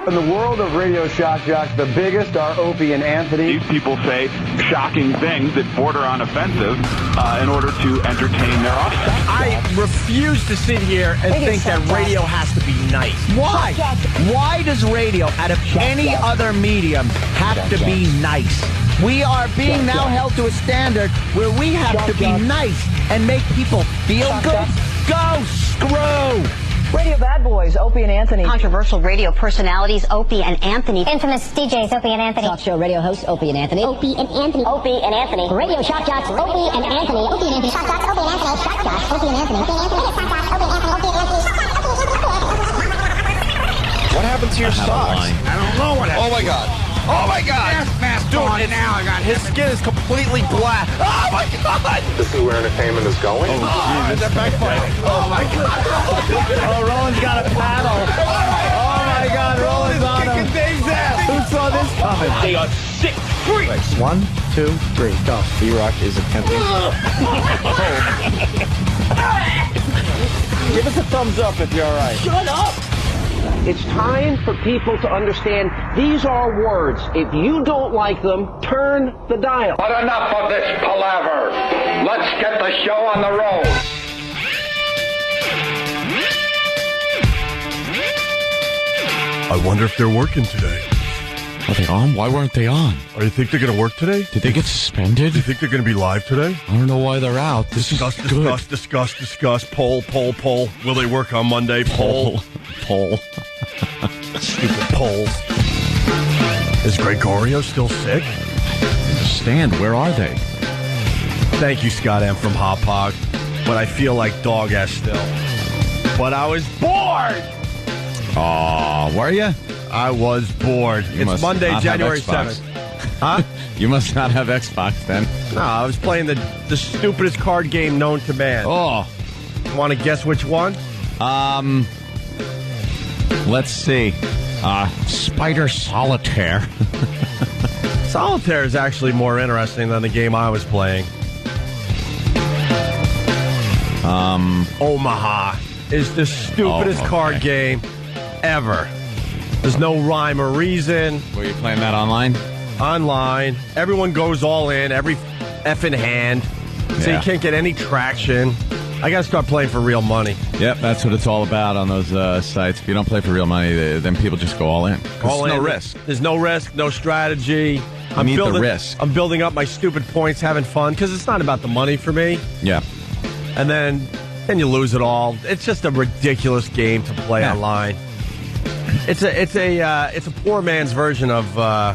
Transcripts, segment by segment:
In the world of radio shock jocks, the biggest are Opie and Anthony. These people say shocking things that border on offensive in order to entertain their audience. I refuse to sit here and think that radio has to be nice. Why? Why does radio, out of any other medium, have to be nice? We are being now held to a standard where we have to be nice and make people feel good. Go screw! Radio bad boys, Opie and Anthony. Controversial radio personalities, Opie and Anthony. Infamous DJs, Opie and Anthony. Talk show radio hosts, Opie and Anthony. Opie and Anthony. Opie and Anthony. Radio shock jocks, Opie and Anthony. Opie and Anthony. Shock jocks, Opie and Anthony. Shock jocks, Opie and Anthony. Opie and Anthony. Shock jocks, Opie and Anthony. Opie and Anthony. What happened to your socks? I don't know what happened. Oh my God. Oh my God. Fast dude, on now. I got his skin is completely black. Oh my God. This is where entertainment is going. Oh, is that backfiring? Oh my God. Oh, Roland's got a paddle. Oh my God, Roland's on him. Who saw this coming? They are sick freaks. 1, 2, 3, go. B-Rock is attempting. Give us a thumbs up if you're all right. Shut up. It's time for people to understand these are words. If you don't like them, turn the dial. But enough of this palaver. Let's get the show on the road. I wonder if they're working today. Are they on? Why weren't they on? Oh, you think they're going to work today? Did they get suspended? Do you think they're going to be live today? I don't know why they're out. This is good. Discuss. Poll. Will they work on Monday? Poll. Stupid poll. Is Gregorio still sick? Understand. Where are they? Thank you, Scott M. from Hop Hog. But I feel like dog ass still. But I was bored! Oh, were you? I was bored. It's Monday, January 7th. Huh? You must not have Xbox then. No, I was playing the stupidest card game known to man. Oh. Want to guess which one? Let's see. Spider Solitaire. Solitaire is actually more interesting than the game I was playing. Omaha is the stupidest card game ever. There's no rhyme or reason. Were you playing that online? Online. Everyone goes all in, every effing hand. So you can't get any traction. I got to start playing for real money. Yep, that's what it's all about on those sites. If you don't play for real money, then people just go all in. All There's in. no risk. There's no risk, no strategy. I need the risk. I'm building up my stupid points, having fun, because it's not about the money for me. Yeah. And then you lose it all. It's just a ridiculous game to play online. It's a poor man's version of the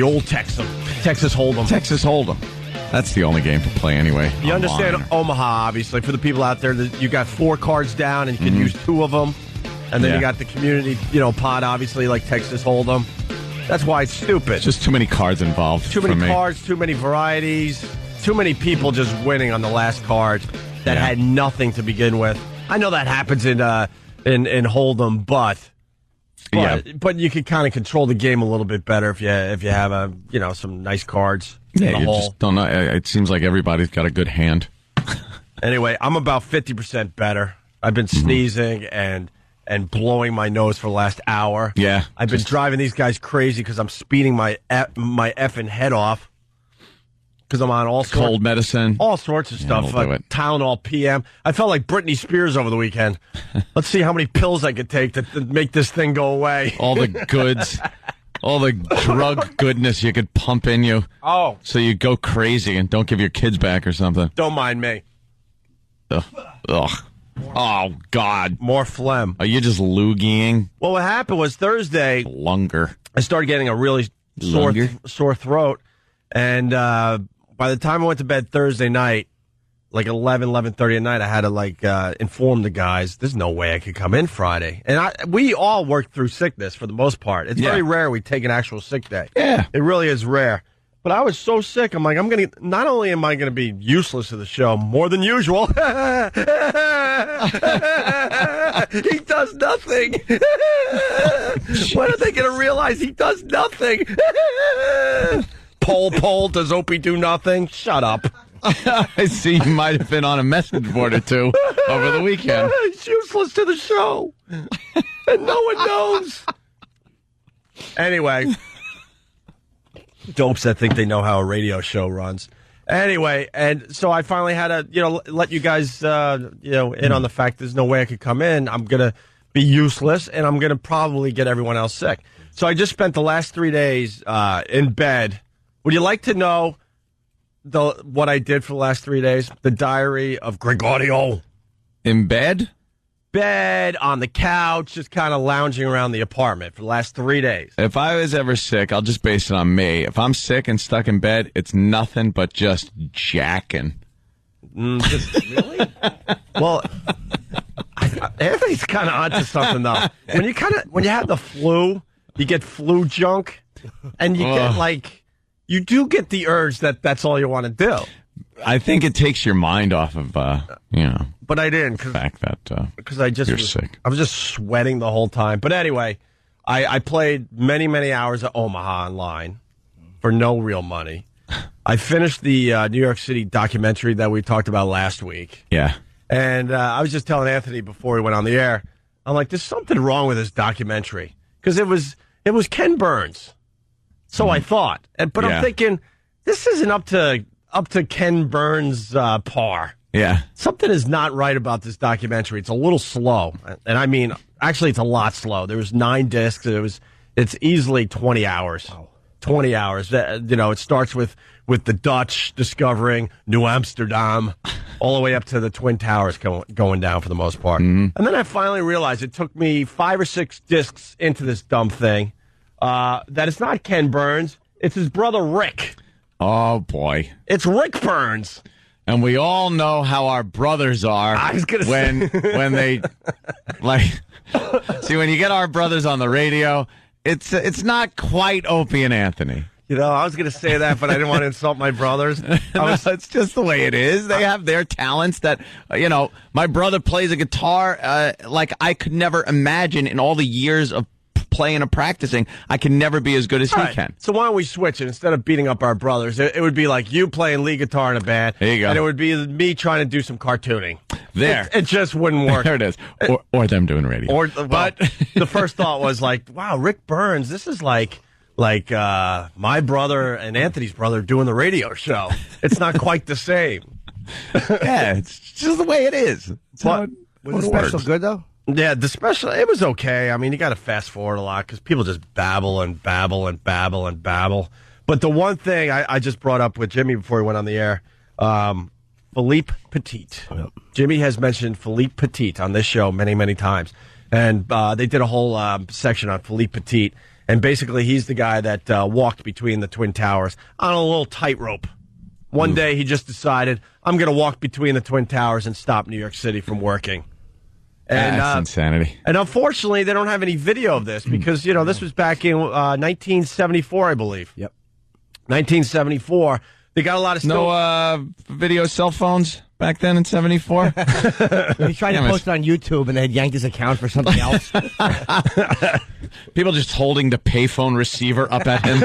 old Texas Hold'em. Texas Hold'em. That's the only game to play anyway. You understand Omaha, obviously. For the people out there, you got 4 cards down, and you can use 2 of them. And then you got the community, pod, obviously, like Texas Hold'em. That's why it's stupid. It's just too many cards involved. Too many cards, too many varieties, too many people just winning on the last card that had nothing to begin with. I know that happens in Hold'em, but you can kind of control the game a little bit better if you have some nice cards. Yeah, you just don't know. It seems like everybody's got a good hand. Anyway, I'm about 50% better. I've been sneezing and blowing my nose for the last hour. Yeah, I've been driving these guys crazy because I'm speeding my effing head off. Because I'm on cold medicine. All sorts of stuff. Tylenol PM. I felt like Britney Spears over the weekend. Let's see how many pills I could take to make this thing go away. All the goods. All the drug goodness you could pump in you. Oh. So you go crazy and don't give your kids back or something. Don't mind me. Ugh. Oh, God. More phlegm. Are you just loogying? Well, what happened was Thursday. Lunger. I started getting a really sore throat. And by the time I went to bed Thursday night, like 11:30 at night, I had to inform the guys, there's no way I could come in Friday. And we all work through sickness for the most part. It's very rare we take an actual sick day. Yeah. It really is rare. But I was so sick, I'm like, not only am I going to be useless to the show, more than usual. He does nothing. When are they going to realize he does nothing? Poll, does Opie do nothing? Shut up. I see you might have been on a message board or two over the weekend. It's useless to the show. And no one knows. Anyway. Dopes that think they know how a radio show runs. Anyway, and so I finally had to, let you guys, in on the fact there's no way I could come in. I'm going to be useless, and I'm going to probably get everyone else sick. So I just spent the last 3 days in bed. Would you like to know what I did for the last 3 days? The diary of Gregorio. In bed? Bed, on the couch, just kind of lounging around the apartment for the last 3 days. If I was ever sick, I'll just base it on me. If I'm sick and stuck in bed, it's nothing but just jacking. Really? Well, Anthony's kind of onto something, though. When you have the flu, you get flu junk, and you get you do get the urge that's all you want to do. I think it takes your mind off of, But I didn't. The fact that you're sick. I was just sweating the whole time. But anyway, I played many, many hours of Omaha online for no real money. I finished the New York City documentary that we talked about last week. Yeah. And I was just telling Anthony before we went on the air, I'm like, there's something wrong with this documentary. Because it was Ken Burns. So I thought. But I'm thinking, this isn't up to Ken Burns' par. Yeah. Something is not right about this documentary. It's a little slow. And I mean, actually, it's a lot slow. There was 9 discs. It's easily 20 hours. Wow. 20 hours. It starts with the Dutch discovering New Amsterdam all the way up to the Twin Towers going down for the most part. Mm-hmm. And then I finally realized it took me 5 or 6 discs into this dumb thing that it's not Ken Burns. It's his brother Rick. Oh, boy. It's Rick Burns. And we all know how our brothers are when they see, when you get our brothers on the radio, it's not quite Opie and Anthony. I was going to say that, but I didn't want to insult my brothers. It's just the way it is. They have their talents that, my brother plays a guitar like I could never imagine in all the years of playing and practicing. I can never be as good as he can. So why don't we switch it? Instead of beating up our brothers, it would be like you playing lead guitar in a band. There you go. And it would be me trying to do some cartooning. There. It just wouldn't work. There it is. Or them doing radio. But the first thought was like, wow, Rick Burns, this is like my brother and Anthony's brother doing the radio show. It's not quite the same. Yeah, it's just the way it is. Was the special good, though? Yeah, the special, it was okay. I mean, you got to fast forward a lot because people just babble and babble and babble and babble. But the one thing I just brought up with Jimmy before we went on the air, Philippe Petit. Jimmy has mentioned Philippe Petit on this show many, many times. And they did a whole section on Philippe Petit. And basically, he's the guy that walked between the Twin Towers on a little tightrope. One day, he just decided, I'm going to walk between the Twin Towers and stop New York City from working. And, that's insanity. And unfortunately, they don't have any video of this because, this was back in 1974, I believe. Yep. 1974. They got a lot of No video cell phones back then in 74? He tried to post it on YouTube, and they had yanked his account for something else. People just holding the payphone receiver up at him,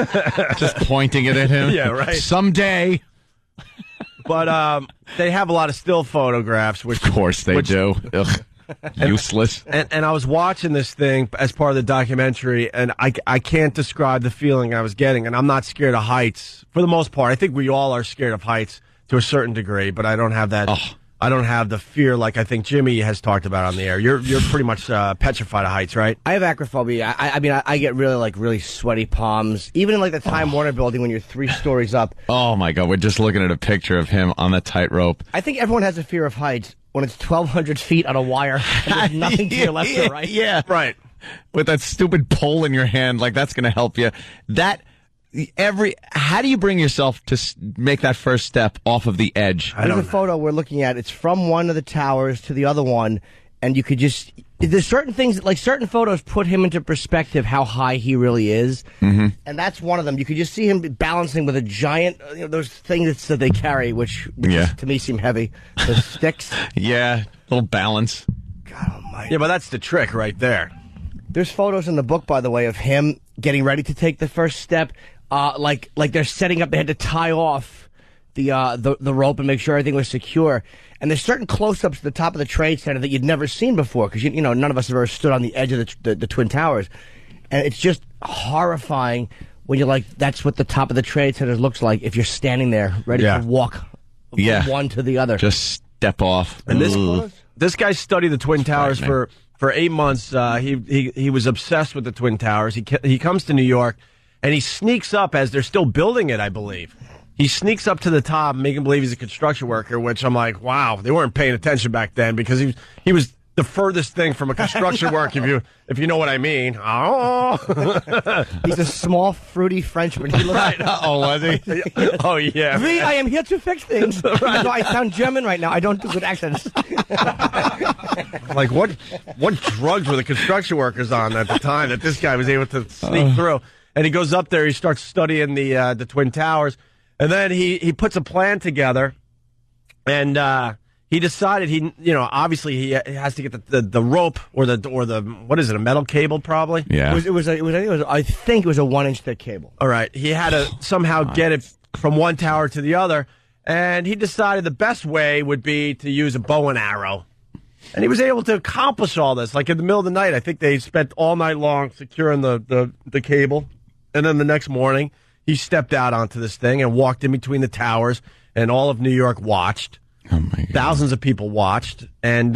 just pointing it at him. Yeah, right. Someday. But they have a lot of still photographs. Of course they do. Ugh. Useless. And I was watching this thing as part of the documentary, and I can't describe the feeling I was getting. And I'm not scared of heights for the most part. I think we all are scared of heights to a certain degree, but I don't have that. Oh. I don't have the fear like I think Jimmy has talked about on the air. You're pretty much petrified of heights, right? I have acrophobia. I mean, I get really sweaty palms. Even in the Time Warner building when you're 3 stories up. Oh my God, we're just looking at a picture of him on the tightrope. I think everyone has a fear of heights when it's 1,200 feet on a wire and there's nothing to your left or right. Yeah, right. With that stupid pole in your hand, that's going to help you. How do you bring yourself to make that first step off of the edge? There's a photo we're looking at. It's from one of the towers to the other one, and you could just... There's certain things, certain photos put him into perspective how high he really is, and that's one of them. You could just see him balancing with a giant, those things that they carry, which to me seem heavy. The sticks. Yeah, little balance. God almighty. Yeah, but that's the trick right there. There's photos in the book, by the way, of him getting ready to take the first step. Like they're setting up, they had to tie off the rope and make sure everything was secure. And there's certain close-ups at the top of the Trade Center that you'd never seen before because you know none of us have ever stood on the edge of the Twin Towers, and it's just horrifying when you're like, that's what the top of the Trade Center looks like if you're standing there ready to walk from one to the other. Just step off. And this guy studied the Twin Towers for 8 months. He was obsessed with the Twin Towers. He comes to New York, and he sneaks up as they're still building it, I believe. He sneaks up to the top, making believe he's a construction worker, which I'm like, wow, they weren't paying attention back then because he was the furthest thing from a construction work, if you know what I mean. Oh, he's a small, fruity Frenchman. He looks oh, was he? Oh, yeah. Me, I am here to fix things. Right. No, I sound German right now. I don't do good accents. Like, what drugs were the construction workers on at the time that this guy was able to sneak through? And he goes up there, he starts studying the Twin Towers, and then he puts a plan together, and he decided obviously he has to get the rope or the what is it, a metal cable probably? Yeah. I think it was a 1-inch thick cable. All right. He had to somehow get it from one tower to the other, and he decided the best way would be to use a bow and arrow. And he was able to accomplish all this. Like in the middle of the night, I think they spent all night long securing the cable, and then the next morning he stepped out onto this thing and walked in between the towers, and all of New York watched. Oh my God. Thousands of people watched, and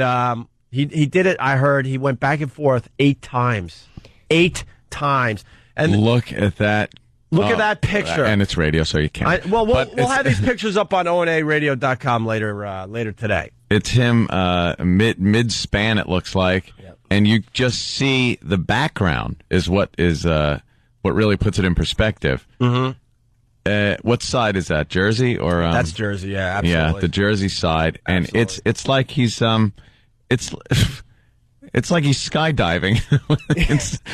he did it. I heard he went back and forth 8 times. 8 times. And look at that. Look at that picture. And it's radio, so you can't. We'll have these pictures up on onaradio.com later today. It's him mid span. It looks like, and you just see the background is what really puts it in perspective. Mm-hmm. What side is that? Jersey or that's Jersey? Yeah, absolutely. Yeah, the Jersey side, and it's like he's it's like he's skydiving.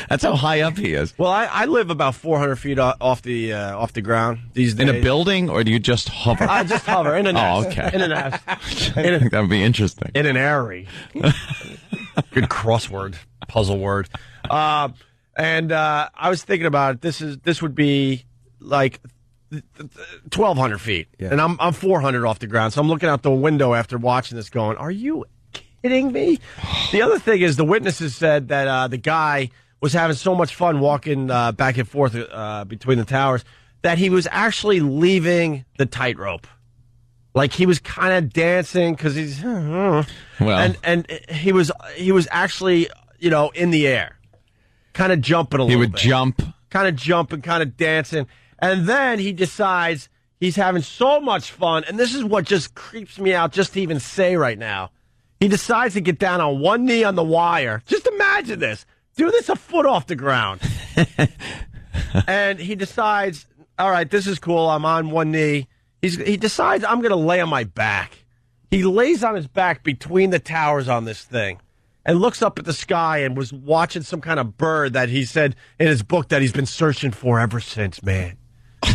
That's how high up he is. Well, I live about 400 feet off the ground these days. In a building, or do you just hover? I just hover in a nest. Oh, okay. In a nest. That would be interesting. In an airy. Good crossword, puzzle word. And I was thinking about it. This would be like 1,200 feet, and I'm 400 off the ground. So I'm looking out the window after watching this, going, "Are you kidding me?" The other thing is, the witnesses said that the guy was having so much fun walking back and forth between the towers that he was actually leaving the tightrope. Like he was kind of dancing because he's and he was actually in the air, kind of jumping a little bit. He would jump, kind of jumping, kind of dancing. And then he decides he's having so much fun, and this is what just creeps me out just to even say right now. He decides to get down on one knee on the wire. Just imagine this. Do this a foot off the ground. And he decides, all right, this is cool. I'm on one knee. He decides I'm going to lay on my back. He lays on his back between the towers on this thing and looks up at the sky and was watching some kind of bird that he said in his book that he's been searching for ever since, man.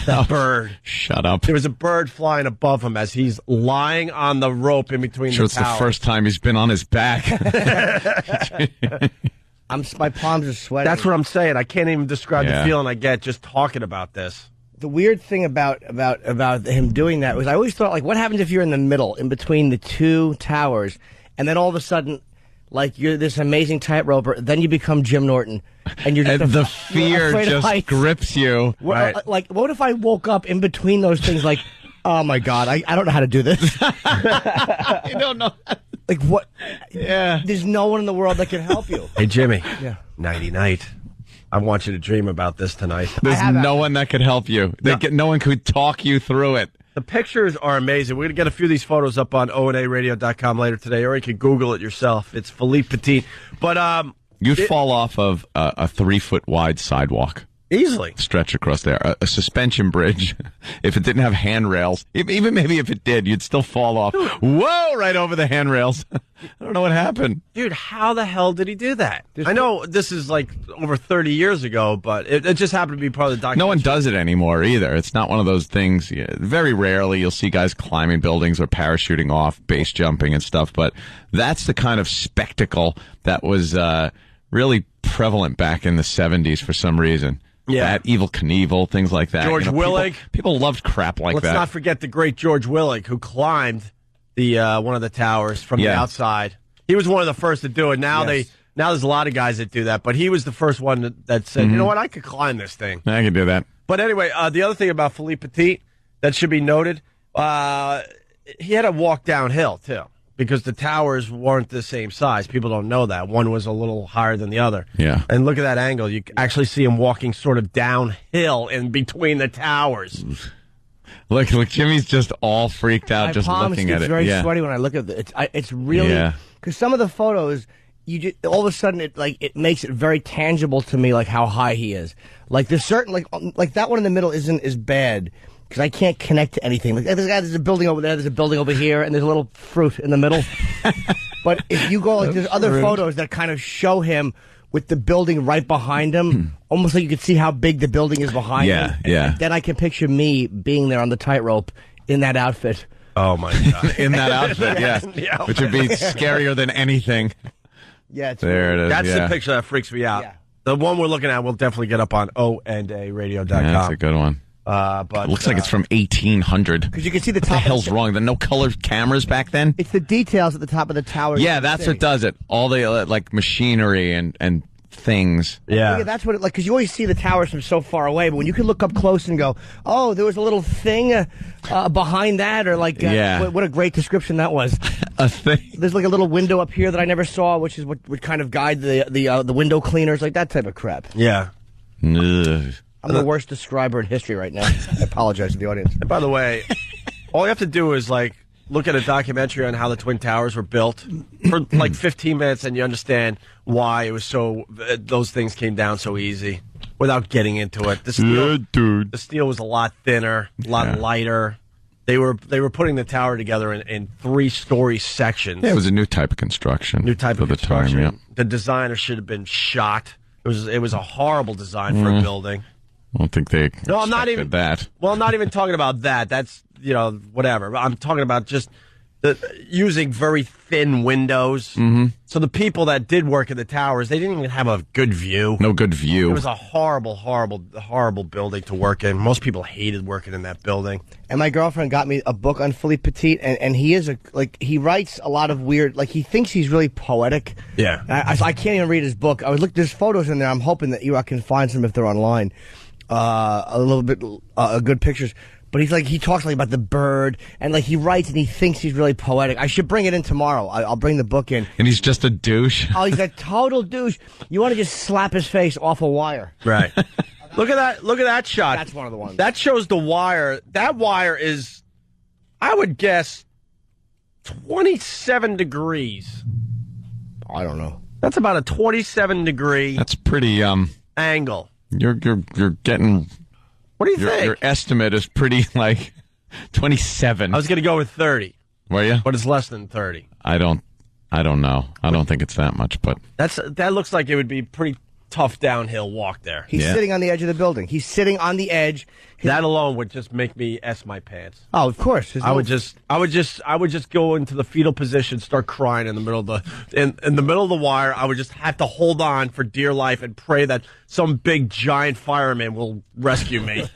That bird. Shut up. There was a bird flying above him as he's lying on the rope in between the towers. It's the first time he's been on his back. My palms are sweating. That's what I'm saying. I can't even describe the feeling I get just talking about this. The weird thing about him doing that was I always thought, like, what happens if you're in the middle, in between the two towers, and then all of a sudden, like, you're this amazing tightroper, then you become Jim Norton, and you're just and the fear just grips you. Right. Like, what if I woke up in between those things, like, oh my God, I don't know how to do this. You don't know. Like, what? Yeah. There's no one in the world that can help you. Hey, Jimmy. Yeah. Nighty night. I want you to dream about this tonight. There's no one that could help you. No one could talk you through it. The pictures are amazing. We're going to get a few of these photos up on onaradio.com later today, or you can Google it yourself. It's Philippe Petit. But you'd fall off of a 3-foot wide sidewalk. Easily. Stretch across there. A suspension bridge. If it didn't have handrails, even maybe if it did, you'd still fall off. Whoa, right over the handrails. I don't know what happened. Dude, how the hell did he do that? I know this is like over 30 years ago, but it just happened to be part of the documentary. No one does it anymore either. It's not one of those things. Very rarely you'll see guys climbing buildings or parachuting off, base jumping and stuff, but that's the kind of spectacle that was really prevalent back in the 70s for some reason. that Evil Knievel, things like that. George Willig. People loved crap like that. Let's not forget the great George Willig, who climbed the one of the towers from the outside. He was one of the first to do it. Now there's a lot of guys that do that, but he was the first one that said, you know what, I could climb this thing. I can do that. But anyway, the other thing about Philippe Petit that should be noted, he had to walk downhill, too, because the towers weren't the same size. People don't know that. One was a little higher than the other. Yeah. And look at that angle. You actually see him walking sort of downhill in between the towers. Look, Jimmy's just all freaked out just looking at it. It's very sweaty when I look at it. It's really, because some of the photos, all of a sudden it makes it very tangible to me, like how high he is. Like there's certain like that one in the middle isn't as bad because I can't connect to anything. Like there's a building over there, there's a building over here, and there's a little fruit in the middle. But if you go there's other photos that kind of show him with the building right behind him, almost like you could see how big the building is behind him. And then I can picture me being there on the tightrope in that outfit. Oh my God! In that outfit, which would be scarier than anything. Yeah, there it is. That's the picture that freaks me out. Yeah. The one we're looking at, we'll definitely get up on onaradio.com. Yeah, that's a good one. But it looks like it's from 1800. Because you can see the top. What the hell's wrong? There no color cameras back then? It's the details at the top of the tower. Yeah, that's what does it. All the like machinery and things. Yeah, that's what it like. Because you always see the towers from so far away, but when you can look up close and go, "Oh, there was a little thing behind that," or like, what a great description that was. A thing. There's like a little window up here that I never saw, which is what would kind of guide the window cleaners, like that type of crap. Yeah. Ugh. I'm the worst describer in history right now. I apologize to the audience. And by the way, all you have to do is like look at a documentary on how the Twin Towers were built for like 15 minutes, and you understand why it was so those things came down so easy without getting into it. The steel was a lot thinner, a lot lighter. They were putting the tower together in 3-story sections. Yeah, it was a new type of construction. New type of construction. The time, The designer should have been shot. It was a horrible design for a building. I don't think they I'm not even that. Well, I'm not even talking about that. That's, whatever. I'm talking about just using very thin windows. Mm-hmm. So the people that did work at the towers, they didn't even have a good view. No good view. It was a horrible, horrible, horrible building to work in. Most people hated working in that building. And my girlfriend got me a book on Philippe Petit, and he is he writes a lot of weird, he thinks he's really poetic. Yeah. I can't even read his book. There's photos in there. I'm hoping that I can find some if they're online. A little bit good pictures, but he talks about the bird, and he writes and he thinks he's really poetic. I should bring it in tomorrow. I'll bring the book in. And he's just a douche. Oh, he's a total douche. You want to just slap his face off a wire. Right. Look at that shot. That's one of the ones. That shows the wire. That wire is, I would guess, 27 degrees. I don't know. That's about a 27 degree. That's pretty angle. You're getting. What do you think? Your estimate is pretty 27. I was going to go with 30. Were you? But it's less than 30. I don't know. I don't think it's that much, but that looks like it would be pretty tough downhill walk there. He's sitting on the edge of the building. He's sitting on the edge. That alone would just make me S my pants. Oh, of course. I would just go into the fetal position, start crying in the middle of the middle of the wire. I would just have to hold on for dear life and pray that some big giant fireman will rescue me.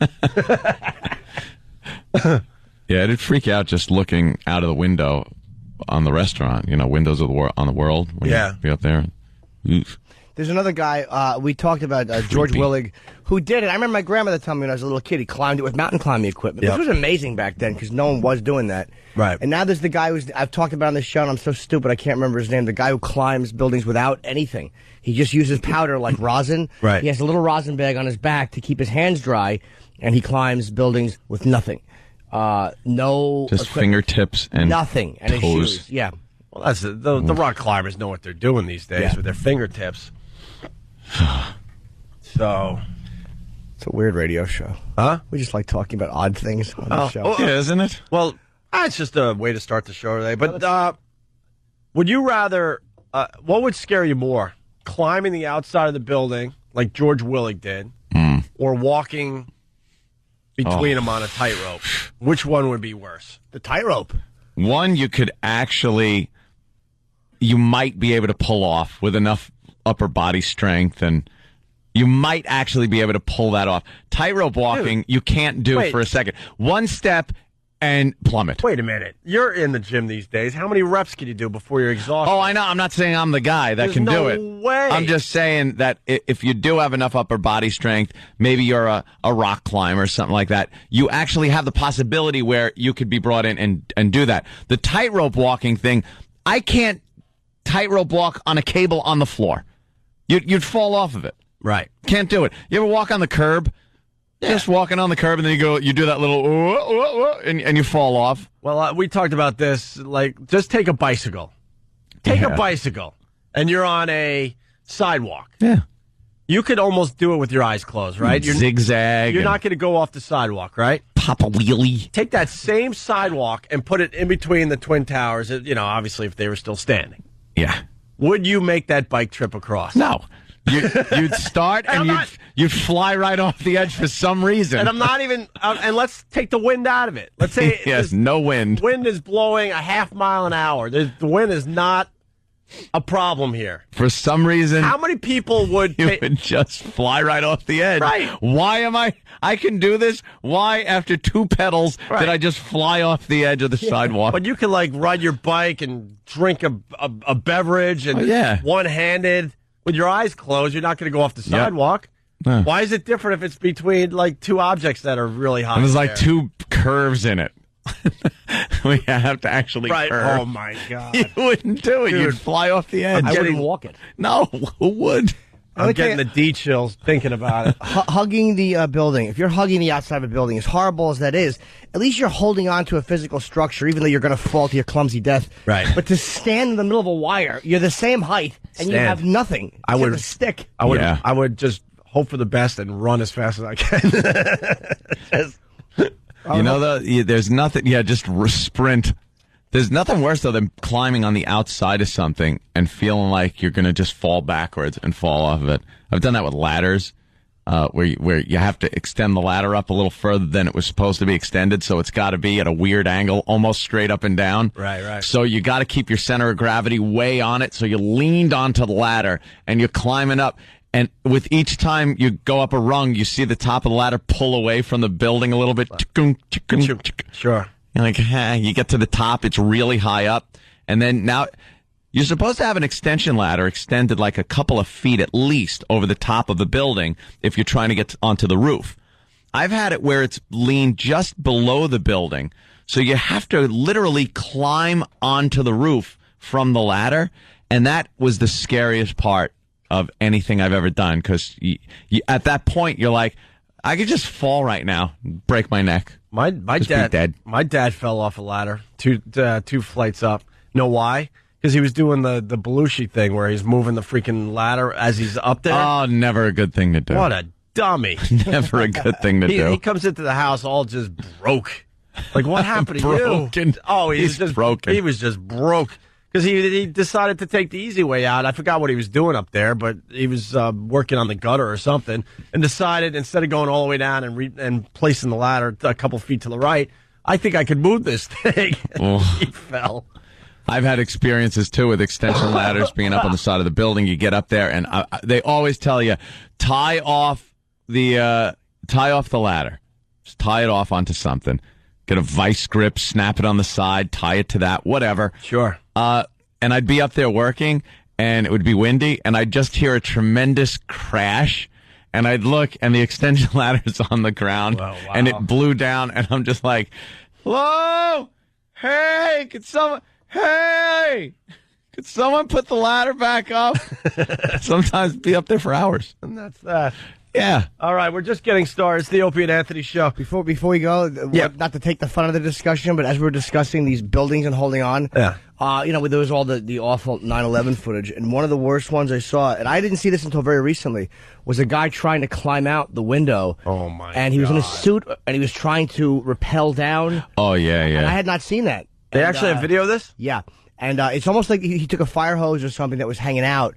Yeah, it'd freak out just looking out of the window on the restaurant. Windows on the world. When you be up there. Oof. There's another guy, we talked about George Willig, who did it. I remember my grandmother telling me when I was a little kid, he climbed it with mountain climbing equipment, which was amazing back then because no one was doing that. Right. And now there's the guy I've talked about on this show, and I'm so stupid I can't remember his name, the guy who climbs buildings without anything. He just uses powder like rosin. Right. He has a little rosin bag on his back to keep his hands dry, and he climbs buildings with nothing. No. Just fingertips and nothing. And toes. his shoes. Yeah. Well, that's the rock climbers know what they're doing these days with their fingertips. So, it's a weird radio show. Huh? We just like talking about odd things on the show. Yeah, isn't it? Well, it's just a way to start the show today. But would you rather, what would scare you more? Climbing the outside of the building like George Willig did, or walking between them on a tightrope? Which one would be worse? The tightrope. One you might be able to pull off with enough upper body strength, and You might actually be able to pull that off. Tightrope walking, you can't do for a second. One step and plummet. Wait a minute. You're in the gym these days. How many reps can you do before you're exhausted? Oh, I know. I'm not saying I'm the guy that can do it. No way. I'm just saying that if you do have enough upper body strength, maybe you're a rock climber or something like that, you actually have the possibility where you could be brought in and do that. The tightrope walking thing, I can't tightrope walk on a cable on the floor. You'd fall off of it. Right. Can't do it. You ever walk on the curb? Yeah. Just walking on the curb, and then you do that little, and you fall off. Well, we talked about this. Like, just take a bicycle. Take a bicycle, and you're on a sidewalk. Yeah. You could almost do it with your eyes closed, right? Zigzag. You're not going to go off the sidewalk, right? Pop a wheelie. Take that same sidewalk and put it in between the Twin Towers, obviously if they were still standing. Yeah. Would you make that bike trip across? No. You'd start and you'd fly right off the edge for some reason. And I'm not even. And let's take the wind out of it. Let's say yes, no wind. Wind is blowing a half mile an hour. The wind is not a problem here. For some reason, how many people would just fly right off the edge? Right. Why am I can do this? Why after 2 pedals did I just fly off the edge of the sidewalk? But you can ride your bike and drink a beverage and one-handed. With your eyes closed, you're not going to go off the sidewalk. Yeah. Why is it different if it's between two objects that are really high? And there's 2 curves in it. We have to actually curve. Oh my God. You wouldn't do it. Dude, you'd fly off the edge. I wouldn't walk it. No, who would? I'm getting the D chills thinking about it. Hugging the building. If you're hugging the outside of a building, as horrible as that is, at least you're holding on to a physical structure, even though you're going to fall to your clumsy death. Right. But to stand in the middle of a wire, you're the same height, and you have nothing. I would a stick. I would just hope for the best and run as fast as I can. There's nothing. Yeah, just sprint. There's nothing worse, though, than climbing on the outside of something and feeling like you're going to just fall backwards and fall off of it. I've done that with ladders, where you have to extend the ladder up a little further than it was supposed to be extended, so it's got to be at a weird angle, almost straight up and down. Right. So you got to keep your center of gravity way on it, so you leaned onto the ladder, and you're climbing up. And with each time you go up a rung, you see the top of the ladder pull away from the building a little bit. Sure. You're like, you get to the top, it's really high up, and then now you're supposed to have an extension ladder extended a couple of feet at least over the top of the building if you're trying to get onto the roof. I've had it where it's leaned just below the building, so you have to literally climb onto the roof from the ladder, and that was the scariest part of anything I've ever done, because at that point you're like, I could just fall right now, break my neck. My dad fell off a ladder, two flights up. Know why? Because he was doing the Belushi thing where he's moving the freaking ladder as he's up there. Oh, never a good thing to do. What a dummy. Never a good thing to do. He comes into the house all just broke. What happened to broken. You? Oh, he's just broken. He was just broke. Because he decided to take the easy way out. I forgot what he was doing up there, but he was working on the gutter or something, and decided instead of going all the way down and placing the ladder a couple feet to the right, I think I could move this thing. He fell. I've had experiences too with extension ladders being up on the side of the building. You get up there, and they always tell you tie off the ladder, just tie it off onto something. Get a vice grip, snap it on the side, tie it to that, whatever. Sure. And I'd be up there working, and it would be windy, and I'd just hear a tremendous crash, and I'd look, and the extension ladder's on the ground, and it blew down, and I'm just like, hello? Hey, could someone put the ladder back up? Sometimes be up there for hours. And that's that. Yeah. All right, we're just getting started. It's the Opie and Anthony show. Before we go, not to take the fun of the discussion, but as we're discussing these buildings and holding on, there was all the awful 9/11 footage, and one of the worst ones I saw, and I didn't see this until very recently, was a guy trying to climb out the window. Oh my! And he was in a suit, and he was trying to rappel down. Oh yeah. And I had not seen that. They actually have video of this? Yeah, and it's almost like he took a fire hose or something that was hanging out.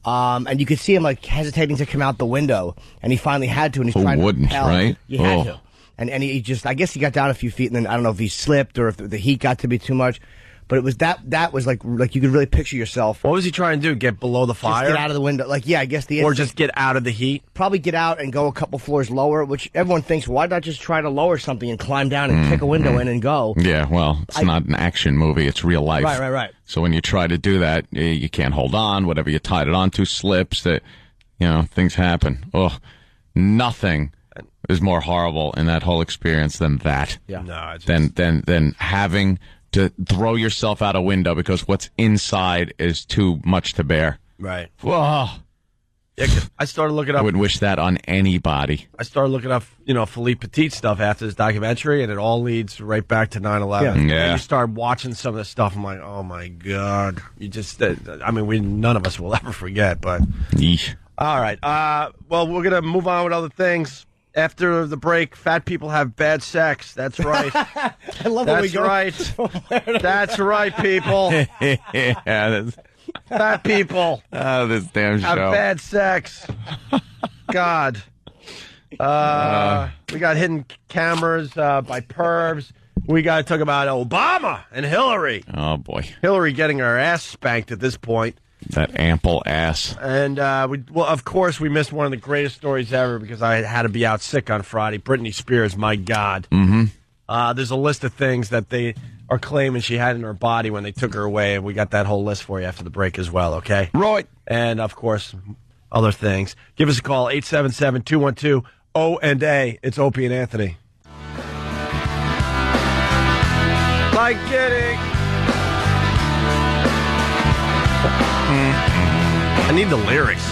And you could see him hesitating to come out the window, and he finally had to, and he's trying to rappel. Right? He had to. And he just, I guess he got down a few feet, and then I don't know if he slipped or if the heat got to be too much. But it was that was like you could really picture yourself. What was he trying to do? Get below the fire? Just get out of the window. Like, yeah, I guess or just get out of the heat? Probably get out and go a couple floors lower, which everyone thinks, why not just try to lower something and climb down and kick a window in and go? Yeah, well, it's not an action movie. It's real life. Right. So when you try to do that, you can't hold on. Whatever you tied it onto slips. Things happen. Oh, nothing is more horrible in that whole experience than that. Yeah. No, than having to throw yourself out a window because what's inside is too much to bear. Right. Whoa. Yeah, I started looking up. I wouldn't wish that on anybody. I started looking up, Philippe Petit stuff after this documentary, and it all leads right back to 9/11. Yeah. And you start watching some of this stuff, I'm like, oh my God. You just, none of us will ever forget, but. Yeesh. All right. Well, we're going to move on with other things. After the break, fat people have bad sex. That's right. I love when we go. That's right. That's right, people. Yeah, fat people. Oh, this damn show. Have bad sex. God. We got hidden cameras by pervs. We got to talk about Obama and Hillary. Oh, boy. Hillary getting her ass spanked at this point. That ample ass. And, of course, we missed one of the greatest stories ever because I had to be out sick on Friday. Britney Spears, my God. Mm-hmm. There's a list of things that they are claiming she had in her body when they took her away, and we got that whole list for you after the break as well, okay? Right. And, of course, other things. Give us a call, 877-212-O&A. It's Opie and Anthony. Like kidding. I need the lyrics.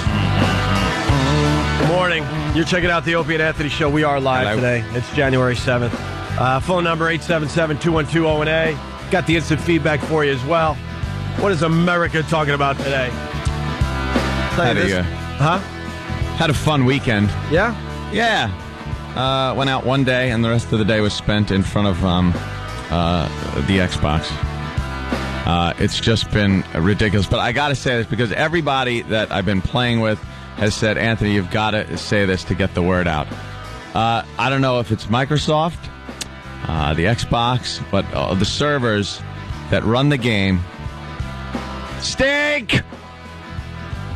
Good morning. You're checking out the Opie and Anthony Show. We are live today. It's January 7th. Phone number 877-212-O&A. Got the instant feedback for you as well. What is America talking about today? Had a fun weekend. Yeah? Yeah. Went out one day, and the rest of the day was spent in front of the Xbox. It's just been ridiculous. But I got to say this because everybody that I've been playing with has said, Anthony, you've got to say this to get the word out. I don't know if it's Microsoft, the Xbox, but the servers that run the game stink.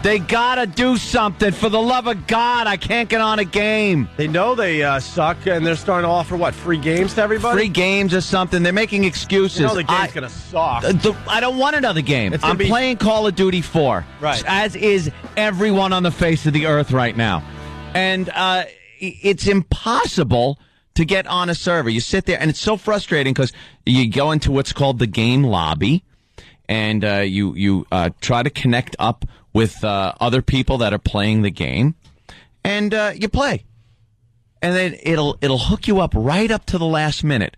They got to do something. For the love of God, I can't get on a game. They know they suck, and they're starting to offer, free games to everybody? Free games or something. They're making excuses. The game's going to suck. I don't want another game. I'm playing Call of Duty 4. Right. As is everyone on the face of the earth right now. And it's impossible to get on a server. You sit there, and it's so frustrating because you go into what's called the game lobby, and you try to connect up with other people that are playing the game, and you play. And then it'll hook you up right up to the last minute,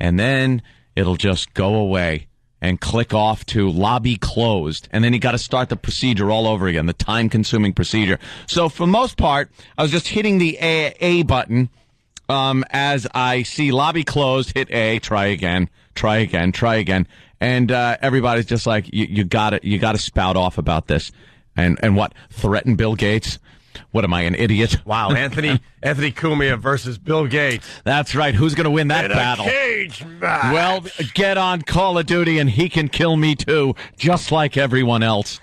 and then it'll just go away and click off to lobby closed, and then you got to start the procedure all over again, the time-consuming procedure. So for the most part, I was just hitting the A button as I see lobby closed, hit A, try again, and everybody's just like, you got to spout off about this. And what? Threaten Bill Gates? What am I, an idiot? Wow, Anthony Cumia versus Bill Gates. That's right. Who's going to win that battle? Cage match. Well, get on Call of Duty and he can kill me too, just like everyone else.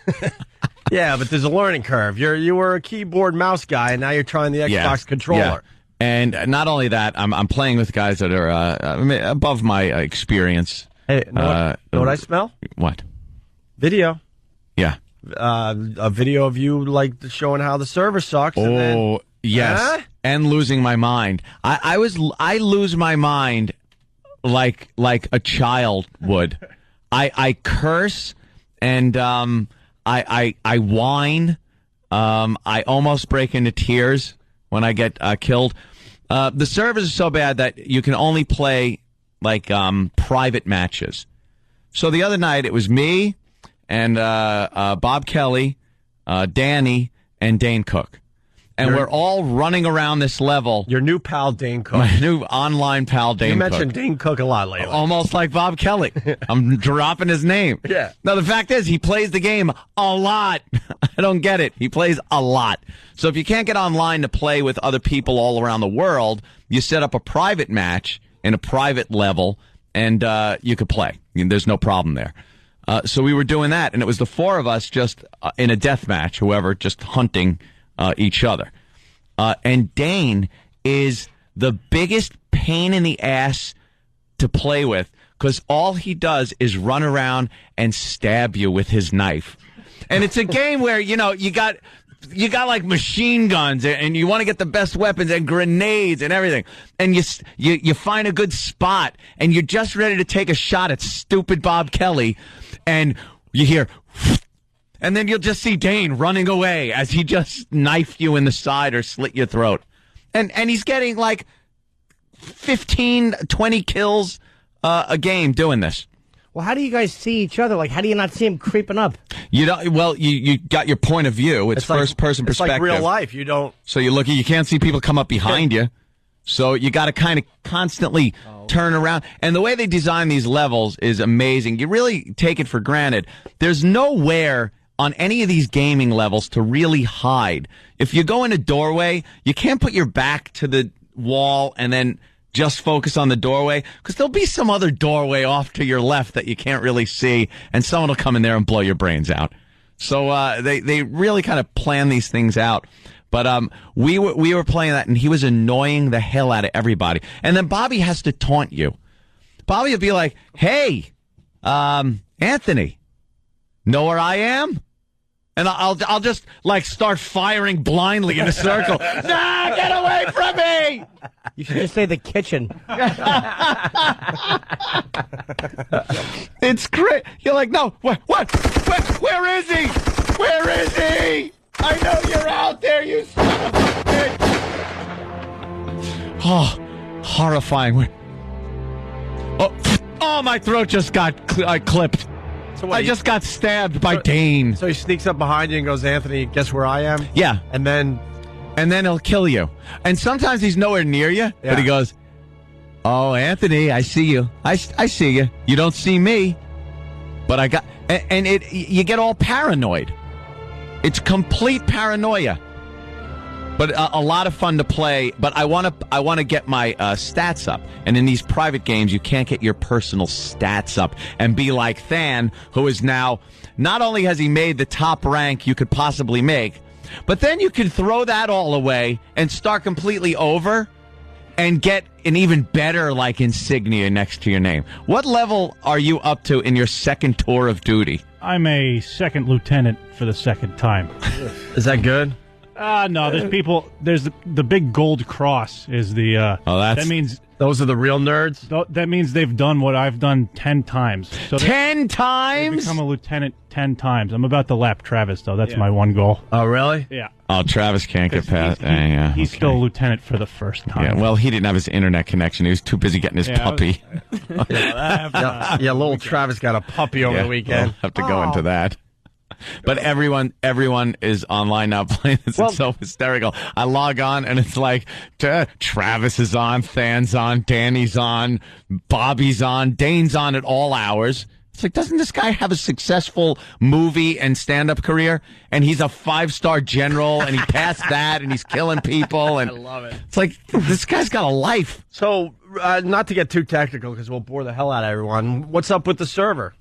Yeah, but there's a learning curve. You were a keyboard mouse guy, and now you're trying the Xbox controller. Yeah. And not only that, I'm playing with guys that are above my experience. Hey, know what I smell? What? Video. Yeah. A video of you showing how the server sucks. Oh, and then, yes, and losing my mind. I lose my mind like a child would. I curse and I whine. I almost break into tears when I get killed. The servers are so bad that you can only play private matches. So the other night it was me and Bob Kelly, Danny, and Dane Cook. And we're all running around this level. Your new pal, Dane Cook. My new online pal, Dane Cook. You mentioned Dane Cook a lot lately. Almost like Bob Kelly. I'm dropping his name. Yeah. Now, the fact is, he plays the game a lot. I don't get it. He plays a lot. So if you can't get online to play with other people all around the world, you set up a private match in a private level, and you could play. There's no problem there. So we were doing that, and it was the four of us just in a death match, whoever, just hunting each other. And Dane is the biggest pain in the ass to play with, because all he does is run around and stab you with his knife. And it's a game where, you got like machine guns, and you want to get the best weapons and grenades and everything. And you find a good spot, and you're just ready to take a shot at stupid Bob Kelly, and you hear, and then you'll just see Dane running away as he just knifed you in the side or slit your throat. And he's getting like 15, 20 kills a game doing this. Well, how do you guys see each other? Like, how do you not see him creeping up? You don't. Well, you got your point of view. It's first person perspective. It's like real life. You don't. So you can't see people come up behind you. So you got to kind of constantly turn around. And the way they design these levels is amazing. You really take it for granted. There's nowhere on any of these gaming levels to really hide. If you go in a doorway, you can't put your back to the wall and then just focus on the doorway, because there'll be some other doorway off to your left that you can't really see, and someone will come in there and blow your brains out. So they really kind of plan these things out. But we were playing that, and he was annoying the hell out of everybody. And then Bobby has to taunt you. Bobby will be like, "Hey, Anthony, know where I am?" And I'll just like start firing blindly in a circle. Nah, get away from me! You should just say the kitchen. It's great. You're like, no, what? Where is he? Where is he? I know you're out there, you son of a bitch. Oh, horrifying. Oh, my throat just got clipped. So I just got stabbed by Dane. So he sneaks up behind you and goes, "Anthony, guess where I am?" Yeah. And then he'll kill you. And sometimes he's nowhere near you, but he goes, "Oh, Anthony, I see you. I see you. You don't see me, but I got." And you get all paranoid. It's complete paranoia. But a lot of fun to play. But I want to get my stats up. And in these private games, you can't get your personal stats up and be like Than, who is now, not only has he made the top rank you could possibly make, but then you can throw that all away and start completely over and get an even better like insignia next to your name. What level are you up to in your second tour of duty? I'm a second lieutenant for the second time. Is that good? No, there's people. There's the big gold cross is the. That means those are the real nerds. That means they've done what I've done 10 times. So 10 times? They've become a lieutenant 10 times. I'm about to lap Travis, though. That's my one goal. Oh, really? Yeah. Oh, Travis can't get past. He's still a lieutenant for the first time. Yeah. Well, he didn't have his internet connection. He was too busy getting his puppy. Little Travis got a puppy over the weekend. We'll have to go into that. But everyone is online now playing this. It's so hysterical. I log on and it's like Travis is on, Than's on, Danny's on, Bobby's on, Dane's on at all hours. It's like, doesn't this guy have a successful movie and stand-up career? And he's a 5-star general, and he passed that, and he's killing people. And I love it. It's like, this guy's got a life. So, not to get too technical, because we'll bore the hell out of everyone. What's up with the server?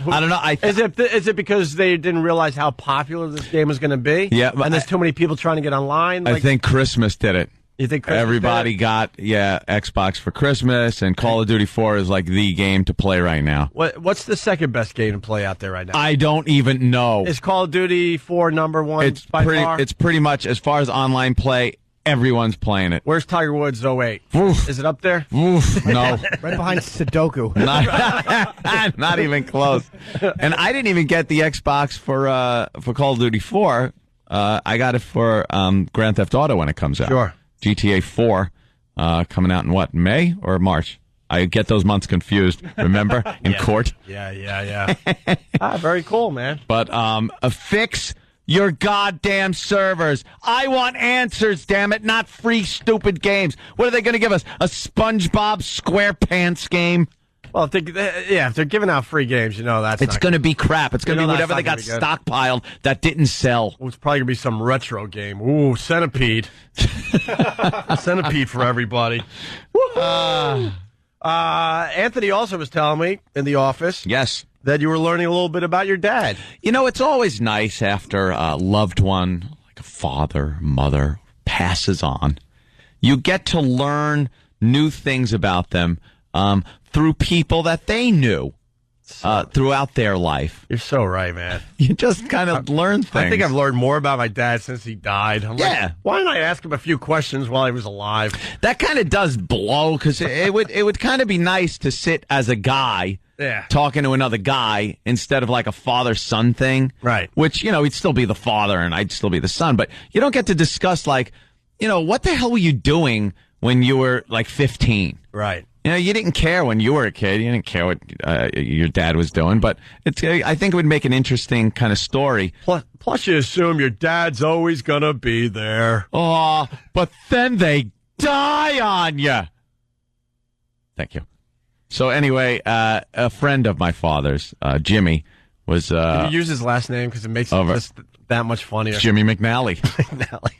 I don't know. Is it because they didn't realize how popular this game was going to be? Yeah. And there's too many people trying to get online? I think Christmas did it. You think Christmas everybody got Xbox for Christmas, and Call of Duty 4 is like the game to play right now. What's the second best game to play out there right now? I don't even know. Is Call of Duty 4 number one? It's pretty much, as far as online play, everyone's playing it. Where's Tiger Woods 08? Oof. Is it up there? Oof. No. Right behind Sudoku. Not even close. And I didn't even get the Xbox for Call of Duty 4. I got it for Grand Theft Auto when it comes out. Sure. GTA 4 coming out in what, May or March? I get those months confused, remember, in court. Yeah. Very cool, man. But fix your goddamn servers. I want answers, damn it, not free stupid games. What are they going to give us? A SpongeBob SquarePants game? Well, if they're giving out free games, it's going to be crap. It's going to be whatever they got stockpiled that didn't sell. Well, it's probably going to be some retro game. Ooh, Centipede. Centipede for everybody. Anthony also was telling me in the office. Yes. That you were learning a little bit about your dad. You know, it's always nice after a loved one, like a father, mother, passes on. You get to learn new things about them through people that they knew throughout their life. You're so right, man. You just kind of learn things. I think I've learned more about my dad since he died. I'm like, why didn't I ask him a few questions while he was alive? That kind of does blow, because it would kind of be nice to sit as a guy talking to another guy instead of like a father-son thing. Right. Which, he'd still be the father and I'd still be the son. But you don't get to discuss, like, what the hell were you doing when you were like 15? Right. You didn't care when you were a kid. You didn't care what your dad was doing. But I think it would make an interesting kind of story. Plus you assume your dad's always going to be there. Oh, but then they die on you. Thank you. So anyway, a friend of my father's, Jimmy, was... Can you use his last name because it makes it just that much funnier? Jimmy McNally.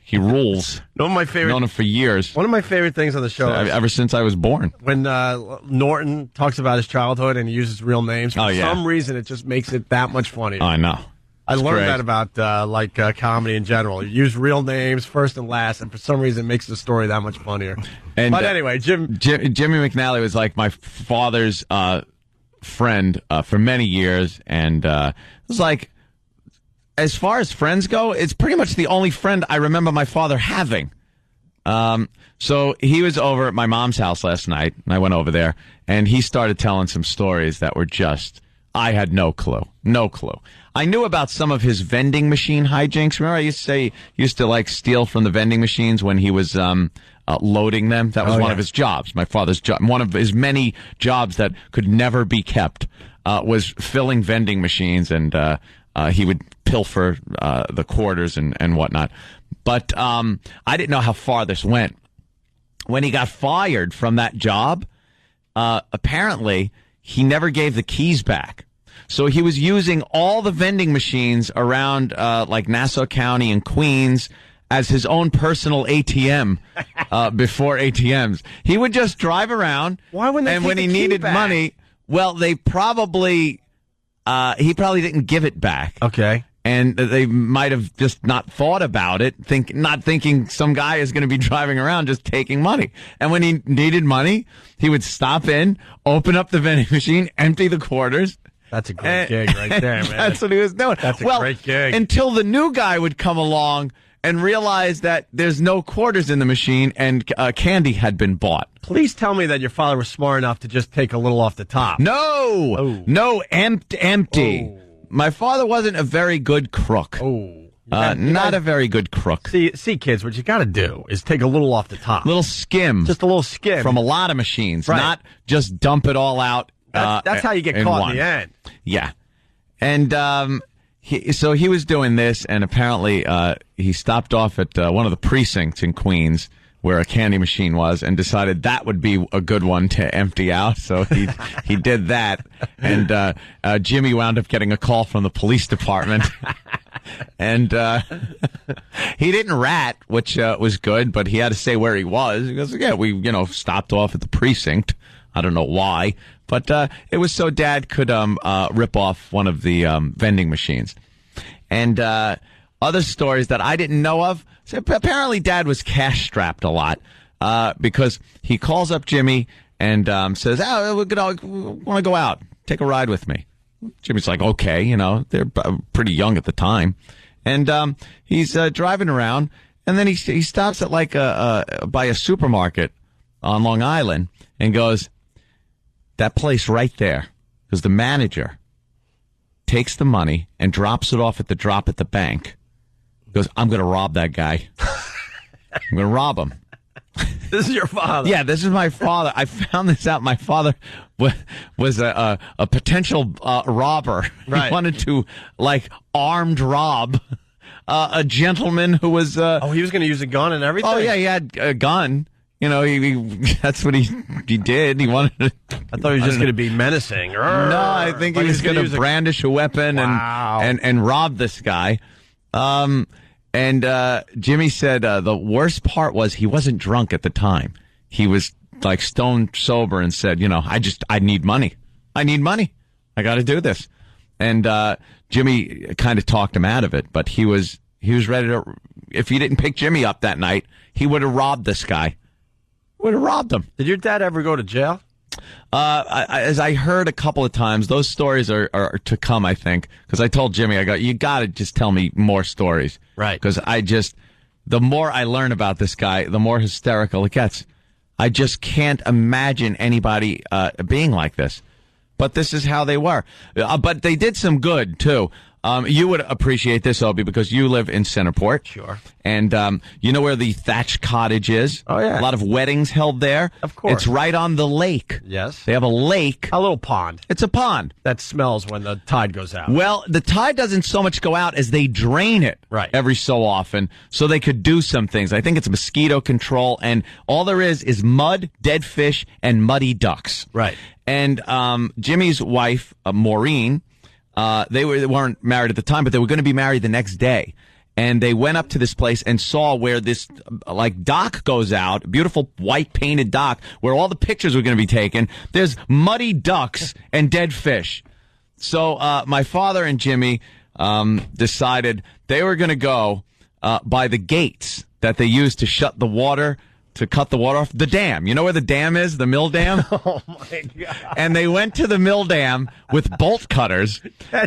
He rules. One of my favorite... Known him for years. One of my favorite things on the show... ever since I was born. When Norton talks about his childhood and he uses real names, for some reason it just makes it that much funnier. I know. I learned that about comedy in general. You use real names first and last, and for some reason it makes the story that much funnier. But anyway, Jimmy McNally was like my father's friend for many years, and it was like, as far as friends go, it's pretty much the only friend I remember my father having. So he was over at my mom's house last night, and I went over there, and he started telling some stories that were just... I had no clue. No clue. I knew about some of his vending machine hijinks. Remember I used to say he used to like steal from the vending machines when he was loading them? That was one of his jobs. My father's job. One of his many jobs that could never be kept was filling vending machines, and he would pilfer the quarters and whatnot. But I didn't know how far this went. When he got fired from that job, apparently he never gave the keys back. So he was using all the vending machines around like Nassau County and Queens as his own personal ATM before ATMs. He would just drive around. Why wouldn't they and when he needed money, well, they probably he probably didn't give it back. Okay. And they might have just not thought about it, not thinking some guy is going to be driving around just taking money. And when he needed money, he would stop in, open up the vending machine, empty the quarters. That's a great gig right there, man. That's what he was doing. That's a great gig. Until the new guy would come along and realize that there's no quarters in the machine and candy had been bought. Please tell me that your father was smart enough to just take a little off the top. No, empty. Oh. My father wasn't a very good crook. Not a very good crook. See, kids, what you got to do is take a little off the top. Little skim. Just a little skim. From a lot of machines, not just dump it all out. That's how you get caught in the end. Yeah. And so he was doing this, and apparently he stopped off at one of the precincts in Queens where a candy machine was, and decided that would be a good one to empty out. So he did that, and Jimmy wound up getting a call from the police department, and he didn't rat, which was good, but he had to say where he was. He goes, "Yeah, we stopped off at the precinct. I don't know why, but it was so Dad could rip off one of the vending machines." And other stories that I didn't know of. So apparently Dad was cash-strapped a lot because he calls up Jimmy and says, we want to go out. Take a ride with me. Jimmy's like, okay, they're pretty young at the time. And he's driving around, and then he stops at by a supermarket on Long Island and goes, that place right there, because the manager takes the money and drops it off at the drop at the bank. Goes, I'm going to rob that guy. I'm going to rob him. This is your father. Yeah, this is my father. I found this out. My father was a potential robber. Right. He wanted to armed rob a gentleman who was. He was going to use a gun and everything. Oh yeah, he had a gun. That's what he did. He wanted to. I thought he was just going to be menacing. No, I think he was going to brandish a weapon and rob this guy. And Jimmy said the worst part was he wasn't drunk at the time. he was like stone sober and said, I need money. I need money. I got to do this. And Jimmy kind of talked him out of it, but he was ready to. If he didn't pick Jimmy up that night, he would have robbed this guy. Would have robbed him. Did your dad ever go to jail? As I heard a couple of times, those stories are to come, I think. Because I told Jimmy, you got to just tell me more stories. Right. Because the more I learn about this guy, the more hysterical it gets. I just can't imagine anybody being like this. But this is how they were. But they did some good, too. You would appreciate this, Opie, because you live in Centerport. Sure. And you know where the thatched cottage is? Oh, yeah. A lot of weddings held there. Of course. It's right on the lake. Yes. They have a lake. A little pond. It's a pond. That smells when the tide goes out. Well, the tide doesn't so much go out as they drain it every so often so they could do some things. I think it's mosquito control, and all there is mud, dead fish, and muddy ducks. Right. And Jimmy's wife, Maureen, they weren't married at the time, but they were going to be married the next day. And they went up to this place and saw where this, dock goes out, beautiful white painted dock, where all the pictures were going to be taken. There's muddy ducks and dead fish. So my father and Jimmy decided they were going to go by the gates that they used to shut the water, to cut the water off. The dam. You know where the dam is? The mill dam? Oh, my God. And they went to the mill dam with bolt cutters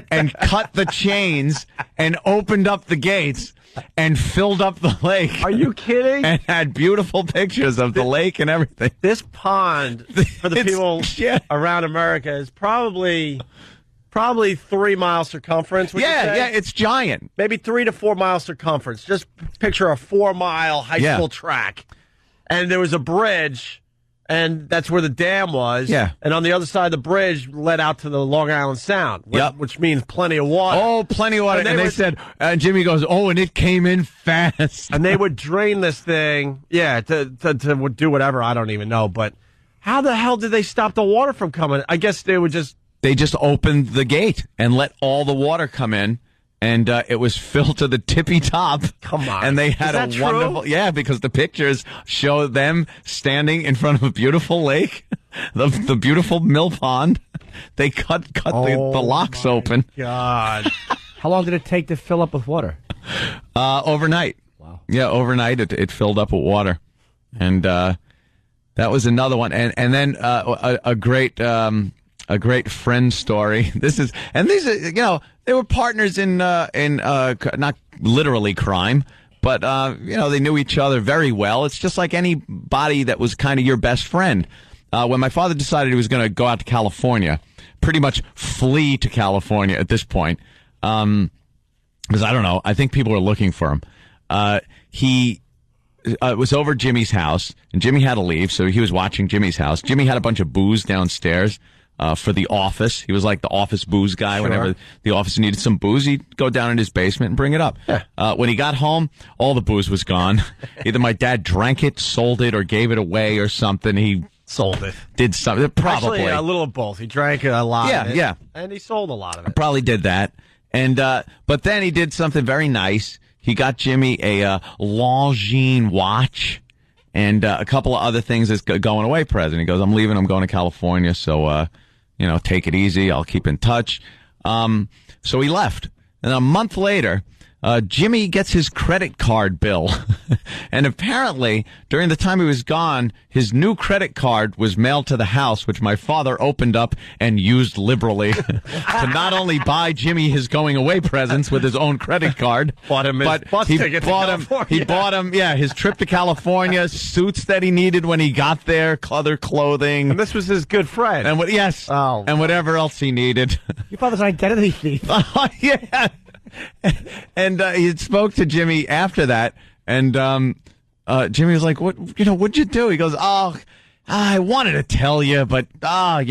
and cut the chains and opened up the gates and filled up the lake. Are you kidding? And had beautiful pictures of the lake and everything. This pond, for the people around America, is probably 3 miles circumference. Yeah, it's giant. Maybe 3 to 4 miles circumference. Just picture a 4-mile high school track. And there was a bridge, and that's where the dam was. Yeah. And on the other side of the bridge led out to the Long Island Sound, which means plenty of water. Oh, plenty of water. And they said, Jimmy goes, and it came in fast. And they would drain this thing, to do whatever, I don't even know. But how the hell did they stop the water from coming? I guess they would just... They just opened the gate and let all the water come in. And it was filled to the tippy top. Come on. And they had Is that wonderful... true? Yeah, because the pictures show them standing in front of a beautiful lake, the beautiful mill pond. They cut the locks open. God. How long did it take to fill up with water? Overnight. Wow. Yeah, overnight it filled up with water. And that was another one. And then a great friend story. These are, they were partners in not literally crime, but they knew each other very well. It's just like anybody that was kind of your best friend. When my father decided he was going to go out to California, pretty much flee to California at this point, because I don't know, I think people were looking for him. He was over Jimmy's house, and Jimmy had to leave, so he was watching Jimmy's house. Jimmy had a bunch of booze downstairs. For the office. He was like the office booze guy. Sure. Whenever the office needed some booze, he'd go down in his basement and bring it up. Yeah. When he got home, all the booze was gone. Either my dad drank it, sold it, or gave it away or something. He sold it. Did something. Probably. Actually, a little of both. He drank a lot of it. Yeah. And he sold a lot of it. Probably did that. And but then he did something very nice. He got Jimmy a Longines watch and a couple of other things as going away present. He goes, I'm leaving. I'm going to California, so... take it easy. I'll keep in touch. So he left. And a month later, Jimmy gets his credit card bill. And apparently, during the time he was gone, his new credit card was mailed to the house, which my father opened up and used liberally to not only buy Jimmy his going away presents with his own credit card, bought him his bus ticket to California. He bought him, his trip to California, suits that he needed when he got there, other clothing. And this was his good friend. And and whatever else he needed. Your father's an identity thief. Oh, yeah. And he spoke to Jimmy after that, and Jimmy was like, what'd you do? He goes, I wanted to tell you, but, I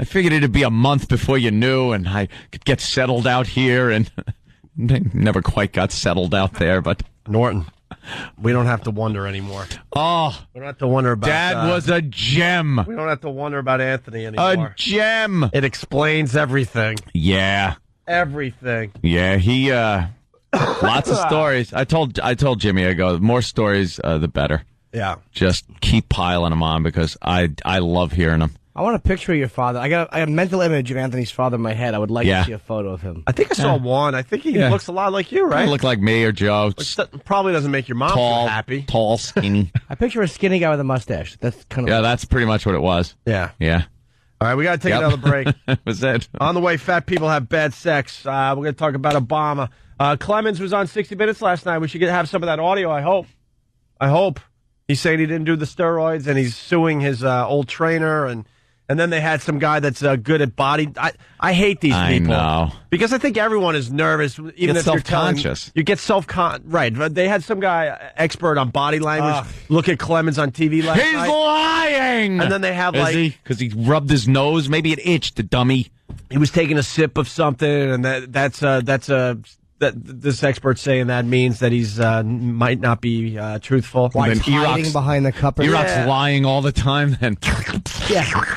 figured it'd be a month before you knew, and I could get settled out here, and they never quite got settled out there, but... Norton, we don't have to wonder anymore. Oh. We don't have to wonder about... Dad was a gem. We don't have to wonder about Anthony anymore. A gem. It explains everything. Yeah. Everything. Yeah, lots of stories. I told Jimmy, I go, the more stories, the better. Yeah. Just keep piling them on because I love hearing them. I want a picture of your father. I got a mental image of Anthony's father in my head. I would like to see a photo of him. I think I saw one. I think he looks a lot like you, right? He look like me or Joe. Which probably doesn't make your mom feel happy. Tall, skinny. I picture a skinny guy with a mustache. That's kind of that's pretty much what it was. Yeah. Yeah. All right, we got to take another break. That was it. On the way, fat people have bad sex. We're going to talk about Obama. Clemens was on 60 Minutes last night. We should have some of that audio, I hope. He's saying he didn't do the steroids, and he's suing his old trainer, and then they had some guy that's good at body. I hate these people. I know. Because I think everyone is nervous. Even if self-conscious. You get self-conscious. Right. They had some guy, expert on body language, look at Clemens on TV last night. He's lying! And then they have because he rubbed his nose? Maybe it itched, the dummy. He was taking a sip of something, and this expert's saying that means that he's might not be truthful. Why he's hiding behind the cup? Iraq's lying all the time then. Yeah.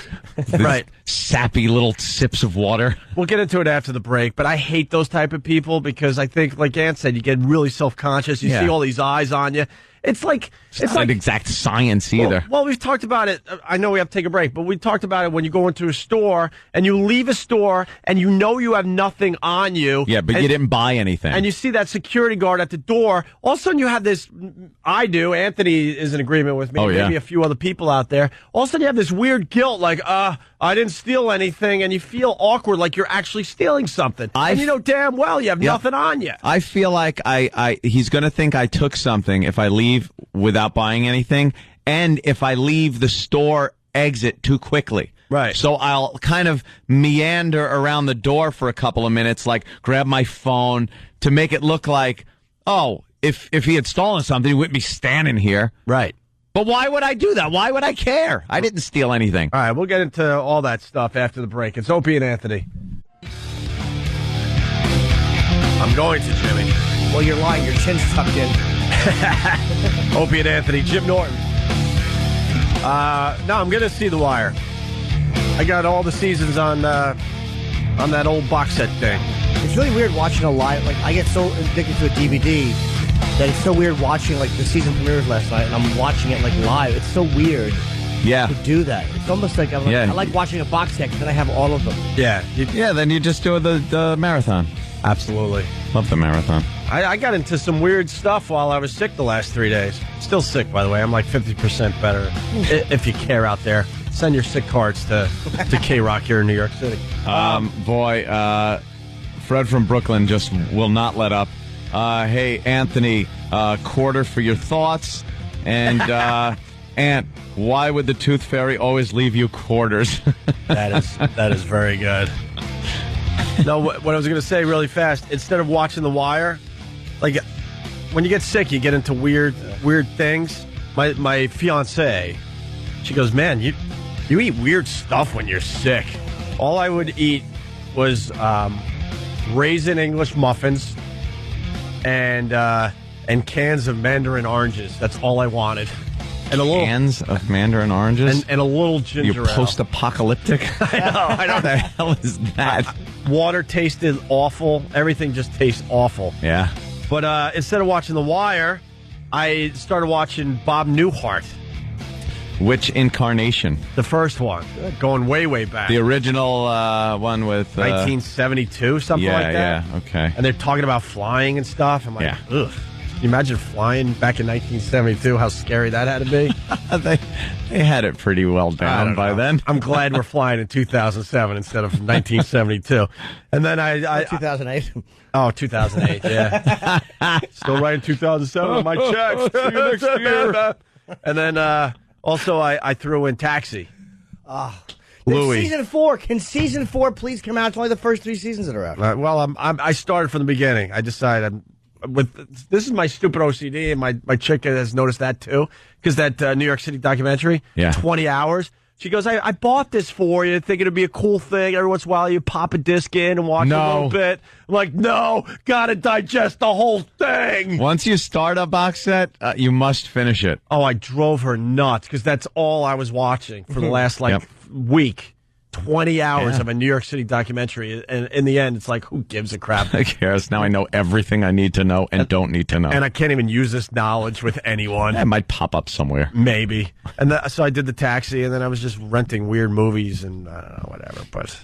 Right. Sappy little sips of water. We'll get into it after the break, but I hate those type of people because I think, like Ant said, you get really self-conscious. You see all these eyes on you. It's not exact science either. Well, we've talked about it. I know we have to take a break, but we talked about it when you go into a store and you leave a store and you know you have nothing on you. Yeah, but you didn't buy anything. And you see that security guard at the door. All of a sudden you have this, I do, Anthony is in agreement with me, maybe a few other people out there. All of a sudden you have this weird guilt like, I didn't steal anything, and you feel awkward like you're actually stealing something. And you know damn well you have nothing on you. I feel like he's going to think I took something if I leave without buying anything, and if I leave the store exit too quickly. Right. So I'll kind of meander around the door for a couple of minutes, like grab my phone to make it look like, if he had stolen something, he wouldn't be standing here. Right. But why would I do that? Why would I care? I didn't steal anything. All right, we'll get into all that stuff after the break. It's Opie and Anthony. I'm going to, Jimmy. Well, you're lying. Your chin's tucked in. Opie and Anthony. Jim Norton. No, I'm going to see The Wire. I got all the seasons on that old box set thing. It's really weird watching a live. Like, I get so addicted to a DVD that it's so weird watching, like, the season premieres last night, and I'm watching it, like, live. It's so weird to do that. It's almost like, I like watching a box set, because then I have all of them. Yeah. Then you just do the marathon. Absolutely. Love the marathon. I got into some weird stuff while I was sick the last 3 days. Still sick, by the way. I'm like 50% better. If you care out there, send your sick cards to K-Rock here in New York City. Fred from Brooklyn just will not let up. Hey, Anthony, quarter for your thoughts. And, Ant, why would the Tooth Fairy always leave you quarters? That is very good. No, what I was going to say really fast, instead of watching The Wire, like, when you get sick, you get into weird things. My fiance, she goes, man, you eat weird stuff when you're sick. All I would eat was raisin English muffins and cans of mandarin oranges. That's all I wanted. And cans of mandarin oranges? And a little ginger ale. You're post-apocalyptic? I know. What the hell is that? Water tasted awful. Everything just tastes awful. Yeah. But instead of watching The Wire, I started watching Bob Newhart. Which incarnation? The first one. Going way, way back. The original one with... 1972, something like that? Yeah, okay. And they're talking about flying and stuff. I'm like, ugh. Can you imagine flying back in 1972? How scary that had to be. They had it pretty well down by then. I'm glad we're flying in 2007 instead of 1972. And then 2008. Oh, 2008. Yeah. Still writing 2007 on my checks. See you next year. And then also I threw in Taxi. Louis. Season 4. Can season 4 please come out? It's only the first 3 seasons that are out. Well, I started from the beginning. I decided. This is my stupid OCD, and my chick has noticed that too, because that New York City documentary, 20 hours. She goes, I bought this for you, thinking it'd be a cool thing. Every once in a while, you pop a disc in and watch a little bit. I'm like, no, gotta digest the whole thing. Once you start a box set, you must finish it. Oh, I drove her nuts, because that's all I was watching for the last week. 20 hours of a New York City documentary, and in the end, it's like, who gives a crap? Who cares? Now I know everything I need to know and don't need to know. And I can't even use this knowledge with anyone. It might pop up somewhere. Maybe. And so I did the taxi, and then I was just renting weird movies and I don't know, whatever. But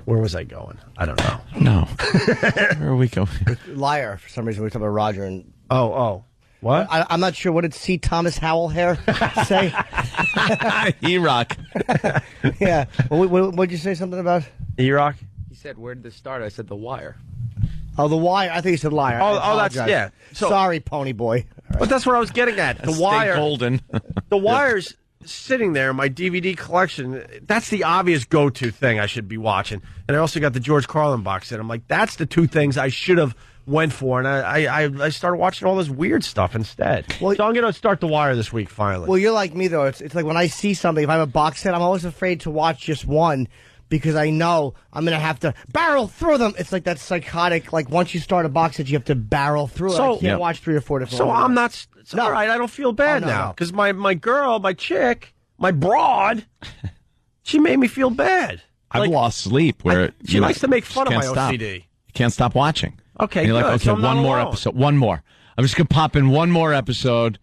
where was I going? I don't know. No. Where are we going? Liar, for some reason. We were talking about Roger. And Oh. What? I'm not sure. What did C. Thomas Howell here say? E-Rock. Yeah. What did you say something about? E-Rock? He said, where did this start? I said, The Wire. Oh, The Wire. I think you said Liar. Oh, that's, yeah. So, sorry, Pony Boy. Right. But that's what I was getting at. The Wire. Golden. The Wire's sitting there in my DVD collection. That's the obvious go-to thing I should be watching. And I also got the George Carlin box set. I'm like, that's the two things I should have went for, and I started watching all this weird stuff instead. Well, so I'm going to start The Wire this week, finally. Well, you're like me, though. It's like when I see something, if I have a box set, I'm always afraid to watch just one because I know I'm going to have to barrel through them. It's like that psychotic, like once you start a box set, you have to barrel through it. I can't watch 3 or 4 different ones. So I'm not... It's all right, I don't feel bad now. Because my girl, my chick, my broad, she made me feel bad. I've lost sleep. She likes to make fun of my OCD. You can't stop watching. Okay, and you're good. like, okay, so one more episode. One more. I'm just going to pop in one more episode,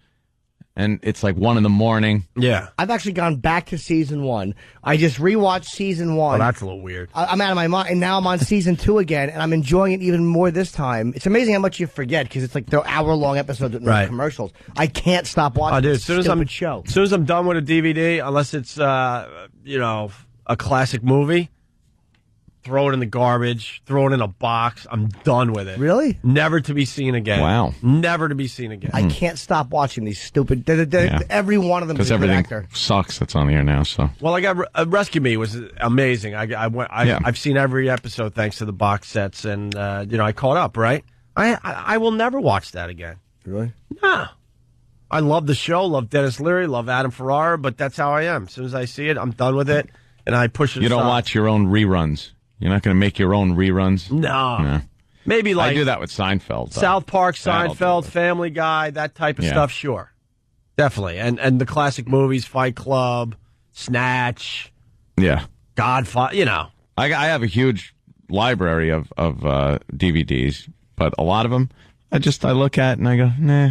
and it's like 1 a.m. Yeah. I've actually gone back to season 1. I just rewatched season 1. Oh, that's a little weird. I'm out of my mind, and now I'm on season 2 again, and I'm enjoying it even more this time. It's amazing how much you forget, because it's like they're hour-long episodes with no commercials. I can't stop watching this stupid show. As soon as I'm done with a DVD, unless it's, a classic movie, throw it in the garbage, throw it in a box. I'm done with it. Really? Never to be seen again. Wow. Never to be seen again. I can't stop watching these stupid... Every one of them is a good actor. Because everything sucks that's on the air now, so... Well, I got Rescue Me was amazing. I've seen every episode thanks to the box sets, and, I caught up, right? I will never watch that again. Really? Nah. I love the show, love Dennis Leary, love Adam Ferrara, but that's how I am. As soon as I see it, I'm done with it, and I push it aside. You don't watch your own reruns? You're not going to make your own reruns? No. Maybe like... I do that with Seinfeld. South Park, Seinfeld, Family Guy, that type of stuff, sure. Definitely. And the classic movies, Fight Club, Snatch. Yeah. Godfather, I have a huge library of DVDs, but a lot of them, I look at and I go, nah.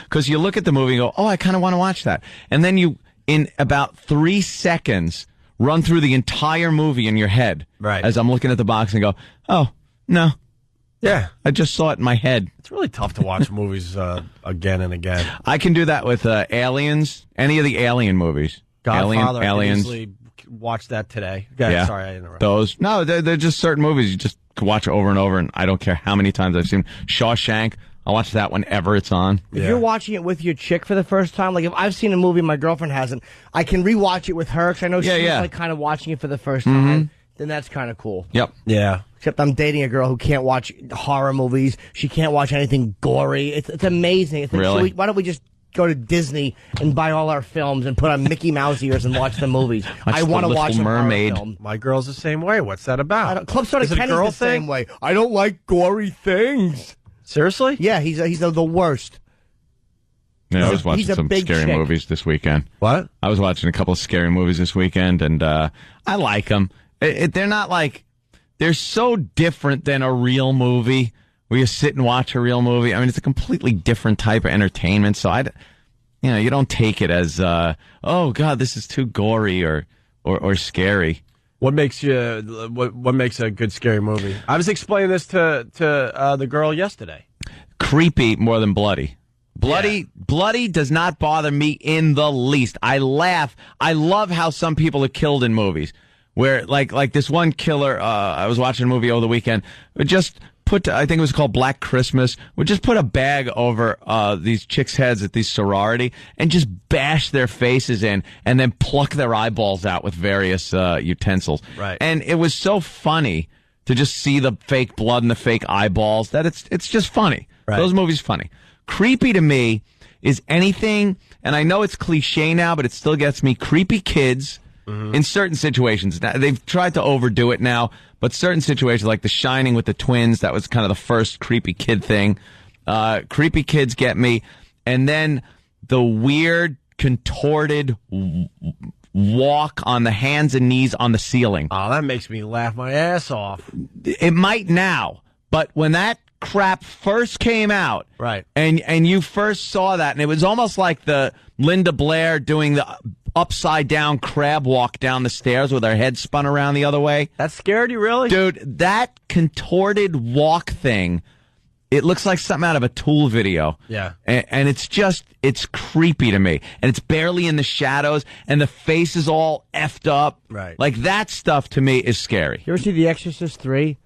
Because you look at the movie and go, oh, I kind of want to watch that. And then you, in about 3 seconds... run through the entire movie in your head as I'm looking at the box and go, oh, no. Yeah. I just saw it in my head. It's really tough to watch movies again and again. I can do that with Aliens, any of the Alien movies. Godfather, Aliens. I can easily watch that today. Okay, sorry, I interrupted. Those. No, they're just certain movies you just can watch over and over, and I don't care how many times I've seen Shawshank. I'll watch that whenever it's on. If you're watching it with your chick for the first time, like if I've seen a movie my girlfriend hasn't, I can rewatch it with her because I know she's like kind of watching it for the first time. Then that's kind of cool. Yep. Yeah. Except I'm dating a girl who can't watch horror movies. She can't watch anything gory. It's amazing. It's like, really? Why don't we just go to Disney and buy all our films and put on Mickey Mouse ears and watch the movies? I want to watch a Mermaid film. My girl's the same way. What's that about? Club Soda Kenny's the same way. I don't like gory things. Seriously? Yeah, he's the worst. Yeah, I was watching some scary movies this weekend. What? I was watching a couple of scary movies this weekend, and I like them. They're not like... They're so different than a real movie where you sit and watch a real movie. I mean, it's a completely different type of entertainment, so you don't take it as, oh, God, this is too gory or scary. What makes what makes a good scary movie? I was explaining this to the girl yesterday. Creepy more than bloody. Bloody does not bother me in the least. I laugh. I love how some people are killed in movies. Where like this one killer, I was watching a movie over the weekend. Just I think it was called Black Christmas. Would just put a bag over these chicks' heads at these sorority and just bash their faces in, and then pluck their eyeballs out with various utensils. Right. And it was so funny to just see the fake blood and the fake eyeballs that it's just funny. Right. Those movies funny. Creepy to me is anything, and I know it's cliche now, but it still gets me. Creepy kids. In certain situations. Now, they've tried to overdo it now, but certain situations, like The Shining with the twins, that was kind of the first creepy kid thing. Creepy kids get me. And then the weird, contorted walk on the hands and knees on the ceiling. Oh, that makes me laugh my ass off. It might now, but when that crap first came out, right, and you first saw that, and it was almost like the Linda Blair doing the upside down crab walk down the stairs with her head spun around the other way. That scared you, really? Dude, that contorted walk thing, it looks like something out of a Tool video. Yeah. And it's creepy to me. And it's barely in the shadows, and the face is all effed up. Right. Like, that stuff to me is scary. You ever see The Exorcist 3?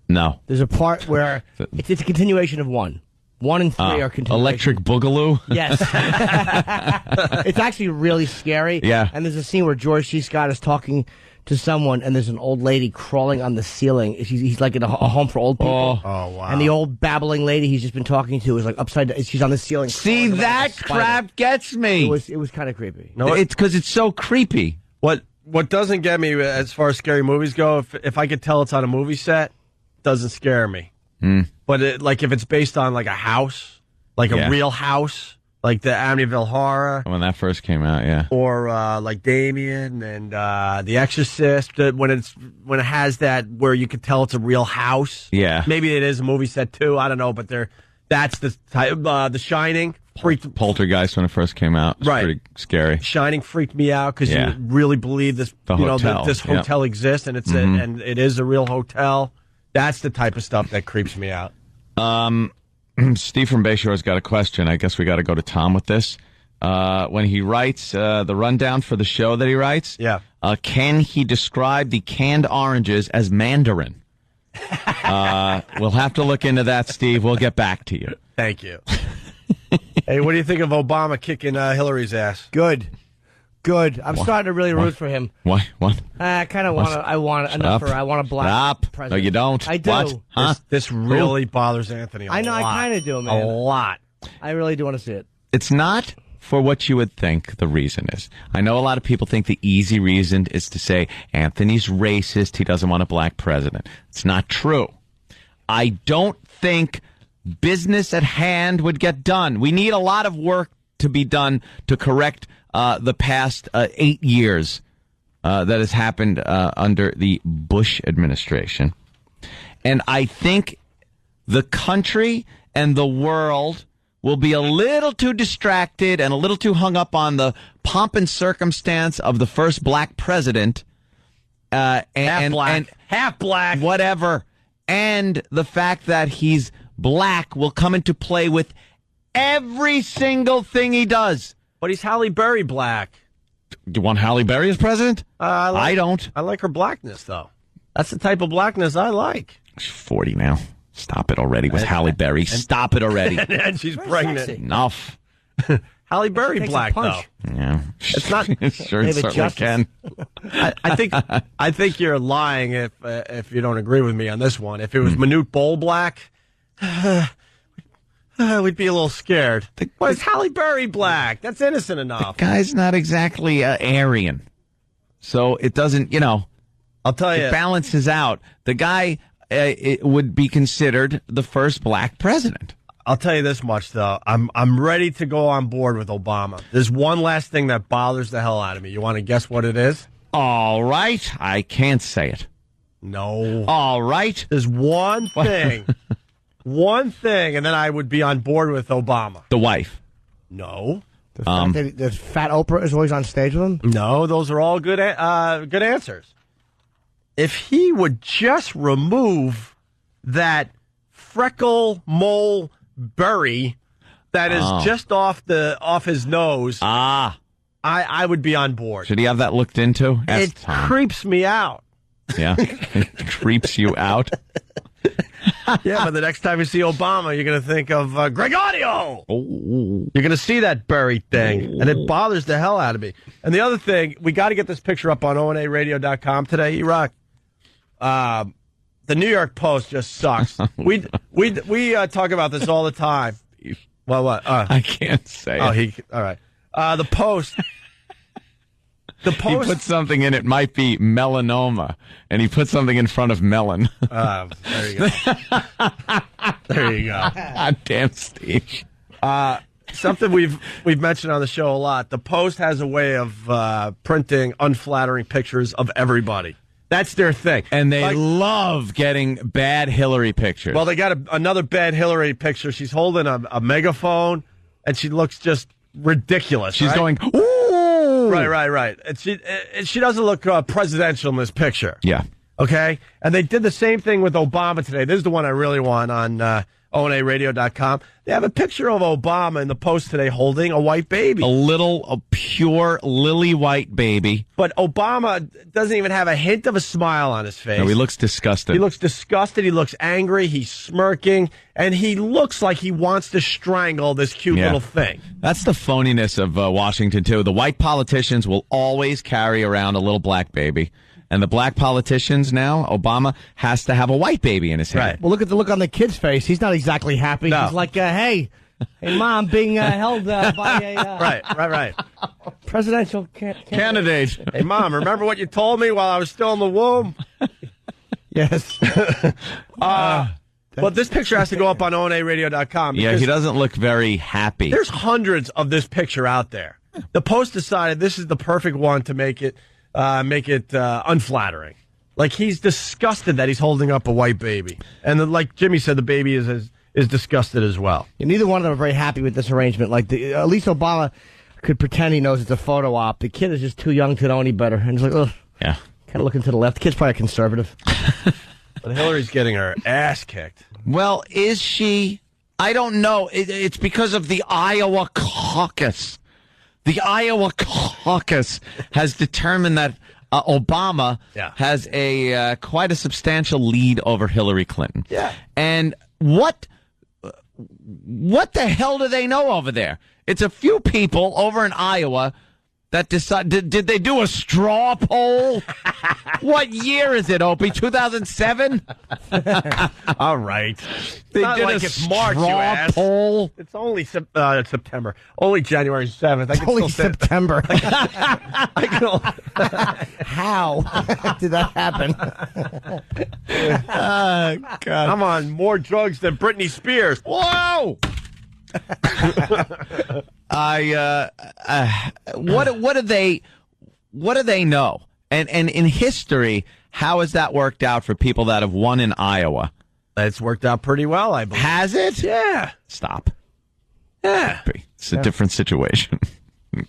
No. There's a part where it's a continuation of 1. 1 and 3 are continuations. Electric Boogaloo? Yes. It's actually really scary. Yeah. And there's a scene where George C. Scott is talking to someone, and there's an old lady crawling on the ceiling. He's like in a home for old people. Oh, wow. And the old babbling lady he's just been talking to is like upside down. She's on the ceiling. See, that crap gets me. It was kind of creepy. No, it's because it's so creepy. What doesn't get me as far as scary movies go, if I could tell it's on a movie set, doesn't scare me. But if it's based on like a house, like a real house, like the Amityville Horror, When that first came out, yeah. or like Damien and The Exorcist, when it has that where you could tell it's a real house. Yeah. Maybe it is a movie set too. I don't know, but that's the type. The Shining Poltergeist when it first came out, was pretty scary. Shining freaked me out because you really believe this. This hotel exists, and and it is a real hotel. That's the type of stuff that creeps me out. Steve from Bayshore's got a question. I guess we got to go to Tom with this. When he writes the rundown for the show that he writes, can he describe the canned oranges as Mandarin? We'll have to look into that, Steve. We'll get back to you. Thank you. Hey, what do you think of Obama kicking Hillary's ass? Good. I'm starting to really root for him. Why? What? I kind of want to. I want a black president. No, you don't. I do. What? Huh? This really bothers Anthony a lot. I know. I kind of do, man. A lot. I really do want to see it. It's not for what you would think the reason is. I know a lot of people think the easy reason is to say Anthony's racist. He doesn't want a black president. It's not true. I don't think business at hand would get done. We need a lot of work to be done to correct the past 8 years that has happened under the Bush administration. And I think the country and the world will be a little too distracted and a little too hung up on the pomp and circumstance of the first black president. Half black. Whatever. And the fact that he's black will come into play with every single thing he does. But he's Halle Berry black. Do you want Halle Berry as president? I don't. I like her blackness, though. That's the type of blackness I like. She's 40 now. Stop it already with Halle Berry. Stop it already. And she's pregnant. Sexy. Enough. Halle Berry black, though. Yeah. It's not. Sure, it certainly can. I think you're lying if you don't agree with me on this one. If it was Manute Bol black, we'd be a little scared. Well, it's Halle Berry black. That's innocent enough. The guy's not exactly Aryan. So it doesn't, I'll tell you. It balances out. The guy it would be considered the first black president. I'll tell you this much, though. I'm ready to go on board with Obama. There's one last thing that bothers the hell out of me. You want to guess what it is? All right. I can't say it. No. All right. There's one thing. One thing, and then I would be on board with Obama. The wife. No. The fact that the fat Oprah is always on stage with him? No, those are all good answers. If he would just remove that freckle mole berry that is just off his nose, I would be on board. Should he have that looked into? It creeps me out. Yeah, it creeps you out. Yeah, but the next time you see Obama, you're going to think of Greg Audio. Oh. You're going to see that buried thing, and it bothers the hell out of me. And the other thing, we got to get this picture up on onaradio.com today, E-Rock. The New York Post just sucks. We talk about this all the time. Well, what? I can't say it. All right. The Post... He put something in, it might be melanoma, and he put something in front of melon. There you go. There you go. God damn, Steve. something we've mentioned on the show a lot. The Post has a way of printing unflattering pictures of everybody. That's their thing. And they love getting bad Hillary pictures. Well, they got another bad Hillary picture. She's holding a megaphone, and she looks just ridiculous. She's going, ooh! Right. And she doesn't look presidential in this picture. Yeah. Okay? And they did the same thing with Obama today. This is the one I really want on ONARadio.com. They have a picture of Obama in the Post today holding a white baby. A pure lily white baby. But Obama doesn't even have a hint of a smile on his face. No, he looks disgusted. He looks disgusted. He looks angry. He's smirking. And he looks like he wants to strangle this cute little thing. That's the phoniness of Washington, too. The white politicians will always carry around a little black baby. And the black politicians now, Obama has to have a white baby in his hand. Right. Well, look at the look on the kid's face. He's not exactly happy. No. He's like, hey, Mom, being held by a right. presidential candidate. Hey, Mom, remember what you told me while I was still in the womb? Yes. Well, this picture has to go up on ONARadio.com. Yeah, he doesn't look very happy. There's hundreds of this picture out there. The Post decided this is the perfect one to make it unflattering. Like, he's disgusted that he's holding up a white baby. And like Jimmy said, the baby is disgusted as well. And neither one of them are very happy with this arrangement. Like, at least Obama could pretend he knows it's a photo op. The kid is just too young to know any better. And he's like, ugh. Yeah. Kind of looking to the left. The kid's probably a conservative. But Hillary's getting her ass kicked. Well, is she? I don't know. It's because of the Iowa caucus. The Iowa caucus has determined that Obama has a quite a substantial lead over Hillary Clinton. Yeah. And what the hell do they know over there? It's a few people over in Iowa that decide. Did they do a straw poll? What year is it, Opie? 2007? All right. They not did like a it's March, you straw ass. poll. It's only September. Only January 7th. I can Only still September. I How did that happen? God. I'm on more drugs than Britney Spears. Whoa! What do they know? And in history, how has that worked out for people that have won in Iowa? It's worked out pretty well, I believe. Has it? Yeah. Stop. Yeah. It's a different situation.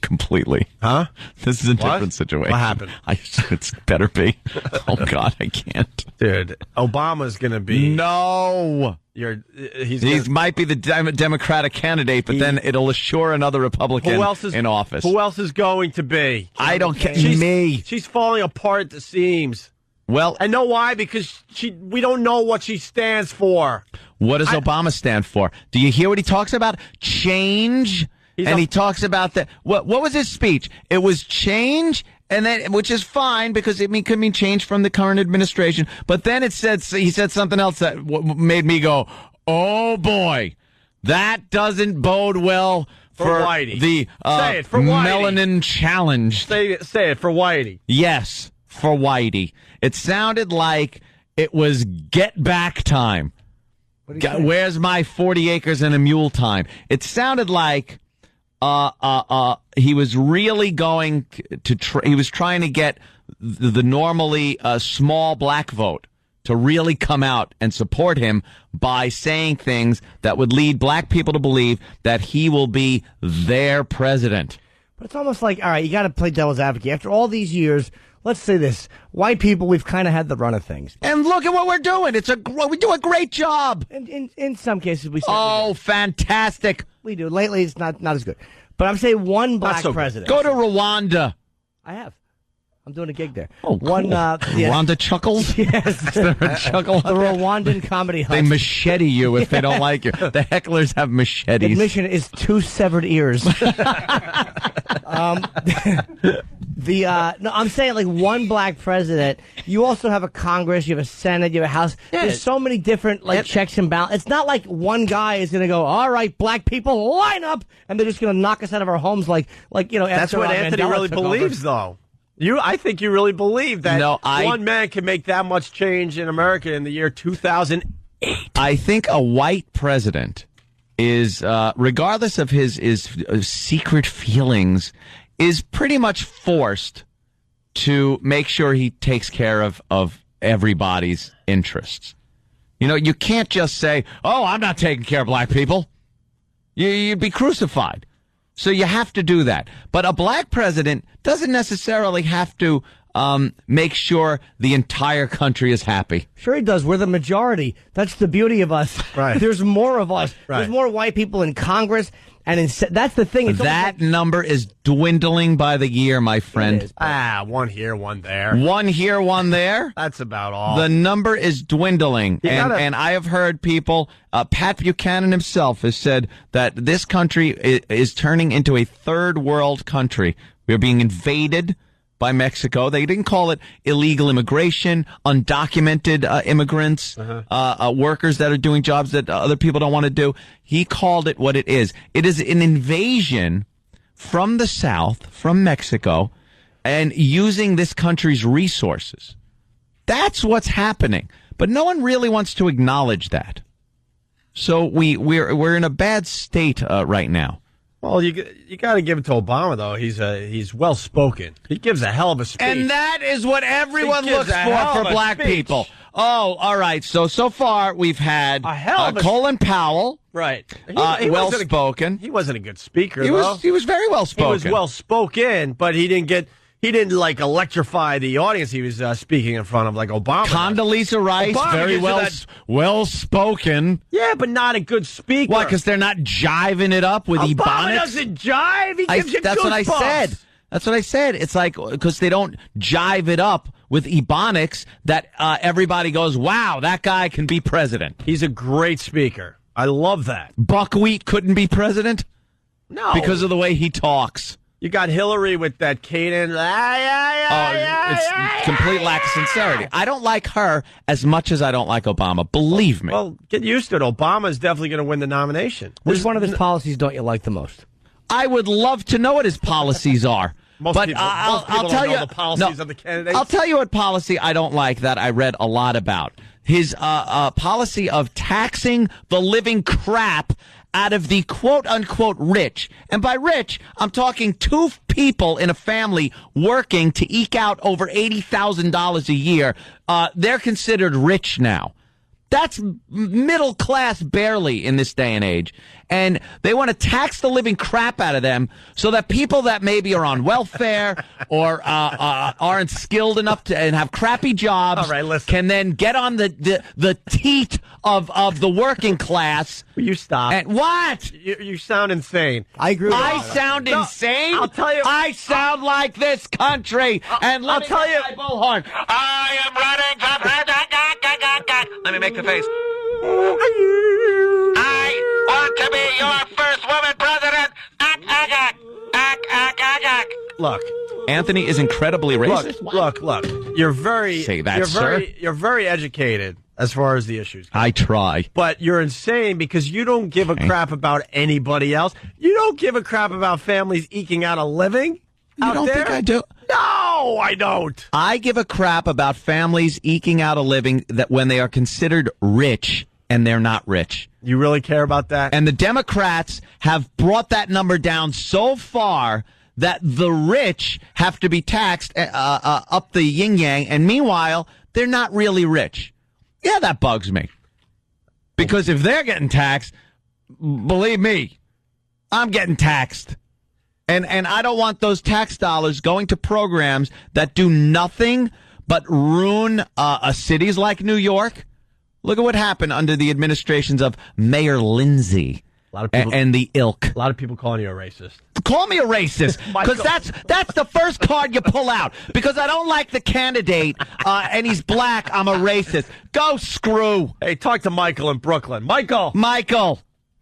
Completely. Huh? This is a different situation. What happened? It's better be. Oh, God, I can't. Dude, Obama's going to be... No. He might be the Democratic candidate, but then it'll assure another Republican in office. Who else is going to be? I don't care. She's falling apart at the seams. Well, I know why, because we don't know what she stands for. What does Obama stand for? Do you hear what he talks about? Change. He talks about that. What was his speech? It was change, and then, which is fine because it could mean change from the current administration. But then he said something else that made me go, "Oh boy, that doesn't bode well for Whitey. The Say it, for melanin challenge." Say it for Whitey. Yes, for Whitey. It sounded like it was get back time. Where's my 40 acres and a mule time? It sounded like he was really going to he was trying to get the normally small black vote to really come out and support him by saying things that would lead black people to believe that he will be their president. But it's almost like, all right, you got to play devil's advocate. After all these years, let's say this: white people, we've kind of had the run of things. And look at what we're doing. We do a great job. And in some cases, we fantastic. We do. Lately, it's not as good. But I'm saying one black president. Go to Rwanda. I have. I'm doing a gig there. Oh, cool. Rwanda chuckles? Yes. Is there a chuckle? The Rwandan comedy hut. They machete you if they don't like you. The hecklers have machetes. Admission is 2 severed ears. No, I'm saying like one black president. You also have a Congress, you have a Senate, you have a House. Yeah. There's so many different checks and balances. It's not like one guy is going to go, all right, black people, line up, and they're just going to knock us out of our homes like That's what Anthony Mandela really believes, though. I think you really believe that one man can make that much change in America in the year 2008. I think a white president is, regardless of his secret feelings, is pretty much forced to make sure he takes care of everybody's interests. You know, you can't just say, "Oh, I'm not taking care of black people." You'd be crucified. So you have to do that. But a black president doesn't necessarily have to make sure the entire country is happy. Sure he does. We're the majority. That's the beauty of us. Right. There's more of us. Right. There's more white people in Congress. And that's the thing. It's that number is dwindling by the year, my friend. One here, one there. One here, one there. That's about all. The number is dwindling. And I have heard people, Pat Buchanan himself has said that this country is turning into a third world country. We're being invaded by Mexico. They didn't call it illegal immigration, undocumented immigrants, workers that are doing jobs that other people don't want to do. He called it what it is. It is an invasion from the South, from Mexico, and using this country's resources. That's what's happening. But no one really wants to acknowledge that. So we're in a bad state right now. Well, you got to give it to Obama, though. He's well spoken. He gives a hell of a speech, and that is what everyone looks for black people. Oh, all right. So far we've had Colin Powell, right? Well spoken. He wasn't a good speaker. He was very well spoken. He was well spoken, but he didn't like electrify the audience he was speaking in front of like Obama. Condoleezza Rice, very well spoken. Yeah, but not a good speaker. Why? Because they're not jiving it up with Obama Ebonics? Doesn't jive. He gives you That's goosebumps. what I said. That's what I said. It's like, because they don't jive it up with Ebonics that everybody goes, wow, that guy can be president. He's a great speaker. I love that. Buckwheat couldn't be president? No. Because of the way he talks. You got Hillary with that cadence. It's complete lack of sincerity. I don't like her as much as I don't like Obama. Believe me. Well, get used to it. Obama is definitely going to win the nomination. Which one of his policies don't you like the most? I would love to know what his policies are. Most people I'll tell don't you know the policies of the candidates. I'll tell you what policy I don't like that I read a lot about. His policy of taxing the living crap out of the quote-unquote rich. And by rich, I'm talking two people in a family working to eke out over $80,000 a year. They're considered rich now. That's middle class barely in this day and age. And they want to tax the living crap out of them so that people that maybe are on welfare or aren't skilled enough to and have crappy jobs can then get on the teat of the working class. Will you stop? And what? You sound insane. I agree with I sound insane? I'll tell you. I sound like this country. And I'll tell you. My bullhorn. I am running from... Let me make the face. I want to be your first woman president. Look, Anthony is incredibly racist. Look. You're very Say that, sir. You're very educated as far as the issues. I try. But you're insane because you don't give a crap about anybody else. You don't give a crap about families eking out a living. You don't think I do? No, I don't. I give a crap about families eking out a living that when they are considered rich and they're not rich. You really care about that? And the Democrats have brought that number down so far that the rich have to be taxed up the yin-yang, and meanwhile, they're not really rich. Yeah, that bugs me. Because if they're getting taxed, believe me, I'm getting taxed. And I don't want those tax dollars going to programs that do nothing but ruin cities like New York. Look at what happened under the administrations of Mayor Lindsay and the ilk. A lot of people calling you a racist. Call me a racist, because that's the first card you pull out. Because I don't like the candidate, and he's black, I'm a racist. Go screw. Hey, talk to Michael in Brooklyn. Michael.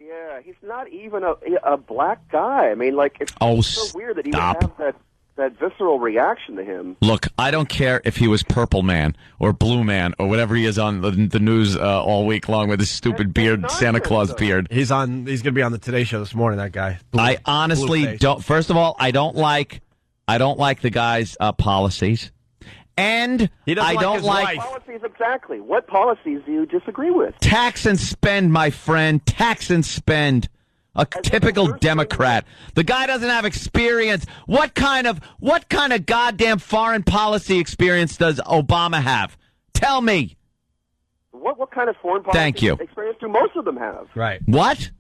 Yeah, he's not even a black guy. I mean, like, it's so weird that he would have that visceral reaction to him. Look, I don't care if he was Purple Man or Blue Man or whatever he is on the news all week long with his stupid beard, Santa Claus beard. He's going to be on the Today Show this morning, that guy. I honestly don't. First of all, I don't like the guy's policies. And I don't like policies exactly. What policies do you disagree with? tax and spend, my friend. Tax and spend. A typical Democrat. The guy doesn't have experience. What kind of goddamn foreign policy experience does Obama have? Tell me. What kind of foreign policy experience do most of them have? Right. What?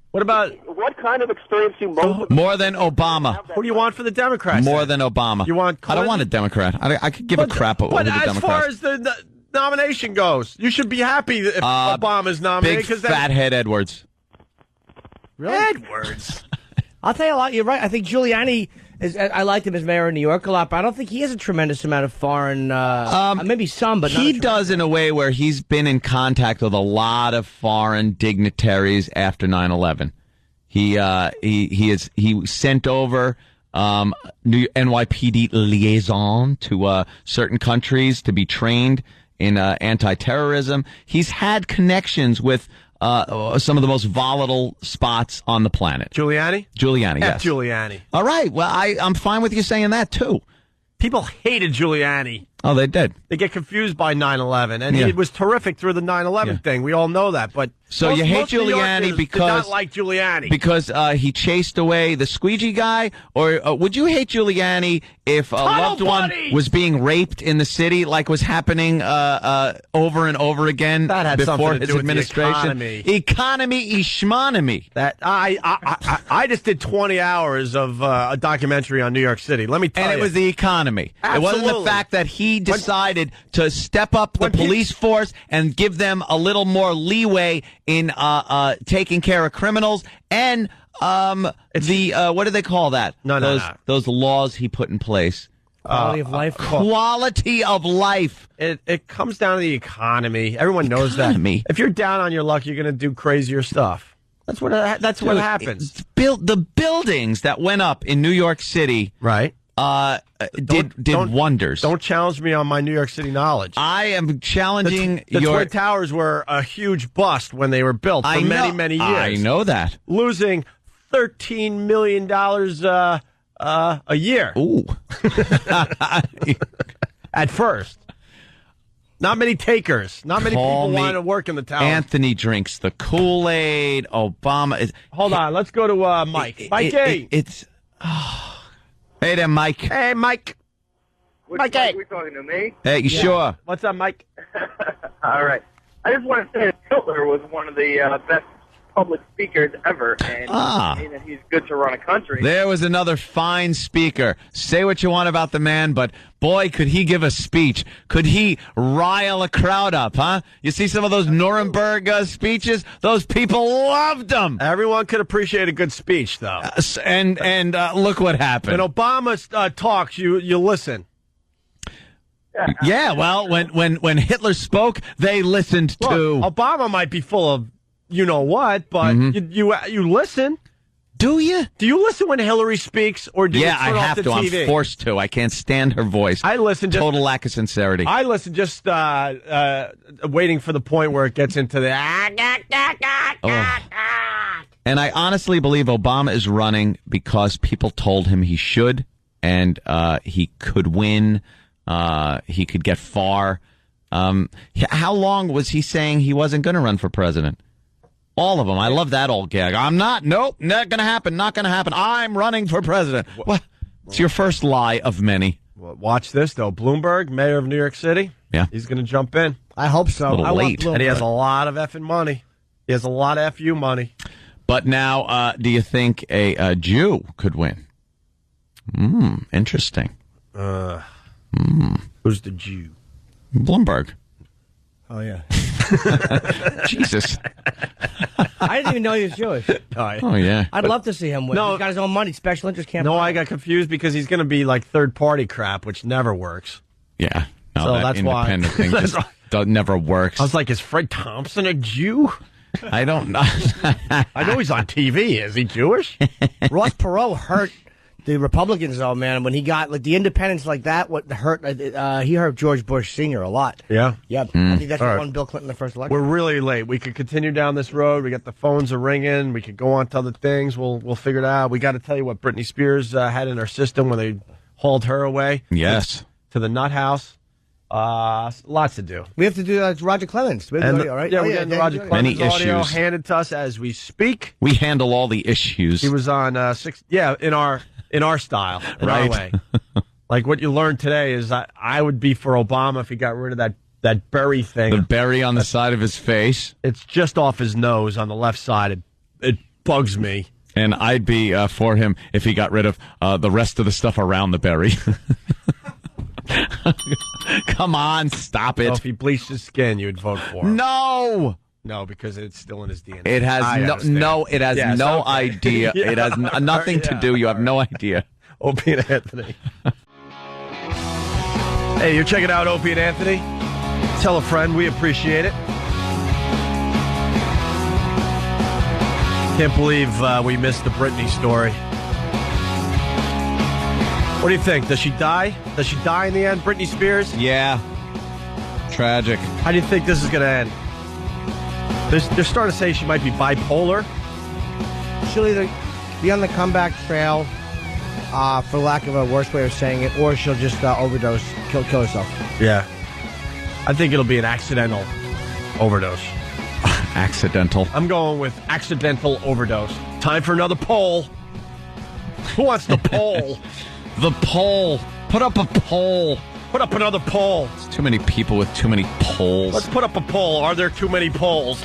What about what kind of experience do most of them more than Obama? What do you want for the Democrats? More than Obama. You want Clinton? I don't want a Democrat. I could give a crap over the Democrats. But as far as the nomination goes, you should be happy if Obama's nominated. Big fathead Edwards. Really? Edwards. I'll tell you a lot. You're right. I think Giuliani I liked him as mayor of New York a lot, but I don't think he has a tremendous amount of foreign. Maybe some, but he does in a way where he's been in contact with a lot of foreign dignitaries after 9/11. He sent over new NYPD liaison to certain countries to be trained in anti-terrorism. He's had connections with some of the most volatile spots on the planet. Giuliani, yes. Giuliani. All right. Well, I'm fine with you saying that too. People hated Giuliani. Oh, they did. They get confused by 9/11, and he was terrific through the 9/11 thing. We all know that. But so you hate Giuliani because did not like Giuliani because he chased away the squeegee guy, or would you hate Giuliani if a loved one was being raped in the city, like was happening over and over again that had before something to his do with administration? The economy, ishmonomy. That I just did 20 hours of a documentary on New York City. Let me tell you, and it was the economy. Absolutely. It wasn't the fact that he decided to step up the police force and give them a little more leeway in taking care of criminals and what do they call that? Those laws he put in place. Quality of life. Quality of life. It comes down to the economy. Everyone knows that. If you're down on your luck, you're going to do crazier stuff. That's what happens. The buildings that went up in New York City, right? Did wonders. Don't challenge me on my New York City knowledge. I am challenging the Twin Towers were a huge bust when they were built for many years. I know that. Losing $13 million a year. Ooh. At first. Not many takers. Not many people wanted to work in the tower. Anthony drinks the Kool-Aid. Obama is... Hold on. Let's go to Mike. Mikey. Hey there, Mike. Hey, Mike. Mike, are we talking to me? Hey, you sure? What's up, Mike? All right. I just want to say that Hitler was one of the best public speakers ever, and that he's good to run a country. There was another fine speaker. Say what you want about the man, but boy, could he give a speech. Could he rile a crowd up, huh? You see some of those Nuremberg speeches? Those people loved them. Everyone could appreciate a good speech, though. And look what happened. When Obama talks, you listen. Yeah, well, when Hitler spoke, they listened too. Obama might be full of you know what, but you listen. Do you? Do you listen when Hillary speaks, or do you turn I have off the to. TV? I'm forced to. I can't stand her voice. I listen. Total lack of sincerity. I listen just waiting for the point where it gets into the. And I honestly believe Obama is running because people told him he should, and he could win. He could get far. How long was he saying he wasn't going to run for president? All of them. I love that old gag. I'm not. Nope. Not going to happen. Not going to happen. I'm running for president. What? It's your first lie of many. Well, watch this, though. Bloomberg, mayor of New York City. Yeah. He's going to jump in. I hope so. A little late. And he has a lot of effing money. He has a lot of FU money. But now, do you think a Jew could win? Interesting. Who's the Jew? Bloomberg. Oh, yeah. Jesus. I didn't even know he was Jewish. Oh, yeah. I'd love to see him win. He's got his own money, special interest campaign. No, I got confused because he's going to be like third-party crap, which never works. Yeah. No, so that that's independent why. thing just never works. I was like, is Fred Thompson a Jew? I don't know. I know he's on TV. Is he Jewish? Ross Perot hurt the Republicans, though, man. When he got like the independents like that, what hurt? He hurt George Bush Sr. a lot. Yeah? Yeah. I think that's what won Bill Clinton the first election. We're really late. We could continue down this road. We got the phones are ringing. We could go on to other things. We'll figure it out. We got to tell you what Britney Spears had in her system when they hauled her away. Yes. To the nut house. Lots to do. We have to do Roger Clemens. We have to do, all right? Yeah, we're getting Roger Clemens Many audio issues handed to us as we speak. We handle all the issues. He was on in our style, in right. our way. Like what you learned today is I would be for Obama if he got rid of that berry thing. The berry on the side of his face. It's just off his nose on the left side. It bugs me. And I'd be for him if he got rid of the rest of the stuff around the berry. Come on, stop it. So if he bleached his skin, you would vote for him. No, because it's still in his DNA. It has It has no okay. idea. Yeah. It has nothing to do. You have no idea. Opie and Anthony. Hey, you're checking out Opie and Anthony. Tell a friend. We appreciate it. Can't believe we missed the Britney story. What do you think? Does she die? Does she die in the end? Britney Spears? Yeah. Tragic. How do you think this is going to end? They're starting to say she might be bipolar. She'll either be on the comeback trail, for lack of a worse way of saying it, or she'll just overdose, kill herself. Yeah. I think it'll be an accidental overdose. Accidental. I'm going with accidental overdose. Time for another poll. Who wants the poll? The poll. Put up a poll. Put up another poll. There's too many people with too many polls. Let's put up a poll. Are there too many polls?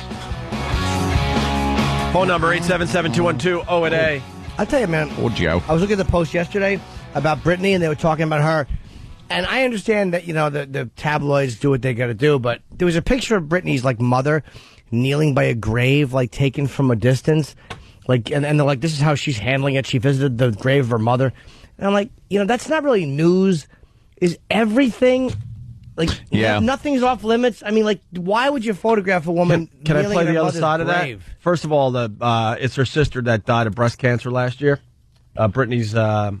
Phone number 877-212-08A. I'll tell you, man. Oh, Joe. I was looking at the post yesterday about Britney, and they were talking about her. And I understand that, the tabloids do what they got to do, but there was a picture of Britney's, mother kneeling by a grave, taken from a distance. And they're like, this is how she's handling it. She visited the grave of her mother. And I'm like, that's not really news. Is everything, nothing's off limits? I mean, why would you photograph a woman Can I play in her the other mother's side of grave? that? First of all, it's her sister that died of breast cancer last year. Britney's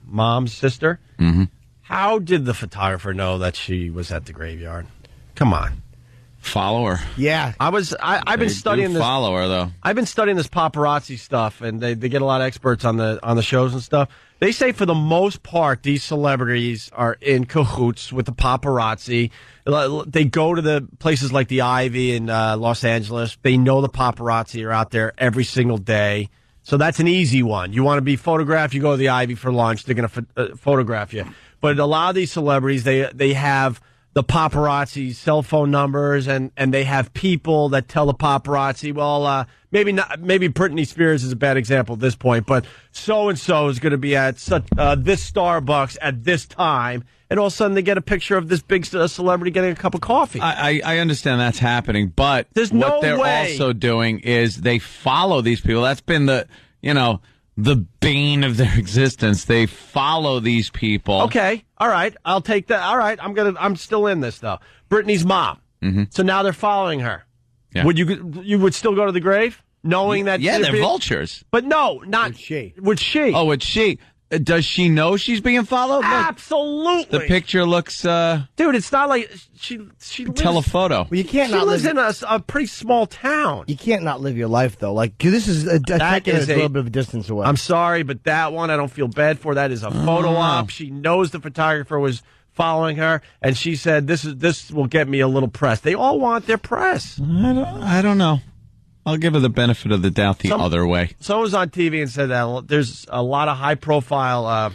mom's sister. Mm-hmm. How did the photographer know that she was at the graveyard? Come on. Follow her. Yeah. I've been studying this. Follow her, though. I've been studying this paparazzi stuff, and they get a lot of experts on the shows and stuff. They say for the most part, these celebrities are in cahoots with the paparazzi. They go to the places like the Ivy in Los Angeles. They know the paparazzi are out there every single day. So that's an easy one. You want to be photographed, you go to the Ivy for lunch. They're going to photograph you. But a lot of these celebrities, they have the paparazzi cell phone numbers, and they have people that tell the paparazzi, well, maybe Britney Spears is a bad example at this point, but so-and-so is going to be at this Starbucks at this time, and all of a sudden they get a picture of this big celebrity getting a cup of coffee. I understand that's happening, but what they're also doing is they follow these people. That's been the bane of their existence. They follow these people. Okay, all right, I'll take that. All right, I'm still in this though. Britney's mom. Mm-hmm. So now they're following her. Yeah. Would you would still go to the grave knowing that? Yeah, they're vultures. But no, not she. Would she? Oh, would she? Does she know she's being followed? Absolutely. Look, the picture looks. Dude, it's not like she lives, telephoto. Well, you can't. She lives in a pretty small town. You can't not live your life though. This is a little bit of a distance away. I'm sorry, but that one I don't feel bad for. That is a photo op. She knows the photographer was following her, and she said, "This will get me a little press." They all want their press. I don't know. I'll give her the benefit of the doubt the other way. Someone was on TV and said that there's a lot of high-profile,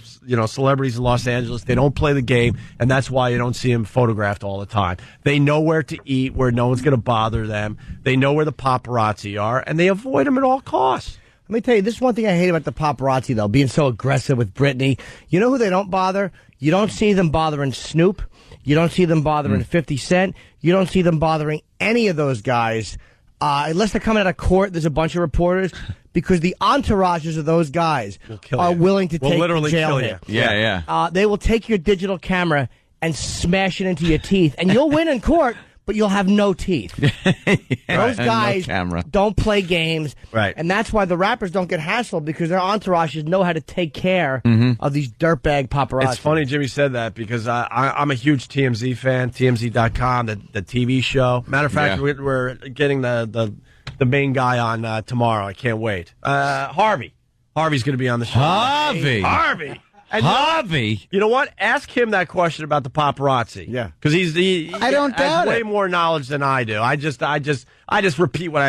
celebrities in Los Angeles. They don't play the game, and that's why you don't see them photographed all the time. They know where to eat, where no one's going to bother them. They know where the paparazzi are, and they avoid them at all costs. Let me tell you, this is one thing I hate about the paparazzi, though, being so aggressive with Britney. You know who they don't bother? You don't see them bothering Snoop. You don't see them bothering 50 Cent. You don't see them bothering any of those guys. Unless they're coming out of court, there's a bunch of reporters, because the entourages of those guys are willing to take literally jail kill hit. you. Yeah. They will take your digital camera and smash it into your teeth, and you'll win in court, but you'll have no teeth. Those guys don't play games, right? And that's why the rappers don't get hassled, because their entourages know how to take care of these dirtbag paparazzi. It's funny Jimmy said that, because I'm a huge TMZ fan, TMZ.com, the TV show. Matter of fact, we're getting the main guy on tomorrow. I can't wait. Harvey's going to be on the show. Harvey. Hobby? You know what? Ask him that question about the paparazzi. Yeah. Because he I don't doubt has way it. more knowledge than I do. I just repeat what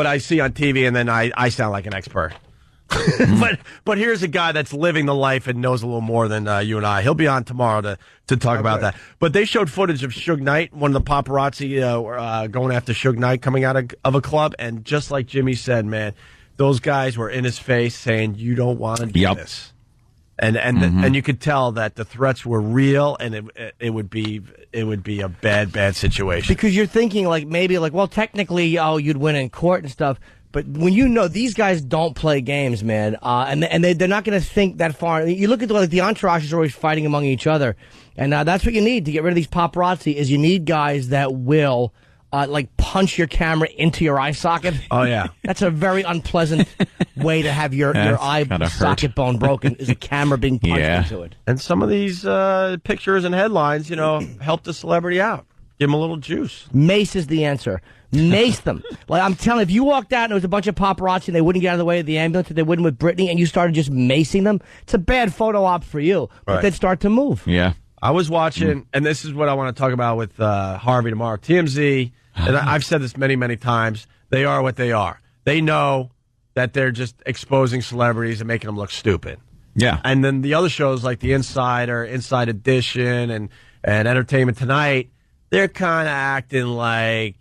I see on TV, and then I sound like an expert. But here's a guy that's living the life and knows a little more than you and I. He'll be on tomorrow to talk about that. But they showed footage of Suge Knight, one of the paparazzi going after Suge Knight coming out of a club, and just like Jimmy said, man, those guys were in his face saying, "You don't want to do this," and you could tell that the threats were real, and it would be a bad situation. Because you're thinking well, technically, you'd win in court and stuff. But when you know these guys don't play games, man, and they're not going to think that far. You look at the entourage is always fighting among each other, and that's what you need to get rid of these paparazzi. Is you need guys that will punch your camera into your eye socket. Oh yeah, that's a very unpleasant way to have your eye socket bone broken. Is a camera being punched into it. And some of these pictures and headlines, help the celebrity out. Give them a little juice. Mace is the answer. Mace them. Like I'm telling you, if you walked out and there was a bunch of paparazzi and they wouldn't get out of the way of the ambulance, they wouldn't with Britney, and you started just macing them, it's a bad photo op for you. But they'd start to move. Yeah. I was watching, and this is what I want to talk about with Harvey tomorrow. TMZ, and I've said this many, many times, they are what they are. They know that they're just exposing celebrities and making them look stupid. Yeah. And then the other shows like The Insider, Inside Edition, and Entertainment Tonight, they're kind of acting like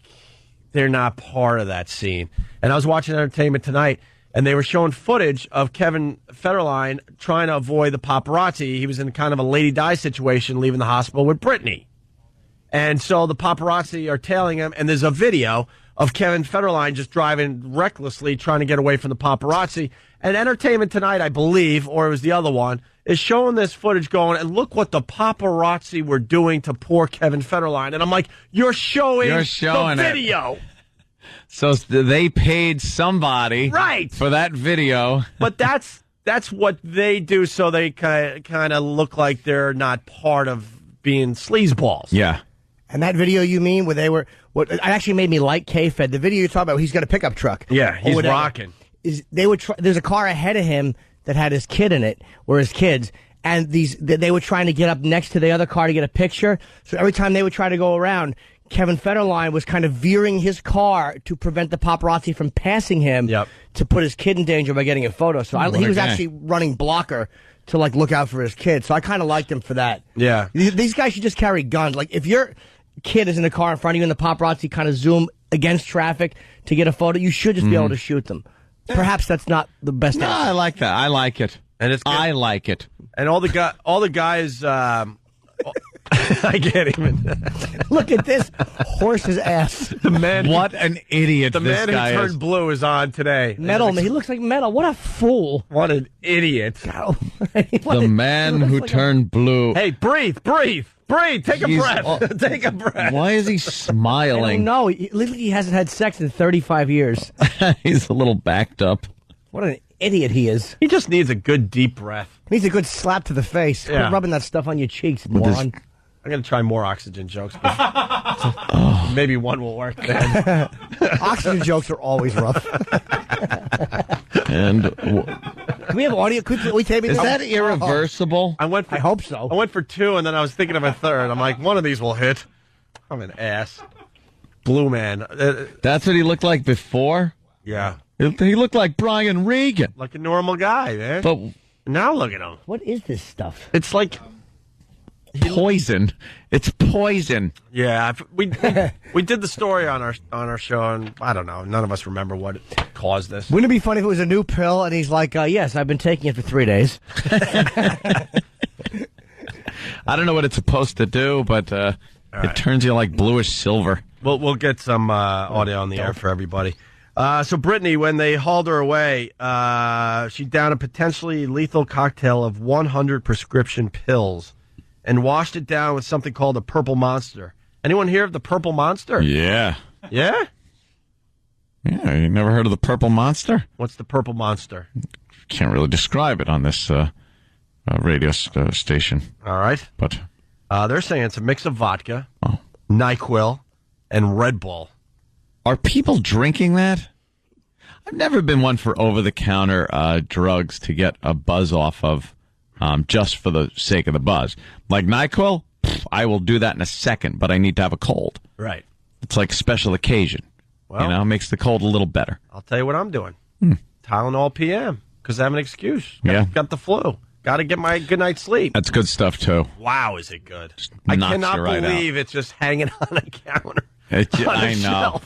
they're not part of that scene. And I was watching Entertainment Tonight, and they were showing footage of Kevin Federline trying to avoid the paparazzi. He was in kind of a Lady Di situation, leaving the hospital with Britney. And so the paparazzi are tailing him, and there's a video of Kevin Federline just driving recklessly, trying to get away from the paparazzi. And Entertainment Tonight, I believe, or it was the other one, is showing this footage going, and look what the paparazzi were doing to poor Kevin Federline. And I'm like, you're showing the video. So they paid somebody for that video. But that's what they do, so they kind of look like they're not part of being sleazeballs. Yeah. And that video you mean where they were, what it actually made me like K-Fed. The video you're talking about, he's got a pickup truck. Yeah, he's rocking. There's a car ahead of him that had his kid in it, or his kids, and they were trying to get up next to the other car to get a picture. So every time they would try to go around, Kevin Federline was kind of veering his car to prevent the paparazzi from passing him to put his kid in danger by getting a photo. So he was actually running blocker to look out for his kid. So I kind of liked him for that. Yeah. These guys should just carry guns. Like if your kid is in the car in front of you and the paparazzi kind of zoom against traffic to get a photo, you should just be able to shoot them. Perhaps that's not the best answer. I like that. I like it. And it's good. I like it. And all the guys I can't even look at this horse's ass. The man, what an idiot! The this man guy who turned is. blue is on today. Metal, he looks like metal. What a fool! What an idiot! The man who turned blue. Hey, breathe. Take a breath. Take a breath. Why is he smiling? No, literally he hasn't had sex in 35 years. He's a little backed up. What an idiot he is. He just needs a good deep breath. He needs a good slap to the face. Yeah. Quit rubbing that stuff on your cheeks, moron. I'm going to try more oxygen jokes. Maybe one will work then. Oxygen jokes are always rough. And can we have audio? Could we tape it? Is that irreversible? I hope so. I went for two, and then I was thinking of a third. I'm like, one of these will hit. I'm an ass. Blue man. That's what he looked like before? Yeah. He looked like Brian Regan. Like a normal guy, man. But now look at him. What is this stuff? It's like poison. It's poison. Yeah, we did the story on our show, and I don't know. None of us remember what caused this. Wouldn't it be funny if it was a new pill and he's like, "Yes, I've been taking it for 3 days." I don't know what it's supposed to do, but it turns you like bluish silver. We'll get some audio on the air for everybody. So Britney, when they hauled her away, she downed a potentially lethal cocktail of 100 prescription pills and washed it down with something called a purple monster. Anyone hear of the purple monster? Yeah. Yeah? Yeah, you never heard of the purple monster? What's the purple monster? Can't really describe it on this radio station. All right. But they're saying it's a mix of vodka, NyQuil, and Red Bull. Are people drinking that? I've never been one for over-the-counter drugs to get a buzz off of. just for the sake of the buzz. Like NyQuil, I will do that in a second, but I need to have a cold. Right. It's like special occasion. Well, it makes the cold a little better. I'll tell you what I'm doing. Tylenol PM, because I have an excuse. Got the flu. Got to get my good night's sleep. That's good stuff, too. Wow, is it good. I cannot believe it's just hanging on a counter. I know.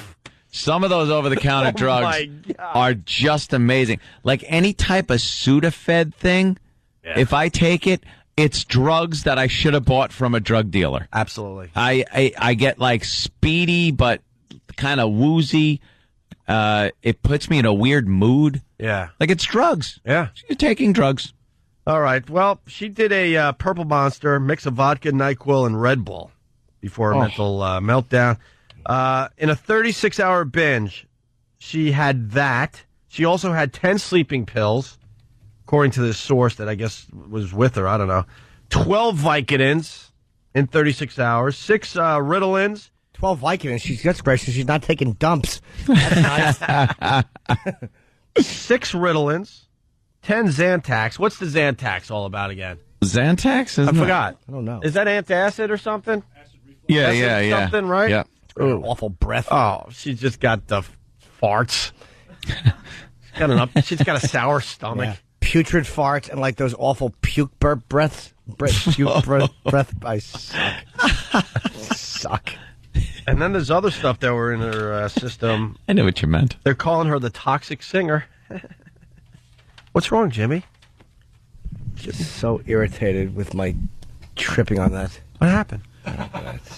Some of those over-the-counter drugs are just amazing. Like any type of Sudafed thing, if I take it, it's drugs that I should have bought from a drug dealer. Absolutely. I get like speedy but kind of woozy. It puts me in a weird mood. Yeah. Like it's drugs. Yeah. You're taking drugs. All right. Well, she did a Purple Monster, mix of vodka, NyQuil, and Red Bull before a mental meltdown. In a 36-hour binge, she had that. She also had 10 sleeping pills, according to this source that I guess was with her. I don't know. 12 Vicodins in 36 hours. 6 Ritalins. 12 Vicodins. That's great. She's not taking dumps. That's nice. 6 Ritalins. 10 Zantacs. What's the Zantacs all about again? Zantacs? I forgot. I don't know. Is that antacid or something? Yeah. Something, right? Yeah. Ooh. Awful breath. Oh, she's just got the farts. She's got a sour stomach. Yeah. Putrid farts and like those awful puke breaths. Puke breath. I suck. And then there's other stuff that were in her system. I know what you meant. They're calling her the toxic singer. What's wrong, Jimmy? Just so irritated with my tripping on that. What happened?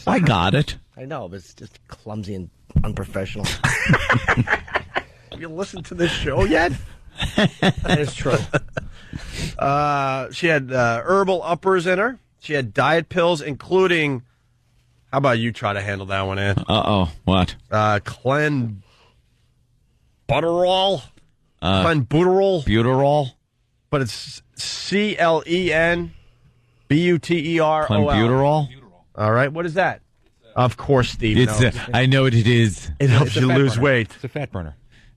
I got it. I know, but it's just clumsy and unprofessional. Have you listened to this show yet? That is true. She had herbal uppers in her. She had diet pills, including... How about you try to handle that one, Ed? Uh-oh. What? Clenbuterol. Clenbuterol. Buterol. But it's CLENBUTEROL. Clenbuterol. All right. What is that? Of course, Steve knows. I know what it is. It helps you lose weight. It's a fat burner.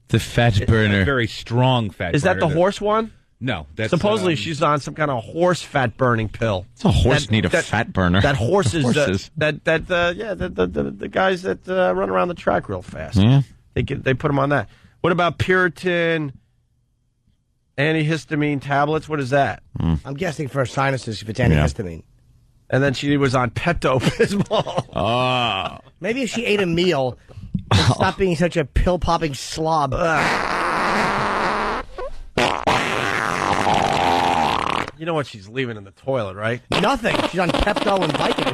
The fat burner. A very strong fat burner. Is that the horse one? No. That's, supposedly she's on some kind of horse fat burning pill. It's a horse need a fat burner. That horse is Horses. the guys that run around the track real fast. Yeah. They put them on that. What about Puritan antihistamine tablets? What is that? I'm guessing for sinuses if it's antihistamine. Yeah. And then she was on Pepto-Bismol. Oh. Maybe if she ate a meal and stopped being such a pill-popping slob. You know what she's leaving in the toilet, right? Nothing. She's on Pepto and Vicodin.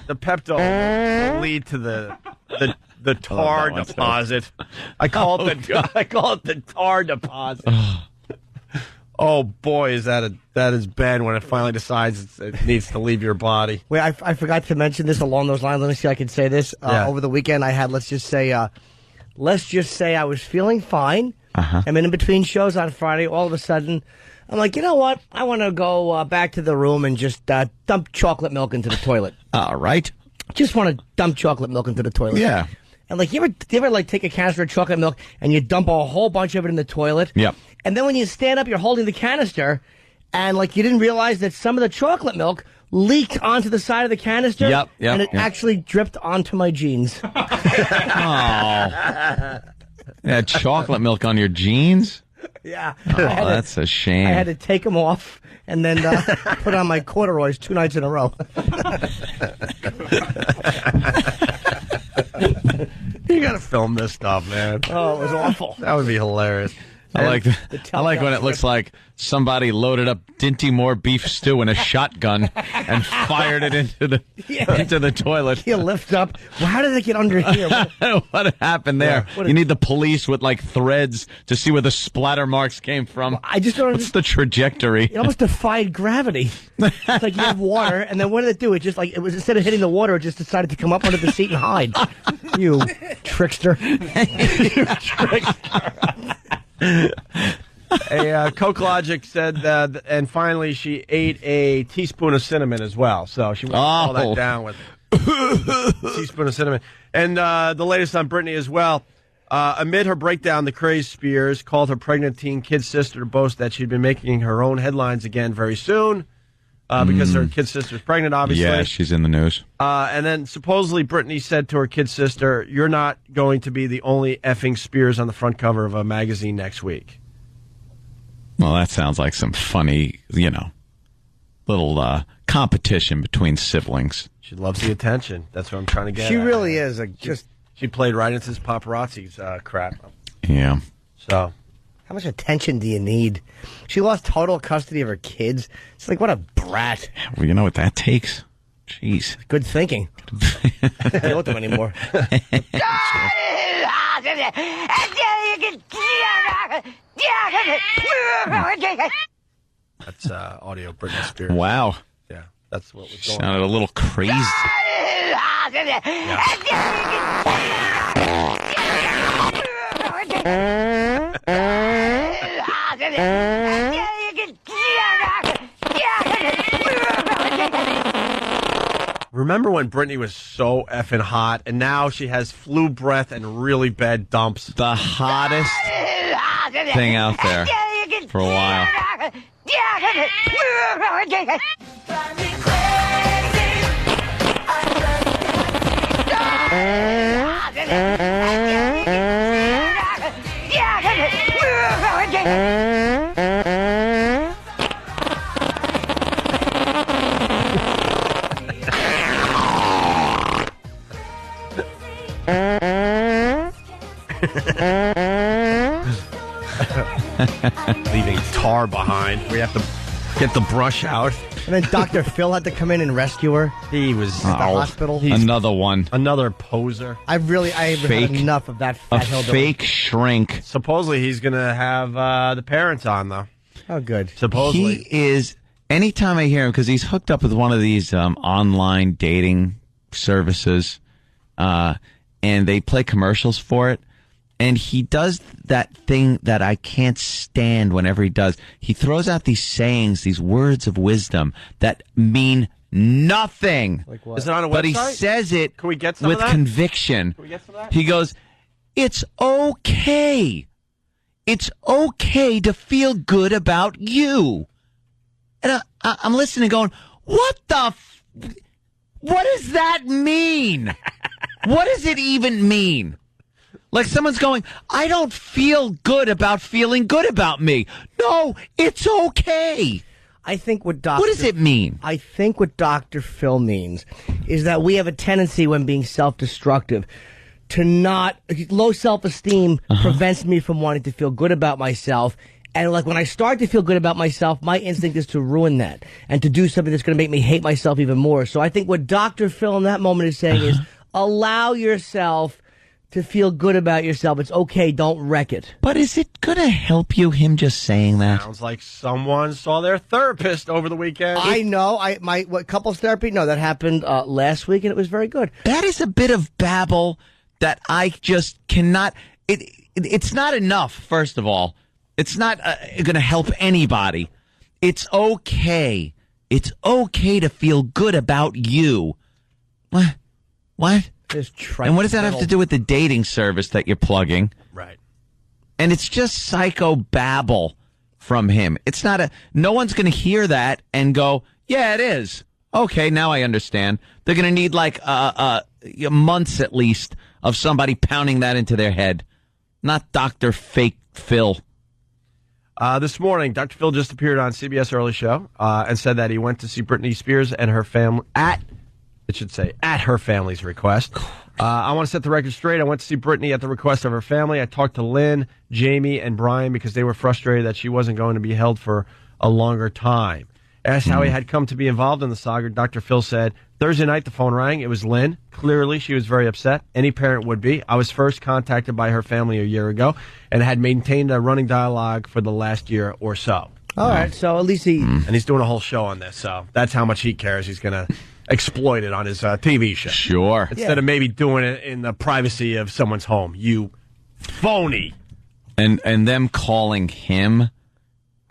The Pepto will lead to the tar deposit. I call it the tar deposit. Oh boy, that is bad when it finally decides it needs to leave your body. Wait, I forgot to mention this along those lines. Let me see if I can say this. Over the weekend, I had let's just say I was feeling fine. And then in between shows on Friday, all of a sudden, I'm like, you know what? I want to go back to the room and just dump chocolate milk into the toilet. All right. Just want to dump chocolate milk into the toilet. Yeah. And like, you ever like take a canister of chocolate milk and you dump a whole bunch of it in the toilet? Yep. And then when you stand up, you're holding the canister, and like you didn't realize that some of the chocolate milk leaked onto the side of the canister. Yep. And it actually dripped onto my jeans. Oh. Yeah, chocolate milk on your jeans? Yeah. Oh, that's a shame. I had to take them off and then put on my corduroys 2 nights in a row. You got to film this stuff, man. Oh, it was awful. That would be hilarious. I like when it looks like somebody loaded up Dinty Moore beef stew in a shotgun and fired it into the toilet. You lift up. Well, how did it get under here? What happened there? Yeah, you need the police with like threads to see where the splatter marks came from. Well, I just don't What's the trajectory? It almost defied gravity. It's like you have water, and then what did it do? It just like it was instead of hitting the water, it just decided to come up under the seat and hide. You trickster! You trickster! Coke Logic said, and finally she ate a teaspoon of cinnamon as well. So she went all that down with a teaspoon of cinnamon. And the latest on Britney as well. Amid her breakdown, the crazed Spears called her pregnant teen kid sister to boast that she'd been making her own headlines again very soon because her kid sister's pregnant, obviously. Yeah, she's in the news. And then supposedly Britney said to her kid sister, "You're not going to be the only effing Spears on the front cover of a magazine next week." Well, that sounds like some funny, little competition between siblings. She loves the attention. That's what I'm trying to get She at. really is. She played right into this paparazzi's crap. Yeah. So, how much attention do you need? She lost total custody of her kids. It's like, what a brat. Well, you know what that takes? Jeez. Good thinking. Don't deal with them anymore. That's audio Britney Spears. Wow. Yeah, that's what was going on. Sounded a little crazy. Remember when Britney was so effing hot, and now she has flu breath and really bad dumps? The hottest thing out there for a while. Leaving tar behind. We have to get the brush out. And then Dr. Phil had to come in and rescue her. He was at the hospital. Another one. Another poser. I had enough of that fat hillbilly. Fake shrink. Supposedly he's going to have the parents on, though. Oh, good. Supposedly. He is, anytime I hear him, because he's hooked up with one of these online dating services, and they play commercials for it. And he does that thing that I can't stand whenever he does. He throws out these sayings, these words of wisdom that mean nothing. Like what? Is it on a website? But he says it Can we get some with of that? conviction. Can we get some of that? He goes, "It's okay. It's okay to feel good about you." And I'm listening going, what does that mean? What does it even mean? Like someone's going, "I don't feel good about feeling good about me." No, it's okay. I think what does it mean? I think what Dr. Phil means is that we have a tendency when being self-destructive to low self-esteem prevents me from wanting to feel good about myself. And like when I start to feel good about myself, my instinct is to ruin that and to do something that's going to make me hate myself even more. So I think what Dr. Phil in that moment is saying is allow yourself to feel good about yourself. It's okay. Don't wreck it. But is it going to help you, him just saying that? Sounds like someone saw their therapist over the weekend. I know. What couples therapy? No, that happened last week, and it was very good. That is a bit of babble that I just cannot. It's not enough. First of all, it's not going to help anybody. It's okay. It's okay to feel good about you. What? And what does that have to do with the dating service that you're plugging? Right. And it's just psycho babble from him. It's not no one's going to hear that and go, "Yeah, it is." Okay, now I understand. They're going to need like months at least of somebody pounding that into their head. Not Dr. Fake Phil. This morning, Dr. Phil just appeared on CBS Early Show and said that he went to see Britney Spears and her family at her family's request. I want to set the record straight. I went to see Britney at the request of her family. I talked to Lynn, Jamie, and Brian because they were frustrated that she wasn't going to be held for a longer time. Asked how he had come to be involved in the saga, Dr. Phil said, Thursday night the phone rang. It was Lynn. Clearly, she was very upset. Any parent would be. I was first contacted by her family a year ago and had maintained a running dialogue for the last year or so. All right, so at least And he's doing a whole show on this, so that's how much he cares. He's going to exploit it on his TV show. Sure. Instead of maybe doing it in the privacy of someone's home. You phony. And them calling him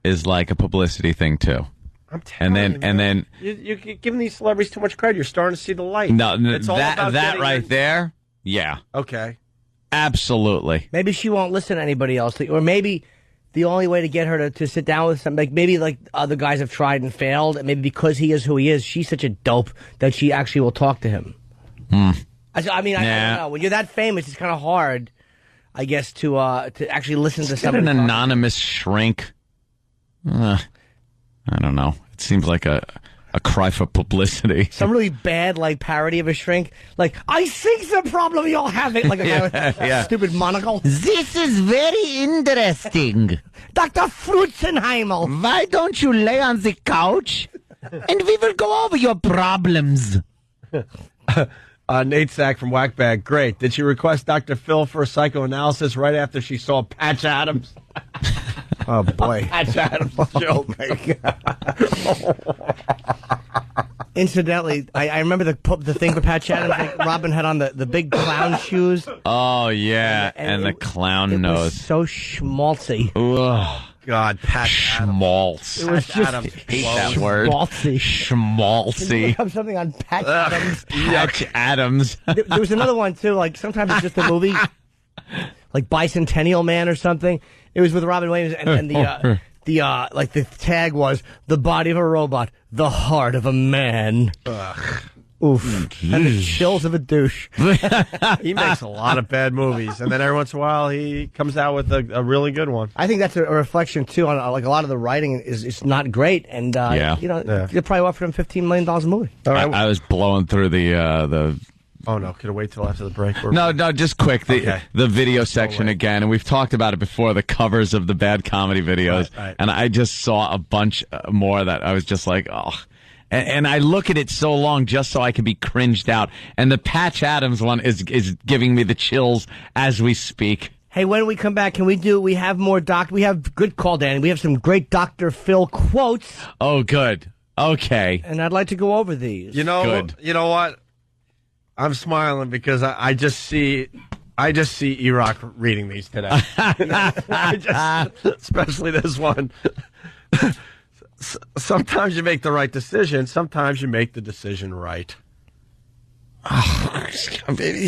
is like a publicity thing, too. I'm telling you. And then you're giving these celebrities too much credit. You're starting to see the light. No, it's all about that right there, yeah. Okay. Absolutely. Maybe she won't listen to anybody else. Or maybe the only way to get her to sit down with something, maybe other guys have tried and failed, and maybe because he is who he is, she's such a dope that she actually will talk to him. I mean, I don't know. When you're that famous, it's kind of hard, I guess, to actually listen to somebody. Get an anonymous shrink. I don't know. It seems like a cry for publicity. Some really bad, parody of a shrink. I think the problem you're having. Like a guy with a stupid monocle. This is very interesting. Dr. Frutzenheimel. Why don't you lay on the couch and we will go over your problems? Nate Sack from Whackbag. Great. Did she request Dr. Phil for a psychoanalysis right after she saw Patch Adams? Oh, boy. Patch Adams joke. Incidentally, I remember the thing for Patch Adams. Robin had on the big clown shoes. Oh, yeah. And the clown nose. Was so schmaltzy. Ugh. God, Patch Schmaltz. It was just Adams. Hate that word. Schmaltzy. Schmaltzy. Look up something on Patch Adams. Patch Adams. There was another one, too. Sometimes it's just a movie. Bicentennial Man or something. It was with Robin Williams, and the tag was the body of a robot, the heart of a man. Ugh. Oof. And the chills of a douche. He makes a lot of bad movies, and then every once in a while he comes out with a really good one. I think that's a reflection, too, on a lot of the writing is not great, and they probably offered him $15 million a movie. All right. I was blowing through the Oh, no. Could I wait till after the break? No, just quick. The video section again. And we've talked about it before, the covers of the bad comedy videos. Right. And I just saw a bunch more that I was just like, oh. And I look at it so long just so I can be cringed out. And the Patch Adams one is giving me the chills as we speak. Hey, when we come back, we have more we have good call, Danny. We have some great Dr. Phil quotes. Oh, good. Okay. And I'd like to go over these. You know what? I'm smiling because I just see E-Rock reading these today. Especially this one. Sometimes you make the right decision. Sometimes you make the decision right. Oh,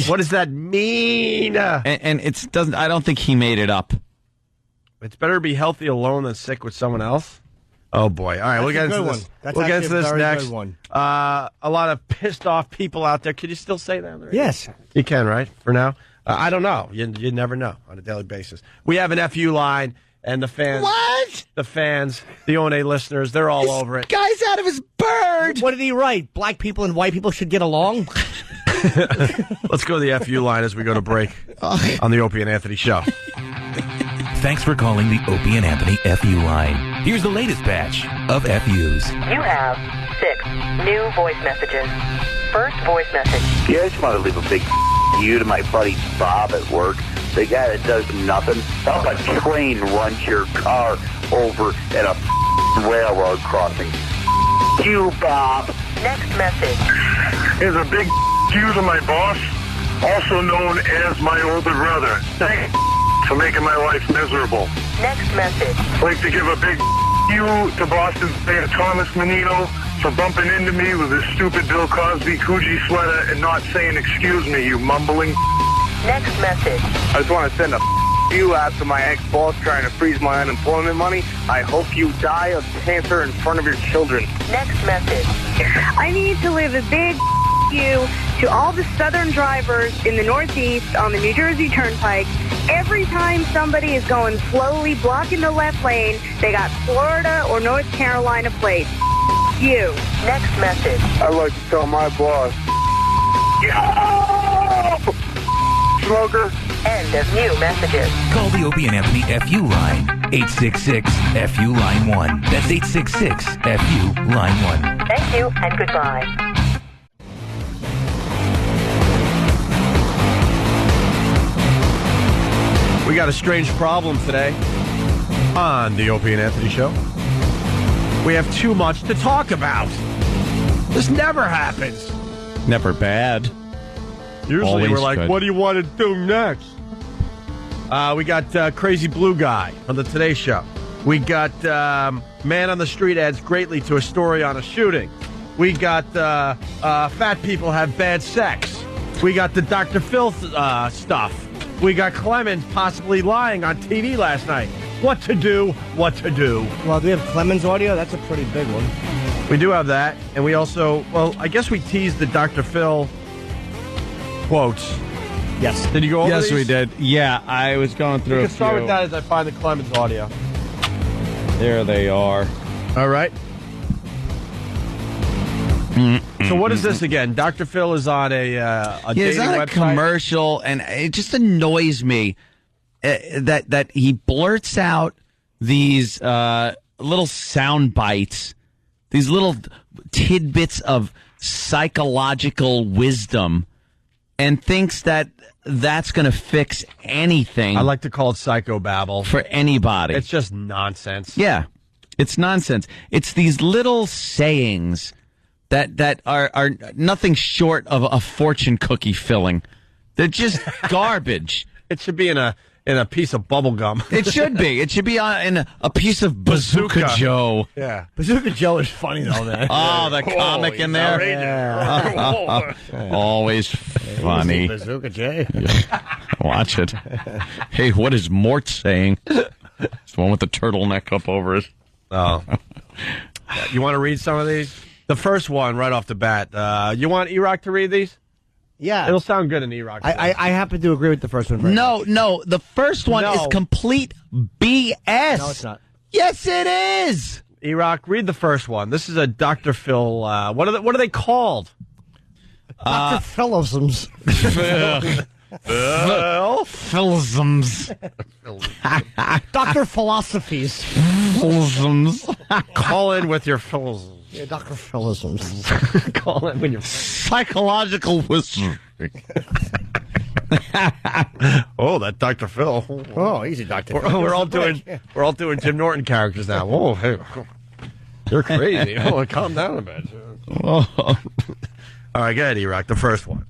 what does that mean? And it doesn't. I don't think he made it up. It's better to be healthy alone than sick with someone else. Oh boy! All right, we'll get into this. We'll get into this next. Good one. A lot of pissed off people out there. Could you still say that? Yes, you can. Right for now. I don't know. You never know on a daily basis. We have an FU line, and the fans. What? The fans, the O&A listeners, they're all over it. Guy's out of his bird. What did he write? Black people and white people should get along. Let's go to the FU line as we go to break on the Opie and Anthony show. Thanks for calling the Opie and Anthony FU line. Here's the latest batch of FUs. You have 6 new voice messages. First voice message. Yeah, I just want to leave a big you to my buddy Bob at work. The guy that does nothing. How a train runs your car over at a railroad crossing. You, Bob. Next message. Here's a big you to my boss, also known as my older brother. Thanks for making my life miserable. Next message. I'd like to give a big you to Boston's Mayor Thomas Menino for bumping into me with his stupid Bill Cosby Coogee sweater and not saying excuse me, you mumbling. Next message. I just want to send a you out to my ex-boss trying to freeze my unemployment money. I hope you die of cancer in front of your children. Next message. I need to leave a big you to all the southern drivers in the Northeast on the New Jersey Turnpike. Every time somebody is going slowly, blocking the left lane, they got Florida or North Carolina plates. You. Next message. I'd like to tell my boss, yo! Smoker. End of new messages. Call the Opie and Anthony FU line. 866-FU line 1. That's 866-FU line 1. Thank you and goodbye. We got a strange problem today on the Opie and Anthony show. We have too much to talk about. This never happens. Never bad. Usually Always we're like, good. what do you want to do next? We got Crazy Blue Guy on the Today Show. We got Man on the Street adds greatly to a story on a shooting. We got Fat People Have Bad Sex. We got the Dr. Phil stuff. We got Clemens possibly lying on TV last night. What to do, what to do. Well, do we have Clemens audio? That's a pretty big one. We do have that. And we also, well, I guess we teased the Dr. Phil quotes. Yes. Did you go over Yes, these? we did. Yeah, I was going through We a can start few. with that as I find the Clemens audio. There they are. All right. So what is this again? Dr. Phil is on a dating it's on a website? commercial, and it just annoys me that he blurts out these little sound bites, these little tidbits of psychological wisdom, and thinks that that's going to fix anything. I like to call it psychobabble. For anybody. It's just nonsense. Yeah, it's nonsense. It's these little sayings that are nothing short of a fortune cookie filling. They're just garbage. It should be in a piece of bubble gum. It should be. It should be in a piece of Bazooka Joe. Yeah. Bazooka Joe is funny, though, man. Oh, the comic in there. Yeah. Always funny. Bazooka J. Watch it. Hey, what is Mort saying? It's the one with the turtleneck up over it. Oh. You want to read some of these? The first one, right off the bat. You want E-Rock to read these? Yeah. It'll sound good in E-Rock. I happen to agree with the first one. No. The first one is complete BS. No, it's not. Yes, it is. E-Rock, read the first one. This is a Dr. Phil. What are they called? Dr. Philosms. Philisms. Dr. Philosophies. Philisms. Call in with your philisms. Yeah, Dr. Philisms. Call in with your psychological wisdom. Oh, that Dr. Phil. Oh, easy, Dr. We're all doing Jim Norton characters now. Oh, hey, you're crazy. Oh, calm down a bit. All right, go ahead, E-Rock. The first one.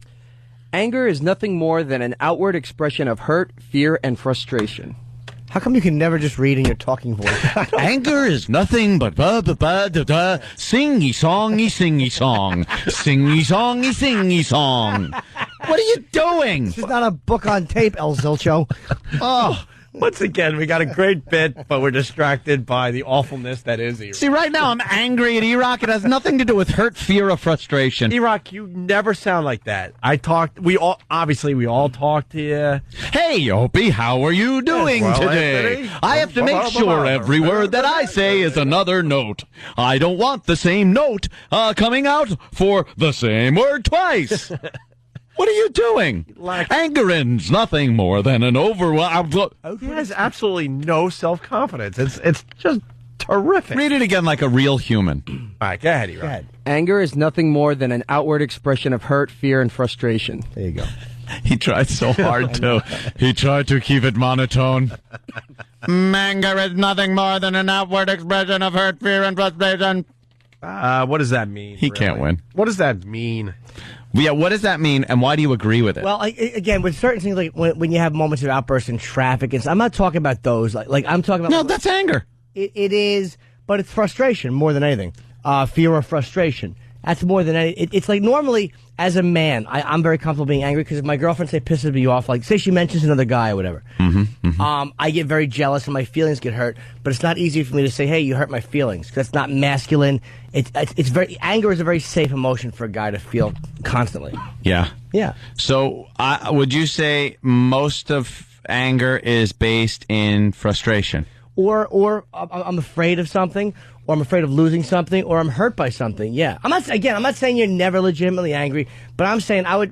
Anger is nothing more than an outward expression of hurt, fear, and frustration. How come you can never just read in your talking voice? Anger is nothing but singy-songy, singy-song. Singy-songy, singy-song. What are you doing? This is not a book on tape, El Zilcho. Oh, once again, we got a great bit, but we're distracted by the awfulness that is E-Rock. See, right now I'm angry at E-Rock. It has nothing to do with hurt, fear, or frustration. E-Rock, you never sound like that. We all talk to you. Hey, Opie, how are you doing today? Anthony? I have to make sure every word that I say is another note. I don't want the same note coming out for the same word twice. What are you doing? Anger is nothing more than an He has absolutely no self-confidence. It's just terrific. Read it again like a real human. All right, go ahead, E-Rock. Anger is nothing more than an outward expression of hurt, fear, and frustration. There you go. He tried so hard to. He tried to keep it monotone. Anger is nothing more than an outward expression of hurt, fear, and frustration. What does that mean? He can't win. What does that mean? Yeah, what does that mean, and why do you agree with it? Well, again, with certain things, like when you have moments of outbursts in traffic, I'm not talking about those. Like I'm talking about. No, that's anger. It is, but it's frustration more than anything. Fear or frustration. That's more than anything. It's like normally, as a man, I'm very comfortable being angry because if my girlfriend, say, pisses me off, like, say she mentions another guy or whatever, I get very jealous and my feelings get hurt, but it's not easy for me to say, hey, you hurt my feelings, because that's not masculine. Anger is a very safe emotion for a guy to feel constantly. Yeah. Yeah. So, would you say most of anger is based in frustration? Or I'm afraid of something, or I'm afraid of losing something, or I'm hurt by something. Yeah. I'm not saying you're never legitimately angry, but I'm saying 80%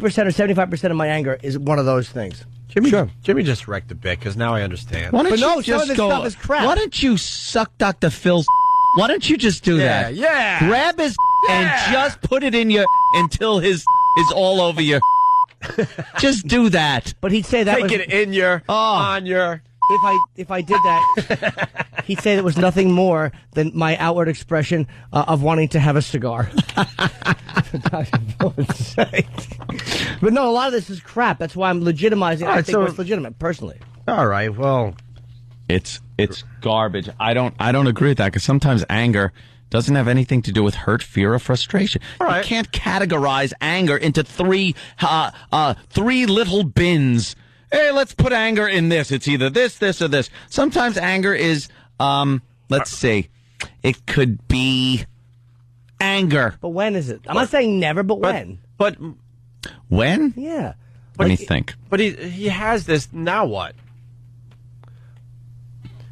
or 75% of my anger is one of those things. Jimmy just wrecked a bit, because now I understand. Why don't some you of just this go? stuff is crap. Why don't you suck Dr. Phil's? Why don't you just do that? Yeah. Grab his and just put it in your until his is all over your. Just do that. But he'd say that Take it in your, on your. If I did that, he'd say it was nothing more than my outward expression of wanting to have a cigar. But no, a lot of this is crap. That's why I'm legitimizing. I think it's legitimate, personally. All right, well, it's garbage. I don't agree with that, because sometimes anger doesn't have anything to do with hurt, fear, or frustration. All right. You can't categorize anger into three little bins. hey, let's put anger in this. It's either this, or this. Sometimes anger is, let's see, it could be anger. But when is it? I'm not saying never, but when? But when? Yeah. Let me think. But he has this. Now what?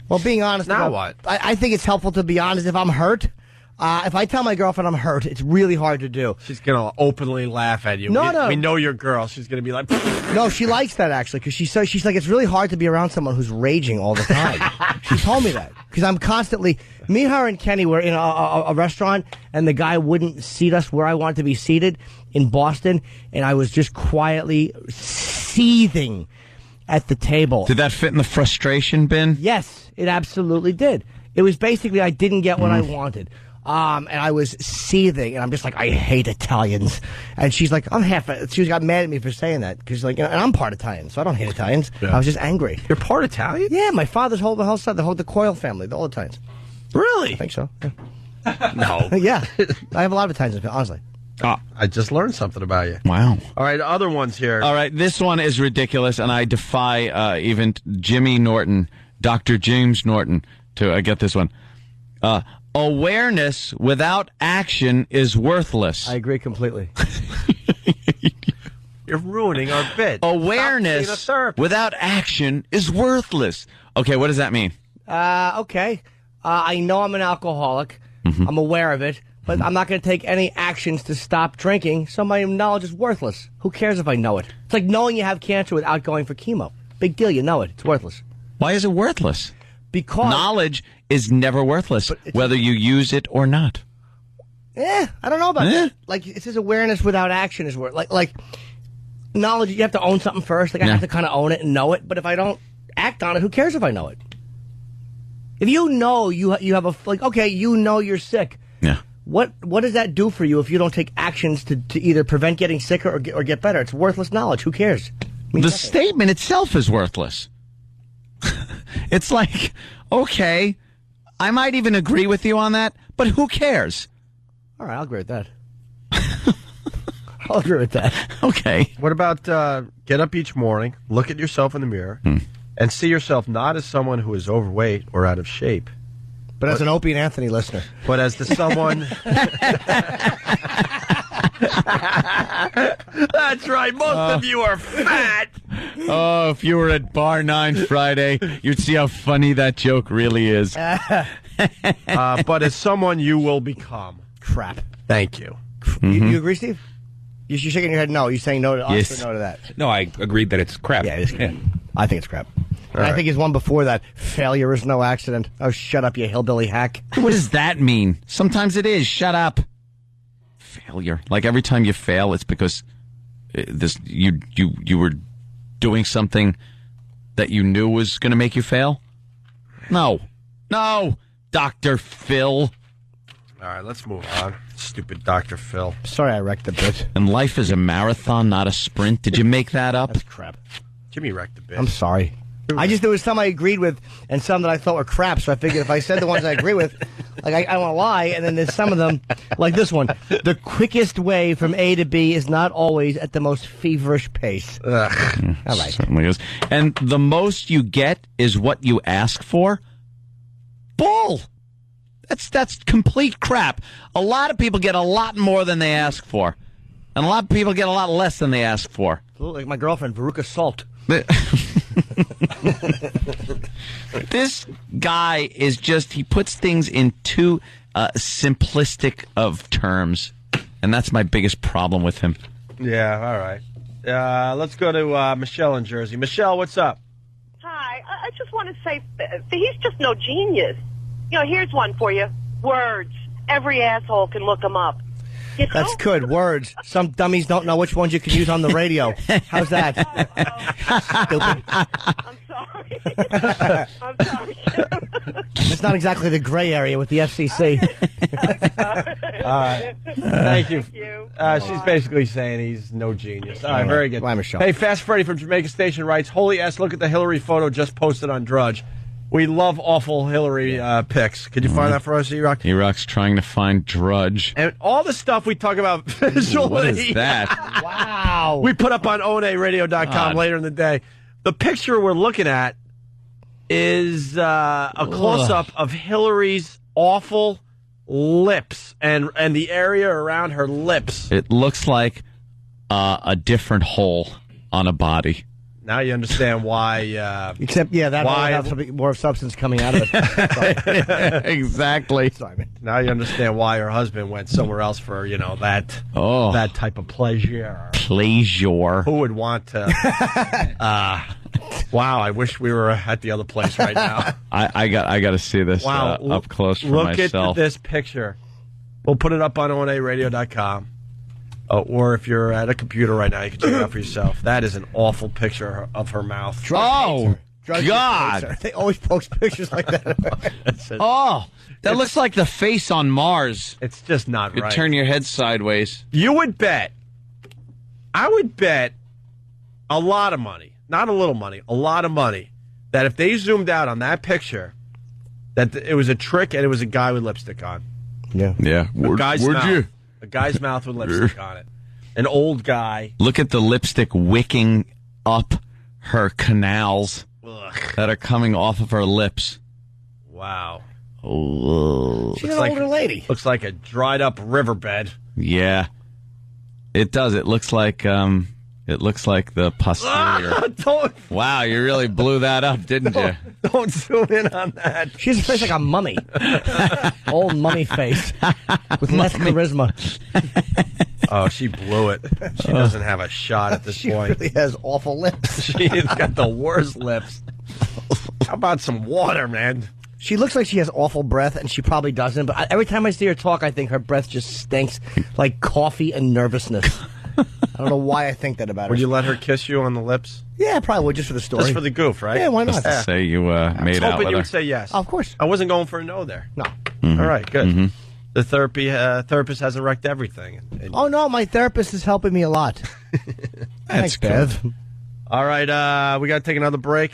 Well, being honest. Now what? I think it's helpful to be honest. If I'm hurt, if I tell my girlfriend I'm hurt, it's really hard to do. She's going to openly laugh at you. No. We know your girl. She's going to be like... No, she likes that, actually, because she's like, it's really hard to be around someone who's raging all the time. She told me that, because I'm constantly... Me, her, and Kenny were in a restaurant, and the guy wouldn't seat us where I wanted to be seated in Boston, and I was just quietly seething at the table. Did that fit in the frustration bin? Yes, it absolutely did. It was basically I didn't get what I wanted. And I was seething, and I'm just like, I hate Italians. And she's like, she got mad at me for saying that, because like, and I'm part Italian, so I don't hate Italians. Yeah. I was just angry. You're part Italian? Yeah, my father's whole side, the Coyle family, the old Italians. Really? I think so. Yeah. No. Yeah, I have a lot of Italians, honestly. I just learned something about you. Wow. All right, other ones here. All right, this one is ridiculous, and I defy even Jimmy Norton, Dr. James Norton, to get this one. Awareness without action is worthless. I agree completely. You're ruining our bit. Awareness without action is worthless. Okay, what does that mean? Okay. I know I'm an alcoholic. Mm-hmm. I'm aware of it. But I'm not going to take any actions to stop drinking, so my knowledge is worthless. Who cares if I know it? It's like knowing you have cancer without going for chemo. Big deal, you know it. It's worthless. Why is it worthless? Because... knowledge is never worthless, whether you use it or not. I don't know about that. Like, it says awareness without action is worth... Like knowledge, you have to own something first. Like, I have to kind of own it and know it, but if I don't act on it, who cares if I know it? If you know you have a... Like, okay, you know you're sick. Yeah. What does that do for you if you don't take actions to either prevent getting sicker or get better? It's worthless knowledge. Who cares? The statement itself is worthless. It's like, okay, I might even agree with you on that, but who cares? All right, I'll agree with that. I'll agree with that. Okay. What about get up each morning, look at yourself in the mirror, and see yourself not as someone who is overweight or out of shape, but as an Opie and Anthony listener. But as the someone... That's right. Most of you are fat. Oh, if you were at Bar 9 Friday, you'd see how funny that joke really is. But as someone you will become. Crap. Thank you. Mm-hmm. You agree, Steve? You're shaking your head no. You're saying no to us yes. or no to that? No, I agreed that it's crap. Yeah, it is crap. Yeah. I think it's crap. I think his one before that, failure is no accident. Oh, shut up, you hillbilly hack. What does that mean? Sometimes it is. Shut up. Failure. Like every time you fail, it's because you were doing something that you knew was going to make you fail? No, Dr. Phil. All right, let's move on. Stupid Dr. Phil. Sorry I wrecked the bit. And life is a marathon, not a sprint. Did you make that up? That's crap. Jimmy wrecked the bit. I'm sorry. There was some I agreed with and some that I thought were crap, so I figured if I said the ones I agree with, like I don't want to lie, and then there's some of them, like this one. The quickest way from A to B is not always at the most feverish pace. Ugh. I like certainly is. And the most you get is what you ask for? Bull! That's complete crap. A lot of people get a lot more than they ask for. And a lot of people get a lot less than they ask for. Like my girlfriend, Veruca Salt. This guy is just, he puts things in too simplistic of terms. And that's my biggest problem with him. Yeah, all right. Let's go to Michelle in Jersey. Michelle, what's up? Hi. I just want to say, he's just no genius. You know, here's one for you. Words. Every asshole can look them up. You know? That's good. Words. Some dummies don't know which ones you can use on the radio. How's that? Stupid. I'm sorry. I'm sorry. It's not exactly the gray area with the FCC. Thank you. She's basically saying he's no genius. All right, very good. Bye, Michelle. Hey, Fast Freddy from Jamaica Station writes, holy S, look at the Hillary photo just posted on Drudge. We love awful Hillary pics. Could you find that for us, E-Rock? E-Rock's trying to find Drudge. And all the stuff we talk about visually. What is that? Wow. We put up on onaradio.com later in the day. The picture we're looking at is a close-up of Hillary's awful lips and the area around her lips. It looks like a different hole on a body. Now you understand why. Except, that might have something more substance coming out of it. Exactly. Sorry, man. Now you understand why her husband went somewhere else for that type of pleasure. Who would want to? Wow, I wish we were at the other place right now. I got to see this up close for myself. Look at this picture. We'll put it up on onaradio.com. Or if you're at a computer right now, you can check it out for yourself. That is an awful picture of her mouth. God! They always post pictures like that. That looks like the face on Mars. It's just not you right. Turn your head sideways. You would bet. I would bet a lot of money, not a little money, a lot of money, that if they zoomed out on that picture, that it was a trick and it was a guy with lipstick on. Yeah. A guy's mouth with lipstick on it. An old guy. Look at the lipstick wicking up her canals that are coming off of her lips. Wow. She's an older lady. Looks like a dried up riverbed. Yeah. It does. It looks like the posterior. Wow, you really blew that up, didn't you? Don't zoom in on that. She has a face like a mummy. Old mummy face. With less charisma. Oh, she blew it. She doesn't have a shot at this point. She really has awful lips. She's got the worst lips. How about some water, man? She looks like she has awful breath, and she probably doesn't. But every time I see her talk, I think her breath just stinks like coffee and nervousness. I don't know why I think that about her. Would you let her kiss you on the lips? Yeah, I probably would, just for the story. Just for the goof, right? Yeah, why not? Just to say you made out with her. I was hoping you would say yes. Of course. I wasn't going for a no there. No. Mm-hmm. All right, good. Mm-hmm. The therapist has wrecked everything. Oh, no, my therapist is helping me a lot. Thanks, Bev. All right, we got to take another break.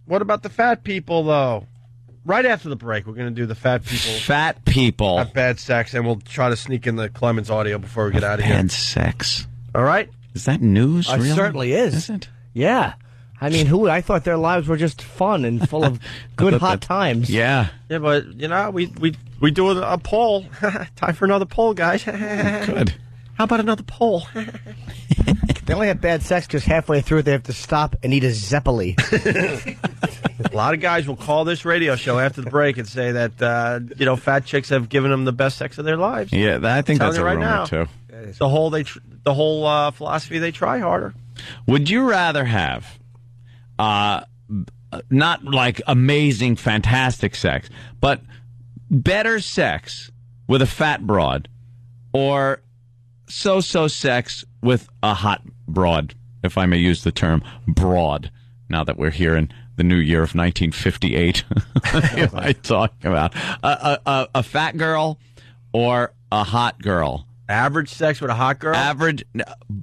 What about the fat people, though? Right after the break, we're going to do the fat people. Fat people. Have bad sex, and we'll try to sneak in the Clemens audio before we get out of here. Bad sex. All right? Is that news, It really? certainly is. Is it? Yeah. I mean, I thought their lives were just fun and full of good, hot times. Yeah. Yeah, but, we do a poll. Time for another poll, guys. Good. How about another poll? They only have bad sex because halfway through they have to stop and eat a Zeppeli. A lot of guys will call this radio show after the break and say that, fat chicks have given them the best sex of their lives. Yeah, I think that's a right rumor, now. too. The whole philosophy, they try harder. Would you rather have not like amazing, fantastic sex, but better sex with a fat broad or so-so sex with a hot broad, if I may use the term broad, now that we're here in the new year of 1958? What am I talking about? A fat girl or a hot girl? Average sex with a hot girl? Average.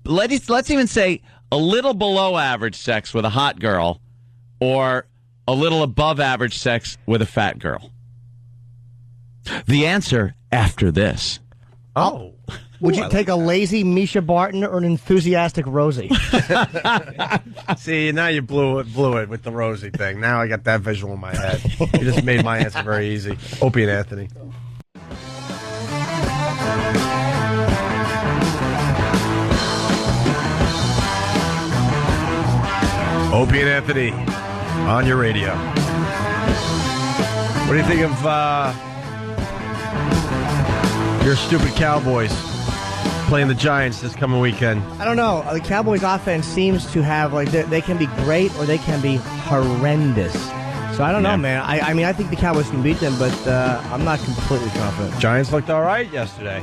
Let's even say a little below average sex with a hot girl or a little above average sex with a fat girl. The answer after this. Oh. Would you take a lazy Misha Barton or an enthusiastic Rosie? See, now you blew it with the Rosie thing. Now I got that visual in my head. You just made my answer very easy. Opie and Anthony. Opie and Anthony on your radio. What do you think of your stupid Cowboys playing the Giants this coming weekend? I don't know. The Cowboys offense seems to have, they can be great or they can be horrendous. So I don't know, man. I mean, I think the Cowboys can beat them, but I'm not completely confident. Giants looked all right yesterday.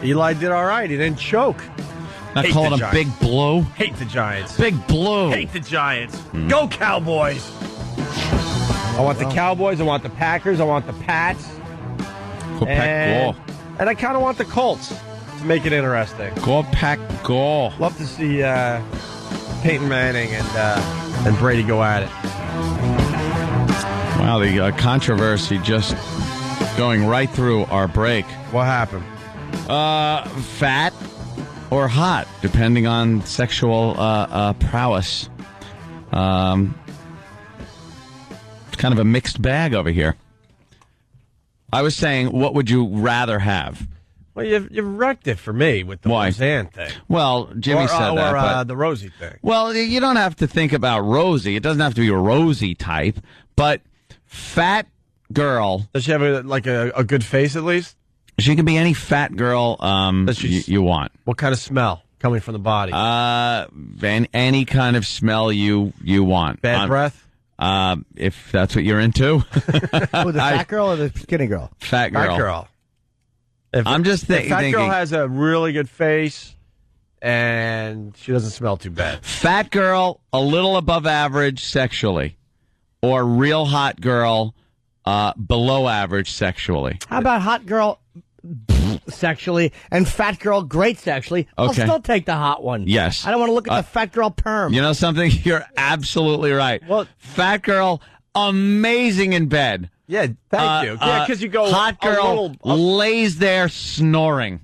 Eli did all right. He didn't choke. I call it a big blow. Hate the Giants. Big blow. Hate the Giants. Go Cowboys. I want the Cowboys. I want the Packers. I want the Pats. And I kind of want the Colts to make it interesting. Go Pack, go. Love to see Peyton Manning and Brady go at it. Wow, the controversy just going right through our break. What happened? Fat or hot, depending on sexual prowess. It's kind of a mixed bag over here. I was saying, what would you rather have? Well, you've wrecked it for me with the Roseanne thing. Well, Jimmy said that. Or the Rosie thing. Well, you don't have to think about Rosie. It doesn't have to be a Rosie type, but fat girl. Does she have a good face at least? She can be any fat girl you want. What kind of smell coming from the body? Any kind of smell you want. Bad breath? If that's what you're into. The fat girl or the skinny girl? Fat girl. Fat girl. I'm just thinking. Fat girl has a really good face, and she doesn't smell too bad. Fat girl, a little above average sexually, or real hot girl, below average sexually. How about hot girl sexually and fat girl great sexually? I'll Okay. still take the hot one. Yes. I don't want to look at the fat girl perm. You know something? You're absolutely right. Well, fat girl, amazing in bed. Yeah, thank you. Yeah, because you go hot girl lays there snoring.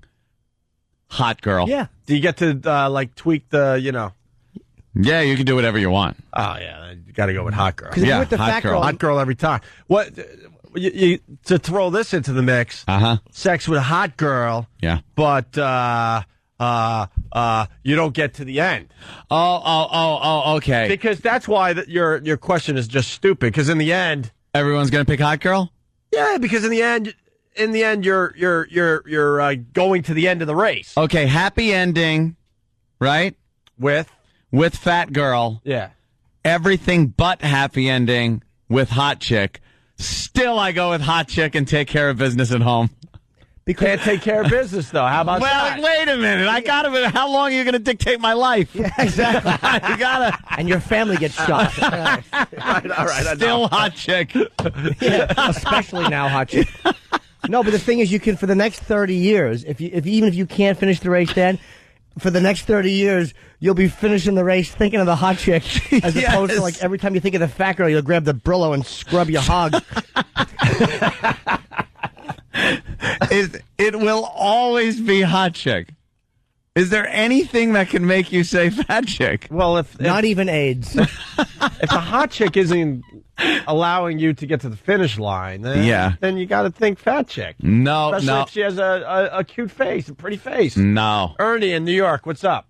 Hot girl. Yeah. Do you get to tweak the Yeah, you can do whatever you want. Oh yeah, you got to go with hot girl. Yeah, with the hot fat girl. Hot girl every time. What to throw this into the mix? Sex with a hot girl. Yeah, but you don't get to the end. Oh, okay. Because that's why your question is just stupid. Because in the end, everyone's gonna pick hot girl. Yeah, because in the end, you're going to the end of the race. Okay, happy ending, right? With fat girl. Yeah. Everything but happy ending with hot chick. Still, I go with hot chick and take care of business at home. Because can't take care of business though. How about that? Well, wait a minute. I gotta. How long are you gonna dictate my life? Yeah, exactly. You gotta. And your family gets shot. Right, all right. Still hot chick. Yeah, especially now, hot chick. No, but the thing is, you can for the next 30 years, even if you can't finish the race, then for the next 30 years, you'll be finishing the race thinking of the hot chick, as opposed to like every time you think of the fat girl, you'll grab the Brillo and scrub your hog. It will always be hot chick. Is there anything that can make you say fat chick? Well, if not even AIDS. If the hot chick isn't allowing you to get to the finish line, then you got to think fat chick. No, especially if she has a cute face, a pretty face. No. Ernie in New York, what's up?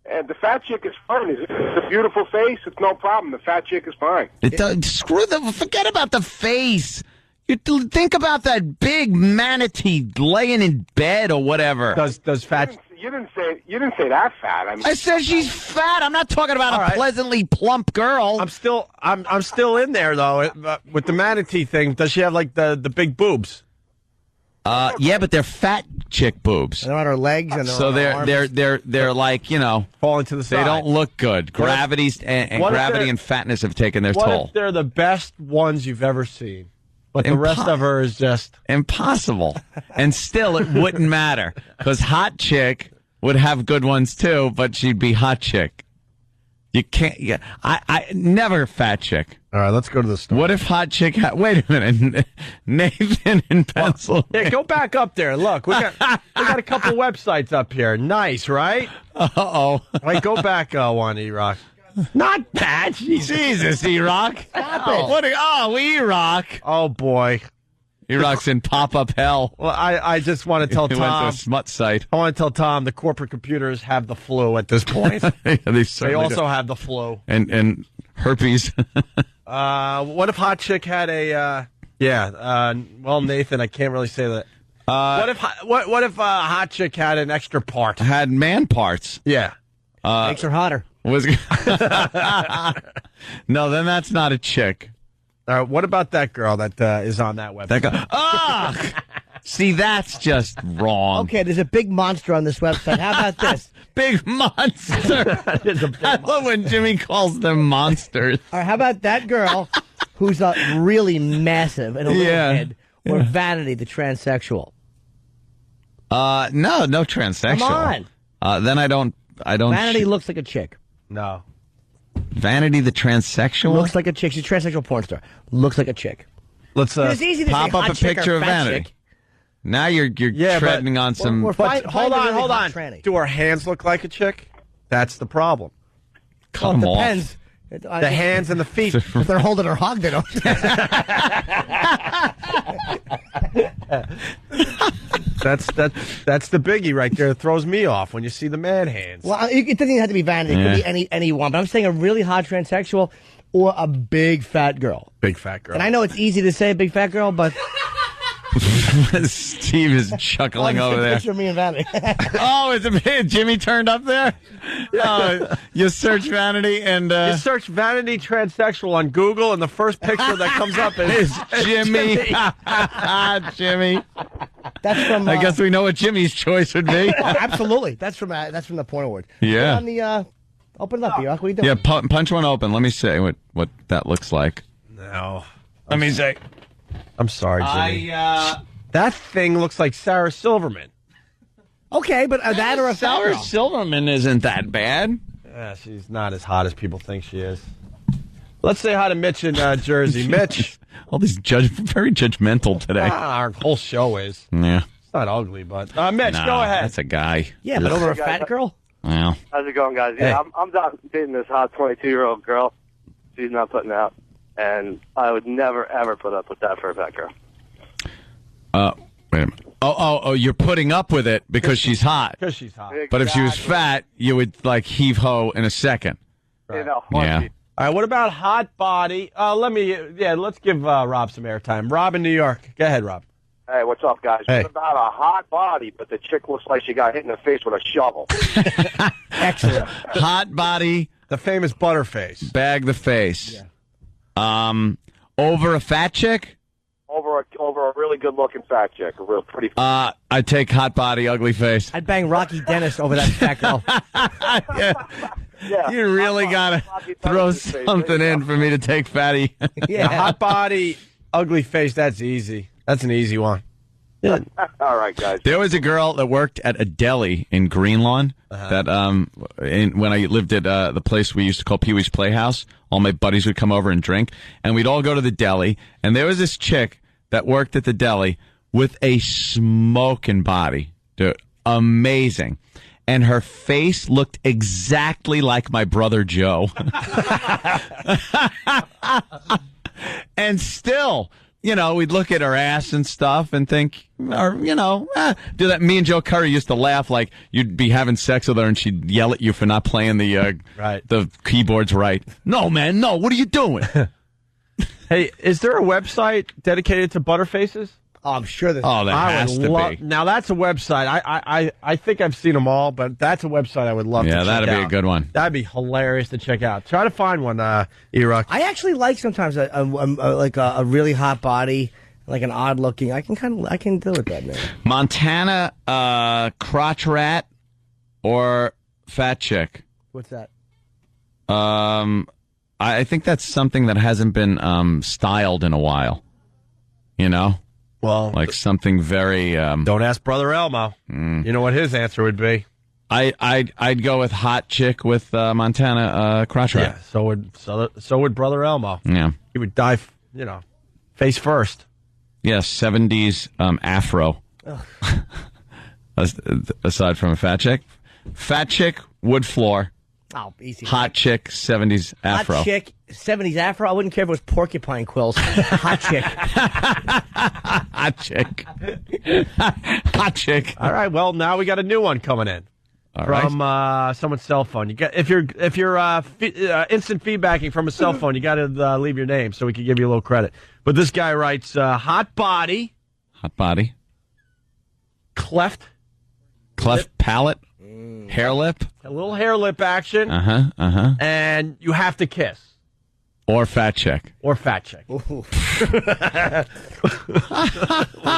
And the fat chick is fine. It's a beautiful face. It's no problem. The fat chick is fine. Forget about the face. You think about that big manatee laying in bed or whatever. Does fat? You didn't say that fat. I said she's fat. I'm not talking about a pleasantly plump girl. I'm still in there though with the manatee thing. Does she have like the big boobs? Yeah, but they're fat chick boobs. And they're on her legs, and they're like falling to the side. They don't look good. Gravity and fatness have taken their toll. What if they're the best ones you've ever seen? But the rest of her is just impossible. And still, it wouldn't matter because hot chick would have good ones too, but she'd be hot chick. You can't. Yeah, I never fat chick. All right, let's go to the store. What if hot chick? Wait a minute, Nathan in Pennsylvania. Yeah, go back up there. Look, we got a couple websites up here. Nice, right? Uh-oh. Wait, go back one, E-Rock. Not that. Jesus, E-Rock. Stop it. E-Rock. Oh, boy. E-Rock's in pop-up hell. Well, I just want to tell He Tom. went to a smut site. I want to tell Tom the corporate computers have the flu at this point. They also have the flu. And herpes. What if hot chick had a... well, Nathan, I can't really say that. What if hot chick had an extra part? Had man parts. Yeah. Makes her hotter. No, then that's not a chick. What about that girl that is on that website? That girl. See, that's just wrong. Okay, there's a big monster on this website. How about this? Big monster. I love when Jimmy calls them monsters. All right, how about that girl who's really massive and a little head, or Vanity, the transsexual? No transsexual. Come on. Then I don't. Vanity looks like a chick. No. Vanity the transsexual? Looks like a chick. She's a transsexual porn star. Looks like a chick. Let's it's easy to pop say up hot a chick picture or of fat Vanity. chick. Now you're treading on some... Hold on. Do her hands look like a chick? That's the problem. It depends. The hands and the feet. If they're holding her hog, they don't. That's the biggie right there. It throws me off when you see the man hands. Well, it doesn't even have to be vanity. It could be anyone. But I'm saying a really hot transsexual or a big fat girl. Big fat girl. And I know it's easy to say big fat girl, but Steve is chuckling over there. Picture of me and Vanity. Oh, is it Jimmy turned up there? You search Vanity and you search Vanity transsexual on Google, and the first picture that comes up is Jimmy. Jimmy. That's from. I guess we know what Jimmy's choice would be. Absolutely. That's from the Porn Award. Yeah. On the open it up, York. What are you doing? Yeah, punch one open. Let me see what that looks like. No. Let me say. I'm sorry, Jimmy. That thing looks like Sarah Silverman. Okay, but that or a Sarah Silverman isn't that bad. Yeah, she's not as hot as people think she is. Let's say hi to Mitch in Jersey. Mitch. All these very judgmental today. Our whole show is. Yeah. It's not ugly, but Mitch, go ahead. That's a guy. Yeah, but over a fat girl? Well. How's it going, guys? Yeah, Hey. I'm dating this hot 22-year-old girl. She's not putting out. And I would never, ever put up with that for a fat girl. Wait a minute. Oh, you're putting up with it because she's hot. Because she's hot. But if she was fat, you would, heave ho in a second. Right. You know, Yeah. All right, what about hot body? Let's give Rob some airtime. Rob in New York. Go ahead, Rob. Hey, what's up, guys? Hey. What about a hot body, but the chick looks like she got hit in the face with a shovel? Excellent. Hot body. The famous Butterface. Bag the face. Yeah. Over a fat chick? Over a really good-looking fat chick, a real pretty. I take hot body, ugly face. I'd bang Rocky Dennis over that fat girl. Yeah. You really gotta throw something in for me to take fatty. Yeah, hot body, ugly face. That's easy. That's an easy one. All right, guys. There was a girl that worked at a deli in Greenlawn that when I lived at the place we used to call Pee Wee's Playhouse, all my buddies would come over and drink, and we'd all go to the deli, and there was this chick that worked at the deli with a smoking body. Dude, amazing. And her face looked exactly like my brother Joe. And still, we'd look at her ass and stuff and think, do that. Me and Joe Curry used to laugh like you'd be having sex with her and she'd yell at you for not playing the keyboards right. No, man, no. What are you doing? Hey, is there a website dedicated to Butterfaces? Oh, I'm sure there's. Oh, there has to be. Now, that's a website. I think I've seen them all, but that's a website I would love to check out. Yeah, that'd be a good one. That'd be hilarious to check out. Try to find one, E-Rock. I actually like sometimes a really hot body, like an odd looking. I can deal with that, man. Montana, crotch rat, or fat chick. What's that? I think that's something that hasn't been styled in a while. Well, like something very. Don't ask Brother Elmo. You know what his answer would be. I'd go with hot chick with Montana crotch rat. Yeah, so would Brother Elmo. Yeah, he would die. Face first. Yes, 70s afro. Aside from a fat chick, wood floor. Oh, easy. Hot chick, 70s afro. Hot chick, 70s afro. I wouldn't care if it was porcupine quills. Hot chick. Hot chick. Hot chick. All right. Well, now we got a new one coming in from someone's cell phone. You got if you're instant feedbacking from a cell phone, you got to leave your name so we can give you a little credit. But this guy writes hot body, cleft palate. Hair lip? A little hair lip action. And you have to kiss. Or fat chick.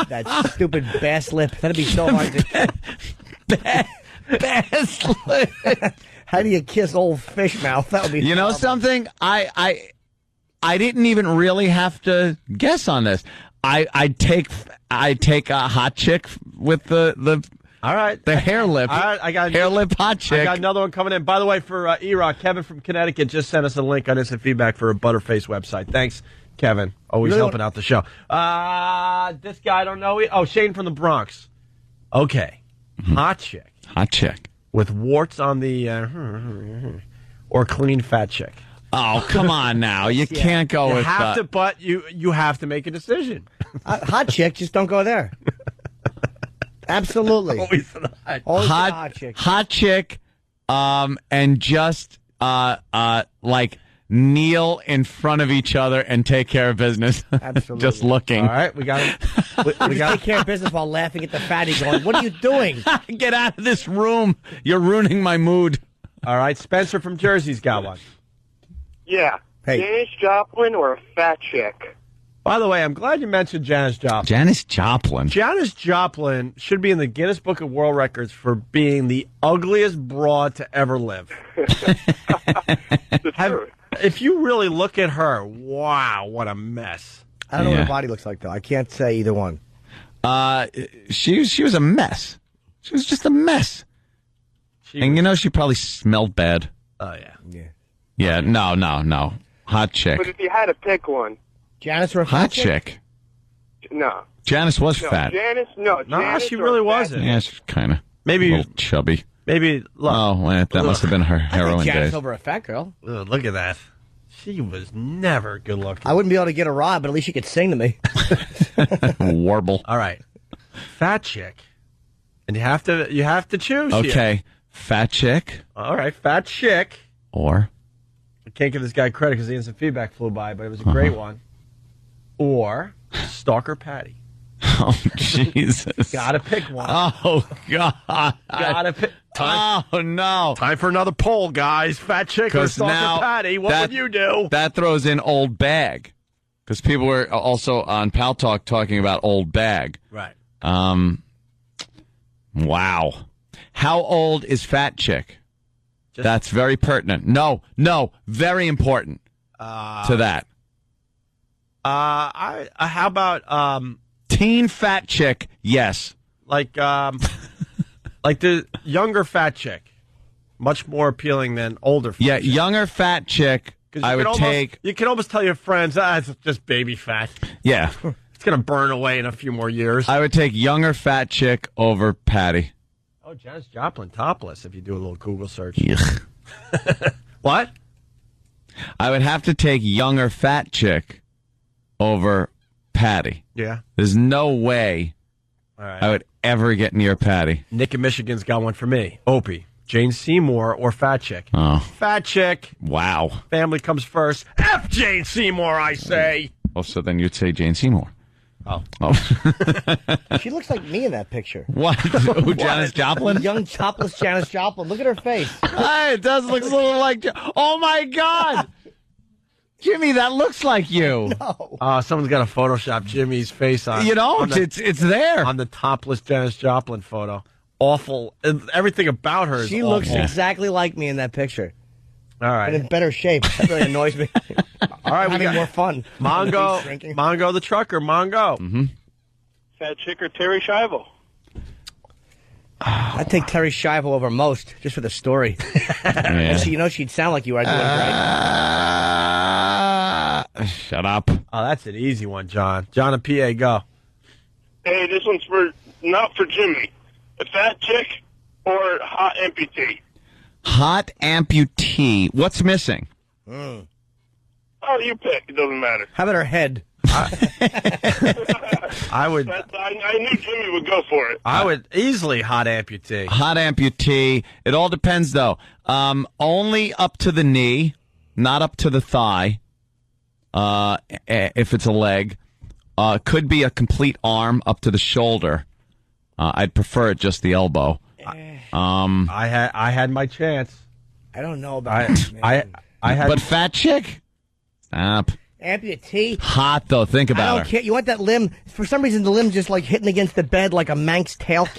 That stupid bass lip. That'd be so hard to bass lip. How do you kiss old fish mouth? That would be horrible. Something? I didn't even really have to guess on this. I'd take a hot chick with the all right. The hair lip. All right, I got hair lip hot chick. I got another one coming in. By the way, for E-Rock, Kevin from Connecticut just sent us a link on instant feedback for a Butterface website. Thanks, Kevin. Always helping out the show. This guy I don't know. Shane from the Bronx. Okay. Hot chick. Hot chick. With warts on the or clean fat chick. Oh, come on now. You can't go with that. But you have to make a decision. Hot chick, just don't go there. Absolutely. Always the hot chick. Hot chick, and just like kneel in front of each other and take care of business. Absolutely. Just looking. All right, we got it. We got to take care of business while laughing at the fatty going, what are you doing? Get out of this room. You're ruining my mood. All right, Spencer from Jersey's got one. Yeah. Hey. Janis Joplin or a fat chick? By the way, I'm glad you mentioned Janis Joplin. Janis Joplin. Janis Joplin should be in the Guinness Book of World Records for being the ugliest broad to ever live. If you really look at her, wow, what a mess. I don't know what her body looks like, though. I can't say either one. She was a mess. She was just a mess. And she probably smelled bad. Oh, yeah. Yeah, no. Hot chick. But if you had to pick one. Janice or a hot chick? No. Janice was fat. Janice, she really wasn't. Yeah, she's kind of maybe a little chubby. Maybe. Look, that must have been her heroin Janice days. over a fat girl. Look at that. She was never good looking. I wouldn't be able to get a rod, but at least she could sing to me. Warble. All right, fat chick, and you have to choose. Okay, here. Fat chick. All right, fat chick. Or I can't give this guy credit because the instant feedback flew by, but it was a great one. Or Stalker Patty. Oh, Jesus. Gotta pick one. Oh, God. Gotta pick. Oh, no. Time for another poll, guys. Fat chick or Stalker Patty? What would you do? That throws in old bag. Because people were also on Pal Talk talking about old bag. Right. Wow. How old is fat chick? That's very pertinent. No, very important to that. How about teen fat chick? Yes, like the younger fat chick, much more appealing than older. Fat chick. Younger fat chick. I would take. You can almost tell your friends, it's just baby fat. Yeah, it's gonna burn away in a few more years. I would take younger fat chick over Patty. Oh, Janis Joplin topless. If you do a little Google search. What? I would have to take younger fat chick over Patty. Yeah. There's no way I would ever get near Patty. Nick in Michigan's got one for me. Opie, Jane Seymour, or fat chick? Oh. Fat chick. Wow. Family comes first. F Jane Seymour, I say. Oh, so then you'd say Jane Seymour. Oh. She looks like me in that picture. What? Who, Janis Joplin? Young topless Janis Joplin. Look at her face. It does look a little like... Oh, my God. Jimmy, that looks like you. No. Someone's got to Photoshop Jimmy's face on. It's there. On the topless Janis Joplin photo. Awful. Everything about her is She awful. looks exactly like me in that picture. All right. And in better shape. That really annoys me. All right, we got more fun. Mongo the trucker, Mongo. Mm-hmm. Fat chick or Terry Schiavo? I'd take Terry Schiavo over most, just for the story. Yeah. So, she'd sound like you are doing great. Shut up. Oh, that's an easy one, John. John and PA, go. Hey, this one's not for Jimmy. A fat chick or hot amputee? Hot amputee. What's missing? Oh, you pick. It doesn't matter. How about her head? I would. I knew Jimmy would go for it. I would easily hot amputee. Hot amputee. It all depends, though. Only up to the knee, not up to the thigh. If it's a leg, could be a complete arm up to the shoulder. I'd prefer it just the elbow. I had my chance. I don't know about it, man. I had. But fat chick? Stop. Amputee. Hot, though. Think about I don't her. care. You want that limb? For some reason, the limb's just like hitting against the bed like a Manx cat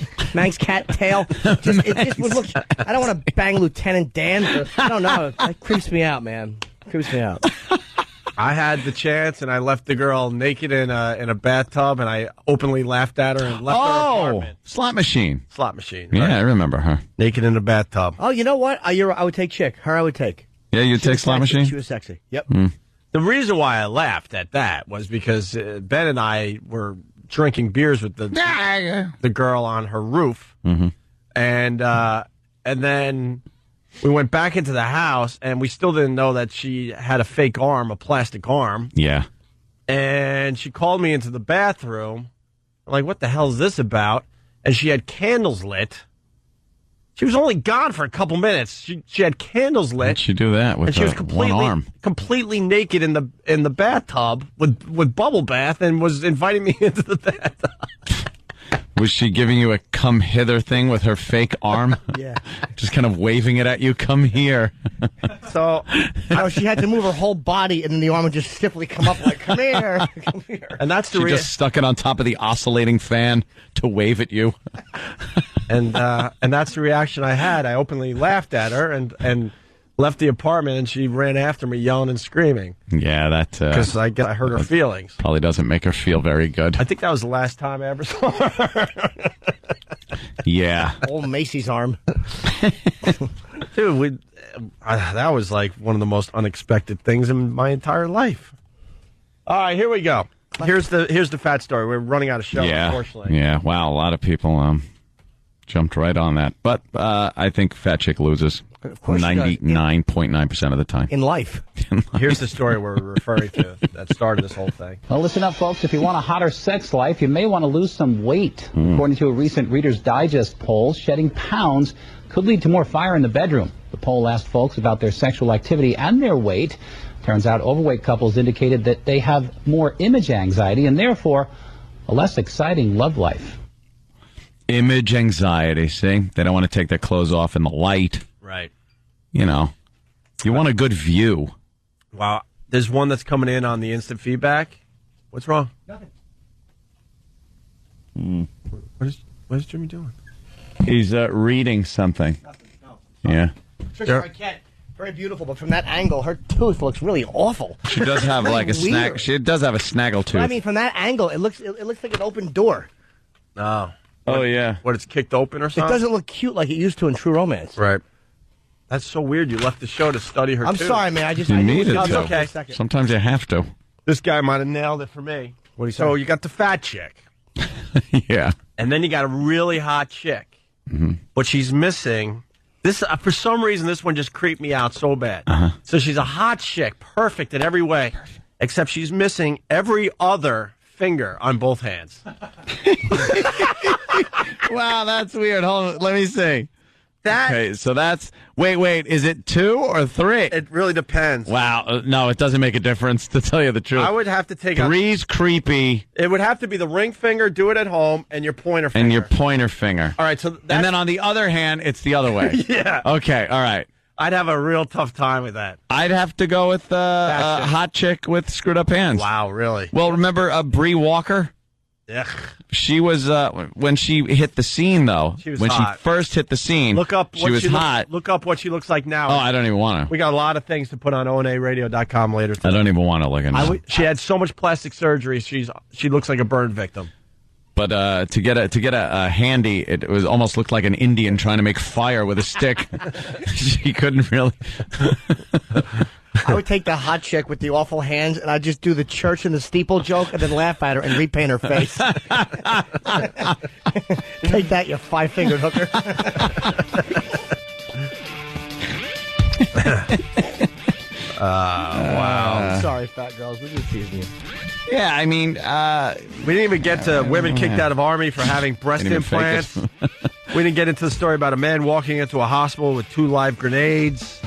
tail. It just would look. I don't want to bang Lieutenant Dan. I don't know. That creeps me out, man. Creeps me out. I had the chance, and I left the girl naked in a bathtub, and I openly laughed at her and left her apartment. Slot machine. Slot machine. Yeah, right? I remember her. Naked in a bathtub. Oh, you know what? I would take chick. Her, I would take. Yeah, you'd take slot machine? She was sexy. Yep. The reason why I laughed at that was because Ben and I were drinking beers with the girl on her roof, and then we went back into the house, and we still didn't know that she had a fake arm, a plastic arm. Yeah. And she called me into the bathroom. I'm like, what the hell is this about? And she had candles lit. She was only gone for a couple minutes. She had candles lit. How'd she do that with and she was one arm? Completely naked in the bathtub with bubble bath, and was inviting me into the bathtub. Was she giving you a come hither thing with her fake arm? Yeah. Just kind of waving it at you, come here. So, she had to move her whole body, and then the arm would just stiffly come up like, come here, come here. And that's She just stuck it on top of the oscillating fan to wave at you. And that's the reaction I had. I openly laughed at her and left the apartment, and she ran after me yelling and screaming. Yeah, that... Because I hurt her feelings. Probably doesn't make her feel very good. I think that was the last time I ever saw her. Yeah. Old Macy's arm. Dude, that was like one of the most unexpected things in my entire life. All right, here we go. Here's the fat story. We're running out of show, unfortunately. Yeah, wow, a lot of people jumped right on that. But I think fat chick loses 99.9% of the time. In life. Here's the story we're referring to that started this whole thing. Well, listen up, folks. If you want a hotter sex life, you may want to lose some weight. According to a recent Reader's Digest poll, shedding pounds could lead to more fire in the bedroom. The poll asked folks about their sexual activity and their weight. Turns out overweight couples indicated that they have more image anxiety and therefore a less exciting love life. Image anxiety, see? They don't want to take their clothes off in the light. Right. You know, you want a good view. Wow. There's one that's coming in on the instant feedback. What's wrong? Nothing. What is Jimmy doing? He's reading something. Nothing. No. Yeah. Trisha, I can't. Very beautiful, but from that angle, her tooth looks really awful. She does have like a snag. She does have a snaggle tooth. But I mean, from that angle, it looks like an open door. Oh. Oh, yeah. What, it's kicked open or something? It doesn't look cute like it used to in True Romance. Right. That's so weird. You left the show to study her, I'm too. sorry, man. You needed to. Okay. Sometimes you have to. This guy might have nailed it for me. What do you say? So you got the fat chick. Yeah. And then you got a really hot chick. Mm-hmm. But she's missing... This for some reason, this one just creeped me out so bad. So she's a hot chick, perfect in every way, except she's missing every other finger on both hands. Wow, that's weird. Hold on, let me see. Okay, so that's... Wait, is it 2 or 3? It really depends. Wow, no, it doesn't make a difference, to tell you the truth. I would have to take 3's creepy. It would have to be the ring finger, do it at home, and your pointer finger. And your pointer finger. All right, so and then on the other hand, it's the other way. Yeah. Okay, all right. I'd have a real tough time with that. I'd have to go with a hot chick with screwed up hands. Wow, really? Well, remember Bree Walker? Ugh. She was when she hit the scene, though. She was when hot. she first hit the scene. Look up. She was hot. Look up what she looks like now. Oh, I don't even want to. We got a lot of things to put on onaradio.com later today. I don't even want to look at it. She had so much plastic surgery. She looks like a burn victim. But to get a handy, it was almost looked like an Indian trying to make fire with a stick. She couldn't really. I would take the hot chick with the awful hands, and I'd just do the church and the steeple joke, and then laugh at her and repaint her face. Take that, you 5-fingered hooker. Wow. I'm sorry, fat girls. We're just teasing you. Yeah, I mean, we didn't even get to women kicked out of Army for having breast implants. We didn't get into the story about a man walking into a hospital with 2 live grenades.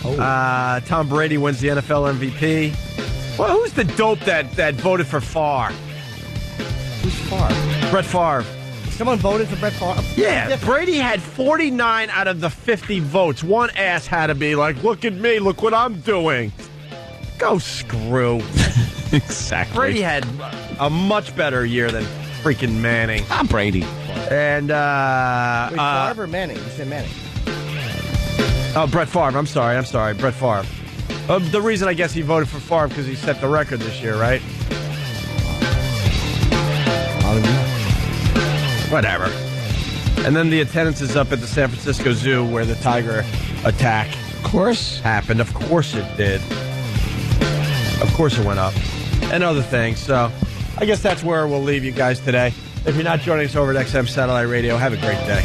Tom Brady wins the NFL MVP. Well, who's the dope that voted for Favre? Who's Favre? Brett Favre. Someone voted for Brett Favre? Yeah, Brady had 49 out of the 50 votes. One ass had to be like, look at me, look what I'm doing. Go screw. Exactly. Brady had a much better year than freaking Manning. I'm Brady. And, Wait, Favre or Manning? You said Manning. Oh, Brett Favre. I'm sorry. Brett Favre. The reason I guess he voted for Favre because he set the record this year, right? Whatever. And then the attendance is up at the San Francisco Zoo where the tiger attack, of course, happened. Of course it did. Of course it went up. And other things. So I guess that's where we'll leave you guys today. If you're not joining us over at XM Satellite Radio, have a great day.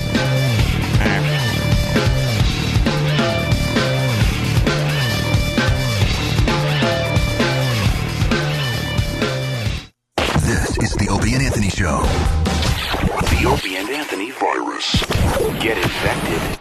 Anthony virus. Get infected.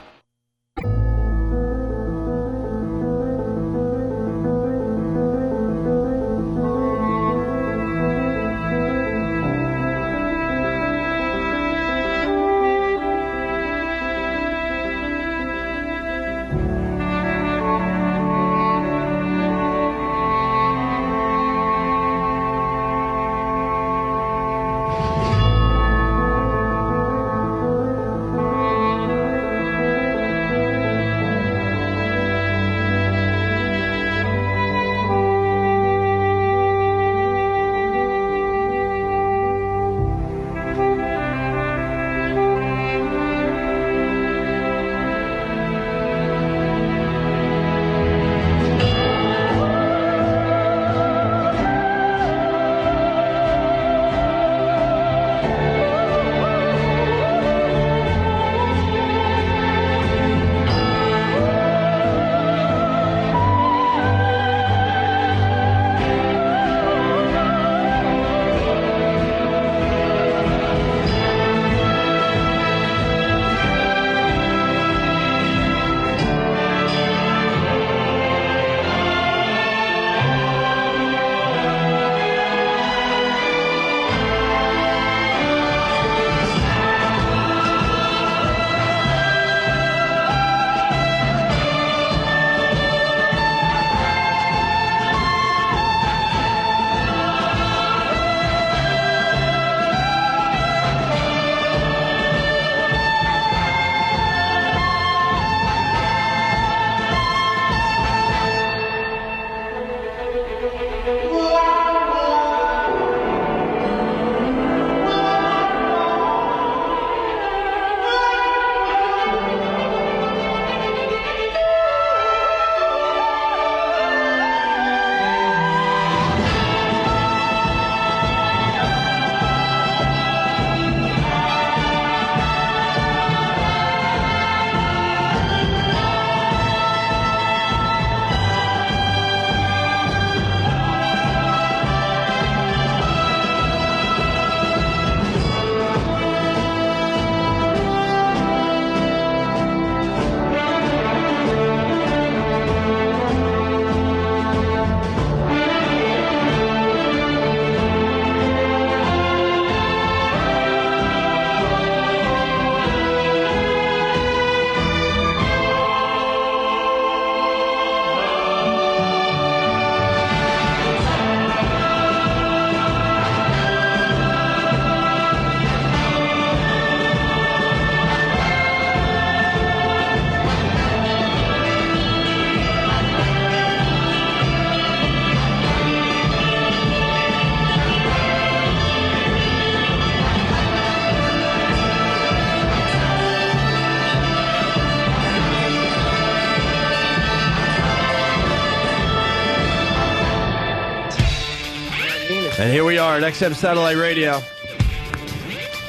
And here we are at XM Satellite Radio.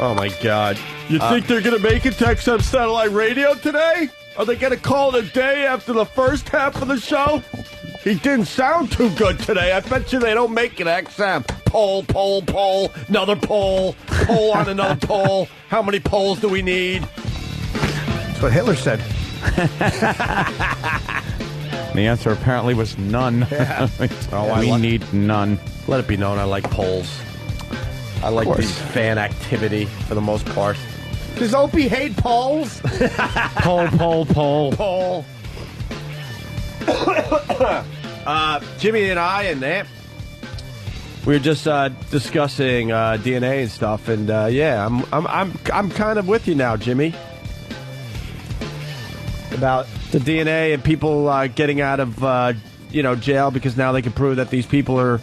Oh, my God. You think they're going to make it to XM Satellite Radio today? Are they going to call it a day after the first half of the show? He didn't sound too good today. I bet you they don't make it XM. Poll, another poll on another poll. How many polls do we need? That's what Hitler said. The answer apparently was none. Yeah. We need none. Let it be known I like polls. I like these fan activity for the most part. Does Opie hate polls? Poll. Jimmy and I and Amp, we were just discussing DNA and stuff, and I'm kind of with you now, Jimmy, about the DNA and people getting out of jail because now they can prove that these people are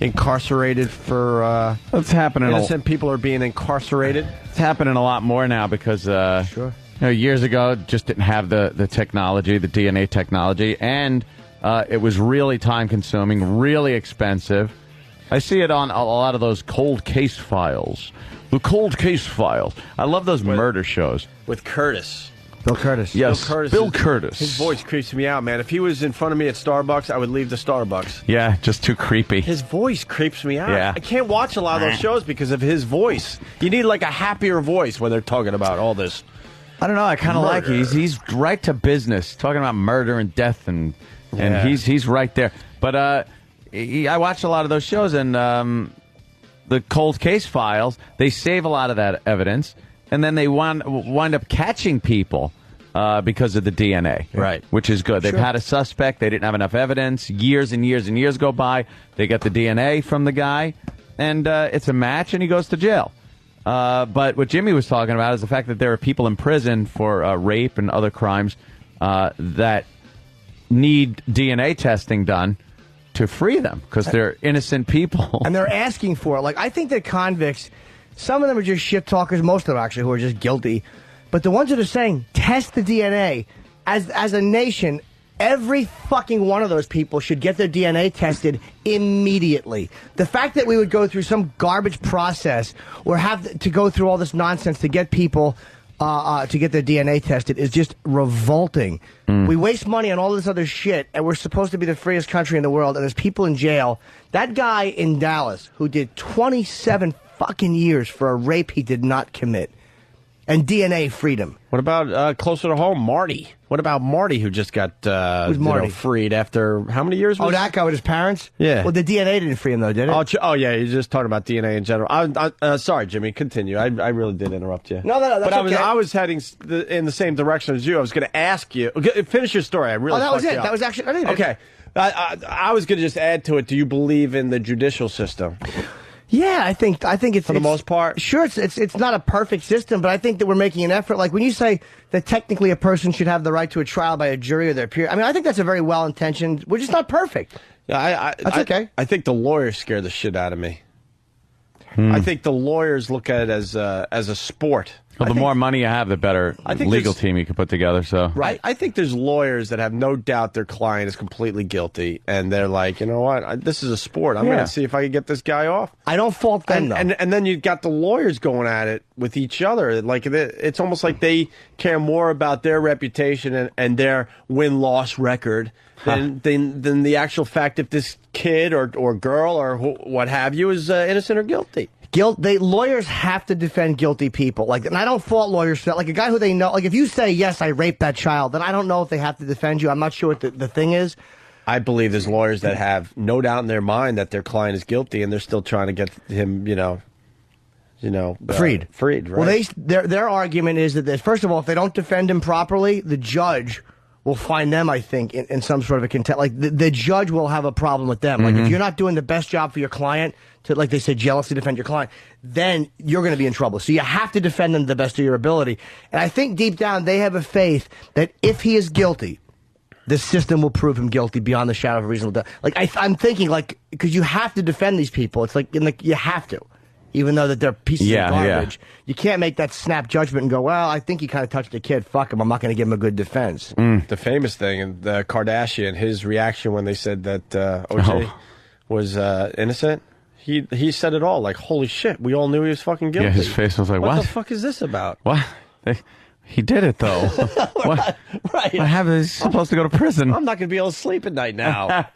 incarcerated for. It's happening. Innocent people are being incarcerated. It's happening a lot more now because sure. Years ago, just didn't have the technology, the DNA technology, and it was really time-consuming, really expensive. I see it on a lot of those cold case files. The cold case files. I love those murder shows. With Curtis. Bill Curtis. Yes, Bill Curtis. His voice creeps me out, man. If he was in front of me at Starbucks, I would leave the Starbucks. Yeah, just too creepy. His voice creeps me out. Yeah. I can't watch a lot of those shows because of his voice. You need like a happier voice when they're talking about all this. I don't know. I kind of like it. He's right to business, talking about murder and death, and he's right there. But I watched a lot of those shows, and the cold case files, they save a lot of that evidence, and then they wind up catching people because of the DNA. Right. Which is good. They've had a suspect. They didn't have enough evidence. Years and years and years go by. They get the DNA from the guy, and it's a match, and he goes to jail. But what Jimmy was talking about is the fact that there are people in prison for rape and other crimes that need DNA testing done to free them because they're innocent people. And they're asking for it. Like, I think that convicts, some of them are just shit talkers, most of them actually, who are just guilty. But the ones that are saying, test the DNA, as a nation, every fucking one of those people should get their DNA tested immediately. The fact that we would go through some garbage process or have to go through all this nonsense to get people to get their DNA tested is just revolting. We waste money on all this other shit, and we're supposed to be the freest country in the world, and there's people in jail. That guy in Dallas who did 27 fucking years for a rape he did not commit. And DNA freedom. What about closer to home, Marty? What about Marty, who just got freed after how many years? That guy with his parents? Yeah. Well, the DNA didn't free him, though, did it? Oh yeah, you're just talking about DNA in general. Sorry, Jimmy, continue. I really did interrupt you. No, that's but okay. I was heading in the same direction as you. I was going to ask you. Finish your story. I really. That was it. Up. That was actually. Okay. I was going to just add to it. Do you believe in the judicial system? Yeah, I think it's for the most part. Sure, it's not a perfect system, but I think that we're making an effort. Like when you say that technically a person should have the right to a trial by a jury or their peer. I mean, I think that's a very well intentioned. We're just not perfect. Yeah, that's okay. I think the lawyers scare the shit out of me. I think the lawyers look at it as a sport. Well, the more money you have, the better legal team you can put together. So, right, I think there's lawyers that have no doubt their client is completely guilty, and they're like, you know what, this is a sport. I'm going to see if I can get this guy off. I don't fault them, though. And then you've got the lawyers going at it with each other. Like it's almost like they care more about their reputation and their win-loss record than the actual fact if this kid or girl or what have you is innocent or guilty. Lawyers have to defend guilty people. And I don't fault lawyers for that. Like a guy who they know, like if you say, yes, I raped that child, then I don't know if they have to defend you. I'm not sure what the thing is. I believe there's lawyers that have no doubt in their mind that their client is guilty, and they're still trying to get him, freed. Freed, right? Well, their argument is that, first of all, if they don't defend him properly, the judge will find them, I think, in some sort of a contempt. Like, the judge will have a problem with them. Like, if you're not doing the best job for your client, to, like they say, jealously defend your client, then you're going to be in trouble. So you have to defend them to the best of your ability. And I think deep down they have a faith that if he is guilty, the system will prove him guilty beyond the shadow of a reasonable doubt. Like, I'm thinking, like, because you have to defend these people. It's like you have to. Even though that they're pieces of garbage, you can't make that snap judgment and go, well, I think he kind of touched a kid. Fuck him. I'm not going to give him a good defense. The famous thing, and the Kardashian, his reaction when they said that OJ was innocent, he said it all. Like, holy shit, we all knew he was fucking guilty. Yeah, his face was like, what the fuck is this about? What? He did it, though. What? Right. He's supposed to go to prison. I'm not going to be able to sleep at night now.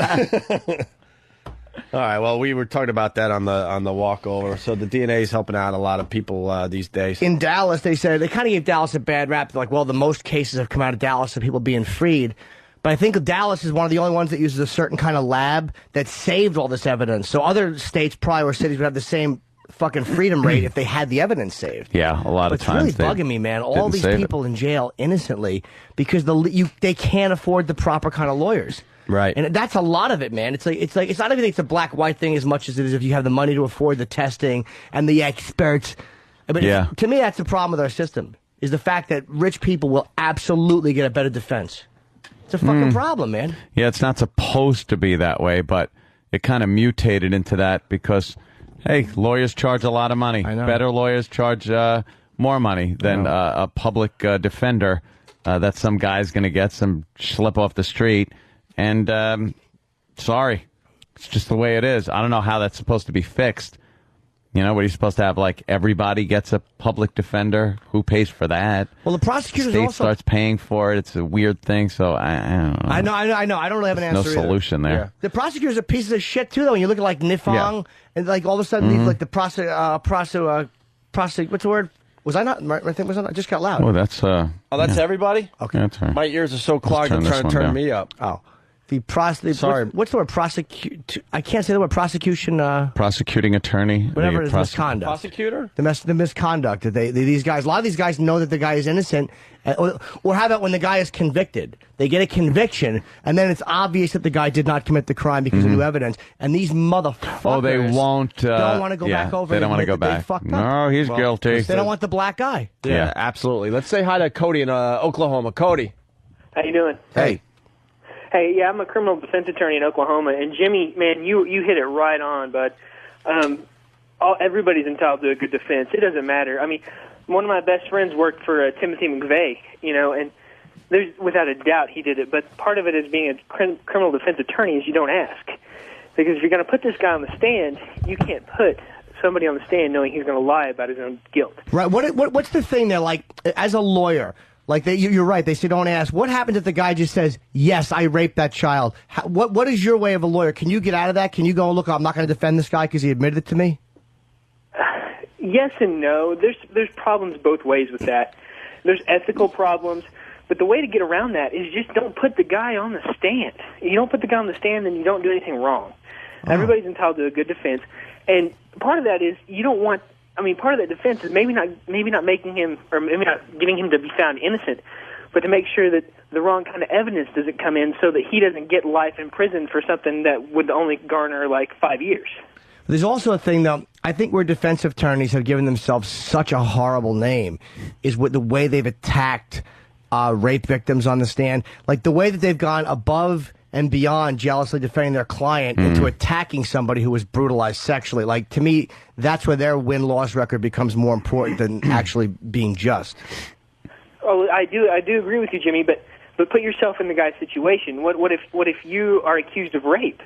All right, well, we were talking about that on the walk over. So the DNA is helping out a lot of people these days. In Dallas, they said, they kind of gave Dallas a bad rap. They're like, well, the most cases have come out of Dallas of people being freed. But I think Dallas is one of the only ones that uses a certain kind of lab that saved all this evidence. So other states, probably, or cities would have the same fucking freedom rate if they had the evidence saved. Yeah, a lot of times. It's really bugging me, man. All these people in jail innocently because they can't afford the proper kind of lawyers. Right. And that's a lot of it, man. It's not everything. It's a black-white thing as much as it is if you have the money to afford the testing and the experts. But to me, that's the problem with our system, is the fact that rich people will absolutely get a better defense. It's a fucking problem, man. Yeah, it's not supposed to be that way, but it kind of mutated into that because, hey, lawyers charge a lot of money. I know. Better lawyers charge more money than a public defender that some guy's going to get some schlep off the street. And sorry, it's just the way it is. I don't know how that's supposed to be fixed. You know, what he's supposed to have, like, everybody gets a public defender. Who pays for that? Well, the prosecutors State also starts paying for it. It's a weird thing, so I don't know. I know. I don't really have an answer. No solution there. Yeah. The prosecutors are pieces of shit too, though. When you look at like Nifong and like all of a sudden, these, like the what's the word? Was I not? I think was I not? Just got loud. Oh, that's that's everybody. Okay, that's right. My ears are so clogged. I'm trying to turn me up. Oh. Sorry. What's the word? Prosecute. I can't say the word prosecution. Prosecuting attorney. Whatever it is, misconduct. Prosecutor? The misconduct that these guys. A lot of these guys know that the guy is innocent, or how about when the guy is convicted? They get a conviction, and then it's obvious that the guy did not commit the crime because of new evidence. And these motherfuckers. Oh, they won't. Don't want to go back over. They don't want to go back. No, he's guilty. They don't want the black guy. Yeah, absolutely. Let's say hi to Cody in Oklahoma. Cody, how you doing? Hey. Hey, yeah, I'm a criminal defense attorney in Oklahoma, and Jimmy, man, you hit it right on, bud. Everybody's entitled to a good defense. It doesn't matter. I mean, one of my best friends worked for Timothy McVeigh, and there's without a doubt he did it. But part of it as being a criminal defense attorney is you don't ask, because if you're going to put this guy on the stand, you can't put somebody on the stand knowing he's going to lie about his own guilt. Right. What's the thing there? Like, as a lawyer. Like, you're right. They say don't ask. What happens if the guy just says, yes, I raped that child? What is your way of a lawyer? Can you get out of that? Can you go, look, I'm not going to defend this guy because he admitted it to me? Yes and no. There's problems both ways with that. There's ethical problems. But the way to get around that is just don't put the guy on the stand. You don't put the guy on the stand, then you don't do anything wrong. Everybody's entitled to a good defense. And part of that is you don't want... I mean, part of that defense is maybe not making him, or maybe not getting him to be found innocent, but to make sure that the wrong kind of evidence doesn't come in so that he doesn't get life in prison for something that would only garner like 5 years. There's also a thing, though, I think where defensive attorneys have given themselves such a horrible name is with the way they've attacked rape victims on the stand. Like the way that they've gone above and beyond jealously defending their client into attacking somebody who was brutalized sexually. Like, to me, that's where their win-loss record becomes more important than actually being just. Oh, I do agree with you, Jimmy, but put yourself in the guy's situation. What if you are accused of rape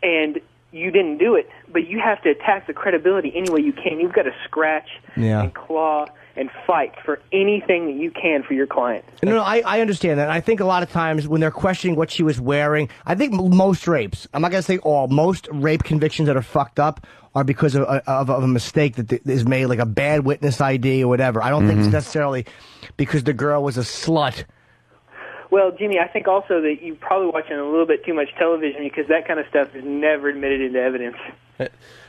and you didn't do it, but you have to attack the credibility any way you can? You've got to scratch and claw and fight for anything that you can for your client. No, I understand that. I think a lot of times when they're questioning what she was wearing, I think most rapes, I'm not going to say all, most rape convictions that are fucked up are because of a mistake that is made, like a bad witness ID or whatever. I don't think it's necessarily because the girl was a slut. Well, Jimmy, I think also that you're probably watching a little bit too much television because that kind of stuff is never admitted into evidence.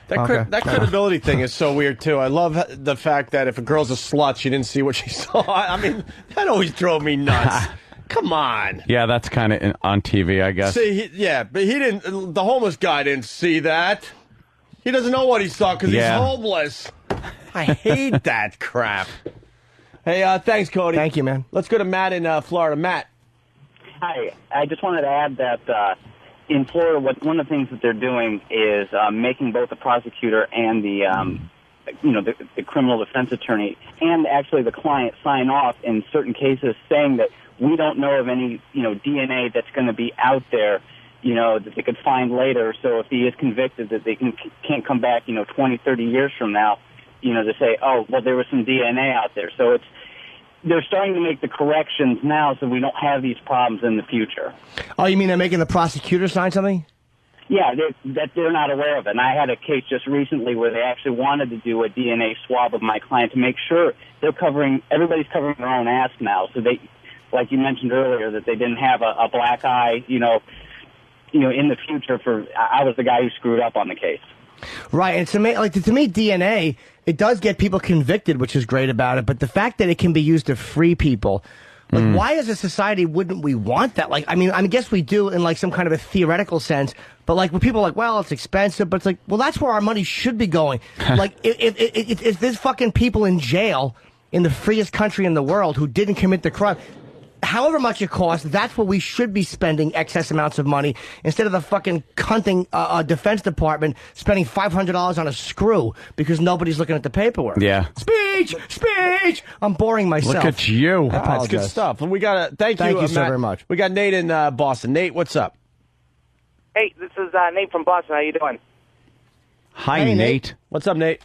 That credibility thing is so weird, too. I love the fact that if a girl's a slut, she didn't see what she saw. I mean, that always drove me nuts. Come on. Yeah, that's kind of on TV, I guess. See, but he didn't. The homeless guy didn't see that. He doesn't know what he saw because he's homeless. I hate that crap. Hey, thanks, Cody. Thank you, man. Let's go to Matt in Florida. Matt. Hi. I just wanted to add that in Florida, one of the things that they're doing is making both the prosecutor and the criminal defense attorney and actually the client sign off in certain cases saying that we don't know of any, DNA that's going to be out there, that they could find later. So if he is convicted, that they can't come back, 20, 30 years from now, to say, oh, well, there was some DNA out there. So they're starting to make the corrections now so we don't have these problems in the future. Oh, you mean they're making the prosecutor sign something? Yeah, that they're not aware of it. And I had a case just recently where they actually wanted to do a DNA swab of my client to make sure everybody's covering their own ass now. So they, like you mentioned earlier, that they didn't have a black eye, in the future I was the guy who screwed up on the case. Right, and to me, DNA, it does get people convicted, which is great about it, but the fact that it can be used to free people, like, why as a society wouldn't we want that? Like, I guess we do in, like, some kind of a theoretical sense, but, like, when people are like, well, it's expensive, but it's like, well, that's where our money should be going. Like, if there's fucking people in jail in the freest country in the world who didn't commit the crime, however much it costs, that's what we should be spending excess amounts of money instead of the fucking cunting Defense Department spending $500 on a screw because nobody's looking at the paperwork. Yeah. Speech! I'm boring myself. Look at you. That's good stuff. And we got thank you so Matt. very much. We got Nate in Boston. Nate, what's up? Hey, this is Nate from Boston. How you doing? Hi, Nate. What's up, Nate?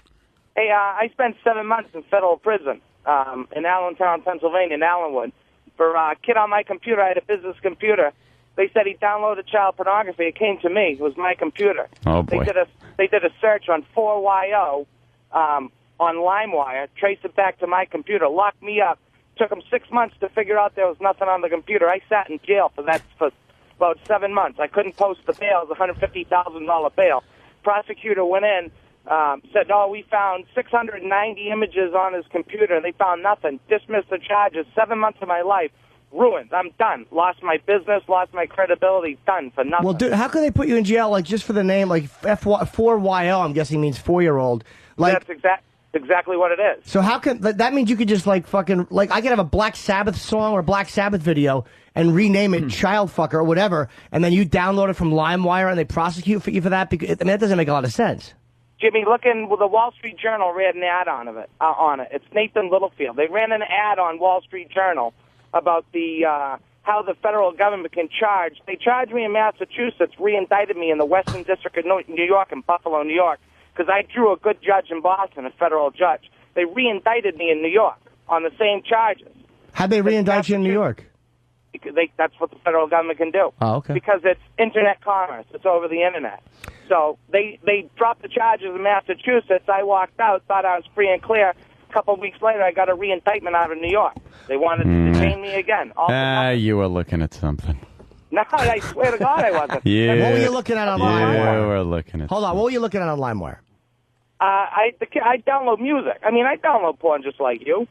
Hey, I spent 7 months in federal prison in Allentown, Pennsylvania, in Allenwood. For a kid on my computer, I had a business computer. They said he downloaded child pornography. It came to me. It was my computer. Oh, boy. They did a search on 4YO on LimeWire, traced it back to my computer, locked me up. Took them 6 months to figure out there was nothing on the computer. I sat in jail for about 7 months. I couldn't post the bail. It was a $150,000 bail. Prosecutor went in, said, "Oh, we found 690 images on his computer. They found nothing. Dismissed the charges. 7 months of my life ruined. I'm done. Lost my business. Lost my credibility. Done for nothing." Well, dude, how could they put you in jail like just for the name, like 4YO? I'm guessing means 4-year-old. Like that's exactly what it is. So how can that means you could just like fucking like I could have a Black Sabbath song or a Black Sabbath video and rename it Child Fucker or whatever, and then you download it from LimeWire and they prosecute you for that? Because I mean that doesn't make a lot of sense. Jimmy, the Wall Street Journal ran an ad on it. It's Nathan Littlefield. They ran an ad on Wall Street Journal about the how the federal government can charge. They charged me in Massachusetts, re-indicted me in the Western District of New York in Buffalo, New York, because I drew a good judge in Boston, a federal judge. They re-indicted me in New York on the same charges. How'd they re-indict you in New York? That's what the federal government can do. Oh, okay. Because it's internet commerce. It's over the internet. So they dropped the charges in Massachusetts. I walked out, thought I was free and clear. A couple of weeks later, I got a re-indictment out of New York. They wanted to detain me again. You were looking at something. No, I swear to God I wasn't. Yeah. What were you looking at on LimeWire? You were looking at Hold on, what were you looking at on LimeWire? I download music. I mean, I download porn just like you.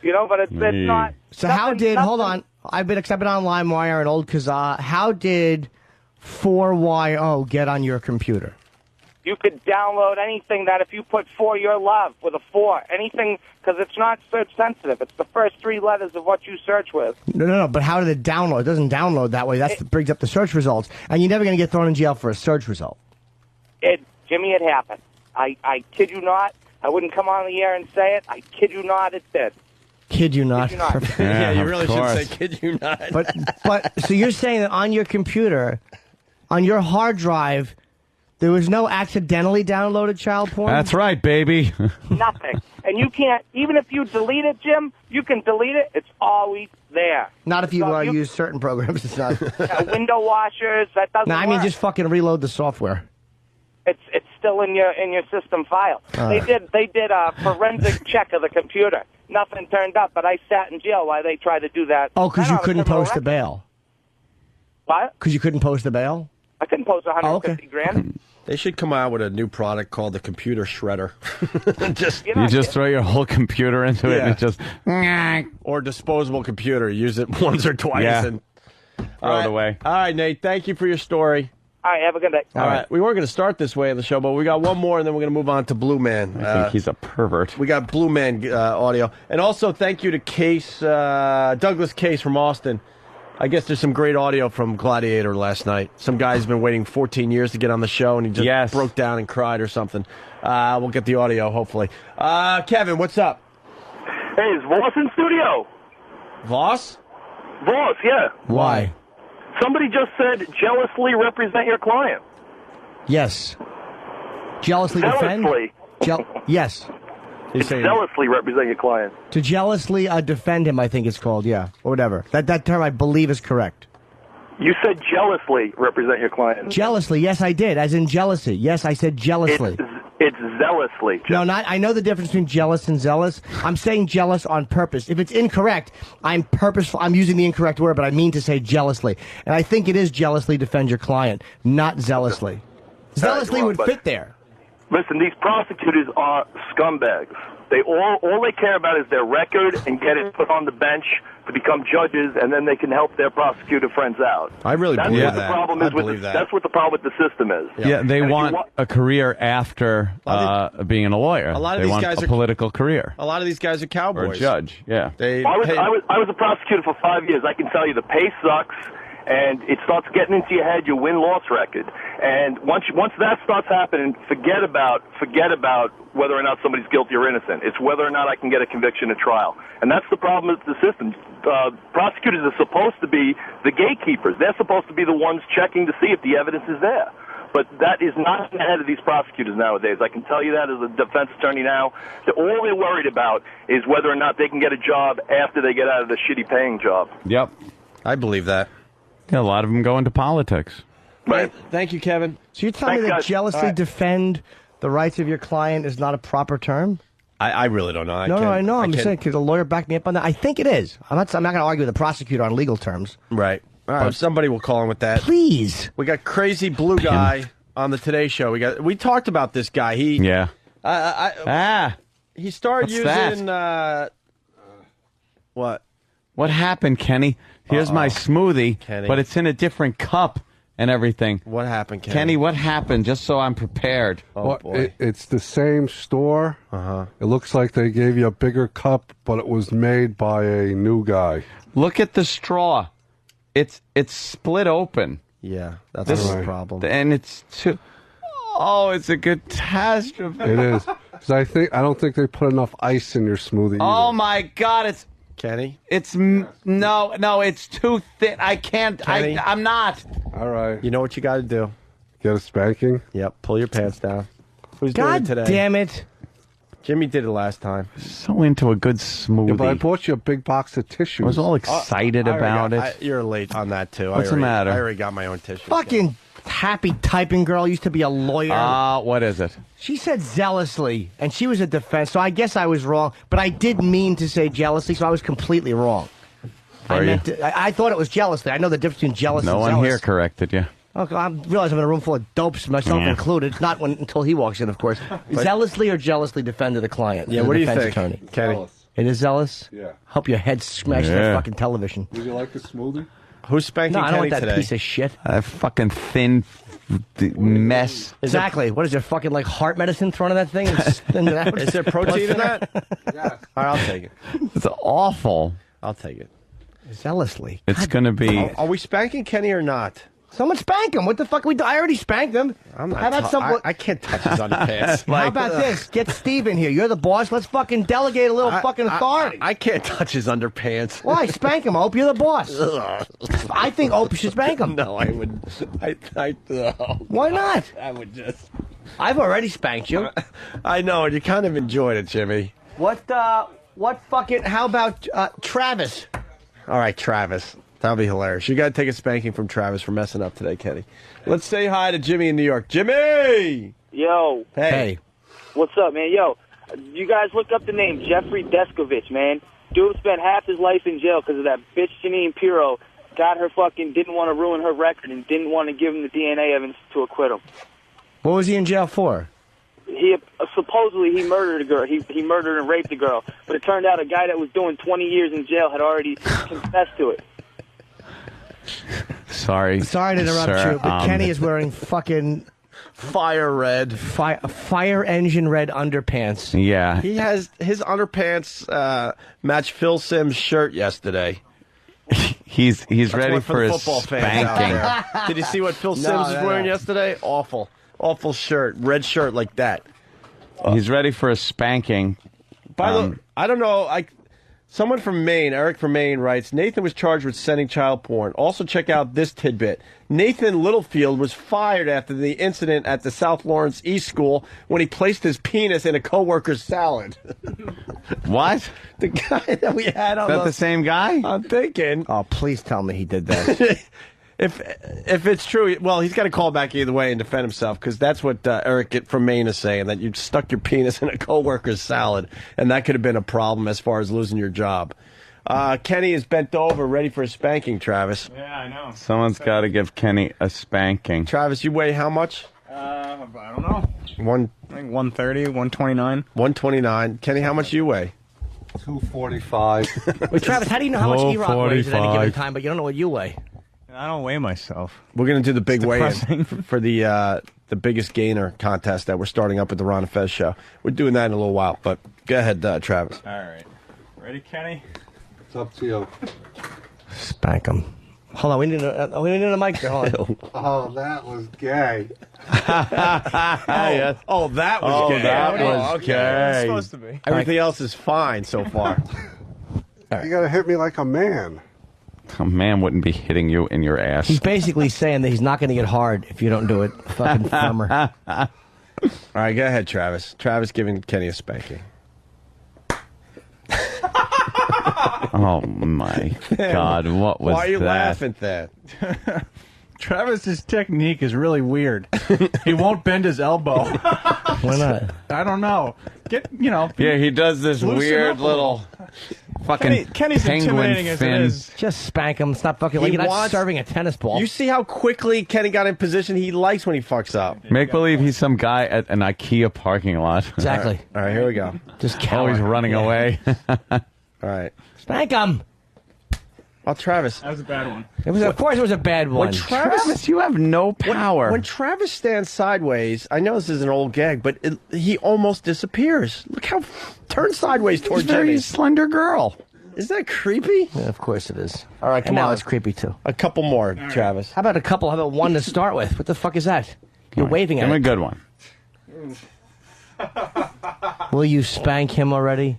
You know, but it's not... So hold on, I've been accepted on LimeWire and Old Kazaa. How did 4YO get on your computer? You could download anything that if you put for your love with a 4, anything, because it's not search sensitive. It's the first 3 letters of what you search with. No, but how did it download? It doesn't download that way. That brings up the search results. And you're never going to get thrown in jail for a search result. Jimmy, it happened. I kid you not. I wouldn't come on the air and say it. I kid you not, it did. Kid you not. Kid you not. Yeah, you really should say kid you not. But so you're saying that on your computer, on your hard drive, there was no accidentally downloaded child porn? That's right, baby. Nothing. And you can't, even if you delete it, Jim, you can delete it. It's always there. Not if you use certain programs. It's not. Window washers, that doesn't No, I mean work. just fucking reload the software. It's still in your system file. They did a forensic check of the computer. Nothing turned up, but I sat in jail while they tried to do that. Oh, because you couldn't post the bail. What? Because you couldn't post the bail? I couldn't post $150,000. They should come out with a new product called the computer shredder. You just throw your whole computer into it and it just... Or disposable computer. Use it once or twice and throw it away. All right, Nate. Thank you for your story. All right, have a good day. All right. We weren't going to start this way on the show, but we got one more, and then we're going to move on to Blue Man. I think he's a pervert. We got Blue Man audio. And also, thank you to Douglas Case from Austin. I guess there's some great audio from Gladiator last night. Some guy's been waiting 14 years to get on the show, and he just broke down and cried or something. We'll get the audio, hopefully. Kevin, what's up? Hey, is Voss in studio? Voss? Voss, yeah. Why? Somebody just said jealously represent your client. Yes. Jealously defend? Yes. It's zealously represent your client. To jealously defend him, I think it's called, yeah, or whatever. That term, I believe, is correct. You said jealously represent your client. Jealously, yes, I did, as in jealousy. Yes, I said jealously. It's zealously. No, I know the difference between jealous and zealous. I'm saying jealous on purpose. If it's incorrect, I'm purposeful. I'm using the incorrect word, but I mean to say jealously. And I think it is jealously defend your client, not zealously. Zealously would fit there. Listen, these prosecutors are scumbags. They all they care about is their record and getting put on the bench to become judges, and then they can help their prosecutor friends out. I really that's believe what that. The problem is with that's what the problem with the system is. Yeah, they want a career after being a lawyer. A lot of they these want guys a political career. A lot of these guys are cowboys. Or a judge, yeah. I was a prosecutor for 5 years. I can tell you the pay sucks, and it starts getting into your head your win-loss record. And once that starts happening, forget about whether or not somebody's guilty or innocent. It's whether or not I can get a conviction at trial. And that's the problem with the system. Prosecutors are supposed to be the gatekeepers. They're supposed to be the ones checking to see if the evidence is there. But that is not in the head of these prosecutors nowadays. I can tell you that as a defense attorney now. All they're worried about is whether or not they can get a job after they get out of the shitty paying job. Yep. I believe that. Yeah, a lot of them go into politics. Right. Thank you, Kevin. So you're telling me Thanks, that guys. jealously defend the rights of your client is not a proper term? I really don't know. No, I know. I'm just saying, because the lawyer backed me up on that. I think it is. I'm not going to argue with the prosecutor on legal terms. Right. All right. Somebody will call in with that. Please. We got crazy blue guy on the Today Show. We talked about this guy. He he started What's using what? What happened, Kenny? Here's my smoothie, Kenny. but it's in a different cup and everything. What happened, Kenny? Kenny, what happened? Just so I'm prepared. Oh, boy. It's the same store. It looks like they gave you a bigger cup, but it was made by a new guy. Look at the straw. It's split open. Yeah, that's This- the problem. And it's too... Oh, it's a catastrophe. It is. 'Cause I don't think they put enough ice in your smoothie. Oh, my God. It's... Kenny? It's... No, it's too thin. I can't... Kenny? I'm not. All right. You know what you got to do. Get a spanking? Yep. Pull your pants down. Who's doing God it today? damn it. Jimmy did it last time. So into a good smoothie. Yeah, but I bought you a big box of tissues. I was all excited about it. You're late on that, too. What's the matter? I already got my own tissue. Fucking happy typing girl used to be a lawyer. What is it? She said zealously, and she was a defense, so I guess I was wrong. But I did mean to say jealously, so I was completely wrong. I thought it was jealously. I know the difference between jealous No and one zealous. here corrected you. Okay, I realize I'm in a room full of dopes, myself Yeah. included. Not until he walks in, of course. Zealously or jealously defended a client. Yeah, as a what do you defense think, attorney. Kenny? It is zealous? Yeah. Hope your head smashed Yeah. that fucking television. Would you like a smoothie? Who's spanking No, I don't Kenny want that today? piece of shit. A fucking thin mess. Exactly. What is there, fucking like heart medicine thrown in that thing? And spin it out? Is there protein in that? Yes. All right, I'll take it. It's awful. I'll take it. Zealously. It's going to be... Are we spanking Kenny or not? Someone spank him. What the fuck? I already spanked him. I'm not How about someone? I can't touch his underpants. How about this? Get Steve in here. You're the boss. Let's fucking delegate a little fucking authority. I can't touch his underpants. Why? Spank him, Opie. You're the boss. I think Opie should spank him. No, I would. Why not? I would just. I've already spanked you. I know, and you kind of enjoyed it, Jimmy. What fucking, how about Travis? All right, Travis. That'll be hilarious. You got to take a spanking from Travis for messing up today, Kenny. Let's say hi to Jimmy in New York. Jimmy! Yo. Hey. What's up, man? Yo, you guys look up the name Jeffrey Deskovich, man. Dude spent half his life in jail because of that bitch Janine Pirro. Got her didn't want to ruin her record and didn't want to give him the DNA evidence to acquit him. What was he in jail for? He supposedly he murdered a girl. He murdered and raped a girl. But it turned out a guy that was doing 20 years in jail had already confessed to it. Sorry to interrupt sir. you, but Kenny is wearing fucking fire red, fire engine red underpants. Yeah. He has his underpants match Phil Simms' shirt yesterday. He's That's ready one for the his football fans out spanking. there. Did you see what Phil No, Simms was no, wearing no. yesterday? Awful shirt, red shirt like that. He's ready for a spanking. By the way, I don't know. Someone from Maine, Eric from Maine, writes, Nathan was charged with sending child porn. Also, check out this tidbit. Nathan Littlefield was fired after the incident at the South Lawrence East School when he placed his penis in a coworker's salad. What? The guy that we had on Is that the same guy? I'm thinking. Oh, please tell me he did that. If it's true, well, he's got to call back either way and defend himself, because that's what Eric from Maine is saying, that you stuck your penis in a coworker's salad, and that could have been a problem as far as losing your job. Kenny is bent over, ready for a spanking, Travis. Yeah, I know. Someone's got to give Kenny a spanking. Travis, you weigh how much? I don't know. I think 130, 129. 129. Kenny, how much do you weigh? 245. Wait, Travis, how do you know how much E-Rock weighs at any given 45. time, but you don't know what you weigh? I don't weigh myself. We're going to do the big weigh-in depressing. for the biggest gainer contest that we're starting up at the Ron and Fez show. We're doing that in a little while, but go ahead, Travis. All right. Ready, Kenny? It's up to you. Spank him. Hold on, we need a mic there. Hold on. Oh, that was gay. Yes. Oh, that was gay. that was okay. gay. It's supposed to be. Everything else is fine so far. You got to hit me like a man. A man wouldn't be hitting you in your ass. He's basically saying that he's not going to get hard if you don't do it. Fucking farmer. All right, go ahead, Travis. Travis giving Kenny a spanking. Oh, my God. What was that? Why are you laughing at that? Travis's technique is really weird. He won't bend his elbow. Why not? I don't know. Yeah, he does this weird little fucking Kenny's penguin intimidating as it fin. is. Just spank him. Stop fucking like you're not serving a tennis ball. You see how quickly Kenny got in position? He likes when he fucks up. Make believe he's some guy at an IKEA parking lot. Exactly. All right, here we go. Just always running away. All right. Spank him. Oh, Travis. That was a bad one. It was, of course, it was a bad one. When Travis, you have no power. When Travis stands sideways, I know this is an old gag, but he almost disappears. Look how turn sideways towards He's a very Jimmy. slender girl. Is that creepy? Yeah, of course it is. All right, come and on. now it's creepy too. A couple more, Travis. How about a couple? How about one to start with? What the fuck is that? You're waving at Give me a it. good one. Will you spank him already?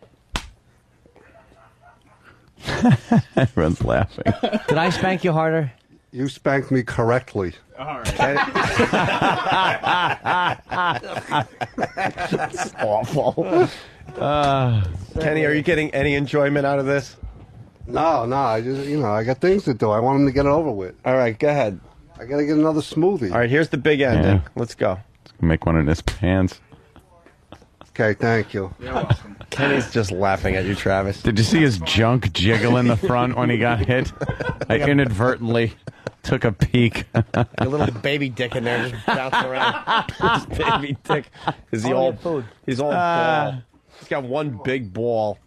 Everyone's laughing. Did I spank you harder? You spanked me correctly. All right. That's awful. Kenny, are you getting any enjoyment out of this? No, I just, I got things to do. I want him to get it over with. All right, go ahead. I got to get another smoothie. All right, here's the big ending. Yeah. Let's go. Make one in his pants. Okay, thank you. You're welcome. Kenny's just laughing at you, Travis. Did you see his junk jiggle in the front when he got hit? I inadvertently took a peek. Your little baby dick in there just bouncing around. His baby dick. Is he All all your food. He's all ball. He's got one big ball.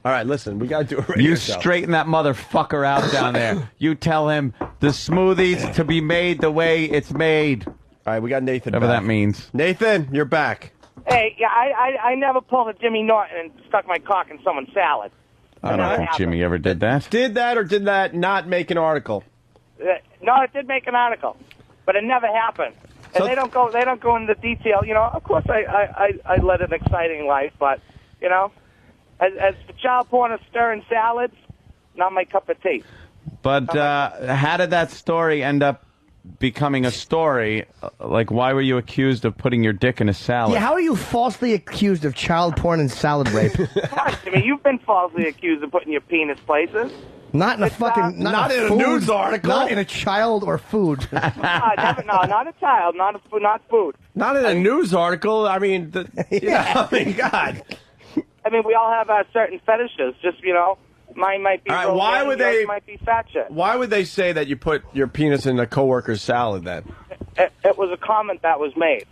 All right, listen, we got to do a radio You show. straighten that motherfucker out down there. You tell him the smoothie's to be made the way it's made. All right, we got Nathan Whatever back. that means. Nathan, you're back. Hey, yeah, I never pulled a Jimmy Norton and stuck my cock in someone's salad. I don't think Jimmy ever did that. Did that or did that not make an article? No, it did make an article, but it never happened. And they don't go into detail. Of course, I led an exciting life, but as for child porn and stirring salads, not my cup of tea. But how did that story end up becoming a story? Like, why were you accused of putting your dick in a salad? Yeah, how are you falsely accused of child porn and salad rape? Come on, Jimmy, you've been falsely accused of putting your penis places. Not in a fucking, not in a food, news article. Not in a child or food. No, not a child, not food. Not in a news article. I mean, God. I mean, we all have certain fetishes. Just mine might be. All right, why would yours they? Might be fat shit. Why would they say that you put your penis in a coworker's salad then? It was a comment that was made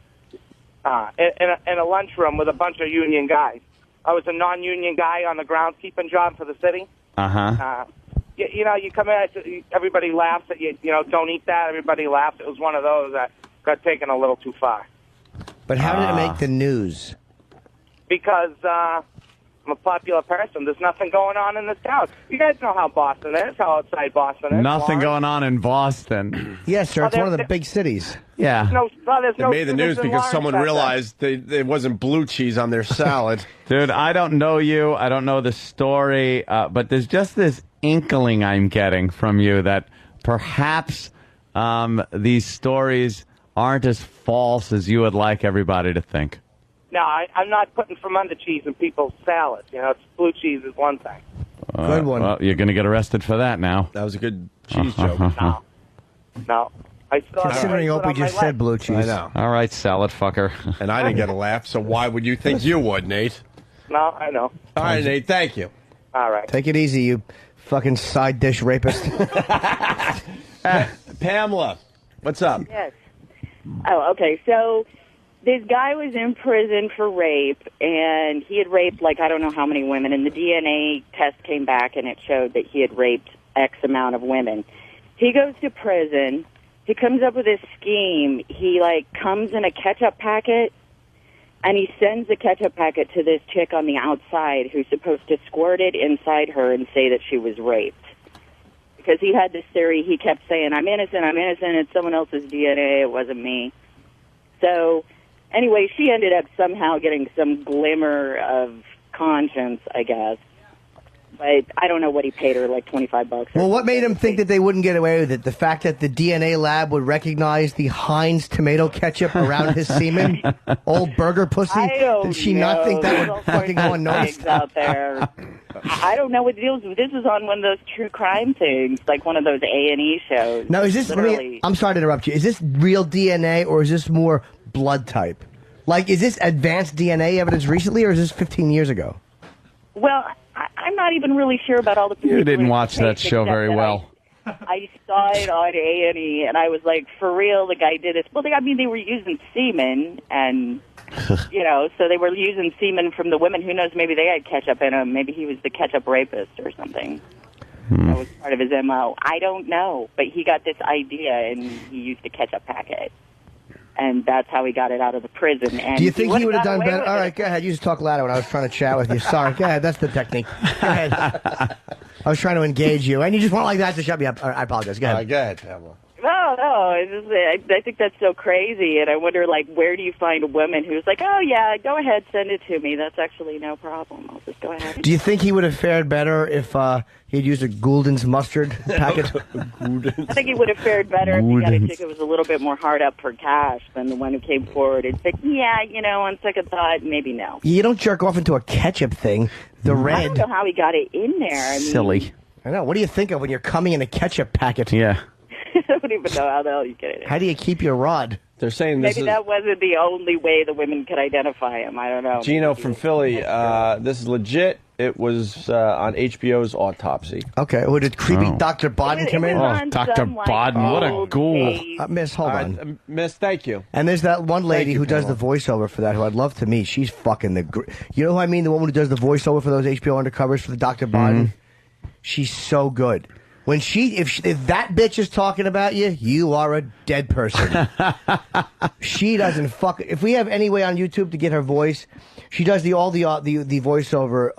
in a lunchroom with a bunch of union guys. I was a non-union guy on the groundskeeping job for the city. You come in, everybody laughs at you. Don't eat that. Everybody laughs. It was one of those that got taken a little too far. But how did it make the news? Because I'm a popular person. There's nothing going on in this town. You guys know how Boston is, how outside Boston is. Nothing Lawrence. going on in Boston. Yes, sir. It's one of the big cities. Yeah. There's It no made the news students in because Lawrence someone that day. realized it wasn't blue cheese on their salad. Dude, I don't know you. I don't know the story. But there's just this inkling I'm getting from you that perhaps these stories aren't as false as you would like everybody to think. No, I'm not putting Fermunda cheese in people's salads. It's blue cheese is one thing. Good one. Well, you're going to get arrested for that now. That was a good cheese joke. No. I still have Considering to put Opie on my just leg. said blue cheese. I know. All right, salad fucker. And I didn't get a laugh, so why would you think you would, Nate? No, I know. All right, Nate, thank you. All right. Take it easy, you fucking side dish rapist. Pamela, what's up? Yes. Oh, okay. So this guy was in prison for rape, and he had raped, I don't know how many women, and the DNA test came back, and it showed that he had raped X amount of women. He goes to prison. He comes up with this scheme. He, comes in a ketchup packet, and he sends the ketchup packet to this chick on the outside who's supposed to squirt it inside her and say that she was raped. Because he had this theory, he kept saying, I'm innocent, it's someone else's DNA, it wasn't me. So, anyway, she ended up somehow getting some glimmer of conscience, I guess. But I don't know what he paid her, like $25. Well, what made him think that they wouldn't get away with it? The fact that the DNA lab would recognize the Heinz tomato ketchup around his semen? Old burger pussy? I don't Did she know. not think that There's would all fucking sorts go of unnoticed? things out there. I don't know what the deal is. This is on one of those true crime things, like one of those A&E shows. Now, is this, literally? I'm sorry to interrupt you, is this real DNA or is this more blood type? Like, is this advanced DNA evidence recently or is this 15 years ago? Well, I'm not even really sure about all the. You didn't watch that show very well. I saw it on A&E, and I was like, for real, the guy did this. Well, I mean, they were using semen, and, so they were using semen from the women. Who knows, maybe they had ketchup in them. Maybe he was the ketchup rapist or something. That was part of his MO. I don't know, but he got this idea, and he used a ketchup packet. And that's how he got it out of the prison. And Do you think he would have got done away better? with All it. right, go ahead. You just talk louder when I was trying to chat with you. Sorry. Go ahead. That's the technique. Go ahead. I was trying to engage you, and you just went like that to shut me up. All right, I apologize. Go ahead. Go ahead, Pamela. No, I think that's so crazy, and I wonder, like, where do you find a woman who's like, oh, yeah, go ahead, send it to me. That's actually no problem. I'll just go ahead. Do you think he would have fared better if he had used a Goulden's mustard packet? I think he would have fared better if he got a chick who was a little bit more hard up for cash than the one who came forward and said, yeah, on second thought, maybe no. You don't jerk off into a ketchup thing. The red. I don't know how he got it in there. I mean, Silly. I know. What do you think of when you're coming in a ketchup packet? Yeah. I don't even know how the hell you get it in. How do you keep your rod? They're saying Maybe that wasn't the only way the women could identify him. I don't know. Gino from Philly, this is legit. It was on HBO's Autopsy. Okay, well, did creepy Dr. Bodden come in? Oh, Dr. Bodden, what a ghoul. Miss, hold on. Miss, thank you. And there's that one lady you, who does the Pamela. voiceover for that, who I'd love to meet. She's fucking you know who I mean? The woman who does the voiceover for those HBO undercovers for the Dr. Bodden? She's so good. When if that bitch is talking about you, you are a dead person. She doesn't fuck. If we have any way on YouTube to get her voice, she does the voiceover.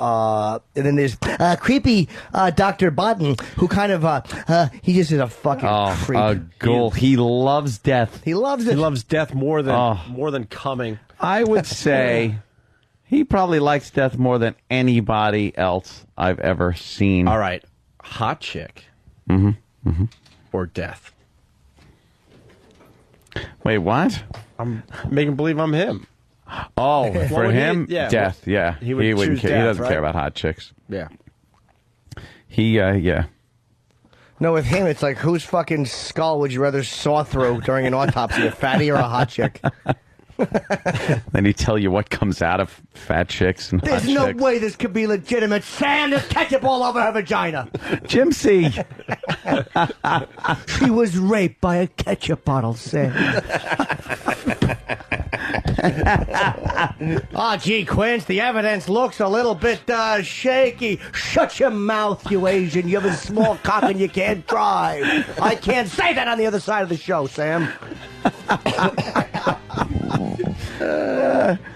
And then there's creepy Dr. Bodden, who kind of he just is a fucking creep. A ghoul. He loves death. He loves it. He loves death more than coming. I would say he probably likes death more than anybody else I've ever seen. All right, hot chick. Or death. Wait, what? I'm making believe I'm him. Oh, What for would he- him, yeah, death. what- Yeah, he would wouldn't choose care. He death, doesn't right? care about hot chicks. Yeah. He, yeah. No, with him, it's like, whose fucking skull would you rather saw through during an autopsy, a fatty or a hot chick? Then he tell you what comes out of fat chicks and There's hot no chicks. way this could be legitimate. Sam, there's ketchup all over her vagina. Jim C. She was raped by a ketchup bottle, Sam. Oh, gee, Quince, the evidence looks a little bit shaky. Shut your mouth, you Asian. You have a small cock and you can't drive. I can't say that on the other side of the show, Sam.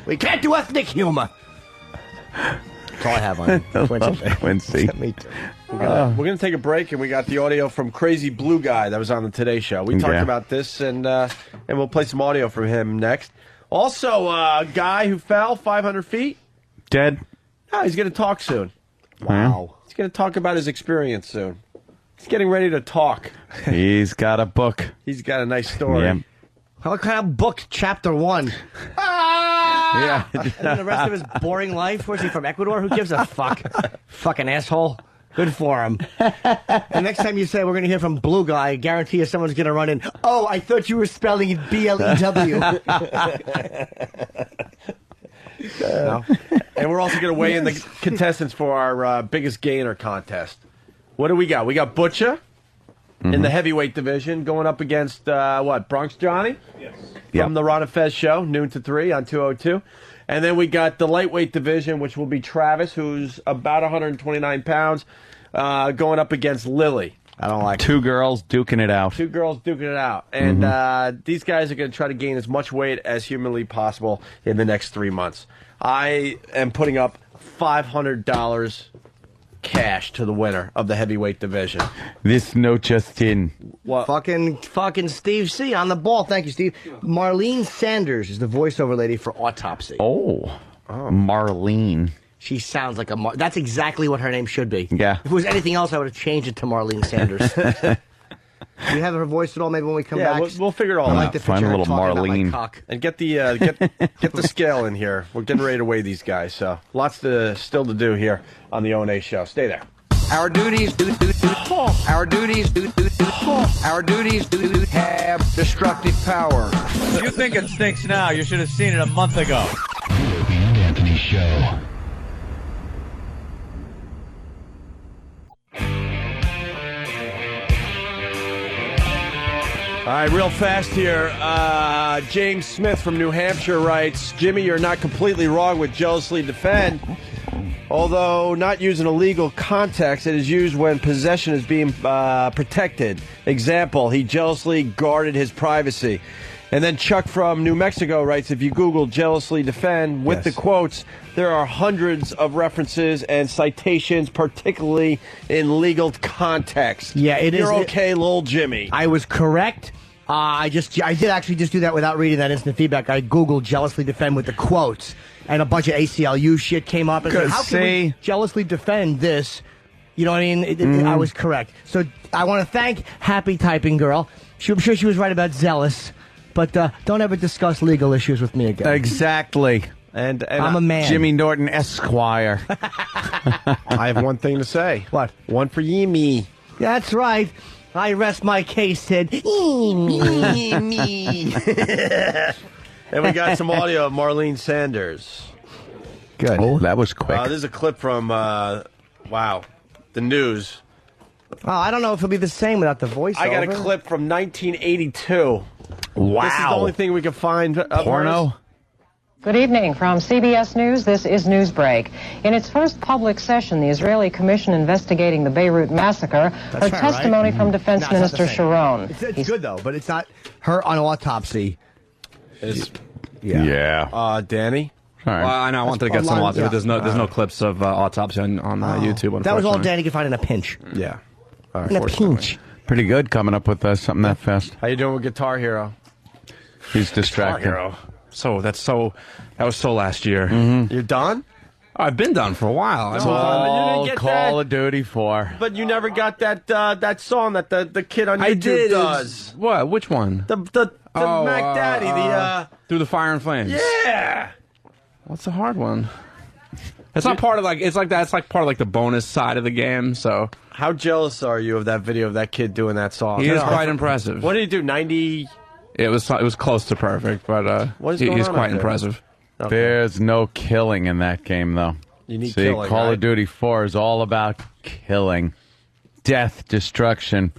We can't do ethnic humor. That's all I have on Quincy. Me too. We're going to take a break, and we got the audio from Crazy Blue Guy that was on the Today Show. We talked Yeah. about this, and we'll play some audio from him next. Also, a guy who fell 500 feet. Dead. Oh, he's going to talk soon. Wow. He's going to talk about his experience soon. He's getting ready to talk. He's got a book. He's got a nice story. Yeah. What kind of book, chapter 1? Yeah. And then the rest of his boring life? Where's he from, Ecuador? Who gives a fuck? Fucking asshole. Good for him. And next time you say we're going to hear from Blue Guy, I guarantee you someone's going to run in, oh, I thought you were spelling it B-L-E-W. And we're also going to weigh in the contestants for our biggest gainer contest. What do we got? We got Butcha in the heavyweight division going up against, Bronx Johnny? Yep. From the Ron and Fez show, noon to 3 on 202. And then we got the lightweight division, which will be Travis, who's about 129 pounds, going up against Lily. I don't like Two girls duking it out. Two girls duking it out. And these guys are going to try to gain as much weight as humanly possible in the next 3 months. I am putting up $500 cash to the winner of the heavyweight division. This note just in. What? Fucking Steve C. on the ball. Thank you, Steve. Marlene Sanders is the voiceover lady for Autopsy. Oh. Marlene. She sounds like a that's exactly what her name should be. Yeah. If it was anything else, I would have changed it to Marlene Sanders. Do you have her voice at all? Maybe when we come back? We'll figure it all I out. like to Find picture a her little talking about my Marlene. cock. And get the get the scale in here. We're getting ready to weigh these guys, so lots still to do here on the O&A show. Stay there. Our duties our duties our duties have destructive power. If you think it stinks now, you should have seen it a month ago. The Opie and Anthony Show. All right, real fast here. James Smith from New Hampshire writes, Jimmy, you're not completely wrong with jealously defend. Although not used in a legal context, it is used when possession is being protected. Example, he jealously guarded his privacy. And then Chuck from New Mexico writes, if you Google jealously defend with the quotes, there are hundreds of references and citations, particularly in legal context. Yeah, it is. You're okay, lil Jimmy. I was correct. I did actually just do that without reading that instant feedback. I Googled jealously defend with the quotes, and a bunch of ACLU shit came up. And said, how can we jealously defend this? You know what I mean? I was correct. So I want to thank Happy Typing Girl. I'm sure she was right about zealous, but don't ever discuss legal issues with me again. Exactly. And I'm a man. Jimmy Norton Esquire. I have one thing to say. What? One for Yemi. That's right. I rest my case, Ted. And we got some audio of Marlene Sanders. Good. Oh, that was quick. This is a clip from, the news. Oh, I don't know if it'll be the same without the voiceover. I got a clip from 1982. Wow. This is the only thing we can find. Porno? Good evening. From CBS News, this is Newsbreak. In its first public session, the Israeli Commission investigating the Beirut massacre heard testimony from Defense Minister Sharon. It's good, though, but it's not her on autopsy. Yeah. Danny? Well, I know I wanted to get some autopsy, but there's no clips of autopsy on YouTube. That was all Danny could find in a pinch. Yeah. In a pinch. Pretty good coming up with something that fast. How you doing with Guitar Hero? He's distracted. Guitar Hero. That was so last year. Mm-hmm. You're done? I've been done for a while. you didn't get Call that. of Duty 4. But you never got that song that the kid on YouTube does. What? Which one? The Mac Daddy. Through the Fire and Flames. Yeah. What's a hard one? It's not part of it's like that. It's like part of the bonus side of the game. So how jealous are you of that video of that kid doing that song? He is quite impressive. What did he do? 90. It was close to perfect, but he's quite impressive. Okay. There's no killing in that game, though. You need See, killing, Call right? of Duty 4 is all about killing, death, destruction,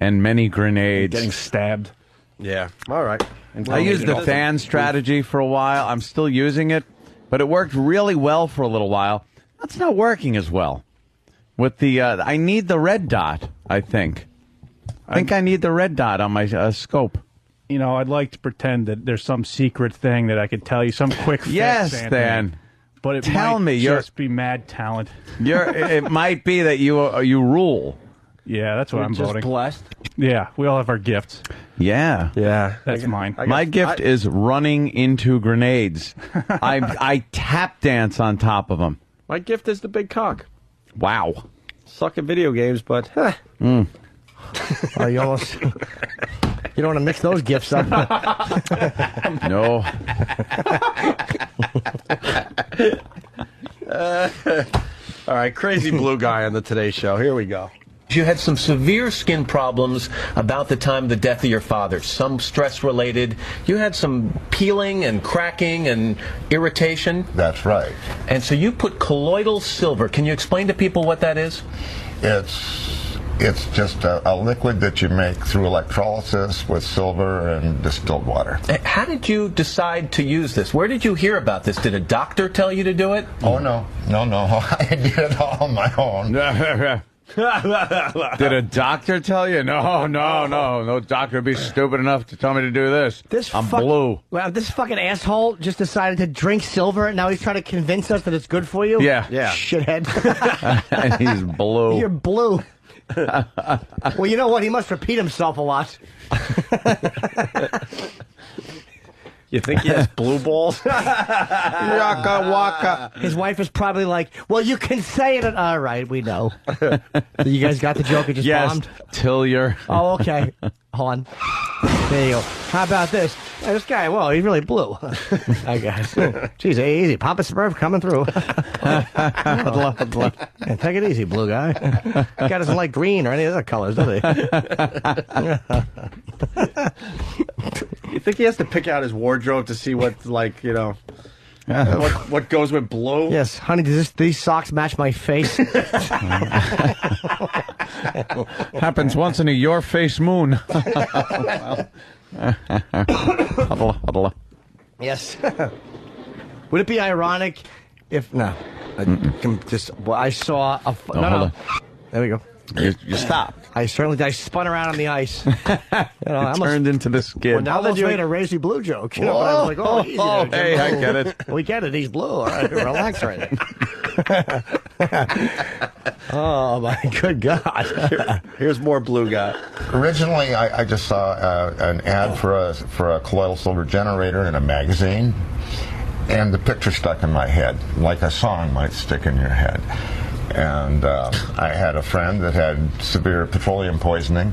and many grenades. Getting stabbed. Yeah. All right. I used the fan strategy for a while. I'm still using it, but it worked really well for a little while. That's not working as well. With the, I need the red dot, I think. I need the red dot on my scope. You know, I'd like to pretend that there's some secret thing that I could tell you, some quick fix. Yes, Anthony, Dan. But it Tell might me, just be mad talent. It might be that you rule. Yeah, that's what I'm just voting. blessed. Yeah, we all have our gifts. Yeah. Yeah. That's mine. My gift is running into grenades. I tap dance on top of them. My gift is the big cock. Wow. Suck at video games, but Oh, you almost... You don't want to mix those gifts up. No. All right, crazy blue guy on the Today Show. Here we go. You had some severe skin problems about the time of the death of your father, some stress-related. You had some peeling and cracking and irritation. That's right. And so you put colloidal silver. Can you explain to people what that is? It's just a liquid that you make through electrolysis with silver and distilled water. How did you decide to use this? Where did you hear about this? Did a doctor tell you to do it? Oh, no. I did it all on my own. Did a doctor tell you? No doctor would be stupid enough to tell me to do this. I'm blue. Well, this fucking asshole just decided to drink silver, and now he's trying to convince us that it's good for you? Yeah. Shithead. And he's blue. You're blue. Well, you know what? He must repeat himself a lot. You think he has blue balls? Waka waka. His wife is probably like, well, you can say it. All right, we know. You guys got the joke? It just bombed? Till you're... Oh, okay. Hold on. There you go. How about this? Hey, this guy, well, he's really blue. I guess. Jeez, easy. Papa Smurf coming through. Yeah, take it easy, blue guy. Guy doesn't like green or any other colors, does he? You think he has to pick out his wardrobe to see what, like, you know, what goes with blue? Yes, honey, does these socks match my face? Happens once in a your face moon. Huddle. Yes. Would it be ironic if I saw a no. There we go. You stop. I spun around on the ice. Turned into the skid. Well, now they made a Racy Blue joke. You know, but I was like, oh, easy there, Jim. Hey, I get it. We get it. He's blue. All right, relax right now. Oh my good God! Here's more blue guy. Originally, I just saw an ad for a colloidal silver generator in a magazine, and the picture stuck in my head, like a song might stick in your head. And I had a friend that had severe petroleum poisoning,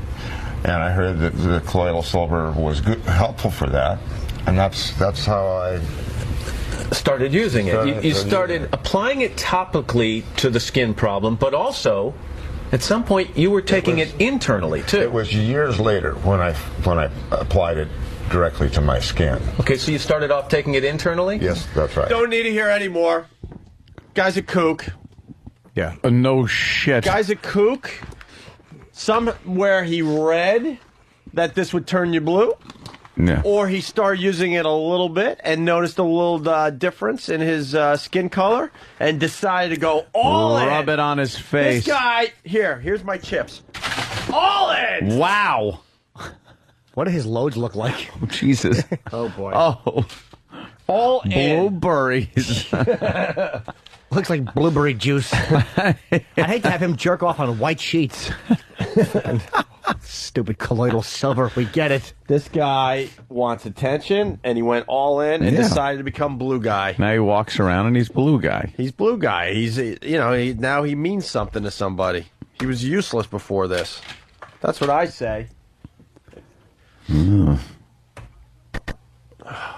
and I heard that the colloidal silver was helpful for that, and that's how I started using it. You started applying it topically to the skin problem, but also at some point you were taking it internally too. It was years later when I applied it directly to my skin. Okay, so you started off taking it internally? Yes, that's right. Don't need to hear anymore. Guy's a kook. Yeah. No shit. Guy's a kook. Somewhere he read that this would turn you blue. Yeah. Or he started using it a little bit and noticed a little difference in his skin color and decided to go all in. Rub it on his face. This guy, here's my chips. All in! Wow. What do his loads look like? Oh, Jesus. Oh, boy. Oh. All in. Blueberries. Looks like blueberry juice. I'd hate to have him jerk off on white sheets. Stupid colloidal silver. We get it. This guy wants attention, and he went all in and decided to become blue guy. Now he walks around and he's blue guy. He's blue guy. He's, now he means something to somebody. He was useless before this. That's what I say.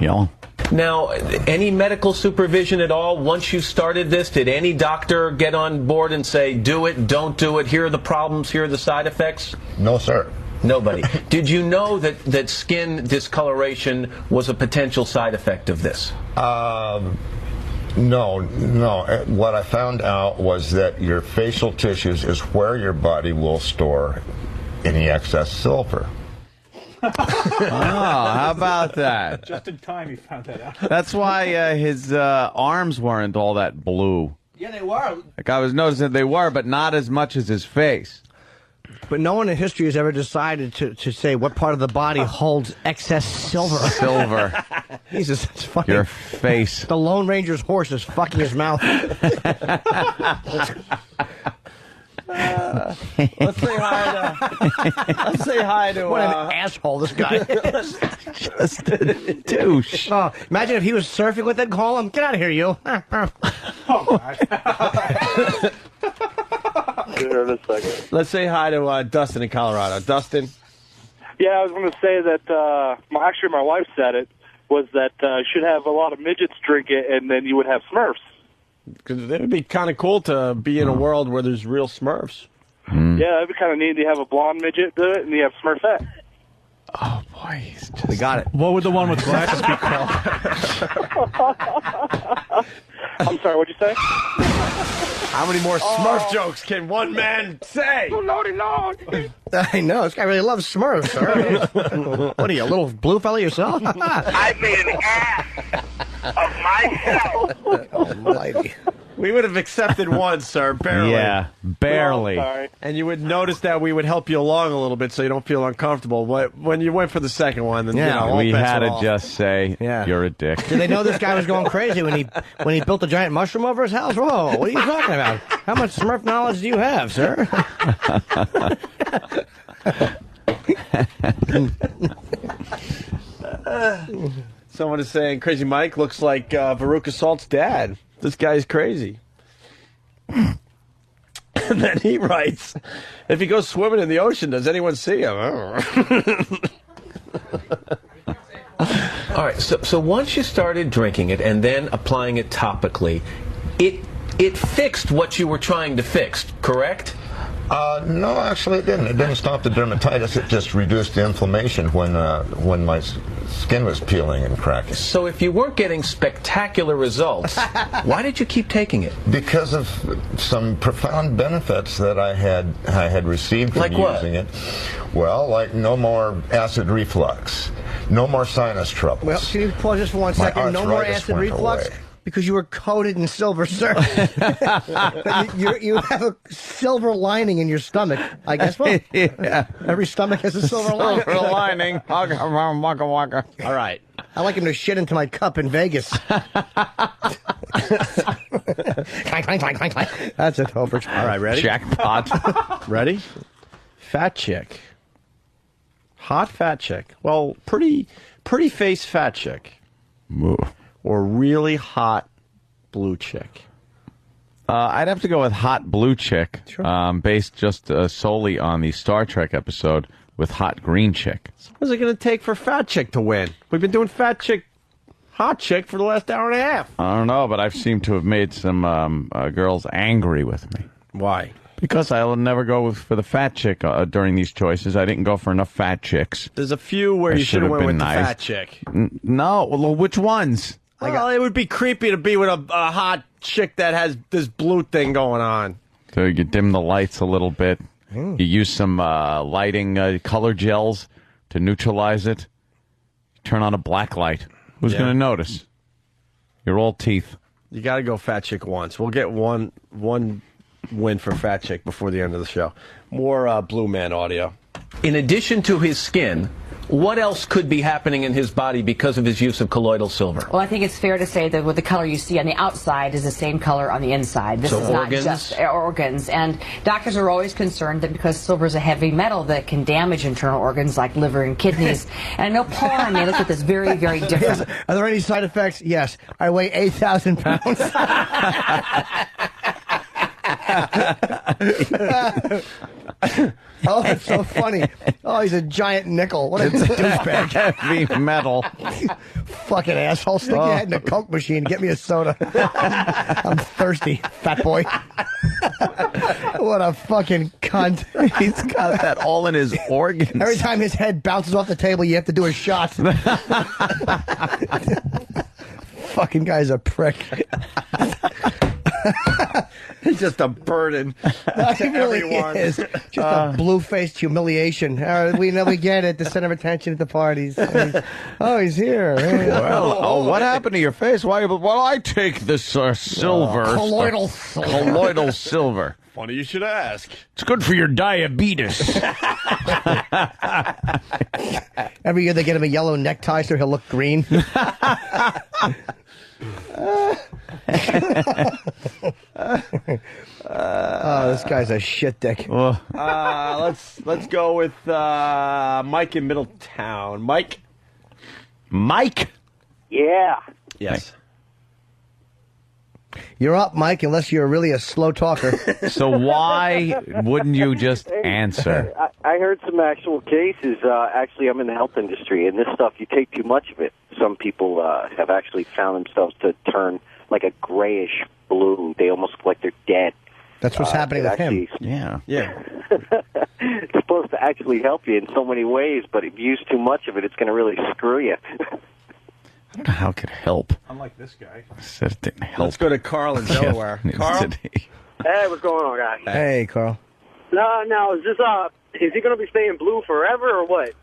Yellow. Now, any medical supervision at all once you started this? Did any doctor get on board and say, do it, don't do it, here are the problems, here are the side effects? No, sir. Nobody. Did you know that skin discoloration was a potential side effect of this? No. What I found out was that your facial tissues is where your body will store any excess silver. How about that? Just in time he found that out. That's why his arms weren't all that blue. Yeah, they were. Like I was noticing they were, but not as much as his face. But no one in history has ever decided to say what part of the body holds excess silver. Silver. Jesus, it's funny. Your face. The Lone Ranger's horse is fucking his mouth. Let's say hi to. What an asshole this guy is. Just a douche. Oh, imagine if he was surfing with it. Call him. Get out of here, you. Let's say hi to Dustin in Colorado. Dustin. Yeah, I was going to say that. Actually, my wife said it was that you should have a lot of midgets drink it, and then you would have Smurfs. Because it would be kind of cool to be in a world where there's real Smurfs. Yeah, that'd be kind of neat to have a blonde midget do it, and you have Smurfette. Oh, boy. We got it. What would the one with glasses be called? I'm sorry, what'd you say? How many more Smurf jokes can one man say? Oh, Lordy, Lord. I know. This guy really loves Smurfs, sir. What are you, a little blue fella yourself? I made an ass of myself. Almighty. We would have accepted one, sir, barely. Yeah, barely. Oh, sorry. And you would notice that we would help you along a little bit so you don't feel uncomfortable. But when you went for the second one, then all we bets had are to off. just say, you're a dick. Did they know this guy was going crazy when he built a giant mushroom over his house? Whoa, what are you talking about? How much Smurf knowledge do you have, sir? Someone is saying Crazy Mike looks like Veruca Salt's dad. This guy's crazy. And then he writes, if he goes swimming in the ocean, does anyone see him? All right, so once you started drinking it and then applying it topically, it fixed what you were trying to fix, correct? No, actually it didn't. It didn't stop the dermatitis. It just reduced the inflammation when my skin was peeling and cracking. So if you weren't getting spectacular results, why did you keep taking it? Because of some profound benefits that I had received from using it. Well, like no more acid reflux, no more sinus troubles. Well, can you pause just for 1 second? No more acid reflux? Away. Because you were coated in silver, sir. you have a silver lining in your stomach, I guess. Well, yeah. Every stomach has a silver lining. Silver lining. Waka waka. All right. I like him to shit into my cup in Vegas. Clank, clank, clank, clank, clank. That's it, over. All right, ready? Jackpot. Ready? Fat chick. Hot fat chick. Well, pretty face fat chick. Move. Or really hot blue chick? I'd have to go with hot blue chick, sure. Based just solely on the Star Trek episode with hot green chick. So what's it going to take for fat chick to win? We've been doing fat chick, hot chick for the last hour and a half. I don't know, but I've seemed to have made some girls angry with me. Why? Because I'll never go for the fat chick during these choices. I didn't go for enough fat chicks. There's a few where you should have went with the fat chick. No, well, which ones? Well, it would be creepy to be with a hot chick that has this blue thing going on. So you dim the lights a little bit. You use some lighting color gels to neutralize it. You turn on a black light. Who's going to notice? You're all teeth. You got to go fat chick once. We'll get one win for fat chick before the end of the show. More Blue Man audio. In addition to his skin, what else could be happening in his body because of his use of colloidal silver? Well, I think it's fair to say that with the color you see on the outside is the same color on the inside. This is organs? Not just organs. And doctors are always concerned that because silver is a heavy metal that can damage internal organs like liver and kidneys. And I know Paul and I may look at this very, very different. Are there any side effects? Yes. I weigh 8,000 pounds. Oh, it's so funny. Oh, he's a giant nickel. What a douchebag. Heavy metal. Fucking asshole. Stick your head in a Coke machine. Get me a soda. I'm thirsty, fat boy. What a fucking cunt. He's got that all in his organs. Every time his head bounces off the table, you have to do a shot. Fucking guy's a prick. He's just a burden to really everyone. Is. Just a blue-faced humiliation. We know we get it. The center of attention at the parties. Oh, he's here. Well, what happened to your face? Why? Well, I take this silver. Colloidal silver. Funny you should ask. It's good for your diabetes. Every year they get him a yellow necktie so he'll look green. Oh, this guy's a shit dick. Let's go with Mike in Middletown. Mike? Yeah. Yes. You're up, Mike, unless you're really a slow talker. So why wouldn't you just answer? I heard some actual cases. Actually, I'm in the health industry, and this stuff, you take too much of it. Some people have actually found themselves to turn like a grayish blue. They almost look like they're dead. That's what's happening with him. Yeah. It's supposed to actually help you in so many ways, but if you use too much of it, it's going to really screw you. I don't know how it could help. Unlike this guy. I said it didn't help. Oh. Let's go to Carl in Delaware. Carl? Hey, what's going on, guys? Hey, Carl. Now, is he going to be staying blue forever or what?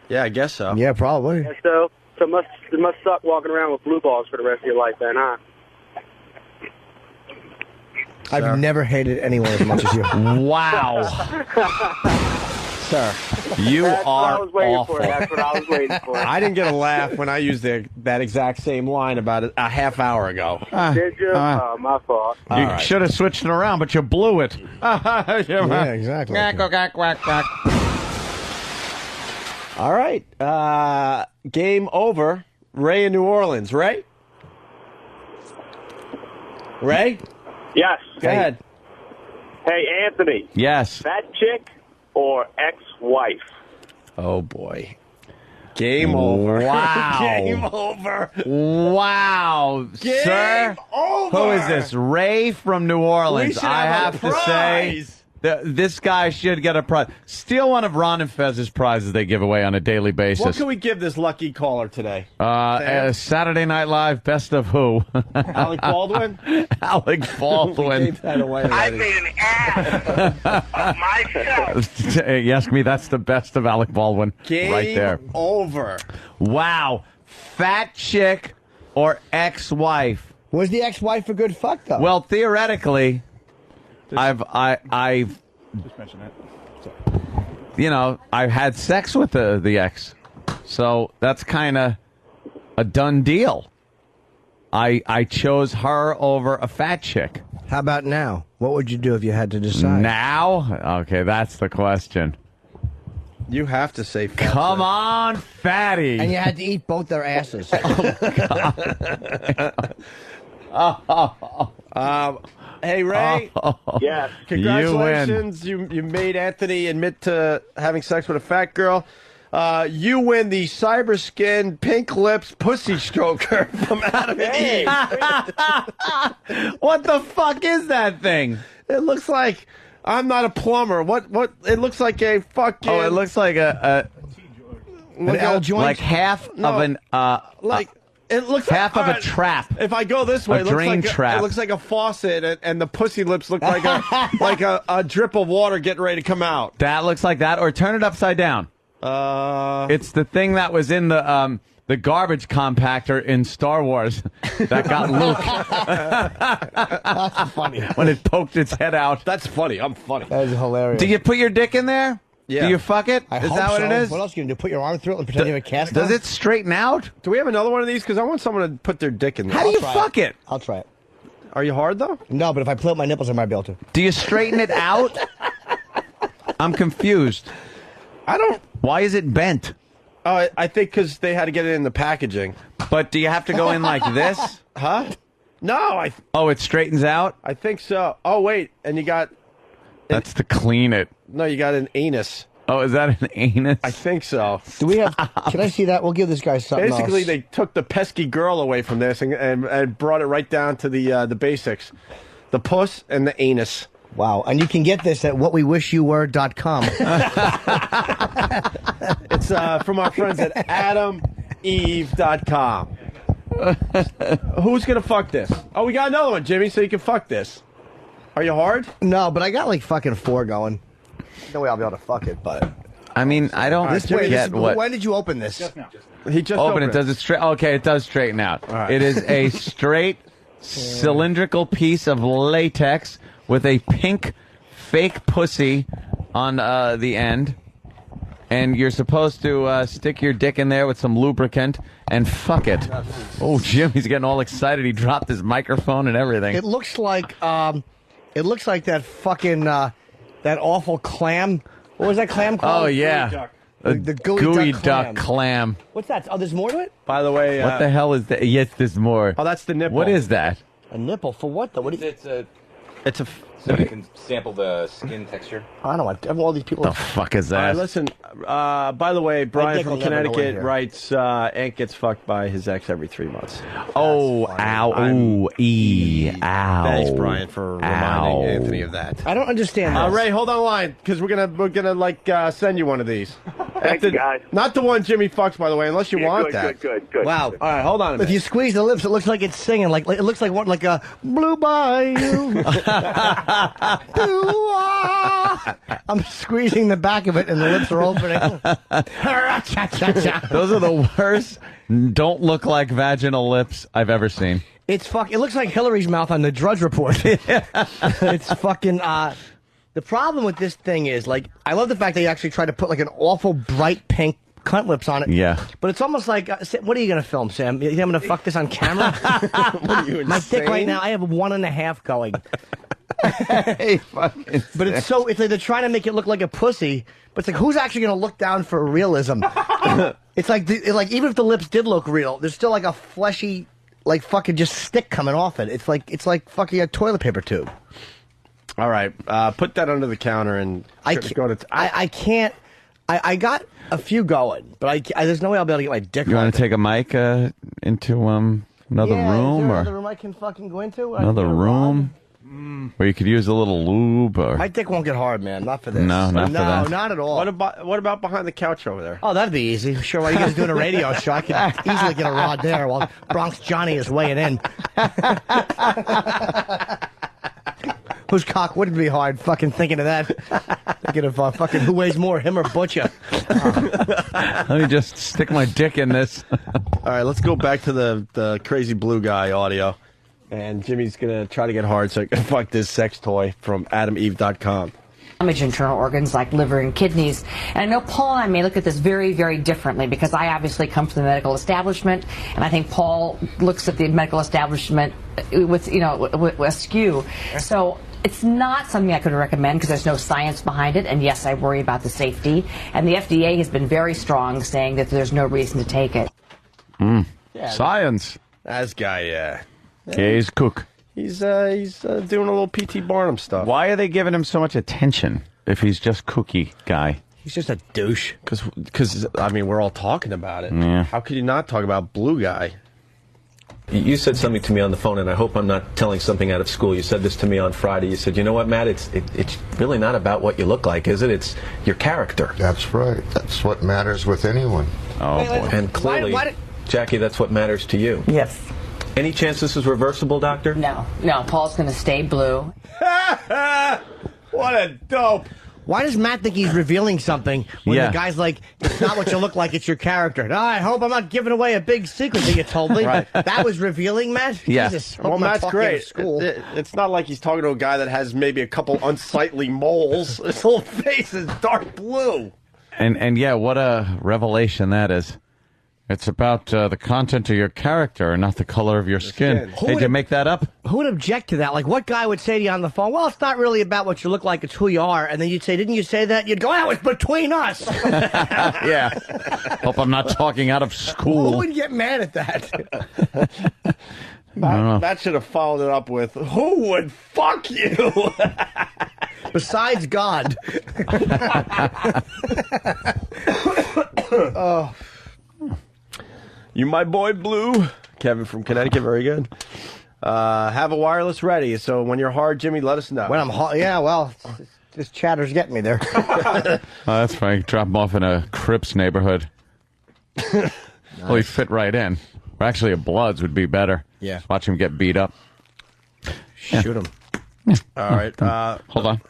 Yeah, I guess so. Yeah, probably. Yeah, so it must suck walking around with blue balls for the rest of your life then, huh? I've never hated anyone as much as you. Wow. Sir. You That's are what I was waiting awful. for. That's what I was waiting for. I didn't get a laugh when I used that exact same line about a half hour ago. Did you? My fault. You should have switched it around, but you blew it. Yeah, exactly. Quack, quack, quack, quack. All right. Game over. Ray in New Orleans. Ray? Ray? Yes. Go ahead. Hey, Anthony. Yes. Fat chick or ex-wife? Oh, boy. Game over. Wow. Game over. Wow. Game Sir, over. who is this? Ray from New Orleans. We should I have have a to say, prize. this guy should get a prize. Steal one of Ron and Fez's prizes they give away on a daily basis. What can we give this lucky caller today? Saturday Night Live, Best of Who? Alec Baldwin? Alec Baldwin. We gave that away I already. made an ass of myself. You ask me, that's the best of Alec Baldwin Game right there. over. Wow. Fat chick or ex-wife? Was the ex-wife a good fuck, though? Well, theoretically, I've Just mention that. I've had sex with the ex, so that's kind of a done deal. I chose her over a fat chick. How about now? What would you do if you had to decide? Now? Okay, that's the question. You have to say fat. Come on, fatty. And you had to eat both their asses. Hey, Ray. Yes. Congratulations. You made Anthony admit to having sex with a fat girl. You win the cyber skin pink lips pussy stroker from Adam and Eve. What the fuck is that thing? It looks like I'm not a plumber. What? It looks like a fucking. Oh, it looks like an L joint? like half of an it looks half like, of a trap. If I go this way, A it looks drain like trap. It looks like a faucet, and the pussy lips look like a drip of water getting ready to come out. That looks like that, or turn it upside down. It's the thing that was in the garbage compactor in Star Wars that got Luke. That's funny. When it poked its head out. That's funny. I'm funny. That is hilarious. Do you put your dick in there? Yeah. Do you fuck it? I Is hope that what so. it is? What else are you going to do? Put your arm through it and pretend you have a cast Does on? it straighten out? Do we have another one of these? Because I want someone to put their dick in there. How do you try fuck it? I'll try it. Are you hard, though? No, but if I play with my nipples, I might be able to. Do you straighten it out? I'm confused. I don't. Why is it bent? I think because they had to get it in the packaging. But do you have to go in like this? Huh? No, Oh, it straightens out? I think so. Oh, wait. And you got. That's to clean it. No, you got an anus. Oh, is that an anus? I think so. Do we have? Can I see that? We'll give this guy something Basically, else. they took the pesky girl away from this and brought it right down to the basics. The puss and the anus. Wow. And you can get this at whatwewishyouvere.com. It's from our friends at adameve.com. Who's going to fuck this? Oh, we got another one, Jimmy, so you can fuck this. Are you hard? No, but I got like fucking 4 going. No way I'll be able to fuck it, but... I mean, I don't get what... When did you open this? Just now. He just Open opened it. Does it straight? Okay, it does straighten out. right. It is a straight cylindrical piece of latex with a pink fake pussy on the end. And you're supposed to stick your dick in there with some lubricant and fuck it. Oh, Jimmy's getting all excited. He dropped his microphone and everything. It looks like that fucking that awful clam. What was that clam called? Oh, yeah. The gooey duck duck clam. What's that? Oh, there's more to it? By the way... What the hell is that? Yes, there's more. Oh, that's the nipple. What is that? A nipple? For what, though? What do you... It's a... So you can sample the skin texture. I don't want all these people... The fuck is that? listen, by the way, Brian dick will from never go in Connecticut here. writes, Ant gets fucked by his ex every 3 months. Oh, ow, ooh, ow. Thanks, Brian, for reminding Anthony of that. I don't understand this. Ray, hold on the line, because we're gonna like send you one of these. Thank you, guys. Not the one Jimmy fucks, by the way, unless you want that. Good. Wow. All right, hold on a If minute. you squeeze the lips, it looks like it's singing. Like it looks like one, like a blue bayou. I'm squeezing the back of it, and the lips are opening. Those are the worst. Don't look like vaginal lips I've ever seen. It looks like Hillary's mouth on the Drudge Report. It's fucking. The problem with this thing is, like, I love the fact they actually try to put like an awful bright pink cunt lips on it. Yeah. But it's almost like, what are you going to film, Sam? You think I'm going to fuck this on camera? What are you, My insane? dick right now, I have 1.5 going. But it's like they're trying to make it look like a pussy, but it's like, who's actually going to look down for realism? It's like, even if the lips did look real, there's still like a fleshy, like fucking just stick coming off it. It's like fucking a toilet paper tube. All right, put that under the counter and go to. I can't. I got a few going, but there's no way I'll be able to get my dick. You want to take a mic into another room, is there or another room I can fucking go into? another room where you could use a little lube? Or My dick won't get hard, man. Not for this. No, not for that. No, not at all. What about behind the couch over there? Oh, that'd be easy. Sure, while you guys doing a radio show, I could easily get a rod there while Bronx Johnny is weighing in. Whose cock wouldn't be hard? Fucking thinking of that. Thinking of fucking who weighs more, him or Butcha. Let me just stick my dick in this. All right, let's go back to the crazy blue guy audio. And Jimmy's going to try to get hard so he can fuck this sex toy from AdamEve.com. Damage internal organs like liver and kidneys. And I know Paul and I may look at this very, very differently because I obviously come from the medical establishment, and I think Paul looks at the medical establishment with askew. So it's not something I could recommend because there's no science behind it, and yes, I worry about the safety. And the FDA has been very strong, saying that there's no reason to take it. Science. This guy, yeah. Gaze Cook. He's doing a little P.T. Barnum stuff. Why are they giving him so much attention if he's just cookie guy? He's just a douche. Because I mean, we're all talking about it. Yeah. How could you not talk about blue guy? You said something to me on the phone, and I hope I'm not telling something out of school. You said this to me on Friday. You said, you know what, Matt, it's really not about what you look like, is it? It's your character. That's right. That's what matters with anyone. Oh, boy. And clearly, Jackie, that's what matters to you. Yes. Any chance this is reversible, Doctor? No, Paul's going to stay blue. What a dope. Why does Matt think he's revealing something when the guy's like, it's not what you look like, it's your character? No, I hope I'm not giving away a big secret that you told me. Right. That was revealing, Matt? Yeah. Jesus, hope Well, I'm not Matt's talking out of great. School. It's not like he's talking to a guy that has maybe a couple unsightly moles. His whole face is dark blue. And yeah, what a revelation that is. It's about the content of your character and not the color of your skin. Who Did would- you make that up? Who would object to that? Like, what guy would say to you on the phone, well, it's not really about what you look like, it's who you are. And then you'd say, didn't you say that? You'd go, oh, it's between us. Yeah. Hope I'm not talking out of school. Who would get mad at that? Matt should have followed it up with, who would fuck you? Besides God. Oh. You my boy Blue. Kevin from Connecticut, very good. Have a wireless ready, so when you're hard, Jimmy, let us know. When I'm hard, yeah, well, this chatter's getting me there. Oh, that's fine. Drop him off in a Crips neighborhood. Well, he'd fit right in. Or actually, a Bloods would be better. Yeah. Just watch him get beat up. Shoot him. All right. Hold on.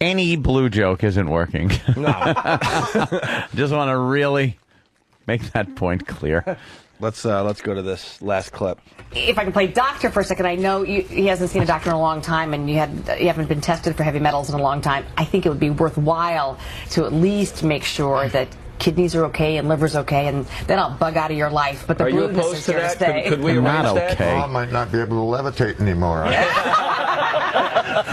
Any blue joke isn't working. No. Just want to really make that point clear. Let's go to this last clip. If I can play doctor for a second, I know he hasn't seen a doctor in a long time, and you haven't been tested for heavy metals in a long time. I think it would be worthwhile to at least make sure that kidneys are okay and liver's okay, and then I'll bug out of your life. But the Are you blueness opposed is to here that? to stay. Could we arrange Not that? okay. Oh, I might not be able to levitate anymore.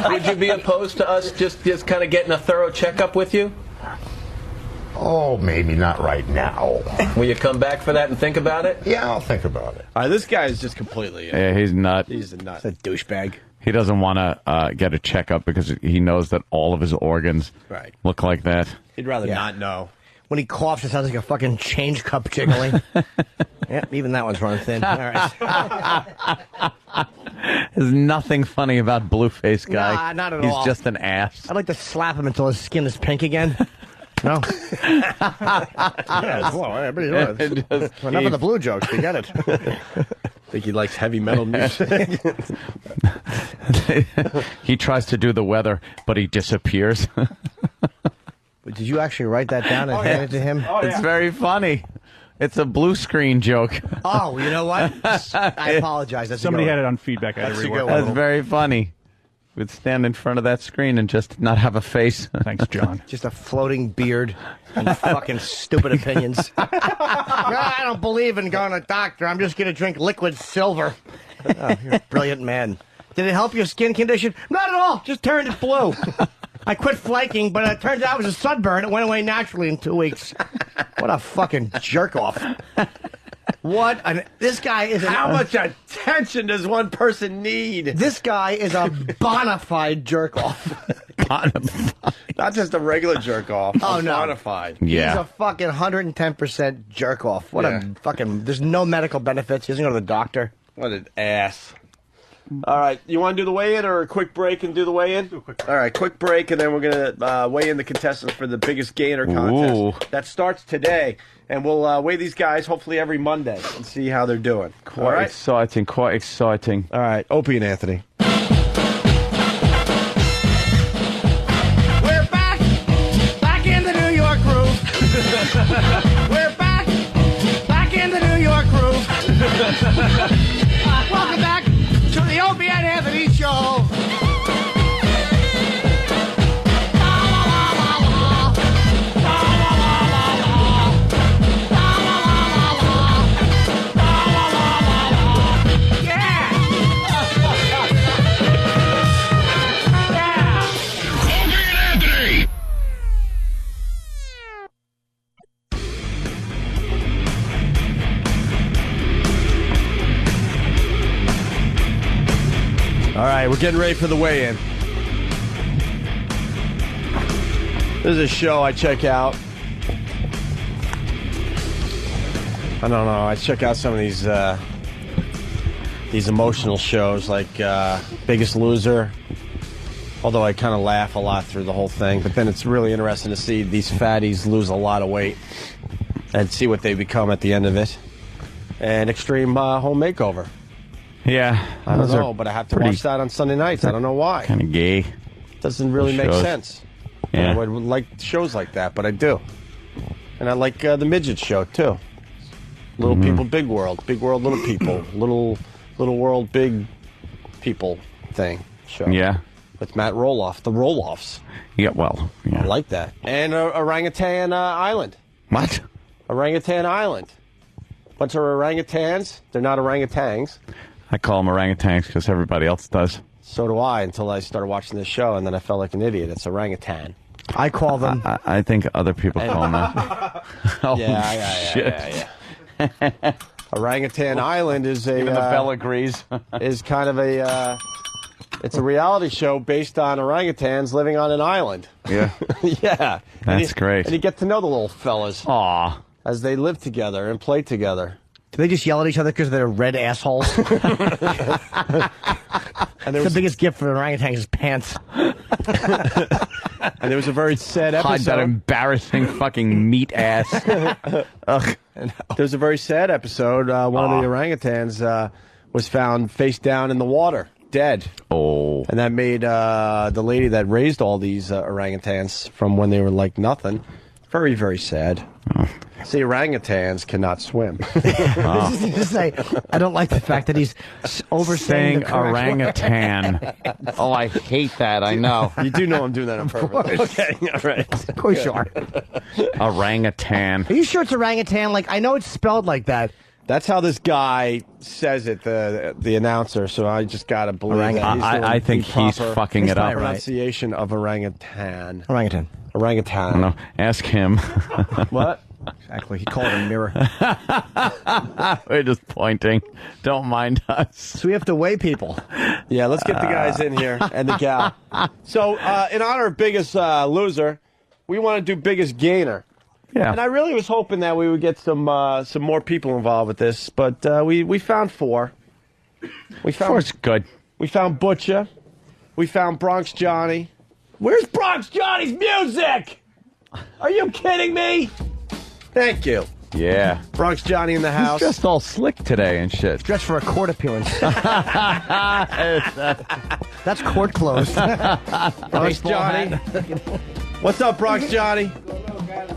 Would you be opposed to us just kind of getting a thorough checkup with you? Oh, maybe not right now. Will you come back for that and think about it? Yeah, I'll think about it. All right, this guy is just completely... Yeah, he's not. He's a nut. It's a douchebag. He doesn't want to get a checkup because he knows that all of his organs look like that. He'd rather not know. When he coughs, it sounds like a fucking change cup jiggling. Yeah, even that one's running thin. All right. There's nothing funny about Blueface guy. Nah, not at He's all. just an ass. I'd like to slap him until his skin is pink again. No? Yeah, well, everybody does. Enough of the blue jokes. We get it. I think he likes heavy metal music. He tries to do the weather, but he disappears. Did you actually write that down and hand it to him? It's very funny. It's a blue screen joke. Oh, you know what? I apologize. That's Somebody had it on feedback. I had to rework it. That's very funny. We'd stand in front of that screen and just not have a face. Thanks, John. Just a floating beard and fucking stupid opinions. No, I don't believe in going to a doctor. I'm just going to drink liquid silver. Oh, you're a brilliant man. Did it help your skin condition? Not at all. Just turned it blue. I quit flaking, but it turns out it was a sunburn. It went away naturally in 2 weeks. What a fucking jerk off. This guy is How much attention does one person need? This guy is a bona fide jerk off. Not just a regular jerk off. Oh, no. Bona fide. He's a fucking 110% jerk off. What a fucking. There's no medical benefits. He doesn't go to the doctor. What an ass. All right, you want to do the weigh-in or a quick break and do the weigh-in? All right, quick break, and then we're going to weigh in the contestants for the biggest gainer contest. Ooh. That starts today, and we'll weigh these guys hopefully every Monday and see how they're doing. All right? Exciting, quite exciting. All right, Opie and Anthony. We're back in the New York groove. We're back in the New York groove. Welcome back to the Opie and Anthony Show. All right, we're getting ready for the weigh-in. This is a show I check out. I don't know. I check out some of these emotional shows like Biggest Loser. Although I kind of laugh a lot through the whole thing, but then it's really interesting to see these fatties lose a lot of weight and see what they become at the end of it. And Extreme Home Makeover. Yeah. I don't know, but I have to watch that on Sunday nights. I don't know why. Kind of gay. Doesn't really make sense. Yeah. I would like shows like that, but I do. And I like the midget show, too. Little people, big world. Big world, little people. Little world, big people thing show. Yeah. With Matt Roloff. The Roloffs. Yeah, well, yeah. I like that. And Orangutan Island. What? Orangutan Island. Bunch of orangutans. They're not orangutans. I call them orangutans because everybody else does. So do I, until I started watching this show, and then I felt like an idiot. It's orangutan. I call them. I think other people call them that. Oh, shit. Yeah. Orangutan Island is a. Even the bell agrees. Is kind of a. It's a reality show based on orangutans living on an island. Yeah. Yeah. That's great. And you get to know the little fellas. Aw. As they live together and play together. Do they just yell at each other because they're red assholes? And the biggest gift for orangutans is pants. And there was a very sad episode. Hide that embarrassing fucking meat ass. Ugh. And there was a very sad episode. One of the orangutans was found face down in the water, dead. Oh. And that made the lady that raised all these orangutans from when they were like nothing very, very sad. Oh. See, orangutans cannot swim. Just say, I don't like the fact that he's oversaying the correct orangutan. Oh, I hate that. I know. You do know I'm doing that on purpose. Okay, all right. Of course you are. Orangutan. Are you sure it's orangutan? Like, I know it's spelled like that. That's how this guy says it, the announcer. So I just gotta believe that. I think he's fucking it up. Pronunciation of orangutan. Orangutan. Orangutan. I don't know. Ask him. What? Exactly. He called it a mirror. We're just pointing. Don't mind us. So we have to weigh people. Yeah, let's get the guys in here and the gal. So in honor of Biggest Loser, we want to do Biggest Gainer. Yeah. And I really was hoping that we would get some more people involved with this, but we found four. Four's good. We found Butcha. We found Bronx Johnny. Where's Bronx Johnny's music? Are you kidding me? Thank you. Yeah. Bronx Johnny in the house. He's dressed all slick today and shit. Dressed for a court appearance. That's court clothes. Bronx Johnny. What's up, Bronx Johnny?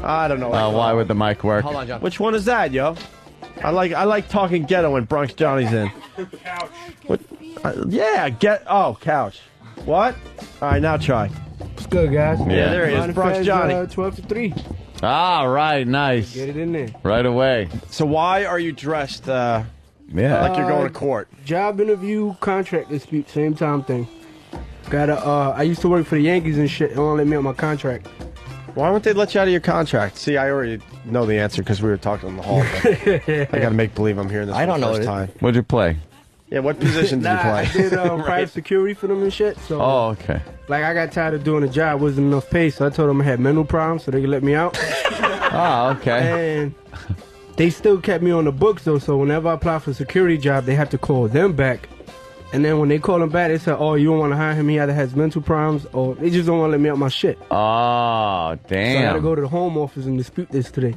I don't know. Why would the mic work? Hold on, John. Which one is that, yo? I like talking ghetto when Bronx Johnny's in. Couch. What? Couch. What? All right, now try. It's good, guys. Yeah, there he is, Bronx Johnny. 12 to 3. Ah, right, nice. Get it in there. Right away. So why are you dressed Yeah. Like you're going to court. Job interview, contract dispute, same time thing. I used to work for the Yankees and shit. They won't let me on my contract. Why won't they let you out of your contract? See, I already know the answer because we were talking in the hall. I got to make believe I'm hearing this for the first time. What'd you play? Yeah, what position did you play? I did private security for them and shit. So, Oh, okay. like, I got tired of doing the job. Wasn't enough pay, so I told them I had mental problems, so they could let me out. Oh, okay. And they still kept me on the books, though, so whenever I apply for a security job, they have to call them back. And then when they call him back, they say, oh, you don't want to hire him. He either has mental problems or they just don't want to let me out my shit. Oh, damn. So I got to go to the home office and dispute this today.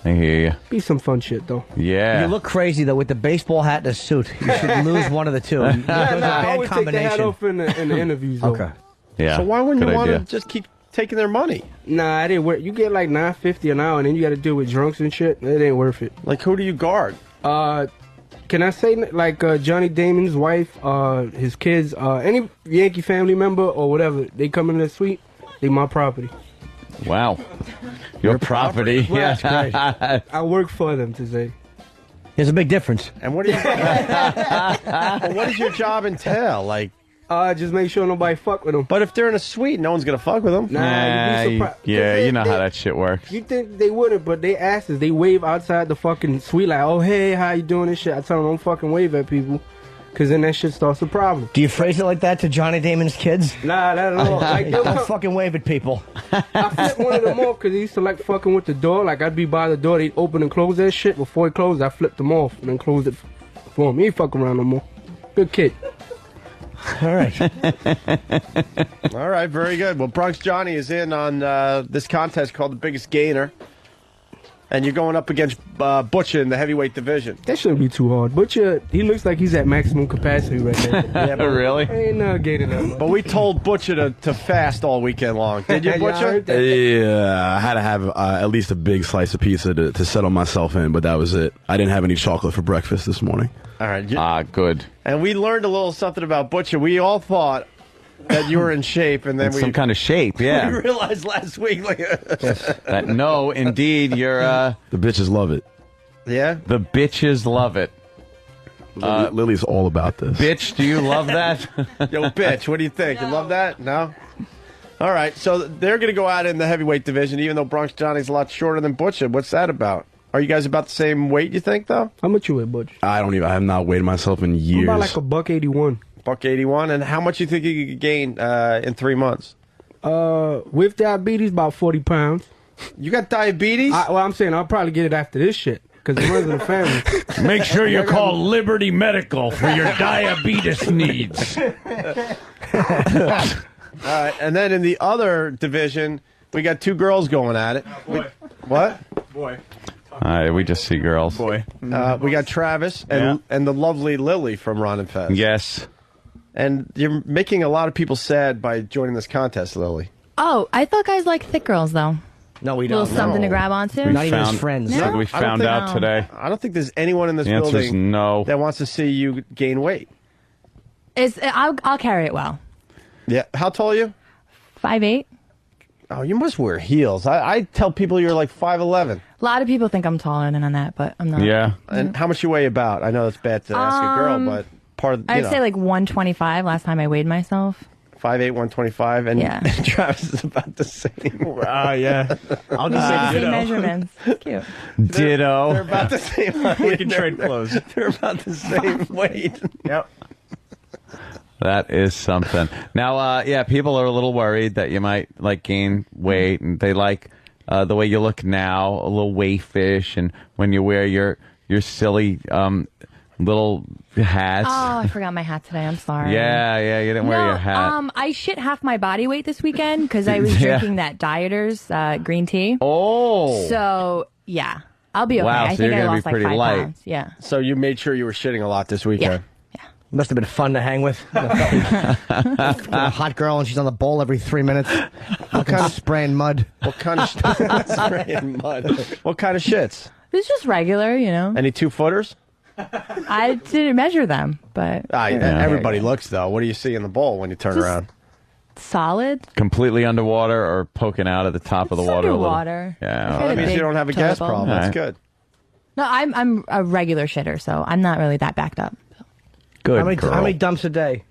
I hear you. Be some fun shit, though. Yeah. You look crazy, though, with the baseball hat and the suit. You should lose one of the two. Those are I bad always take the hat combination. off in the interviews, though. Okay. Yeah. So why wouldn't good you want idea. to just keep taking their money? Nah, it ain't worth. You get like $9.50 an hour, and then you got to deal with drunks and shit. It ain't worth it. Like, who do you guard? Can I say like Johnny Damon's wife, his kids, any Yankee family member or whatever? They come in the suite. They my property. Wow. Your property. Well, Yeah. that's great. I work for them to say. There's a big difference. And what do you? Well, what does your job entail? Like, just make sure nobody fuck with them. but if they're in a suite, no one's gonna fuck with them. Nah, you'd be surprised. Yeah, you know They- how that shit works. You think they wouldn't, but they asses, they wave outside the fucking suite like, oh, hey, how you doing and shit. I tell them don't fucking wave at people, because then that shit starts a problem. Do you phrase it like that to Johnny Damon's kids? Nah, not at all. Like, they'll Don't come- fucking wave at people. I flipped one of them off because he used to like fucking with the door. Like, I'd be by the door, they'd open and close that shit. Before he closed, I flipped them off and then closed it for him. He ain't fuck around no more. Good kid. All right. All right, very good. Well, Bronx Johnny is in on this contest called The Biggest Gainer. And you're going up against Butcha in the heavyweight division. That shouldn't be too hard. Butcha, he looks like he's at maximum capacity right there. Yeah, but really? Ain't gaining that much. But we told Butcha to fast all weekend long. Did you, Yeah, I Butcha? heard that. Yeah, I had to have at least a big slice of pizza to settle myself in, but that was it. I didn't have any chocolate for breakfast this morning. All right. Good. And we learned a little something about Butcha. We all thought that you were in shape, and then In some kind of shape, yeah. we realized last week, like, That no, indeed, you're The bitches love it. yeah. the bitches love it. Lily's all about this. Bitch, do you love that? Yo, bitch, what do you think? You love that? No? All right, so they're going to go out in the heavyweight division, even though Bronx Johnny's a lot shorter than Butcha. What's that about? Are you guys about the same weight, you think, though? How much you weigh, Butch? I have not weighed myself in I'm years. about like $181. $181. And how much you think you could gain in 3 months? With diabetes, about 40 pounds. You got diabetes? Well, I'm saying I'll probably get it after this shit because it runs in the family. Make sure you call Liberty Medical for your diabetes needs. All right, and then in the other division, we got two girls going at it. What? Boy. We just see girls. Boy. We got Travis and the lovely Lily from Ron and Fez. Yes. And you're making a lot of people sad by joining this contest, Lily. Oh, I thought guys liked thick girls, though. No, we Little don't. something No. to grab onto. Not even as friends. No? We found out today. I don't think there's anyone in this The answer's building no. that wants to see you gain weight. I'll carry it well. Yeah. How tall are you? 5'8". Oh, you must wear heels. I tell people you're like 5'11". A lot of people think I'm taller than that, but I'm not. Yeah. And how much you weigh about? I know that's bad to ask a girl, but part of I'd say like 125 last time I weighed myself. 5'8", 125, and Yeah. Travis is about the same. Yeah. I'll just say Same ditto. measurements. It's cute. Ditto. They're about the same weight. We can trade clothes. They're about the same weight. Yep. That is something. Now, yeah, people are a little worried that you might like gain weight, and they like the way you look now, a little waifish, and when you wear your silly little hats. Oh, I forgot my hat today. I'm sorry. Yeah, you didn't wear your hat. I shit half my body weight this weekend because I was Yeah. drinking that Dieters green tea. Oh. So, yeah. I'll be okay. Wow, I so think you're I gonna be lost like pretty 5 light. pounds. Yeah. So you made sure you were shitting a lot this weekend. Must have been fun to hang with. A hot girl, and she's on the bowl every 3 minutes. What kind of spraying mud? What kind of spraying mud? What kind of shits? It's just regular, you know. Any 2-footers? I didn't measure them, but Everybody looks though. What do you see in the bowl when you turn Just around? solid. Completely underwater or poking out at the top of the water a little? Underwater. Yeah. Well, that means you don't have a gas problem. That's good. No, I'm a regular shitter, so I'm not really that backed up. Good How many dumps a day?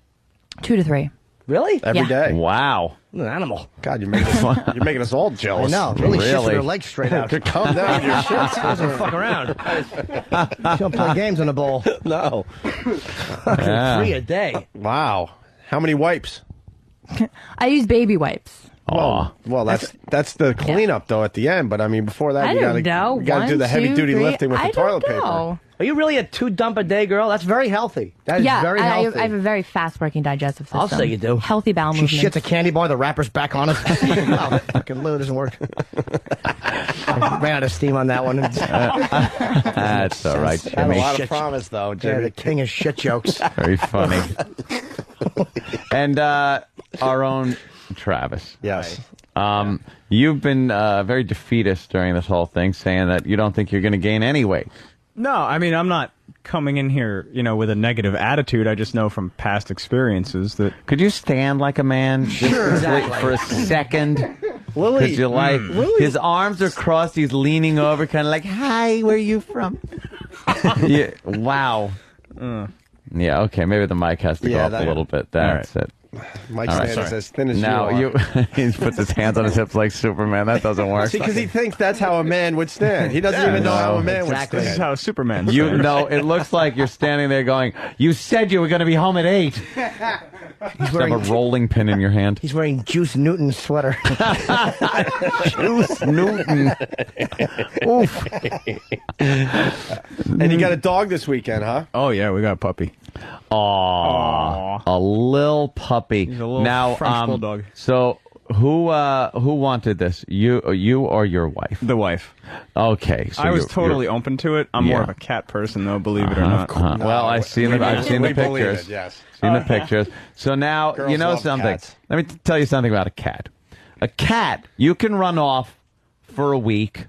2 to 3. Really? Every day. Wow. An animal. God, you're making us all jealous. I know. Really shits with her legs straight out. Calm down, your shit. Doesn't fuck around. She don't play games in the bowl. No. Yeah. 3 a day. Wow. How many wipes? I use baby wipes. Well, that's the cleanup though at the end. But I mean, before that, I you don't know. gotta do the 1, heavy 2, duty 3. lifting with the I toilet don't paper. know. Are you really a 2 dump a day girl? That's very healthy. That is very healthy. I have a very fast working digestive system. I'll say you do. Healthy bowel She movement. shits a candy bar, the wrapper's back on it. No, fucking loo doesn't work. I ran out of steam on that one. That's all right, Had a Jimmy. lot of promise though, Yeah, Jimmy. the king of shit jokes. Very funny. And our own Travis. Yes. You've been very defeatist during this whole thing, saying that you don't think you're going to gain any weight. No, I mean, I'm not coming in here, with a negative attitude. I just know from past experiences that... Could you stand like a man just for a second? Lily. Could you his arms are crossed, he's leaning over, kind of like, hi, where are you from? Yeah, wow. Yeah, okay, maybe the mic has to go up a little bit. That's it. Mike's All right, standing as thin as now you are. he puts his hands on his hips like Superman. That doesn't work. See, because he thinks that's how a man would stand. He doesn't even know how a man would stand. This is how Superman stands. You know, it looks like you're standing there going, you said you were going to be home at 8. He's You have a rolling pin in your hand. He's wearing Juice Newton's sweater. Juice Newton. Oof. And you got a dog this weekend, huh? Oh, yeah, we got a puppy. Aww. A little puppy. He's a little now, French bulldog. So who wanted this? You or your wife? The wife. Okay. So I was totally open to it. I'm more of a cat person, though, believe it or not. Well, I've seen the pictures. Yes. Seen the pictures. So now, Girls you know love something. cats. Let me tell you something about a cat. A cat, you can run off for a week,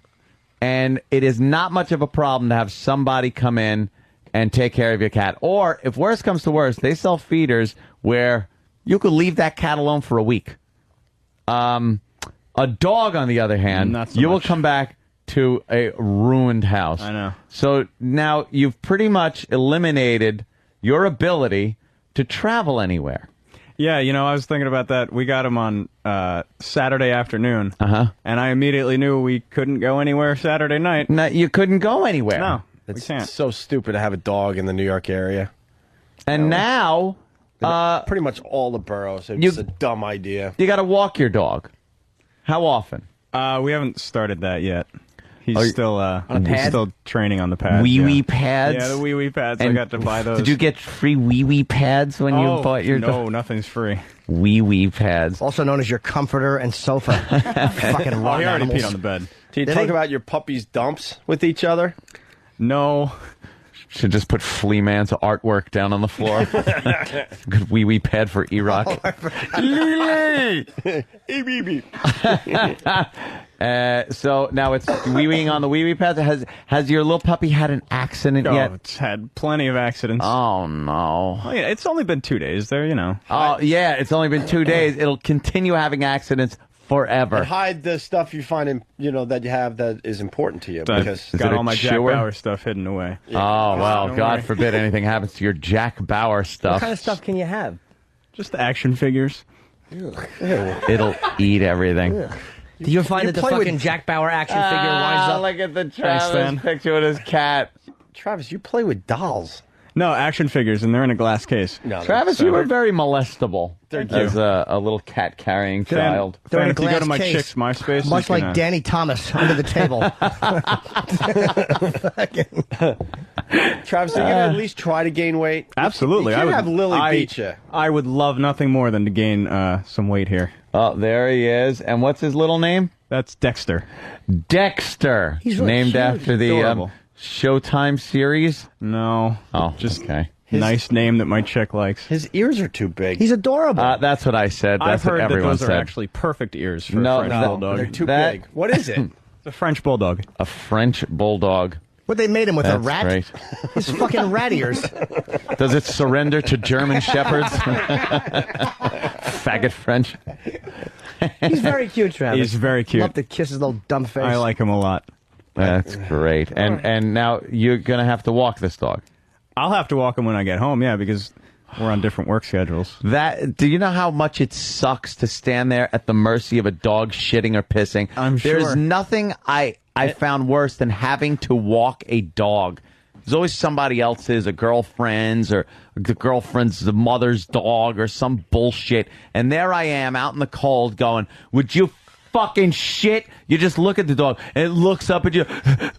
and it is not much of a problem to have somebody come in and take care of your cat. Or, if worse comes to worse, they sell feeders where you could leave that cat alone for a week. A dog, on the other hand, Not so you will much. come back to a ruined house. I know. So now you've pretty much eliminated your ability to travel anywhere. Yeah, I was thinking about that. We got him on Saturday afternoon, and I immediately knew we couldn't go anywhere Saturday night. No, you couldn't go anywhere. No, It's we can't. so stupid to have a dog in the New York area. And now, pretty much all the boroughs. It's a dumb idea. you got to walk your dog. How often? We haven't started that yet. He's still still training on the pads. Wee-wee pads? Yeah, the wee-wee pads. I And got to buy those. Did you get free wee-wee pads when you bought your dog? No, nothing's free. Wee-wee pads. Also known as your comforter and sofa. Fucking Oh, rotten he already animals. peed on the bed. Do you Did talk he? about your puppy's dumps with each other? No. Should just put Flea Man's artwork down on the floor. Good wee-wee pad for E-Rock. So now it's wee-weeing on the wee-wee pads. Has your little puppy had an accident yet? It's had plenty of accidents. Oh, no. Oh, yeah, it's only been 2 days there, Oh, yeah, it's only been 2 days. It'll continue having accidents forever. And hide the stuff you find, that you have that is important to you. Because Got it all a my Jack chewer? Bauer stuff hidden away. Oh, well, Don't God worry. forbid anything happens to your Jack Bauer What stuff. kind of stuff can you have? Just action figures. It'll eat everything. Did you ever find that the play with- fucking Jack Bauer action figure winds up? Look at the Thanks, man. Travis picture with his cat. Travis, you play with dolls. No, action figures, and they're in a glass case. No, Travis, you were very molestable Thank as a little cat-carrying child. They're in a Fan, if you go glass to my case. chick's MySpace, Much you like can, Danny Thomas under the table. Travis, are you going to at least try to gain weight? Absolutely. You I can't would have Lily beat you. I would love nothing more than to gain some weight here. Oh, there he is. And what's his little name? That's Dexter. Dexter. He's really named cute. after the Adorable. Showtime series. No. Oh, Just okay. nice name that my chick likes. His ears are too big. He's adorable. That's what I said. That's I've heard what that everyone those said. are actually perfect ears for No, a French no, bulldog. They're too That- big. What is it? It's a French bulldog. A French bulldog. What they made him with, a That's rat? great. His fucking rat ears. Does it surrender to German shepherds? Faggot French. He's very cute, Travis. He's very cute. Love to kiss his little dumb face. I like him a lot. That's great. And now you're going to have to walk this dog. I'll have to walk him when I get home, yeah, because we're on different work schedules. Do you know how much it sucks to stand there at the mercy of a dog shitting or pissing? There's nothing I found worse than having to walk a dog. There's always somebody else's, a girlfriend's, or the girlfriend's the mother's dog, or some bullshit. And there I am out in the cold going, would you fucking shit? You just look at the dog, and it looks up at you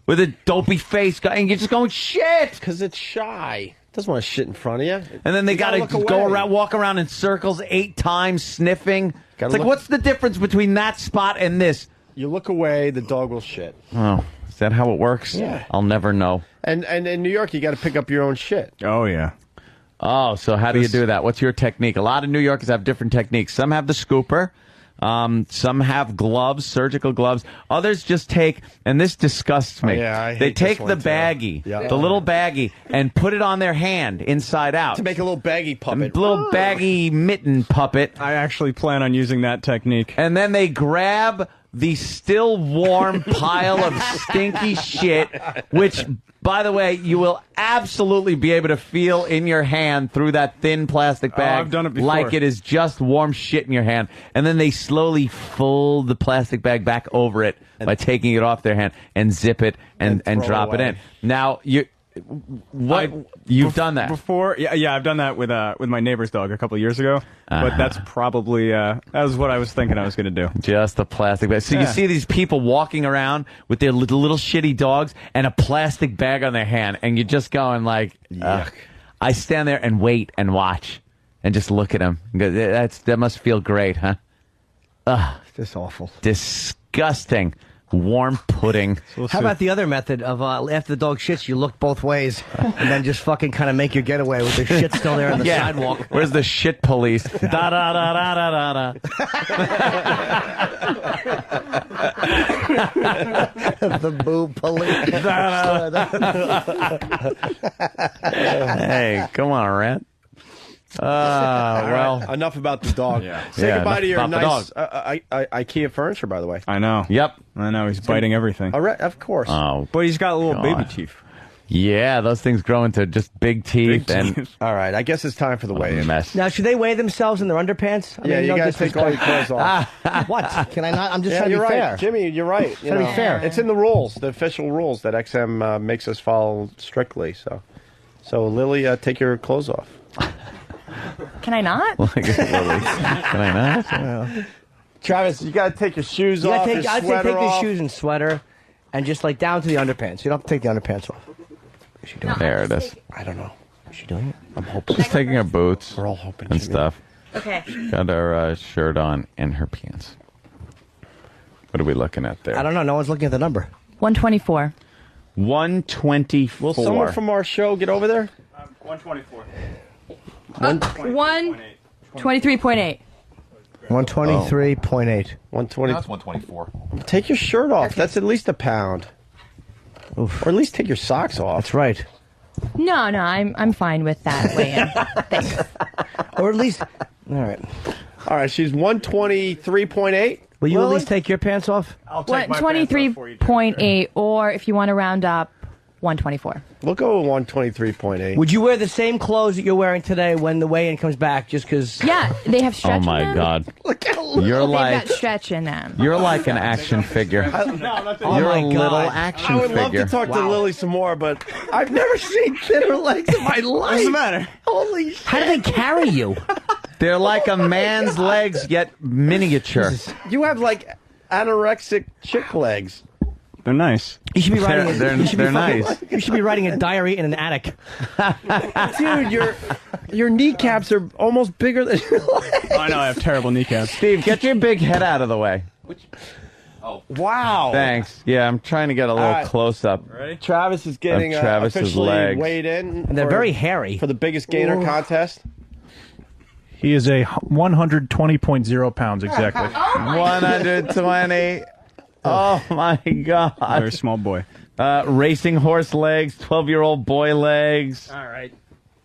with a dopey face, and you're just going, shit! Because it's shy. It doesn't want to shit in front of you. And then they got to go around, walk around in circles 8 times, sniffing. It's like, what's the difference between that spot and this? You look away, the dog will shit. Oh, is that how it works? Yeah. I'll never know. And in New York, you got to pick up your own shit. Oh, yeah. Oh, so how do you do that? What's your technique? A lot of New Yorkers have different techniques. Some have the scooper. Some have gloves, surgical gloves. Others just take, and this disgusts me. I they hate take this the one, too. baggie, Yeah. the little baggie, and put it on their hand inside out. To make a little baggy puppet. A little baggy mitten puppet. I actually plan on using that technique. And then they grab the still warm pile of stinky shit, which, by the way, you will absolutely be able to feel in your hand through that thin plastic bag. I've done it before. Like it is just warm shit in your hand. And then they slowly fold the plastic bag back over it by taking it off their hand and zip it and drop it in. Now, you've done that before? Yeah, I've done that with my neighbor's dog a couple of years ago. But that's probably that was what I was thinking I was going to do. Just a plastic bag. So you see these people walking around with their little shitty dogs and a plastic bag on their hand, and you're just going like, ugh. I stand there and wait and watch and just look at them. That must feel great, huh? Ugh. It's awful. Disgusting. Warm pudding. How about the other method of after the dog shits, you look both ways and then just fucking kind of make your getaway with the shit still there on the sidewalk? Where's the shit police? Da da da da da da da. The boob police. Hey, come on, Rat. Well, enough about the dog. Say goodbye to your nice IKEA furniture, by the way. I know. Yep. I know. He's biting everything. Of course. Oh, but he's got little baby teeth. Yeah, those things grow into just big teeth. All right, I guess it's time for the weigh-in. Mess. Now, should they weigh themselves in their underpants? I mean, you got to take all your clothes off. What? Can I not? I'm just trying to be right. fair. Jimmy, you're right. Trying to be fair. It's in the rules, the official rules that XM makes us follow strictly. So Lily, take your clothes off. Can I not? Can I not? Travis, you got to take your shoes off. I'd say take the shoes and sweater, and just like down to the underpants. You don't have to take the underpants off. Is she doing There it is. I don't know. Is she doing it? I'm hoping. She's taking her boots. We're all hoping. And Jimmy. stuff. Okay. Got her shirt on and her pants. What are we looking at there? I don't know. No one's looking at the number. 124. 124. Will someone from our show get over there? 124. 123.8. 123.8. 120. That's 124. Take your shirt off. That's at least a pound. Oof. Or at least take your socks off. That's right. No, I'm fine with that weigh-in. Thanks. Or at least. All right. She's 123.8. Will you at least take your pants off? I'll take 23.8, or if you want to round up, 124. We'll go with 123.8. Would you wear the same clothes that you're wearing today when the weigh-in comes back? Just because? Yeah, they have stretch. Oh my in them. God! Look how little. You're They've like got stretch in them. you're like an action figure. You're a little action I would love figure. to talk to Lily some more, but I've never seen thinner legs in my life. What's the matter? Holy shit! How do they carry you? They're like a man's legs, yet miniature. You have like anorexic chick legs. They're nice. You should be writing. They're nice. You should be writing a diary in an attic. Dude, your kneecaps are almost bigger than your legs. I know. I have terrible kneecaps. Steve, get your big head out of the way. Wow. Thanks. Yeah, I'm trying to get a little close up. Ready? Travis is getting Travis's officially legs. weighed in. And they're very hairy. For the biggest gainer contest. He is a 120.0 pounds exactly. 120. Oh my God. Very small boy. Racing horse legs, 12-year-old boy legs. All right.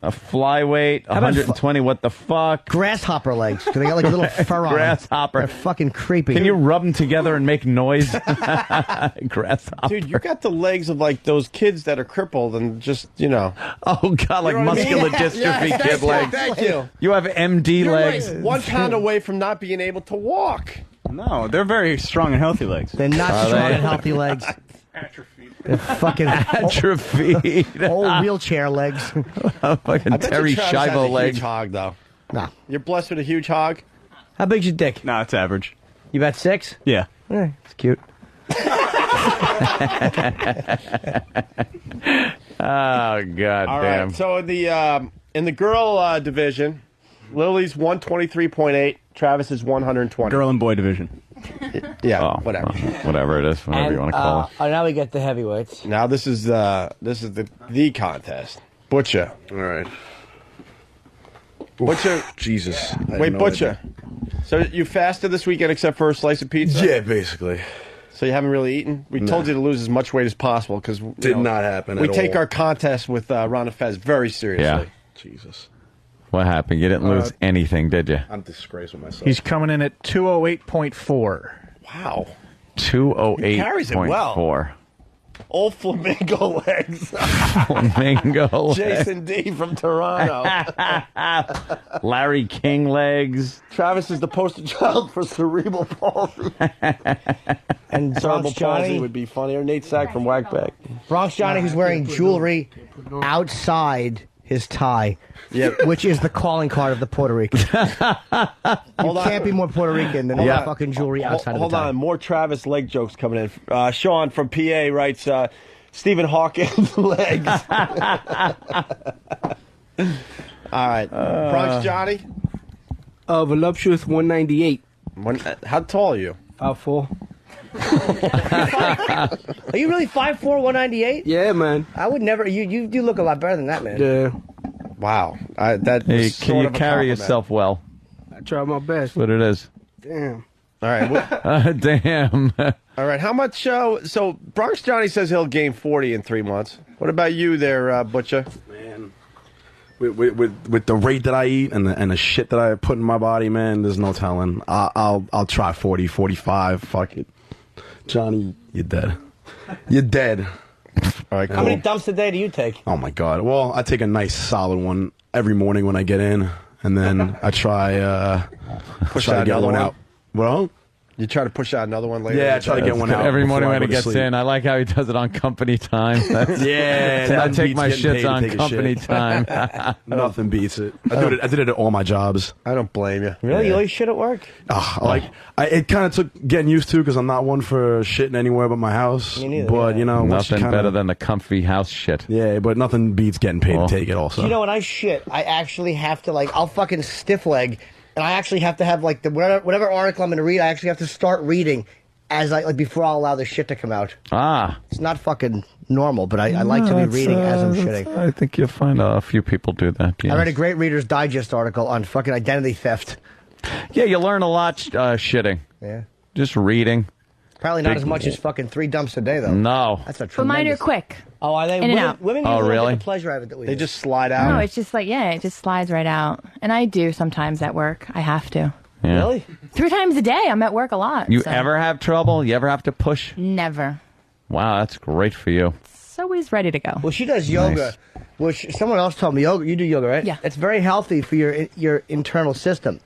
A flyweight, 120. What the fuck? Grasshopper legs. Because they got like a little fur on them. Grasshopper. They're fucking creepy. Can you rub them together and make noise? Grasshopper. Dude, you got the legs of like those kids that are crippled and just, you know. Oh, God, like muscular dystrophy kid legs. Thank you. You have MD You're legs. like 1 pound away from not being able to walk. No, they're very strong and healthy legs. They're not strong and healthy legs. They're fucking atrophied. Old wheelchair legs. Fucking Terry Schiavo legs. Huge hog, though. No. You're blessed with a huge hog? How big's your dick? No, it's average. You about 6? Yeah. It's cute. Oh, God All damn. right, so in the girl division, Lily's 123.8, Travis is 120. Girl and boy division. Yeah, whatever. Whatever it is, whatever you want to call it. Now we get the heavyweights. Now this is the contest. Butcha. All right. Butcha. Jesus. I had Wait, no Butcha. idea. So you fasted this weekend except for a slice of pizza? Yeah, basically. So you haven't really eaten? We No. told you to lose as much weight as possible because Did not happen We at take all. our contest with Ron and Fez very seriously. Yeah. Jesus. What happened? You didn't lose anything, did you? I'm disgraced with myself. He's coming in at 208.4. Wow. 208.4. He carries it well. Old flamingo legs. Flamingo legs. Jason D from Toronto. Larry King legs. Travis is the poster child for cerebral palsy. And cerebral Bronx Johnny palsy would be funnier. Nate Sack from Whackback. Bronx Johnny, who's wearing jewelry outside his tie, which is the calling card of the Puerto Rican. You can't be more Puerto Rican than that fucking jewelry outside of the tie. Hold on, more Travis leg jokes coming in. Sean from PA writes, Stephen Hawkins legs. All right, Bronx Johnny. Voluptuous 198. How tall are you? 5'4". Are you really 5'4", 198? Yeah, man. I would never. You do look a lot better than that, man. Yeah. Wow. That Hey, was can sort you of a carry compliment. yourself well? I try my best. That's what it is. Damn. All right. Damn. All right. How much? So Bronx Johnny says he'll gain 40 in 3 months. What about you there, Butcha? Man. With the rate that I eat and the shit that I put in my body, man, there's no telling. I'll try 40, 45. Fuck it. Johnny, you're dead. You're dead. All right, cool. How many dumps a day do you take? Oh, my God. Well, I take a nice solid one every morning when I get in, and then I try Push to out get another one one? out. Well, You try to push out another one later? Yeah, I try to get one out Every before morning I when go he to gets sleep. in, I like how he does it on company time. Yeah, I nothing take beats my getting paid shits to on take a company shit. time. Nothing beats it. I did it at all my jobs. I don't blame you. Really? You always shit at work? It kind of took getting used to because I'm not one for shitting anywhere but my house. Me neither, But, you know, once you Nothing kinda- better than the comfy house shit. Yeah, but nothing beats getting paid to take it also. You know, when I shit, I actually have to, I'll fucking stiff leg, and I actually have to have, whatever article I'm going to read, I actually have to start reading as before I'll allow the shit to come out. Ah. It's not fucking normal, but I like to be reading as I'm shitting. I think you'll find a few people do that. Yes. I read a great Reader's Digest article on fucking identity theft. Yeah, you learn a lot shitting. Yeah. Just reading. Probably not Big- as much as fucking 3 dumps a day, though. No. That's a But mine are tremendous... quick. Oh, are they? In and Women, out. women Oh, usually don't really? get the pleasure out of it that we They do. just slide out. No, it's just it just slides right out. And I do sometimes at work. I have to. Yeah. Really? 3 times a day. I'm at work a lot. You so. ever have trouble? You ever have to push? Never. Wow, that's great for you. So he's ready to go. Well, she does yoga, which someone else told me. Yoga, you do yoga, right? Yeah. It's very healthy for your internal system.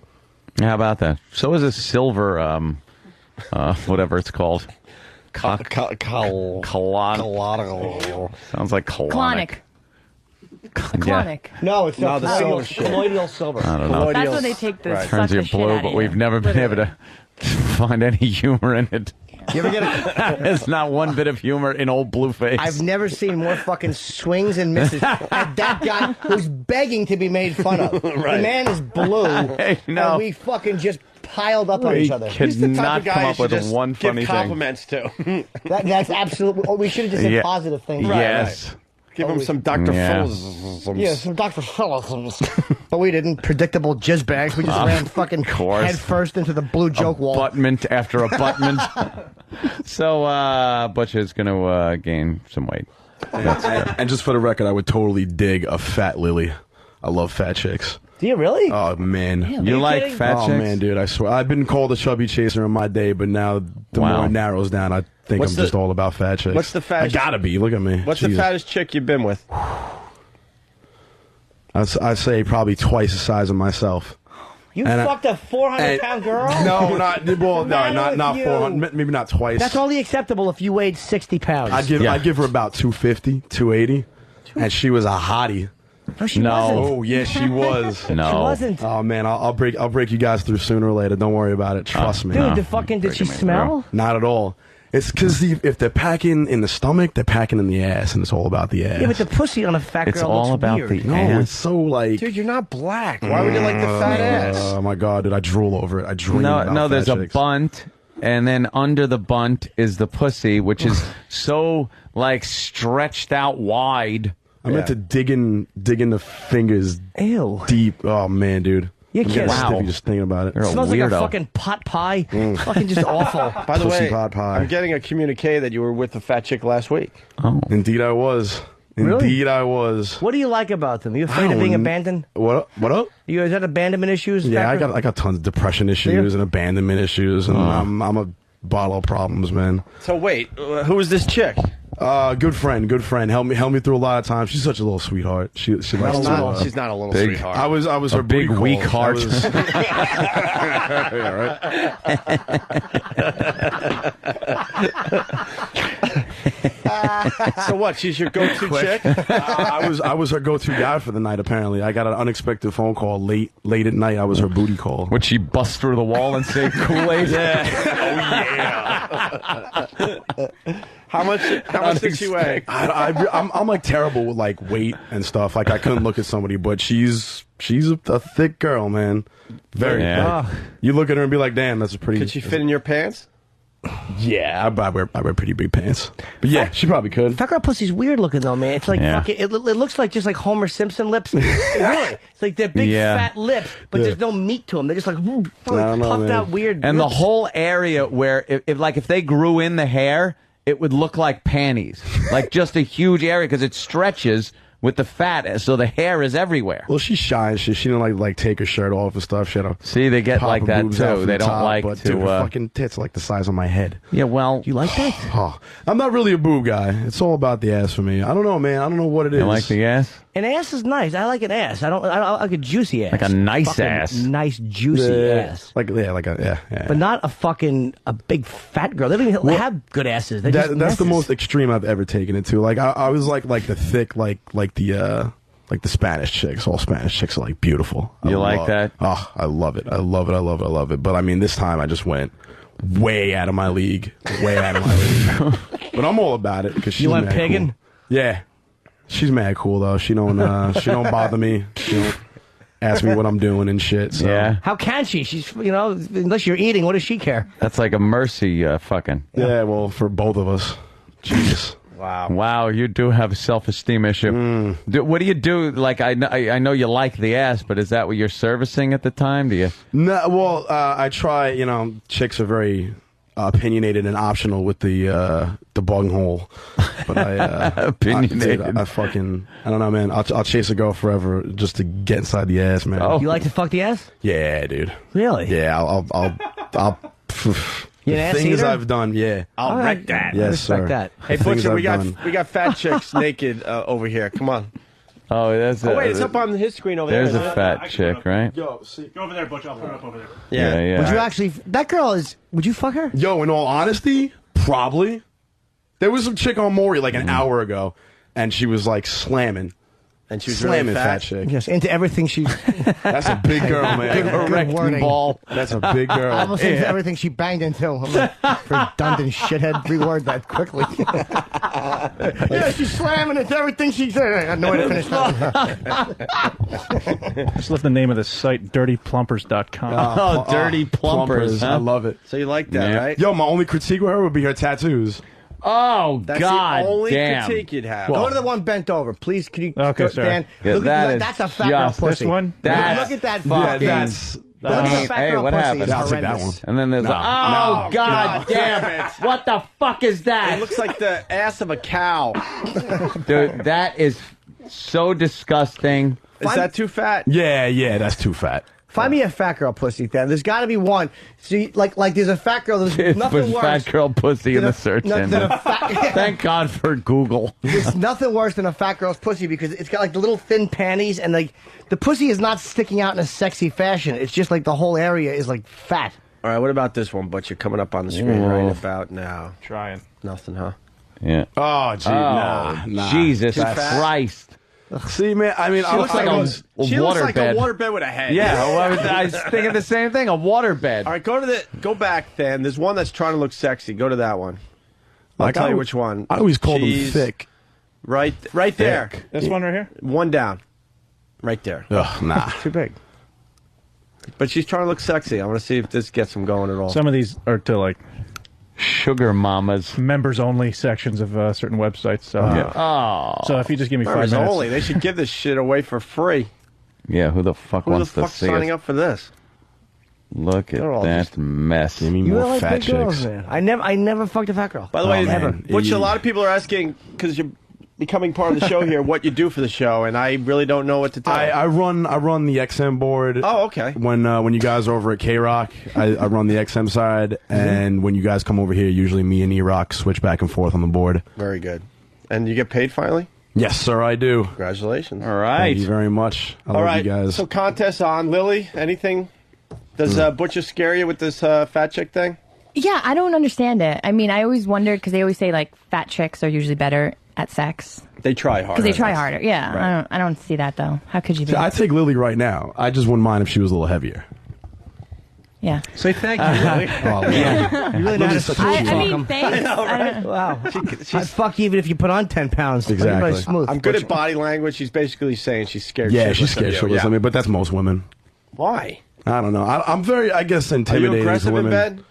How about that? So is a silver, whatever it's called. Colonic. Sounds like colonic. Colonic. No, it's No, not. the silver shit. Colloidal silver. I don't know. That's when they take the Turns you blue, but we've never been able to find any humor in it. You ever get There's not one bit of humor in old Blueface. I've never seen more fucking swings and misses at that guy who's begging to be made fun of. Right. The man is blue, know. and we fucking just piled up on each other. Could He's the type not of guy come you up should with just one give funny thing. compliments to. That's absolutely. Oh, we should have just said Yeah. positive things. Yes. Give him some Dr. Yeah. Phil's. Yeah, some Dr. Phillips. But we didn't. Predictable jizz bags. We just ran fucking course. head first into the blue joke wall. Abutment after abutment. So, Butcha's going to gain some weight. That's good. And just for the record, I would totally dig a fat Lily. I love fat chicks. Do you really? Oh man, Damn, you like kidding? fat Oh, chicks? Oh man, dude, I swear I've been called a chubby chaser in my day, but now the more it narrows down, I think I'm just all about fat chicks. What's the fattest? I gotta be. Look at me. What's Jesus. the fattest chick you've been with? I'd say probably twice the size of myself. You And fucked a 400-pound girl? No, not well. No, not you? 400. Maybe not twice. That's only acceptable if you weighed 60 pounds. I'd give her about 250, 280, and she was a hottie. No, she wasn't. Oh yeah, she was. No. She wasn't. Oh man, I'll break you guys through sooner or later. Don't worry about it. Trust me. Dude, did she smell? Not at all. It's because if they're packing in the stomach, they're packing in the ass, and it's all about the ass. Yeah, but the pussy on a fat girl It's all looks about weird. the No, it's so like. Dude, you're not black. Why would you like the fat ass? Oh my god, dude, I drool over it. I dream about No, there's fat a chicks. bunt, and then under the bunt is the pussy, which is so like stretched out wide. I'm into digging the fingers deep. Oh man, dude. You I'm can't- getting stiffy Wow. just thinking about it. It smells like a fucking pot pie. Fucking just awful. By the Pussy way, pot pie. I'm getting a communique that you were with a fat chick last week. Oh, indeed I was. Really? Indeed I was. What do you like about them? Are you afraid of being abandoned? What up? You is that abandonment issues? Yeah, Factor? I got tons of depression issues and abandonment issues, and I'm a bottle of problems, man. So wait, who is this chick? Good friend. Help me through a lot of times. She's such a little sweetheart. She likes to. She's not a little big, sweetheart. I was her big booty weak call. heart. So what? She's your go-to chick? I was her go-to guy for the night. Apparently, I got an unexpected phone call late at night. I was her booty call. Would she bust through the wall and say Kool-Aid? How much did she weigh? I'm like terrible with like weight and stuff. Like I couldn't look at somebody, but she's a thick girl, man. Very. Yeah. Like, you look at her and be like, damn, that's a pretty. Could she fit in your pants? Yeah, I wear pretty big pants. But yeah, she probably could. Fat girl pussy's weird looking though, man. It's like fucking. It looks like just like Homer Simpson lips. Really, it's like they're big fat lips, but there's no meat to them. They're just like puffed out weird. And the lips. whole area where if they grew in the hair, it would look like panties, like just a huge area because it stretches with the fat, so the hair is everywhere. Well, she's shy and shit. She didn't like take her shirt off and stuff. She had See, they get pop like her that boobs out too. from They the don't top, like but to. dude, her fucking tits are like the size of my head. Yeah, well, you like that? Oh, I'm not really a boob guy. It's all about the ass for me. I don't know, man. I don't know what it is. You like the ass? An ass is nice. I like an ass. I like a juicy ass. Like a nice Fucking ass. Nice juicy ass. Like yeah. But not a big fat girl. They don't even have good asses. They're just That's the messes. most extreme I've ever taken it to. Like I was like the thick like the Spanish chicks. All Spanish chicks are like beautiful. You like that? Oh, I love it. I love it. But I mean, this time I just went way out of my league. But I'm all about it because she's You went mad pigging? cool. Yeah, she's mad cool though. She don't bother me. She don't ask me what I'm doing and shit. So. Yeah. How can she? She's unless you're eating, what does she care? That's like a mercy fucking. Yeah, well, for both of us. Jesus. Wow, you do have a self-esteem issue. What do you do? Like, I know you like the ass, but is that what you're servicing at the time? Do you? No, well, I try. Chicks are very opinionated and optional with the bung hole. But Opinionated. I don't know, man. I'll chase a girl forever just to get inside the ass, man. You like to fuck the ass? Yeah, dude. Really? Yeah, I'll You an the ass things eater? I've done, yeah. I'll wreck that. Yes, respect sir. that. Hey, The things Butcher, we I've done. got fat chicks naked over here. Come on. Oh, that's Oh wait, it's up on his screen over There's there. a fat chick, right? Yo, see. Go over there, Butch. I'll put it up over there. Yeah. Would you actually? That girl is. Would you fuck her? Yo, in all honesty, probably. There was some chick on Maury like an hour ago, and she was like slamming. And she was slamming really fat? chick. Yes, into everything she. That's a big girl, man. Good wording. ball. That's a big girl. Almost into everything she banged into. I'm like, redundant shithead. Reword that quickly. Yeah, she's slamming into everything she said. I had no way to finish that. Just left the name of the site, dirtyplumpers.com. Oh, dirty plumpers. I love it. So you like that, right? Yo, my only critique with her would be her tattoos. Oh, That's God the only damn. critique you'd have. Go to the one bent over, please. Can you? Okay, go, sorry. Dan, Yeah, look that at is that's a fat girl just- pussy. This one? That's Look at that fucking. that's Look at the fat Hey, girl what pussy. happened? It's I'll take that horrendous. And then there's No. God damn it. What the fuck is It that? looks like the ass of a cow. Dude, that is so disgusting. Is that too fat? Yeah, that's too fat. Find me a fat girl pussy, then. There's got to be one. See, like there's a fat girl. There's nothing Put worse. fat girl pussy in the search engine. Thank God for Google. There's nothing worse than a fat girl's pussy because it's got like the little thin panties and like the pussy is not sticking out in a sexy fashion. It's just like the whole area is like fat. All right, what about this one, Butcha? Coming up on the screen right about now. Trying. Nothing, huh? Yeah. Oh, gee, nah. Jesus Christ. See, man, I mean, She looks like a water bed. A water bed with a head. Yeah, I was thinking the same thing. A water bed. All right, go back then. There's one that's trying to look sexy. Go to that one. I'll tell you which one. I always call them thick. Right there. This one right here? One down. Right there. Ugh, nah. Too big. But she's trying to look sexy. I want to see if this gets them going at all. Some of these are to like sugar mamas, members only sections of certain websites. So, so if you just give me 5 members minutes, only, they should give this shit away for free. Yeah, who the fuck wants to see signing it? up for this? Look at that mess. Give me You more like fat big girls, chicks. man. I never fucked a fat girl. By the way, never. Which a lot of people are asking because you're becoming part of the show here, what you do for the show, and I really don't know what to tell. I run the XM board. Oh, okay. When you guys are over at K-Rock, I run the XM side, and when you guys come over here, usually me and E-Rock switch back and forth on the board. Very good. And you get paid finally? Yes, sir, I do. Congratulations. All right. Thank you very much. I love you guys. So contests on. Lily, anything? Does Butcher scare you with this fat chick thing? Yeah, I don't understand it. I mean, I always wondered because they always say like fat chicks are usually better at sex. They try harder. Because they try harder. Yeah, Right. I don't see that though. How could you be? See, I take Lily right now. I just wouldn't mind if she was a little heavier. Yeah. Say thank you, Lily. Yeah. You really know how to sweet I talk mean, 'em. thanks. I know, right? I don't- Wow. I'd fuck you even if you put on 10 pounds. Everybody's smooth. I'm good at body language. She's basically saying she's scared. Yeah, shitless she's scared of you. shitless of me, but that's most women. Why? I don't know. I'm very, I guess, intimidating Are you aggressive to women. in bed?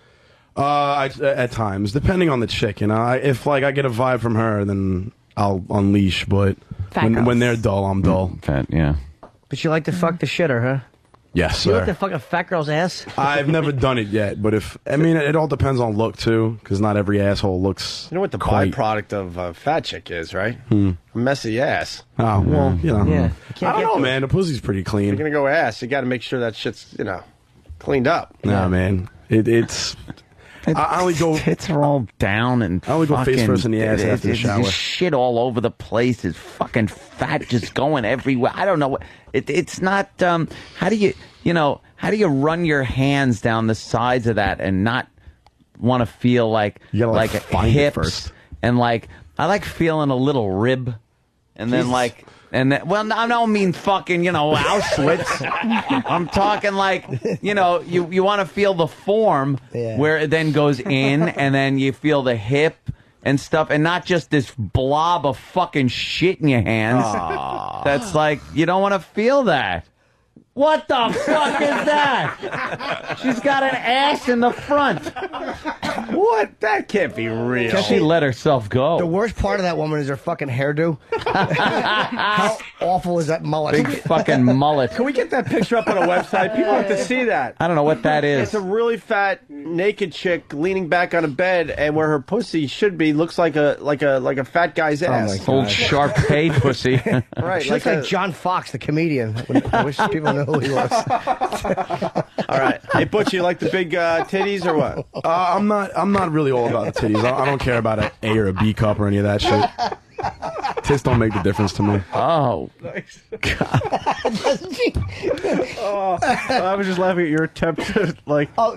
At times, depending on the chick. You know, if like I get a vibe from her, then I'll unleash. But when they're dull, I'm dull. Fat, yeah. But you like to fuck the shitter, huh? Yes, You sir. like to fuck a fat girl's ass? I've never done it yet, but it all depends on look too, because not every asshole looks. You know what the quite. byproduct of a fat chick is, right? A messy ass. Oh well, you know. Yeah. I don't know, man. The pussy's pretty If clean. you're gonna go ass, you got to make sure that shit's cleaned up. Nah, man. It's. I only go. Tits are all down and I only go face first in the ass after the shower. There's shit all over the place. There's fucking fat just going everywhere. I don't know what it's not. How do you run your hands down the sides of that and not want to feel like gotta, find it hips first. and like I like feeling a little rib and then like. And then, well, I don't mean fucking, Auschwitz. I'm talking like, you want to feel the form where it then goes in and then you feel the hip and stuff and not just this blob of fucking shit in your hands. That's like, you don't want to feel that. What the fuck is that? She's got an ass in the front. What? That can't be real. She let herself go. The worst part of that woman is her fucking hairdo. How awful is that mullet? Big fucking mullet. Can we get that picture up on a website? People have to see that. I don't know what that is. It's a really fat, naked chick leaning back on a bed, and where her pussy should be looks like a fat guy's ass. Old Sharpay pussy. Right, She looks like John Fox, the comedian. I wish people knew who he was. All right. Hey, Butch, you like the big titties or what? I'm not really all about the titties. I don't care about an A or a B cup or any of that shit. Tits don't make the difference to me. Oh. Nice. I was just laughing at your attempt to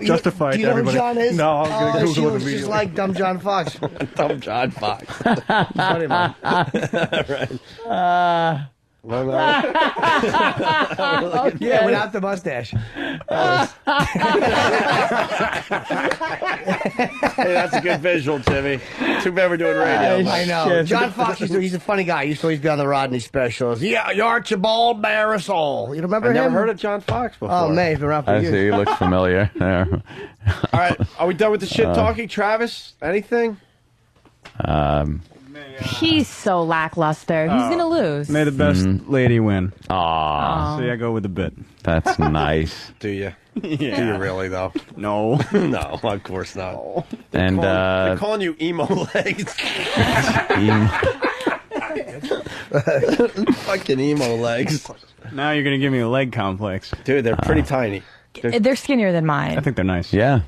justify it do you to know everybody. who John is? No, I'm going to Google she it looks immediately. just like dumb John Fox. Dumb John Fox. Funny, man. Right. Yeah, without the mustache. Hey, that's a good visual, Timmy. Too bad we're doing radio. I know. John Fox, he's a funny guy. He used to always be on the Rodney specials. Yeah, you Archibald Marisol. You remember I him? never heard of John Fox before. Oh, man, he's been around for I years. see. He looks familiar. There. All right. Are we done with the shit talking? Travis, anything? He's so lackluster. He's gonna lose. May the best lady win. Aw. So I go with the bit. That's nice. Do you? Yeah. Do you really, though? No. No, of course not. And They're calling you emo legs. Fucking emo legs. Now you're gonna give me a leg complex, dude. They're pretty tiny. They're skinnier than mine. I think they're nice. Yeah.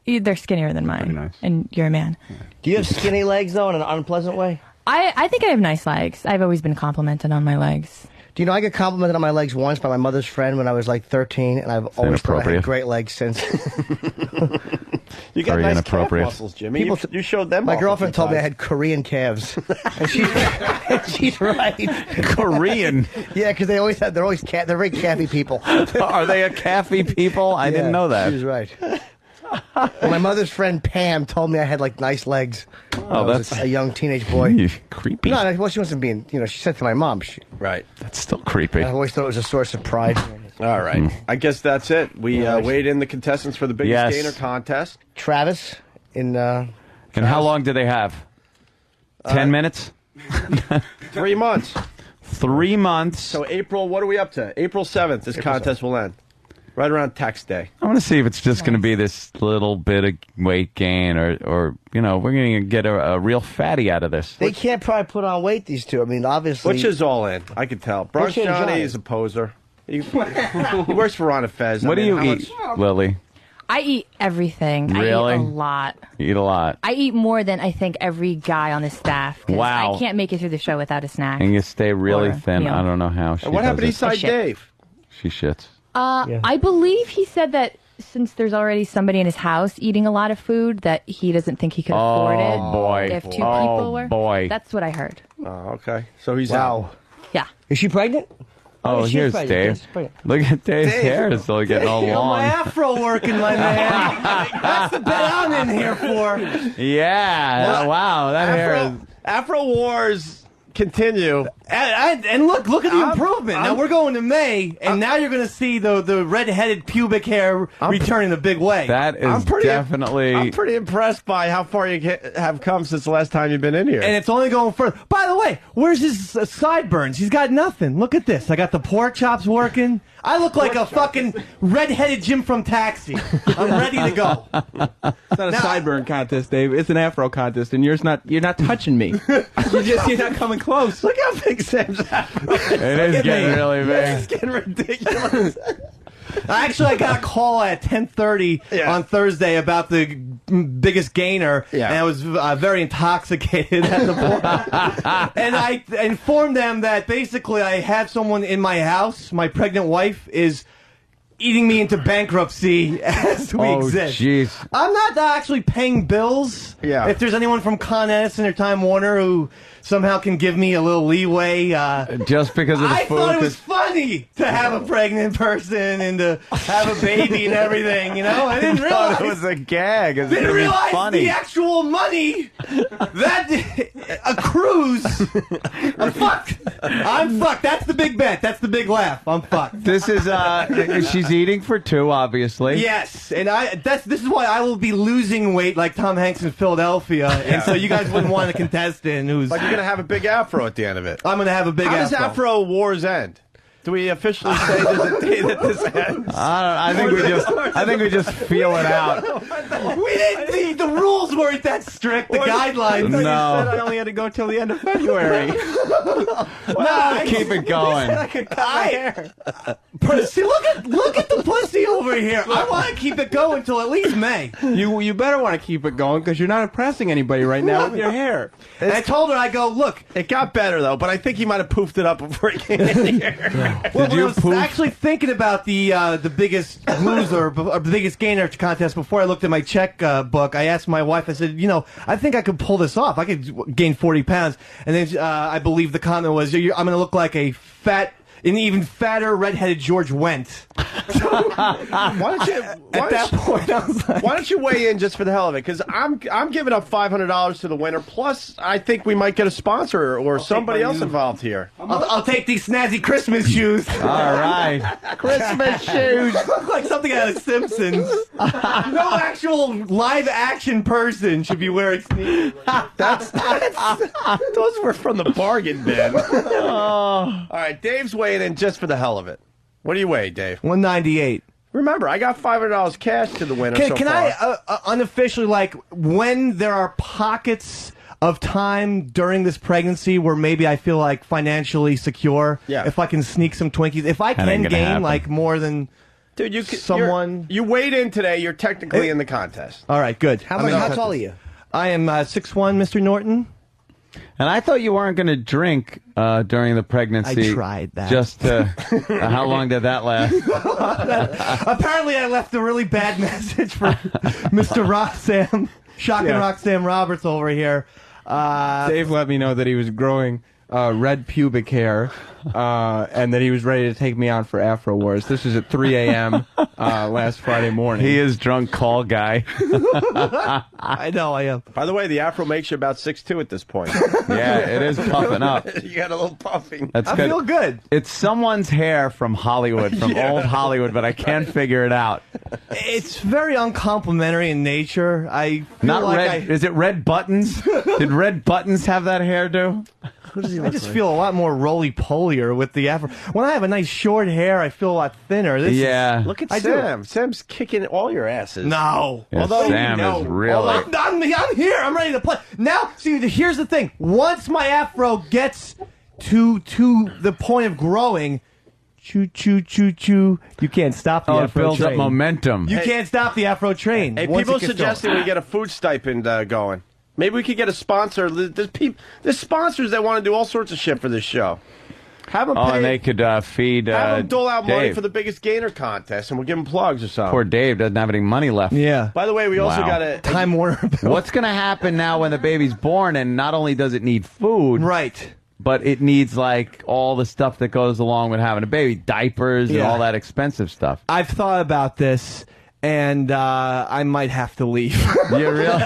They're skinnier than mine. Nice. And you're a man. Do you have skinny legs, though, in an unpleasant way? I think I have nice legs. I've always been complimented on my legs. Do you know I got complimented on my legs once by my mother's friend when I was like 13, and I've always thought I had great legs since. You got Very nice calf inappropriate. muscles, Jimmy. You showed them. My off girlfriend a few told me I times. had Korean calves, and she's right. Korean. Yeah, because they're very calfy people. Are they a calfy people? I didn't know that. She was right. My mother's friend Pam told me I had like nice legs. Oh, I was that's a young teenage boy. Creepy. No, well, she wasn't being. She said to my mom. Right. That's still creepy. I always thought it was a source of pride. All right. I guess that's it. We weighed in the contestants for the biggest Yes. gainer contest. Travis in. And how long do they have? 10 minutes? 3 months. 3 months. So April, what are we up to? April 7th, this contest will end. Right around tax day. I want to see if it's just going to be this little bit of weight gain or we're going to get a real fatty out of this. They can't probably put on weight, these two. I mean, obviously. Which is all in. I can tell. Bronx Butcha and Johnny Johnny. is a poser. He works for Ron and Fez. What do you how eat, Lily? I eat everything. Really? I eat a lot. You eat a lot. I eat more than I think every guy on the staff. 'Cause Wow. I can't make it through the show without a snack. And you stay really Or thin. meal. I don't know how she And what happened to does it. Eastside Dave? She shits. I believe he said that since there's already somebody in his house eating a lot of food, that he doesn't think he could afford it. Boy. If two people were. Boy. That's what I heard. Oh, okay. So he's Wow. Yeah. Is she pregnant? Oh, she's here's pregnant. Dave. She's pregnant. Look at Dave's Dave. hair. It's still getting all You got long. my afro working, my man. That's the bit I'm in here for. Yeah. Well, wow. That hair is... Afro Wars continue. And look at the improvement. Now we're going to May, and now you're going to see the red-headed pubic hair return in a big way. That is definitely... I'm pretty impressed by how far you have come since the last time you've been in here. And it's only going further. By the way, where's his sideburns? He's got nothing. Look at this. I got the pork chops working. I look like a fucking red-headed Jim from Taxi. I'm ready to go. It's not a sideburn contest, Dave. It's an afro contest, and you're not touching me. You're not coming close. Look how big Sam's afro is. It is getting really big. It's getting ridiculous. Actually, I got a call at 10:30 on Thursday about the biggest gainer, and I was very intoxicated at the point. And I informed them that basically I have someone in my house. My pregnant wife is eating me into bankruptcy as we exist. Jeez. I'm not actually paying bills. Yeah. If there's anyone from Con Edison or Time Warner who somehow can give me a little leeway. Just because of the I food? thought it was funny to have a pregnant person and to have a baby and everything, you know? I didn't realize. It was a gag. It's Didn't gonna be realize funny. the actual money that accrues. I'm fucked. I'm fucked. That's the big bet. That's the big laugh. I'm fucked. This is, she's eating for two, obviously. Yes, and this is why I will be losing weight like Tom Hanks in Philadelphia, and so you guys wouldn't want a contestant who's. Like you're going to have a big afro at the end of it. I'm going to have a big How afro. does Afro Wars end? Do we officially say there's a day that this ends? I think we just feel it out. We didn't. The rules weren't that strict. The guidelines. You said I only had to go till the end of February. No, keep it going. I could cut my hair. See, look at the pussy over here. I want to keep it going till at least May. You better want to keep it going because you're not impressing anybody right now with your hair. And I told her, I go, look. It got better though, but I think he might have poofed it up before he came in here. Well, when I was actually thinking about the biggest loser, or the biggest gainer contest before I looked at my checkbook, I asked my wife, I said, I think I could pull this off. I could gain 40 pounds. And then I believe the comment was, I'm going to look like an even fatter redheaded George Wendt. Why don't you weigh in just for the hell of it? Because I'm giving up $500 to the winner. Plus, I think we might get a sponsor or somebody else involved here. I'll take these snazzy Christmas shoes. All right. Christmas shoes. Look like something out of Simpsons. No actual live action person should be wearing sneakers. Those were from the bargain bin. All right, Dave's weighing in just for the hell of it. What do you weigh, Dave? 198. Remember, I got $500 cash to the winner. Can I unofficially, when there are pockets of time during this pregnancy where maybe I feel like financially secure. Yeah. If I can sneak some Twinkies, if I That ain't can gonna gain happen. like more than Dude, someone. You weighed in today. You're technically in the contest. All right, good. How tall are you? I am 6'1", Mr. Norton. And I thought you weren't going to drink during the pregnancy. I tried that. Just how long did that last? Apparently, I left a really bad message for Mr. Roxanne, Shocking Yeah. Roxanne Roberts over here. Dave let me know that he was growing red pubic hair, and that he was ready to take me out for Afro Wars. This was at 3 a.m. Last Friday morning. He is drunk call guy. I know I am. By the way, the afro makes you about 6'2" at this point. Yeah, it is puffing up. You got a little puffing. That's I good. feel good. It's someone's hair from Hollywood, from Yeah. old Hollywood, but I can't figure it out. It's very uncomplimentary in nature. I feel Not like red. Is it Red Buttons? Did Red Buttons have that hairdo? I just feel a lot more roly-polier with the afro. When I have a nice short hair, I feel a lot thinner. This Yeah. is, Look at I do. Sam. Sam's kicking all your asses. No. Yeah, Although, Sam no. is really. Although, I'm here. I'm ready to play. Now, see, here's the thing. Once my afro gets to the point of growing, choo, choo, choo, choo, you can't stop the Oh, it afro builds train. up momentum. You can't stop the afro train. Hey, once people it gets suggesting going. we get a food stipend going. Maybe we could get a sponsor. There's sponsors that want to do all sorts of shit for this show. Have them Oh, pay. and they could feed have them dole out money Dave. for the biggest gainer contest, and we'll give them plugs or something. Poor Dave doesn't have any money left. Yeah. By the way, we also Wow. got a Time Warner bill. What's going to happen now when the baby's born, and not only does it need food, Right. but it needs like all the stuff that goes along with having a baby, diapers and Yeah. all that expensive stuff. I've thought about this, and I might have to leave. You really? Well,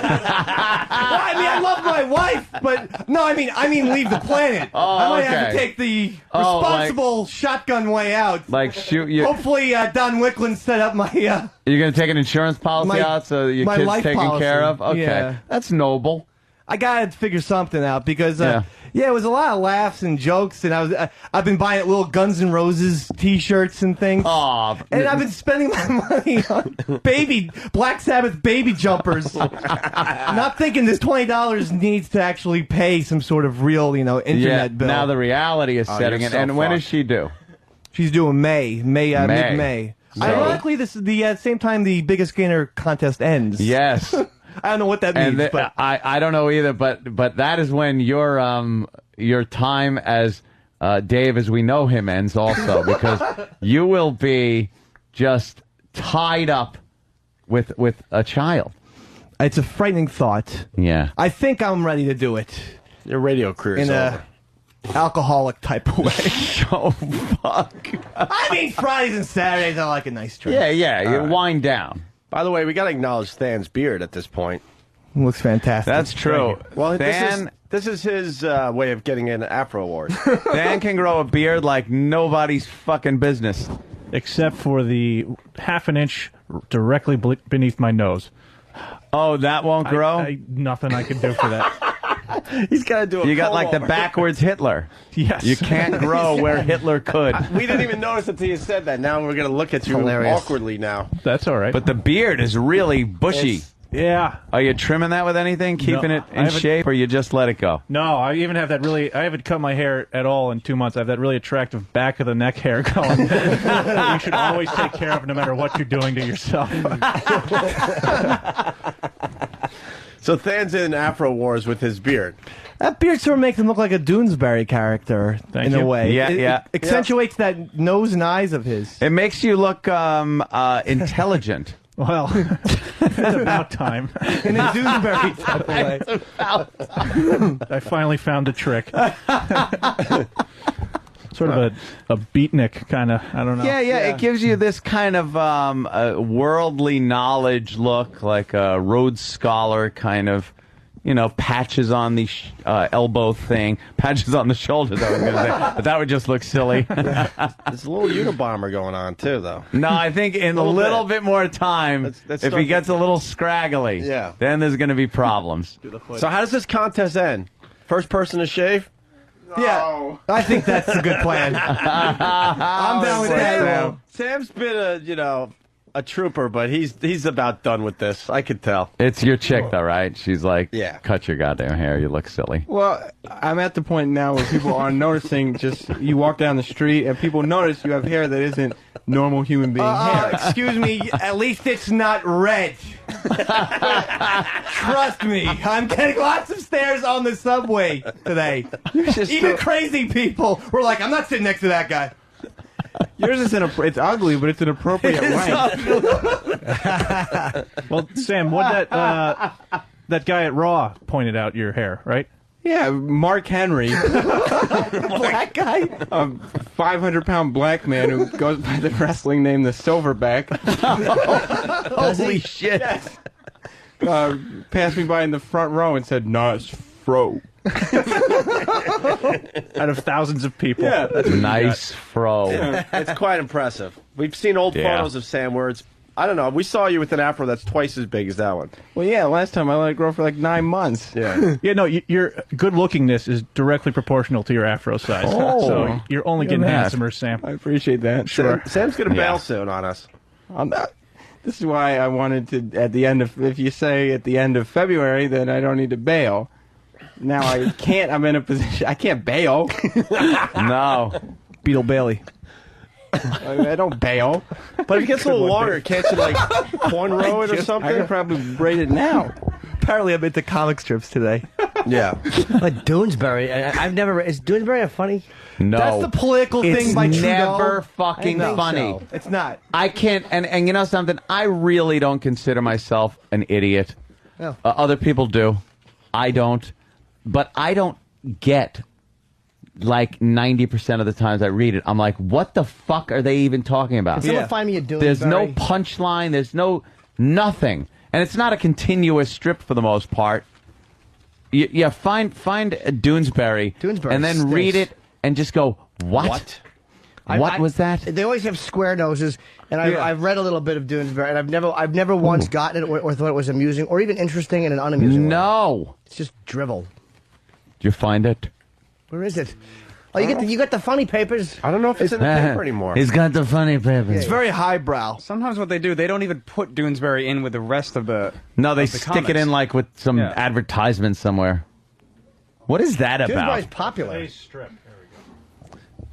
I mean, I love my wife, but no, I mean, leave the planet. Oh, I might have to okay. take the Oh, responsible shotgun way out. Like shoot you. Hopefully, Don Wickland set up my. You're going to take an insurance policy My- out so that your my kid's life taken policy. care of? Okay. Yeah. That's noble. I gotta figure something out because it was a lot of laughs and jokes, and I've been buying little Guns N' Roses T-shirts and things. Aw. And I've been spending my money on Black Sabbath baby jumpers. Not thinking this $20 needs to actually pay some sort of real, internet bill. Now the reality is setting you're in. so And when fucked. is she due? She's doing mid-May. So- Ironically, this is the same time the Biggest Gainer contest ends. Yes. I don't know what that means, And but I don't know either, but that is when your time as Dave as we know him ends also, because you will be just tied up with a child. it's a frightening thought. Yeah. I think I'm ready to do it Your radio career is in over. a alcoholic type of way. Oh fuck. I mean, Fridays and Saturdays I like a nice drink. Yeah. You wind down. By the way, we got to acknowledge Than's beard at this point. Looks fantastic. That's true. Well, Than this is his way of getting in Afro Wars. Dan can grow a beard like nobody's fucking business. Except for the half an inch directly beneath my nose. Oh, that won't grow? Nothing I can do for that. He's got to do a You got like the comb-over. backwards Hitler. Yes. You can't grow where Hitler could. We didn't even notice until you said that. Now we're going to look at you Hilarious. awkwardly now. That's all right. But the beard is really bushy. Yeah. Are you trimming that with anything? Keeping it I in haven't- shape, or you just let it go? No, I even have that really. I haven't cut my hair at all in 2 months. I have that really attractive back of the neck hair going. You should always take care of, no matter what you're doing to yourself. So Than's in Afro Wars with his beard. That beard sort of makes him look like a Doonsbury character in a you. way. Yeah, It accentuates that nose and eyes of his. It makes you look intelligent. Well, it's about time. In a Doonsbury type of way. I finally found the trick. Sort of a beatnik kind of. I don't know. Yeah. It gives you this kind of worldly knowledge look, like a Rhodes Scholar kind of. Patches on the elbow thing, patches on the shoulders, I was going to say. But that would just look silly. There's a little Unabomber going on, too, though. No, I think in a little bit more time, Let's if start he gets a little scraggly, then there's going to be problems. So how does this contest end? First person to shave? Yeah, I think that's a good plan. I'm down with that. Sam's been a trooper, but he's about done with this. I could tell. It's your chick, though, right? She's like, Yeah. cut your goddamn hair. You look silly. Well, I'm at the point now where people are noticing. Just you walk down the street and people notice you have hair that isn't normal human being hair. Excuse me, at least it's not red. Trust me, I'm getting lots of stares on the subway today. Even crazy people were like, I'm not sitting next to that guy. Yours is it's ugly, but it's an appropriate length. Well, Sam, what that guy at Raw pointed out your hair, right? Yeah, Mark Henry, Black guy, a 500-pound black man who goes by the wrestling name the Silverback. Holy shit! Yes. Passed me by in the front row and said, "Nice fro." Out of thousands of people. Yeah. That's what you Nice got. fro. It's quite impressive. We've seen old Yeah. photos of Sam where it's, I don't know, we saw you with an afro that's twice as big as that one. Well, yeah, last time I let it grow for like 9 months. Yeah. Yeah, no, your good-lookingness is directly proportional to your afro size. Oh. So you're only getting Look at that. handsomer, Sam. I appreciate that. Sure. Sam's going to Yeah. bail soon on us. I'm not. This is why I wanted to, at the end of, if you say at the end of February, then I don't need to bail. Now I can't, I'm in a position, I can't bail. No. Beetle Bailey. I don't bail. But if it gets a little longer, can't you like cornrow it or something? I could probably braid it now. Apparently, I'm into comic strips today. Yeah. But Doonsbury, I've never. Is Doonsbury a funny? No. That's the political it's thing by Trudeau. never fucking I think funny. so. It's not. I can't, and you know something? I really don't consider myself an idiot. Oh. Other people do. I don't. But I don't get, like, 90% of the times I read it, I'm like, what the fuck are they even talking about? Can someone find me a Doonsbury? There's no punchline. There's no nothing. And it's not a continuous strip for the most part. Yeah, find a Doonsbury, and then stinks. read it and just go, what? What was that? They always have square noses, and I've read a little bit of Doonsbury, and I've never once gotten it or thought it was amusing or even interesting in an unamusing way. No. It's just drivel. Did you find it? Where is it? Oh, you got the funny papers. I don't know if it's in the paper anymore. He's got the funny papers. It's very highbrow. Sometimes what they do, they don't even put Doonsbury in with the rest of the. No, they of the stick it comics. in like with some Yeah. advertisement somewhere. What is that Doonsbury's about? popular.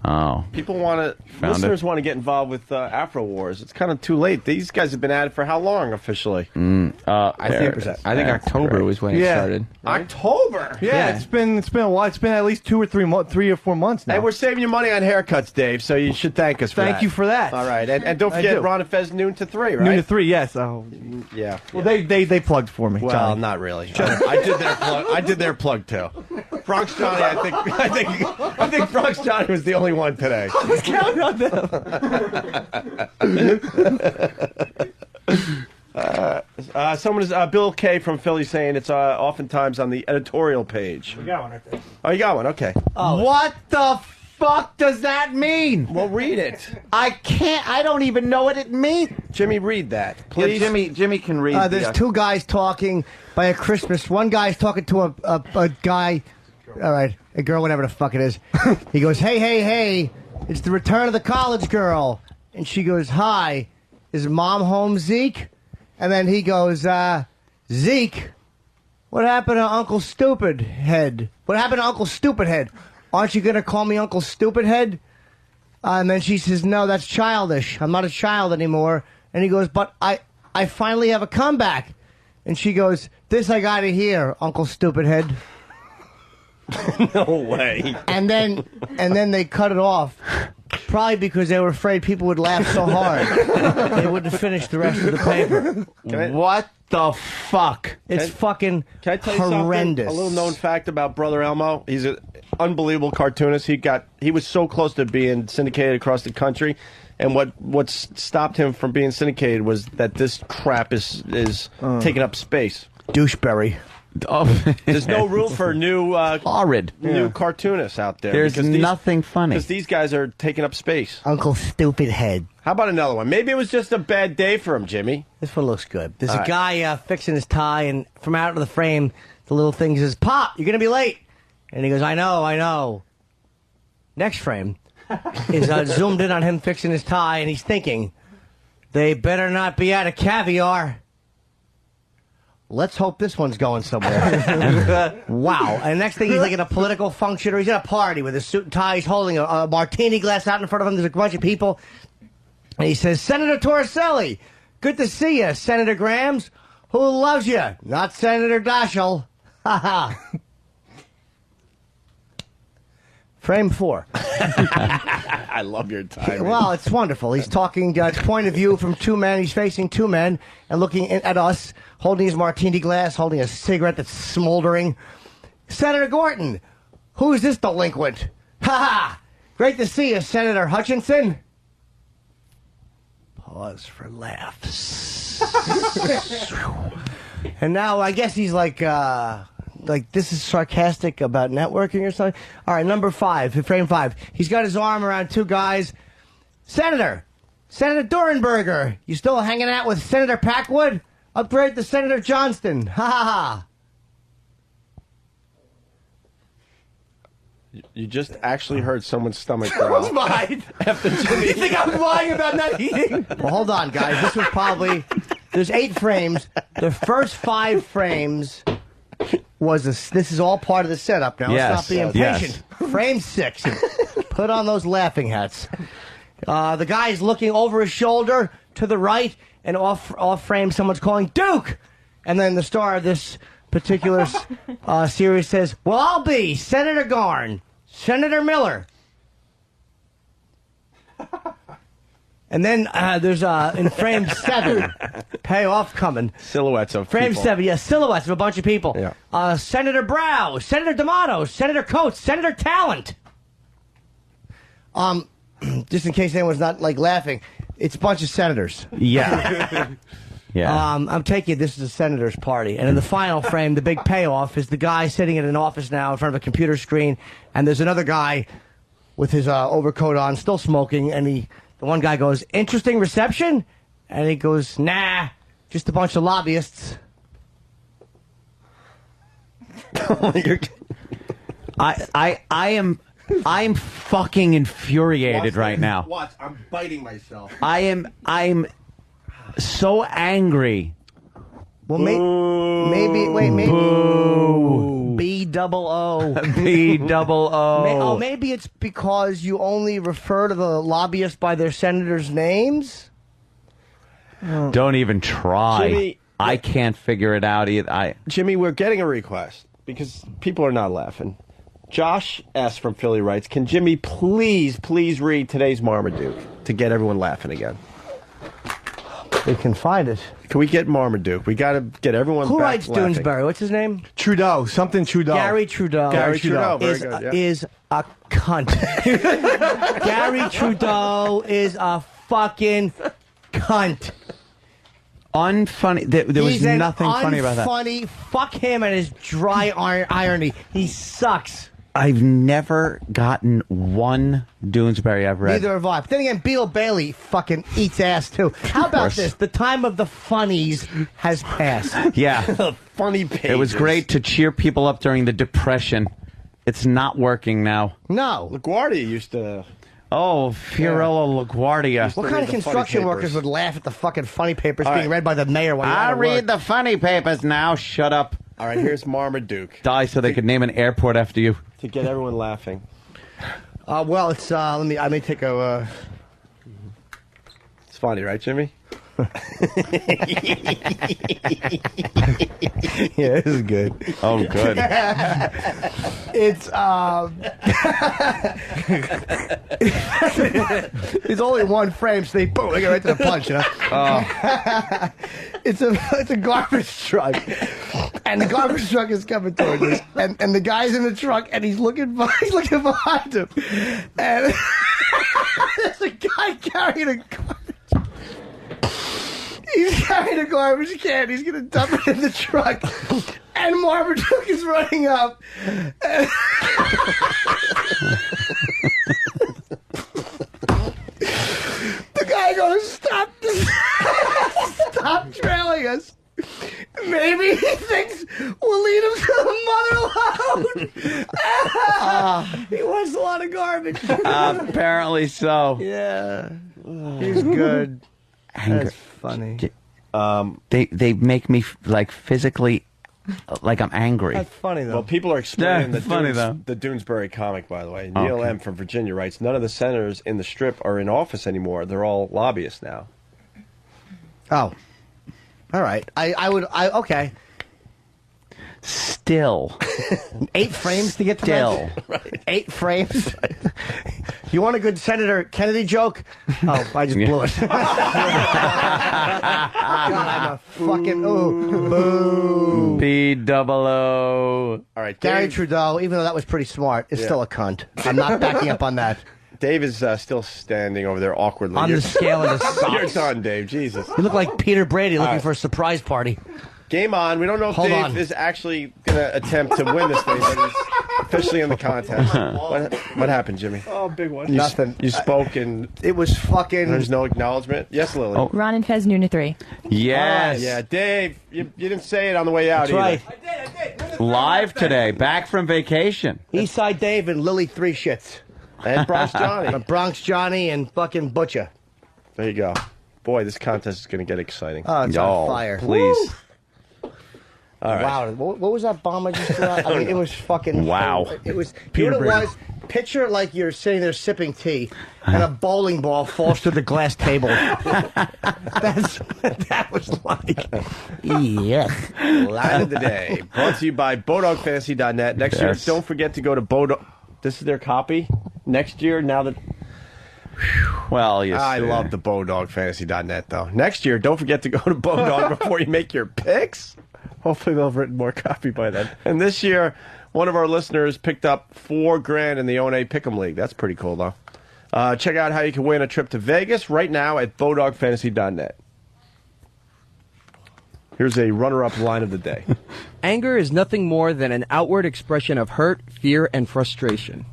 Oh, People want to, Found listeners want to get involved with Afro Wars. It's kind of too late. These guys have been at it for how long officially? I think October was when it started. October. Yeah, it's been a while. It's been at least 3 or 4 months now. Hey, we're saving you money on haircuts, Dave, so you should thank us for that. Thank you for that. All right, and don't I forget do. Ron and Fez noon to 3, right? Noon to 3, yes. Oh, Yeah. well, they plugged for me. Well, Johnny. not really. I did their plug. I did their plug too. Bronx Johnny, I think Bronx Johnny was the only one today. Count on them. Someone is Bill K from Philly saying it's oftentimes on the editorial page. We got one right there. Oh, you got one. Okay. What the fuck does that mean? Well, read it. I can't. I don't even know what it means. Jimmy, read that, please. Yeah, Jimmy can read. There's two guys talking by a Christmas. One guy's talking to a guy, all right, a girl, whatever the fuck it is. He goes, hey, it's the return of the college girl. And she goes, hi, is mom home, Zeke? And then he goes, Zeke, what happened to Uncle Stupid Head? What happened to Uncle Stupid Head? Aren't you going to call me Uncle Stupid Head? And then she says, no, that's childish. I'm not a child anymore. And he goes, but I finally have a comeback. And she goes, this I got to hear, Uncle Stupid Head. No way. And then they cut it off. Probably because they were afraid people would laugh so hard they wouldn't finish the rest of the paper. What the fuck? It's fucking Can I tell you horrendous. something? A little known fact about Brother Elmo. He's an unbelievable cartoonist. He was so close to being syndicated across the country, and what stopped him from being syndicated was that this crap is taking up space. Doucheberry. Oh. There's no room for new horrid new cartoonists out there. There's nothing funny because these guys are taking up space. Uncle Stupid Head. How about another one? Maybe it was just a bad day for him, Jimmy. This one looks good. There's All a right. guy fixing his tie, and from out of the frame, the little thing says, Pop, you're going to be late. And he goes, I know. Next frame is zoomed in on him fixing his tie, and he's thinking, They better not be out of caviar. Let's hope this one's going somewhere. Wow. And next thing, he's like at a political function, or he's at a party with a suit and tie. He's holding a martini glass out in front of him. There's a bunch of people. And he says, Senator Torricelli, good to see you. Senator Grams, who loves you? Not Senator Daschle. Ha ha. Frame 4. I love your timing. Well, it's wonderful. He's talking point of view from two men. He's facing two men and looking at us, holding his martini glass, holding a cigarette that's smoldering. Senator Gorton, who's this delinquent? Ha ha! Great to see you, Senator Hutchinson. Pause for laughs. And now I guess he's like this is sarcastic about networking or something. All right, number 5, frame 5. He's got his arm around two guys. Senator Durenberger, you still hanging out with Senator Packwood? Upgrade to Senator Johnston. Ha ha ha. You just actually heard someone's stomach That growl. was mine. After Jimmy. You think I'm lying about not eating? Well, hold on, guys. This was probably... There's 8 frames. The first 5 frames was this. This is all part of the setup now. Yes. Let's not be impatient. Frame 6. Put on those laughing hats. The guy's looking over his shoulder to the right, and off frame, someone's calling Duke. And then the star of this particular series says, well, I'll be Senator Garn, Senator Miller. And then there's in frame 7, payoff coming. Silhouettes of frame people. 7, yes, silhouettes of a bunch of people. Yeah. Senator Brow, Senator D'Amato, Senator Coates, Senator Talent. Just in case anyone's not like laughing, it's a bunch of senators. Yeah. Yeah. I'm taking this is a senator's party, and in the final frame, the big payoff is the guy sitting in an office now in front of a computer screen, and there's another guy with his overcoat on, still smoking, and the one guy goes, interesting reception? And he goes, nah, just a bunch of lobbyists. I'm fucking infuriated right now. Watch, I'm biting myself. I'm so angry. Well, maybe B-double-O. B-double-O. Maybe it's because you only refer to the lobbyists by their senators' names? Don't even try. Jimmy, I can't figure it out either. Jimmy, we're getting a request because people are not laughing. Josh asked from Philly Writes, can Jimmy please read today's Marmaduke to get everyone laughing again? We can find it. Can we get Marmaduke? We got to get everyone Who back writes laughing. Doonsbury? What's his name? Trudeau. Something Trudeau. Gary Trudeau. Gary Trudeau. Very is, good, yeah. is a cunt. Gary Trudeau is a fucking cunt. Unfunny. There was nothing funny about that. Unfunny. Fuck him and his dry irony. He sucks. I've never gotten one Doonsbury I've read. Neither have I. But then again, Beale Bailey fucking eats ass too. How about this? The time of the funnies has passed. Yeah. Funny pages. It was great to cheer people up during the Depression. It's not working now. No. LaGuardia used to... Oh, Fiorello LaGuardia. What kind of construction workers would laugh at the fucking funny papers being read by the mayor when I read the funny papers now. Shut up. All right, here's Marmaduke. Die so they could name an airport after you. To get everyone laughing. Well, it's I may take a. It's funny, right, Jimmy? Yeah, this is good. Oh, good. It's it's only one frame, so they boom, they get right to the punch, you know. It's a garbage truck, and the garbage truck is coming towards us, and the guy's in the truck, and he's looking behind him, and there's a guy carrying a garbage. He's carrying a garbage can. He's going to dump it in the truck. And Marmaduke is running up. The guy goes, stop trailing us. Maybe he thinks we'll lead him to the mother lode. He wants a lot of garbage. Apparently so. Yeah. He's good. anger. That's funny. They make me like physically like I'm angry. That's funny though. Well, people are explaining Yeah, funny, though. the Doonsbury comic, by the way. Neil Okay. M. from Virginia writes, none of the senators in the Strip are in office anymore. They're all lobbyists now. Oh. All right. Okay. Still. 8 frames to get to Still. that? Right. 8 frames? You want a good Senator Kennedy joke? Oh, I just blew it. God, I'm a fucking... Ooh. Boo. B-double-O. All right, Gary Dave, Trudeau, even though that was pretty smart, is still a cunt. I'm not backing up on that. Dave is still standing over there awkwardly. On the scale of the socks. You're done, Dave. Jesus. You look like Peter Brady looking right. for a surprise party. Game on. We don't know if Hold Dave on. is actually going to attempt to win this thing, but he's officially in the contest. What happened, Jimmy? Oh, big one. Nothing. You spoke and it was fucking... there's no acknowledgement? Yes, Lily? Oh. Ron and Fez, noon to 3. Yes. Yeah, Dave, you didn't say it on the way out That's either. right. Live today, back from vacation. Eastside Dave and Lily 3 shits. And Bronx Johnny. Bronx Johnny and fucking Butcha. There you go. Boy, this contest is going to get exciting. Oh, it's on fire. Please. Woo! All right. Wow, what was that bomb I just threw out? I mean, it was fucking... Wow. It was... You know what it was? Picture like you're sitting there sipping tea, and a bowling ball falls through the glass table. That was like... Yeah. Line of the day. Brought to you by BowDogFantasy.net. Next year, don't forget to go to Bowdog... This is their copy? Next year, now that... Well, yes. I love the BowDogFantasy.net, though. Next year, don't forget to go to Bowdog before you make your picks. Hopefully they'll have written more copy by then. And this year, one of our listeners picked up $4,000 in the O&A Pick'em League. That's pretty cool, though. Check out how you can win a trip to Vegas right now at BowDogFantasy.net. Here's a runner-up line of the day. Anger is nothing more than an outward expression of hurt, fear, and frustration.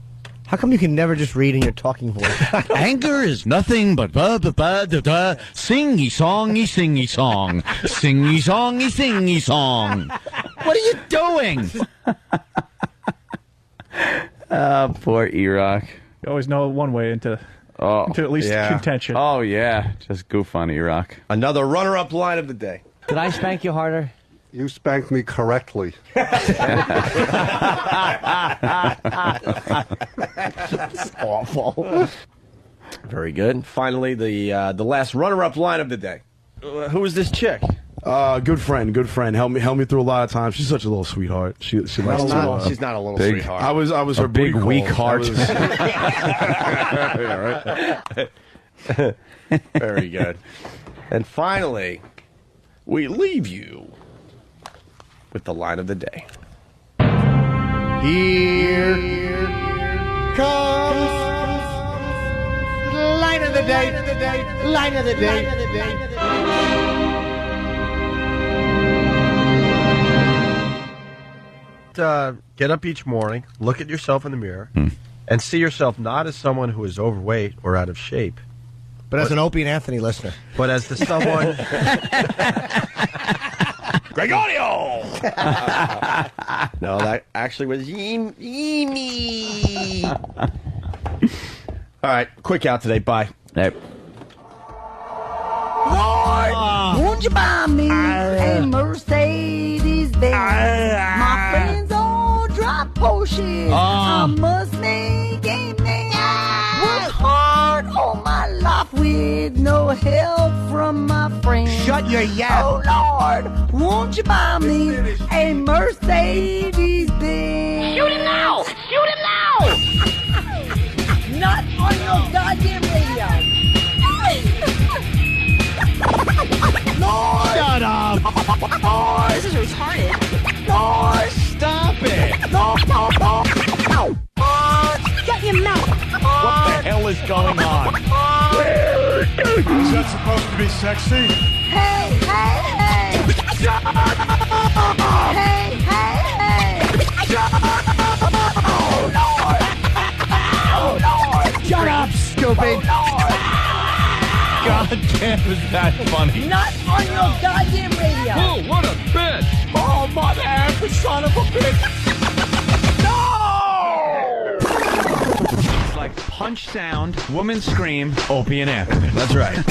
How come you can never just read in your talking voice? Anger is nothing but ba-ba-ba-da-da, singy-songy, singy-song, singy-songy, singy-song. What are you doing? Poor E-Rock. You always know one way into at least contention. Oh, yeah. Just goof on E-Rock. Another runner-up line of the day. Did I spank you harder? You spanked me correctly. That's awful. Very good. Finally, the last runner-up line of the day. Who is this chick? Good friend. Helped me through a lot of times. She's such a little sweetheart. She likes to. She's not a little big, sweetheart. I was her big booty weak call. heart. Yeah, right. Very good. And finally, we leave you with the line of the day. Here comes line of the day. Line of the day. Get up each morning, look at yourself in the mirror, and see yourself not as someone who is overweight or out of shape, But as an Opie and Anthony listener. but as the someone... Gregorio! No, that actually was me. All right, quick out today. Bye. Lord, won't you buy me a Mercedes Benz? My friends all drive Porsches. I must make a man. Work hard all my life with no help from my friends. Shut your yap. Oh Lord, won't you buy me a Mercedes Benz? Shoot him now! Shoot him now! Not on your goddamn radio. Lord! Shut up! Lord! This is retarded. Lord! Stop it! Lord! Shut your mouth! What the hell is going on? Is that supposed to be sexy? Hey, hey, hey! Shut up! Hey, hey, hey! Shut up! Oh, Lord! Oh, Lord! Shut up, stupid! Oh, Lord! God damn, is that funny? Not on your goddamn radio! Oh, what a bitch! Oh, mother effer, son of a bitch! It's like punch sound, woman scream, Opie and Anthony. That's right.